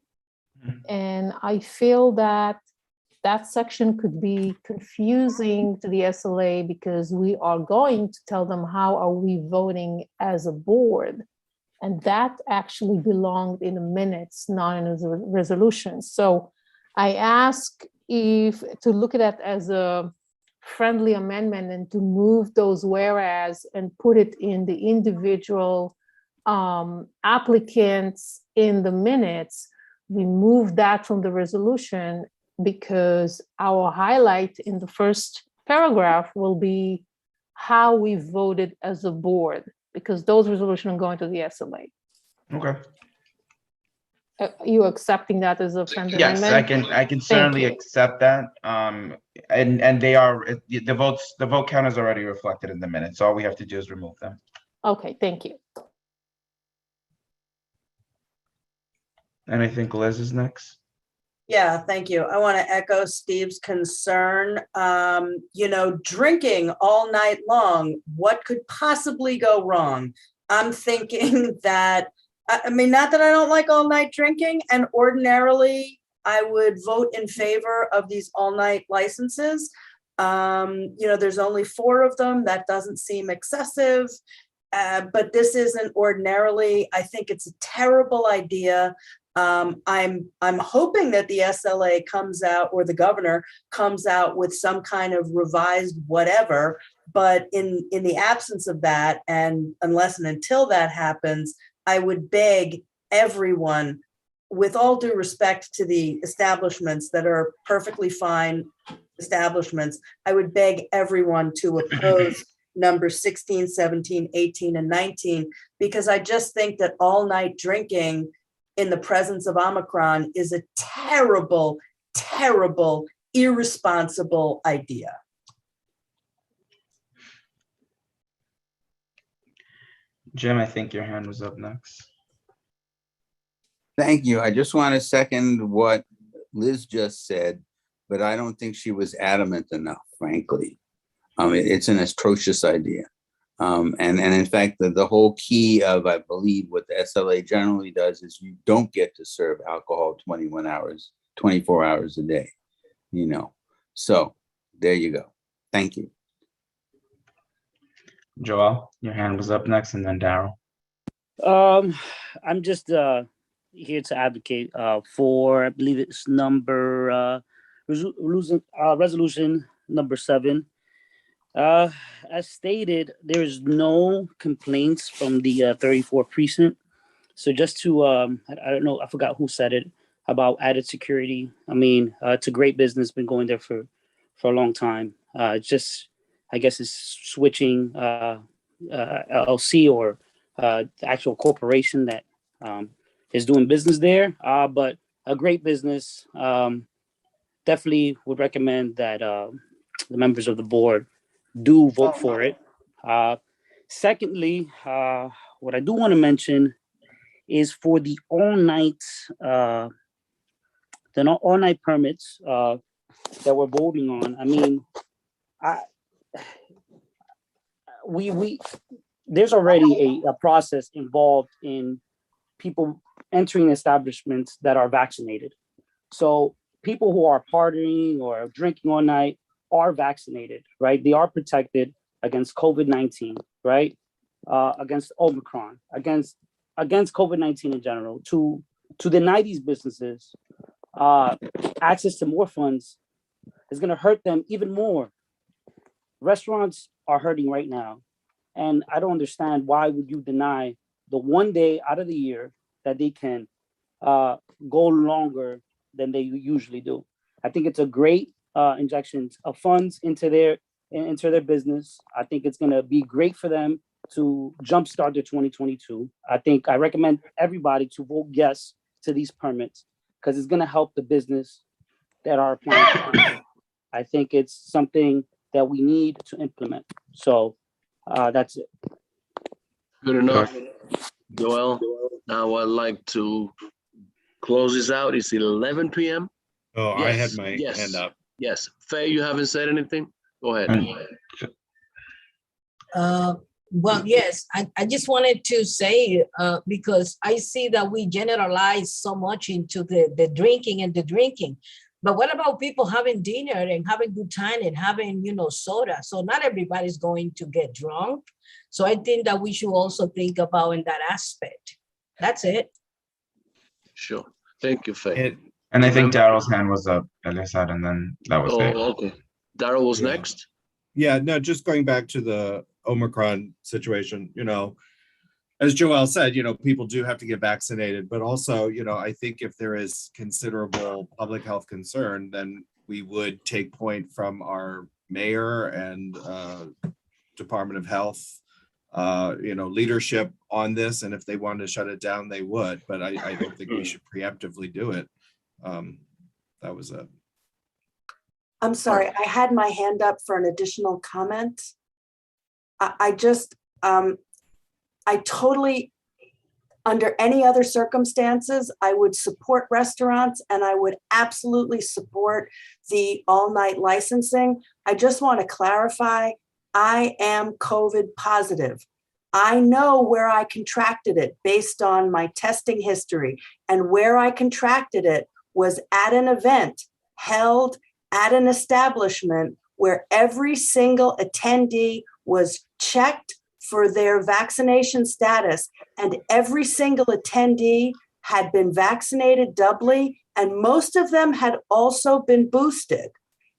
And I feel that that section could be confusing to the SLA because we are going to tell them how are we voting as a board. And that actually belonged in the minutes, not in the resolution. So I ask if to look at that as a friendly amendment and to move those whereas and put it in the individual applicants in the minutes. We move that from the resolution because our highlight in the first paragraph will be how we voted as a board, because those resolutions are going to the SLA. Okay. You accepting that as a friendly Yes, amendment? I can certainly you. accept that. And they are, the vote count is already reflected in the minutes. All we have to do is remove them. Okay, thank you. And I think Liz is next. Yeah, thank you. I want to echo Steve's concern. Drinking all night long, what could possibly go wrong? I'm thinking that, I mean, not that I don't like all night drinking, and ordinarily I would vote in favor of these all night licenses. There's only 4 of them. That doesn't seem excessive, but this isn't ordinarily. I think it's a terrible idea. I'm hoping that the SLA comes out, or the governor comes out with some kind of revised whatever, but in the absence of that, and unless and until that happens, I would beg everyone, with all due respect to the establishments that are perfectly fine establishments, I would beg everyone to oppose numbers 16, 17, 18, and 19, because I just think that all night drinking in the presence of Omicron is a terrible, terrible, irresponsible idea. Jim, I think your hand was up next. Thank you. I just want to second what Liz just said, but I don't think she was adamant enough, frankly. It's an atrocious idea. And in fact, the whole key of, I believe, what the SLA generally does is you don't get to serve alcohol 24 hours a day, So there you go. Thank you. Joel, your hand was up next, and then Daryl. I'm just here to advocate for, I believe it's resolution number 7. As stated, there is no complaints from the 34th precinct. So just to, I don't know, I forgot who said it about added security. I mean, it's a great business, been going there for a long time. Just, I guess it's switching LLC or the actual corporation that is doing business there. But a great business. Definitely would recommend that the members of the board do vote for it. Secondly, what I do want to mention is for the all-night permits that we're voting on. I mean, we there's already a process involved in people entering establishments that are vaccinated. So people who are partying or drinking all night are vaccinated, right? They are protected against COVID-19, right? Against Omicron, against COVID-19 in general. To deny these businesses access to more funds is going to hurt them even more. Restaurants are hurting right now, and I don't understand why would you deny the one day out of the year that they can go longer than they usually do. I think it's a great injection of funds into their business. I think it's going to be great for them to jumpstart their 2022. I recommend everybody to vote yes to these permits because it's going to help the business that are applying. I think it's something that we need to implement. So that's it. Good enough. Joel, now I'd like to close this out. It's 11 p.m. Oh, I had my yes, hand up. Yes. Faye, you haven't said anything? Go ahead. Well, yes, I just wanted to say, because I see that we generalize so much into the drinking. But what about people having dinner and having good time and having, soda? So not everybody's going to get drunk. So I think that we should also think about in that aspect. That's it. Sure. Thank you, Faye. And I think Daryl's hand was up, Elizad, and then that was it. Okay. Daryl was next. Yeah, no, just going back to the Omicron situation, as Joel said, people do have to get vaccinated, but also, I think if there is considerable public health concern, then we would take point from our mayor and Department of Health, leadership on this. And if they wanted to shut it down, they would, but I don't think we should preemptively do it. That was it. I'm sorry, I had my hand up for an additional comment. I totally, under any other circumstances, I would support restaurants and I would absolutely support the all-night licensing. I just want to clarify, I am COVID positive. I know where I contracted it based on my testing history, and where I contracted it was at an event held at an establishment where every single attendee was checked for their vaccination status, and every single attendee had been vaccinated doubly, and most of them had also been boosted.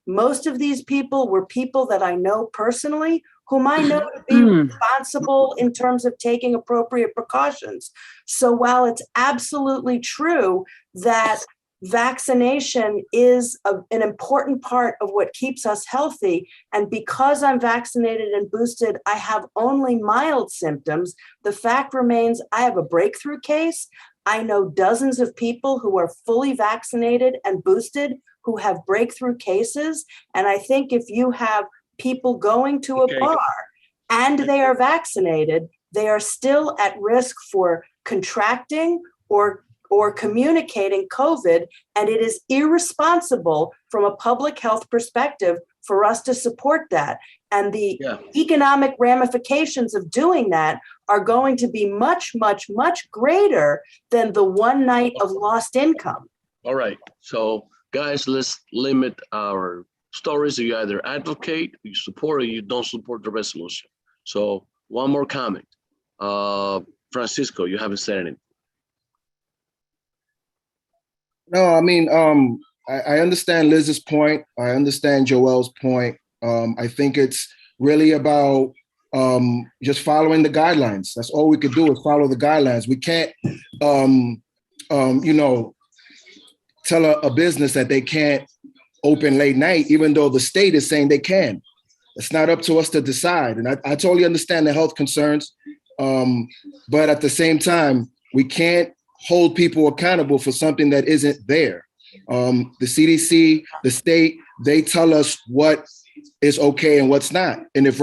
Most of these people were people that I know personally, whom I know to be responsible in terms of taking appropriate precautions. So while it's absolutely true that vaccination is an important part of what keeps us healthy, and because I'm vaccinated and boosted, I have only mild symptoms, the fact remains I have a breakthrough case. I know dozens of people who are fully vaccinated and boosted who have breakthrough cases. And I think if you have people going to a bar and they are vaccinated, they are still at risk for contracting or communicating COVID, and it is irresponsible from a public health perspective for us to support that. And the economic ramifications of doing that are going to be much, much, much greater than the one night of lost income. All right. So guys, let's limit our stories. You either advocate, you support, or you don't support the resolution. So one more comment. Francisco, you haven't said anything. No, I mean, I understand Liz's point. I understand Joel's point. I think it's really about just following the guidelines. That's all we could do is follow the guidelines. We can't, tell a business that they can't open late night, even though the state is saying they can. It's not up to us to decide. And I totally understand the health concerns. But at the same time, we can't hold people accountable for something that isn't there. The CDC, the state, they tell us what is okay and what's not. And if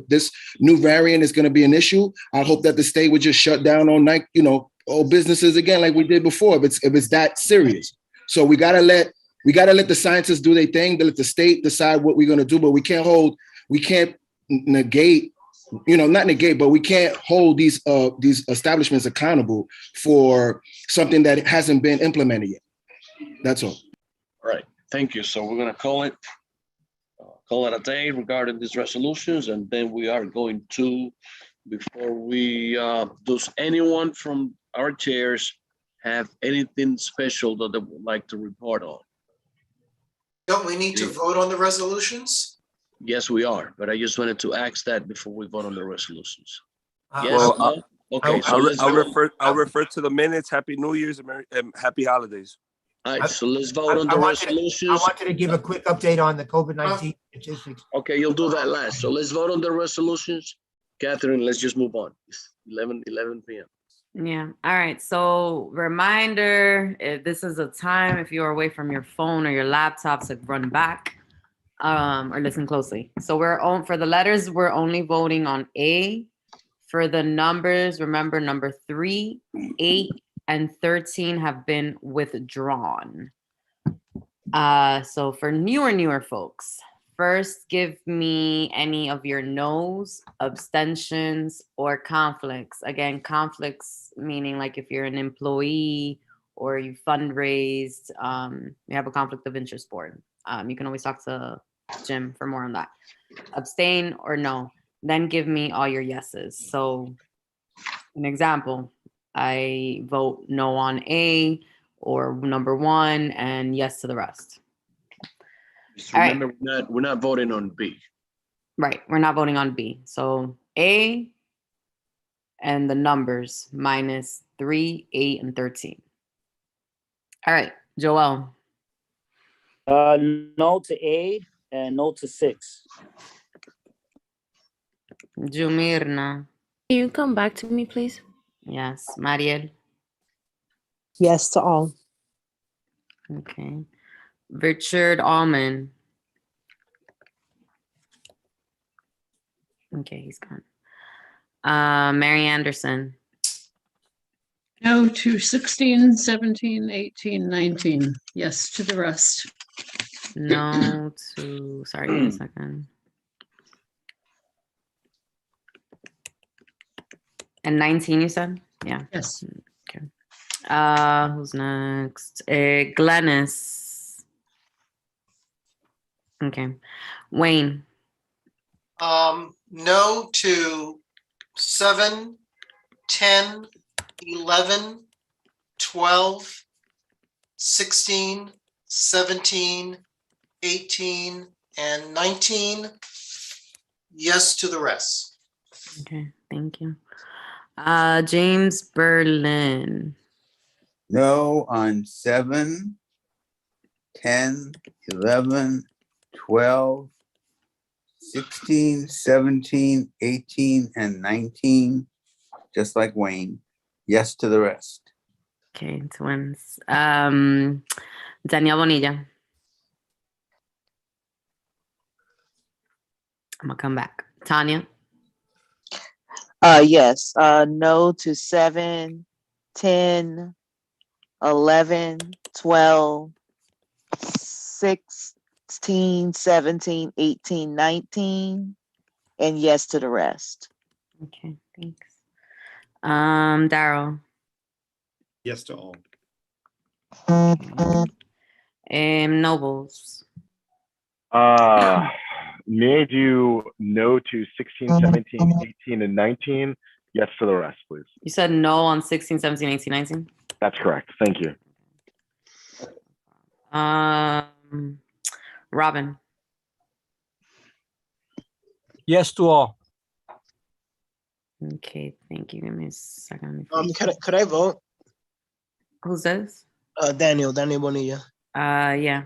this new variant is going to be an issue, I hope that the state would just shut down all night, all businesses again, like we did before, if it's that serious. So we gotta let the scientists do their thing, to let the state decide what we're gonna do, but we can't negate, but we can't hold these establishments accountable for something that hasn't been implemented yet. That's all. All right, thank you. So we're gonna call it a day regarding these resolutions, and then we are going to, before we does anyone from our chairs have anything special that they would like to report on? Don't we need to vote on the resolutions? Yes, we are, but I just wanted to ask that before we vote on the resolutions. Yes. Well, No? Okay. So I'll refer to the minutes. Happy New Year's and happy holidays. All right, so let's vote on I the wanted resolutions. to give a quick update on the COVID-19 statistics. Okay, you'll do that last. So let's vote on the resolutions. Catherine, let's just move on. It's 11 p.m. Yeah. All right. So reminder, if this is a time, if you're away from your phone or your laptop, to run back or listen closely. So we're on for the letters, we're only voting on A. For the numbers, remember number 3, 8, and 13 have been withdrawn. So for newer folks, first give me any of your no's, abstentions, or conflicts. Again, conflicts meaning like if you're an employee or you fundraised, you have a conflict of interest board. You can always talk to Jim for more on that. Abstain or no. Then give me all your yeses. So an example, I vote no on A or number 1 and yes to the rest. Just remember, we're not voting on B. Right, we're not voting on B. So A and the numbers minus 3, 8, and 13. All right, Joel. No to A and no to 6. Jumirna. Can you come back to me, please? Yes. Mariel. Yes to all. Okay. Richard Allman. Okay, he's gone. Mary Anderson. No to 16, 17, 18, 19. Yes to the rest. No to, sorry, give me a second. And 19, you said? Yeah. Yes. Okay. Who's next? Glennis. Okay. Wayne. No to 7, 10, 11, 12, 16, 17, 18, and 19. Yes to the rest. Okay, thank you. James Berlin. No on 7, 10, 11, 12, 16, 17, 18, and 19, just like Wayne. Yes to the rest. Okay, twins. Danielle Bonilla. I'm gonna come back. Tanya. Yes, no to 7, 10, 11, 12, 16, 17, 18, 19, and yes to the rest. Okay, thanks. Daryl. Yes to all. Nobles. May I do no to 16, 17, 18, and 19? Yes to the rest, please. You said no on 16, 17, 18, 19? That's correct. Thank you. Robin. Yes to all. Okay, thank you. Give me a second. Could I vote? Who's this? Daniel Bonilla. Yeah.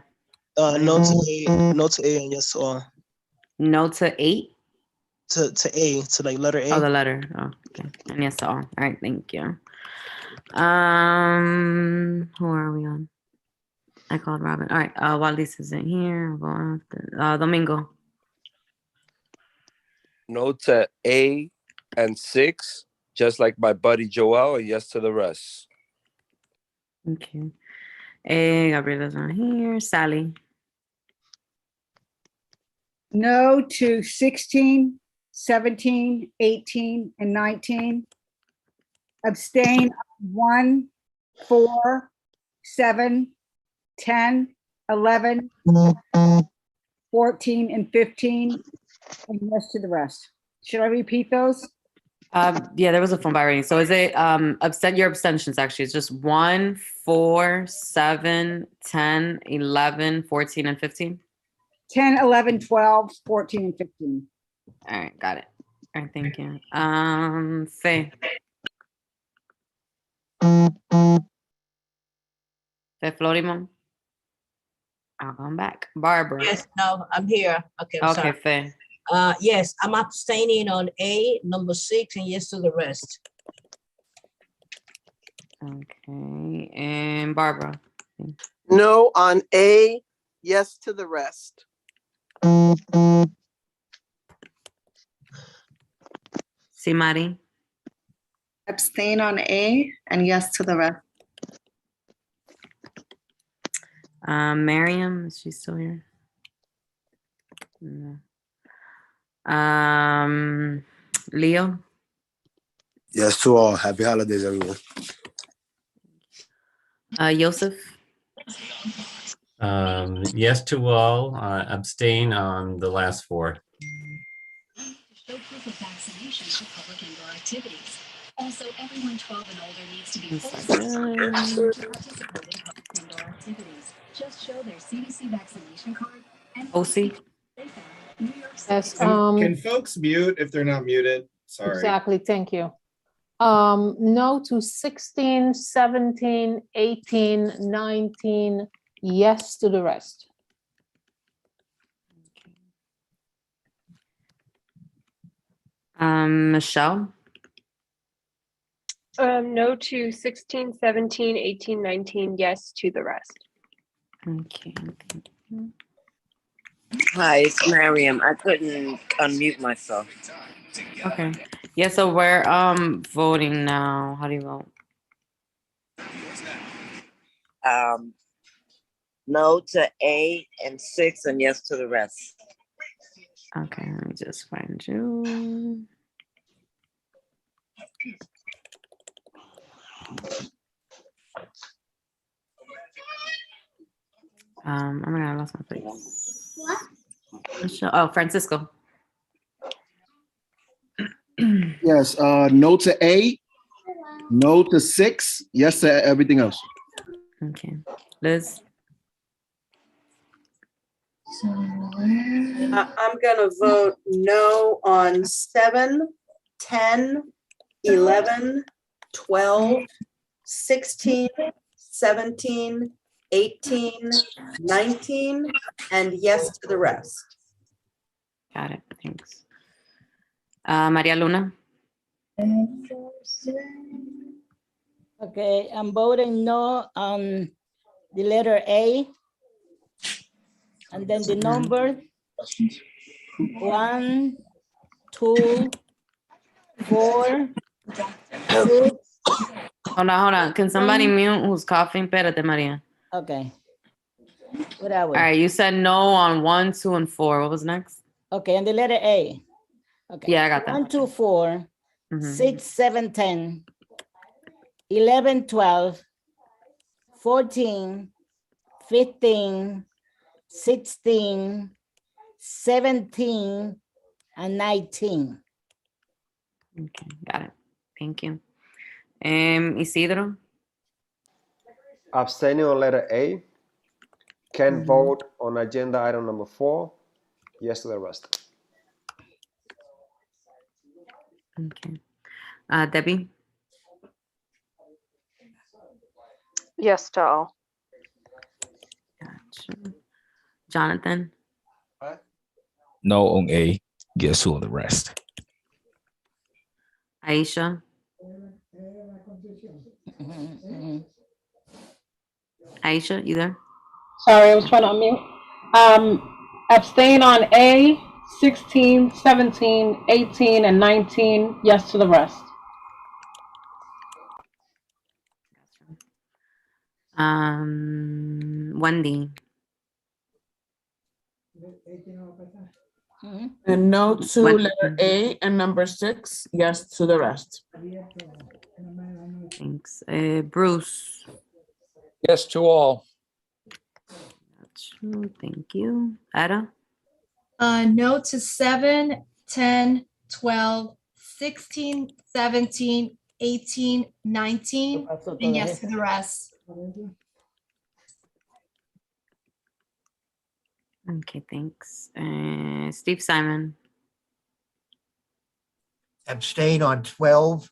No to A, and yes to all. No to 8? To A, to like letter A. Oh, the letter. Oh, okay. And yes to all. All right, thank you. Who are we on? I called Robin. All right, Waldis isn't here. I'll go after. Domingo. No to A and 6, just like my buddy Joel, and yes to the rest. Okay. Gabriela's not here. Sally. No to 16, 17, 18, and 19. Abstain on 1, 4, 7, 10, 11, 14, and 15, and yes to the rest. Should I repeat those? Yeah, there was a phone by rating. So is it your abstentions actually? It's just 1, 4, 7, 10, 11, 14, and 15? 10, 11, 12, 14, and 15. All right, got it. All right, thank you. Faye. Florimo. I'll come back. Barbara. Yes, no, I'm here. Okay, I'm Okay, sorry. Faye. Yes, I'm abstaining on A, number 6, and yes to the rest. Okay, and Barbara. No on A, yes to the rest. Simari. Abstain on A and yes to the rest. Miriam, is she still here? No. Leo. Yes to all. Happy holidays, everyone. Joseph. Yes to all. Abstain on the last 4. Show proof of vaccination for public indoor activities. Also, everyone 12 and older needs to be fully vaccinated to participate in public indoor activities. Just show their CDC vaccination card and OC. Yes, Can folks mute if they're not muted? Sorry. exactly, thank you. No to 16, 17, 18, 19, yes to the rest. Michelle. No to 16, 17, 18, 19, yes to the rest. Okay. Hi, it's Mariam. I couldn't unmute myself. Okay. Yeah, so we're voting now. How do you vote? No to A and 6 and yes to the rest. Okay, let me just find you. Oh my God, I lost my place. What? Michelle, oh, Francisco. Yes, no to A, no to 6, yes to everything else. Okay. Liz. I'm gonna vote no on 7, 10, 11, 12, 16, 17, 18, 19, and yes to the rest. Got it. Thanks. Maria Luna. Okay, I'm voting no on the letter A. And then the number 1, 2, 4, 6. Hold on. Can somebody mute who's coughing? Espérate, Maria. Okay. Whatever. All right, you said no on 1, 2, and 4. What was next? Okay, and the letter A. Okay. Yeah, I got that. 1, 2, 4, Mhm. 6, 7, 10, 11, 12, 14, 15, 16, 17, and 19. Okay, got it. Thank you. Isidro. Abstaining on letter A. Can vote on agenda item number 4. Yes to the rest. Okay. Debbie. Yes to all. Gotcha. Jonathan. No on A, yes to the rest. Aisha. Aisha, you there? Sorry, I was trying to unmute. Abstain on A, 16, 17, 18, and 19. Yes to the rest. Wendy. And no to What? letter A and number 6, yes to the rest. Thanks. Bruce. Yes to all. Thank you. Ada. No to 7, 10, 12, 16, 17, 18, 19, and yes to the rest. Okay, thanks. Steve Simon. Abstain on 12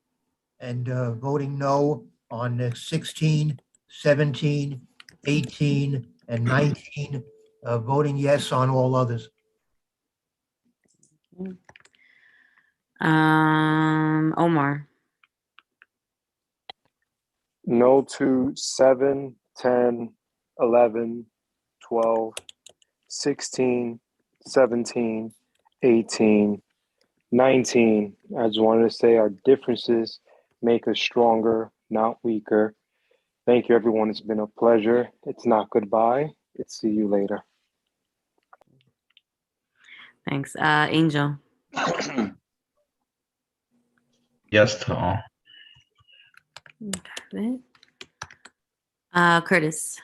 and voting no on 16, 17, 18, and 19, voting yes on all others. Omar. No to 7, 10, 11, 12, 16, 17, 18, 19. I just wanted to say our differences make us stronger, not weaker. Thank you, everyone. It's been a pleasure. It's not goodbye. It's see you later. Thanks. Angel. Yes to all. Okay. Curtis.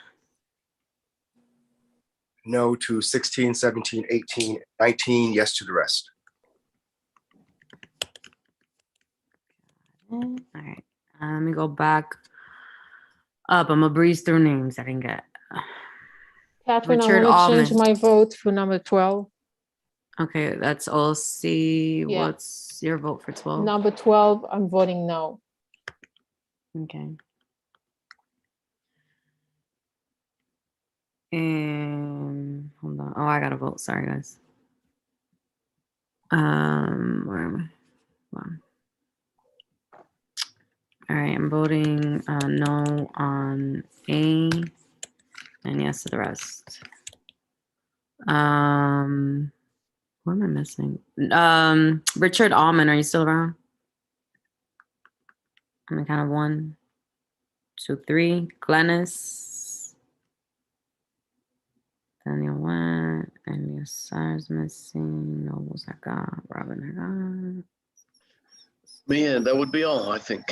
No to 16, 17, 18, 19. Yes to the rest. All right. Let me go back up. I'm gonna breeze through names I didn't get. Catherine, Richard I want to change Allman. my vote for number 12. Okay, that's all C. Yeah. What's your vote for 12? Number 12, I'm voting no. Okay. And hold on. Oh, I gotta vote. Sorry, guys. Where am I? Hold on. All right, I'm voting no on A and yes to the rest. Who am I missing? Richard Allman, are you still around? I'm kind of 1, 2, 3. Glennis. Daniel went. And yes, Sarah's missing. Nobles I got. Robin Man, that would be all, I think.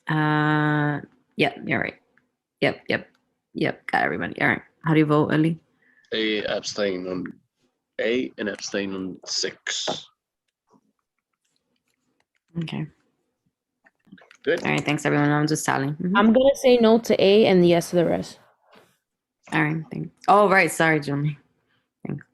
I got. Yep, you're right. Yep. Got everybody. All right. How do you vote, Ellie? A abstain on A and abstain on 6. Okay. Good. All right. Thanks, everyone. I'm just tallying. I'm gonna say no to A and yes to the rest. All right. Thanks. Oh, right. Sorry, Jeremy. Thanks.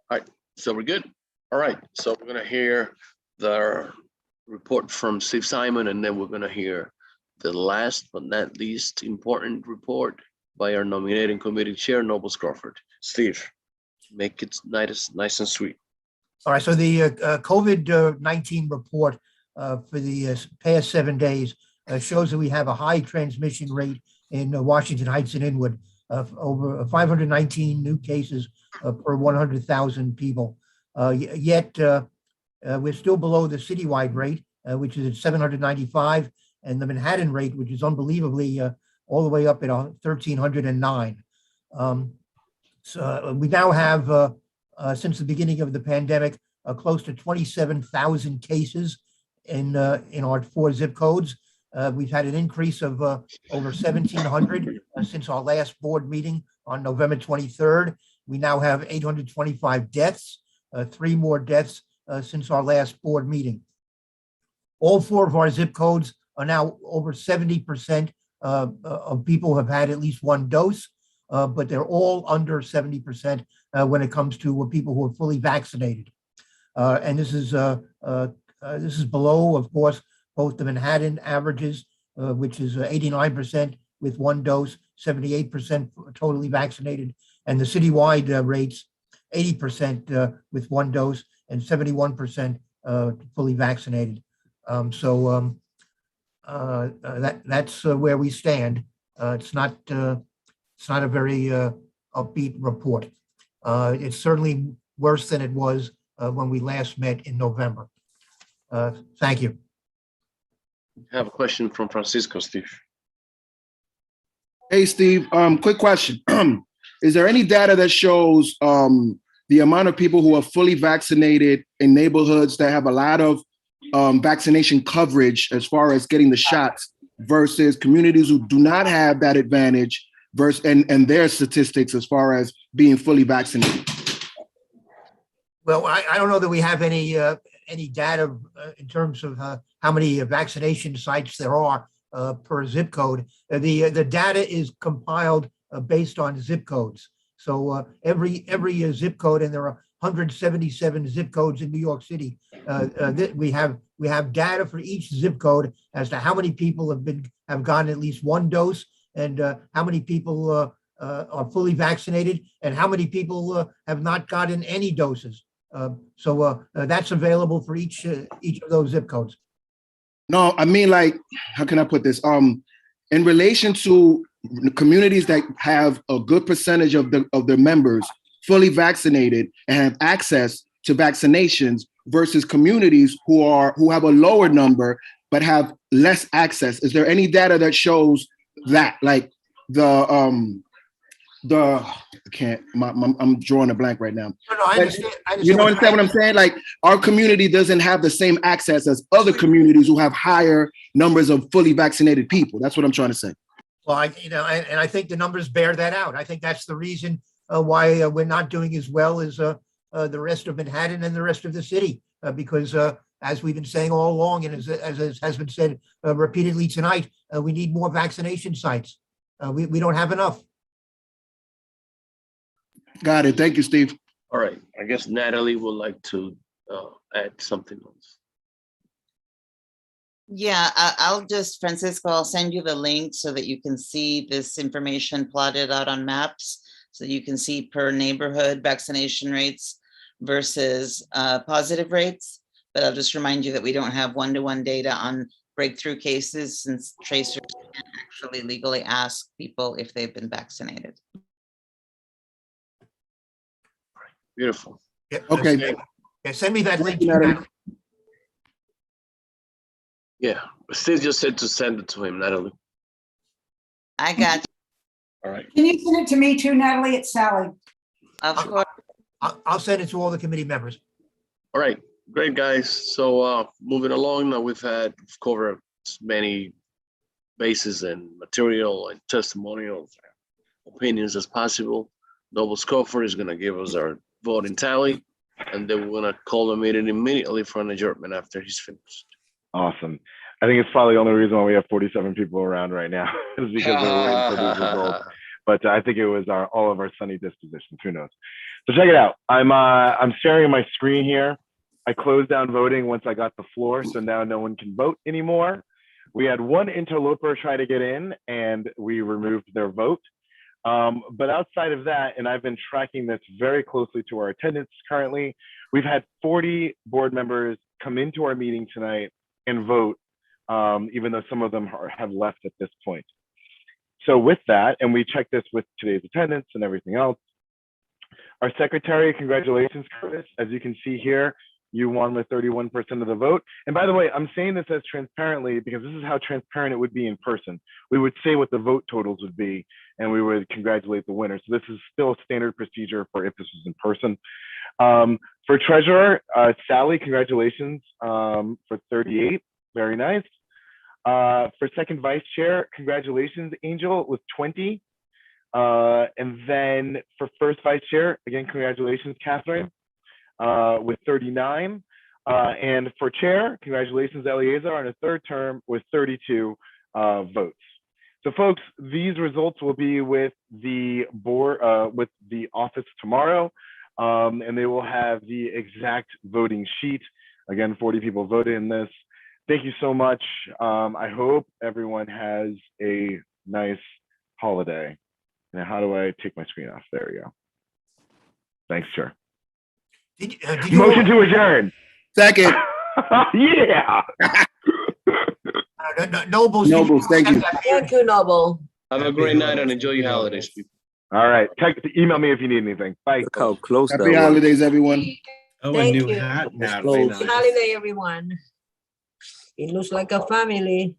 All right, so we're good. All right, so we're gonna hear the report from Steve Simon, and then we're gonna hear the last but not least important report by our nominating committee chair, Nobles Crawford. Steve, make it nice and sweet. All right, so the COVID-19 report for the past 7 days shows that we have a high transmission rate in Washington Heights and Inwood of over 519 new cases per 100,000 people. Yet we're still below the citywide rate, which is at 795, and the Manhattan rate, which is unbelievably all the way up at 1,309. So we now have, since the beginning of the pandemic, close to 27,000 cases in our 4 zip codes. We've had an increase of over 1,700 since our last board meeting on November 23rd. We now have 825 deaths, 3 more deaths since our last board meeting. All 4 of our zip codes are now over 70% of people have had at least 1 dose, but they're all under 70% when it comes to people who are fully vaccinated. And this is below, of course, both the Manhattan averages, which is 89% with 1 dose, 78% totally vaccinated, and the citywide rates, 80% with 1 dose and 71% fully vaccinated. That's where we stand. It's not a very upbeat report. It's certainly worse than it was when we last met in November. Thank you. I have a question from Francisco, Steve. Hey, Steve, quick question. Is there any data that shows the amount of people who are fully vaccinated in neighborhoods that have a lot of vaccination coverage as far as getting the shots versus communities who do not have that advantage versus and their statistics as far as being fully vaccinated? Well, I don't know that we have any data in terms of how many vaccination sites there are per zip code. The data is compiled based on zip codes. Every zip code, and there are 177 zip codes in New York City. We have data for each zip code as to how many people have gotten at least one dose, and how many people are fully vaccinated, and how many people have not gotten any doses. That's available for each of those zip codes. No, I mean, like, how can I put this? In relation to communities that have a good percentage of their members fully vaccinated and have access to vaccinations versus communities who have a lower number but have less access. Is there any data that shows that, like I'm drawing a blank right now. No, I understand. You know what I'm saying? Like, our community doesn't have the same access as other communities who have higher numbers of fully vaccinated people. That's what I'm trying to say. Well, I think the numbers bear that out. I think that's the reason why we're not doing as well as the rest of Manhattan and the rest of the city, because as we've been saying all along, and as has been said repeatedly tonight, we need more vaccination sites. We don't have enough. Got it. Thank you, Steve. All right. I guess Natalie would like to add something else. Yeah, I'll just, Francisco, I'll send you the link so that you can see this information plotted out on maps. So you can see per neighborhood vaccination rates versus positive rates. But I'll just remind you that we don't have one-to-one data on breakthrough cases, since tracers can't actually legally ask people if they've been vaccinated. Beautiful. Yeah, okay. Yeah, send me that link. Yeah, Steve just said to send it to him, Natalie. I got you. All right. Can you send it to me too, Natalie? It's Sally. Of course. I'll send it to all the committee members. All right, great, guys. So moving along, now we've covered as many bases and material and testimonials, opinions as possible. Noble Scofford is going to give us our voting tally, and then we're going to call the meeting immediately for an adjournment after he's finished. Awesome. I think it's probably the only reason why we have 47 people around right now is because we're waiting for these results. But I think it was all of our sunny dispositions. Who knows? So check it out. I'm sharing my screen here. I closed down voting once I got the floor, so now no one can vote anymore. We had one interloper try to get in, and we removed their vote. But outside of that, and I've been tracking this very closely to our attendance currently, we've had 40 board members come into our meeting tonight and vote, even though some of them have left at this point. So with that, and we checked this with today's attendance and everything else, our secretary, congratulations, Curtis. As you can see here, you won with 31% of the vote. And by the way, I'm saying this as transparently because this is how transparent it would be in person. We would say what the vote totals would be, and we would congratulate the winner. So this is still standard procedure for if this was in person. For treasurer, Sally, congratulations for 38, very nice. For second vice chair, congratulations, Angel, with 20. And then for first vice chair, again, congratulations, Catherine, with 39. And for chair, congratulations, Eleazar, on a third term with 32 votes. So folks, these results will be with the board, with the office tomorrow. And they will have the exact voting sheet. Again, 40 people voted in this. Thank you so much. I hope everyone has a nice holiday. Now, how do I take my screen off? There we go. Thanks, Chair. Motion to adjourn. Second. Yeah. Nobles, thank you. Thank you, Noble. Have a great night and enjoy your holidays, people. All right. Email me if you need anything. Bye. Look how close Happy holidays, everyone. Oh, Thank a new you. hat, It's Natalie. close. Happy holiday, everyone. It looks like a family.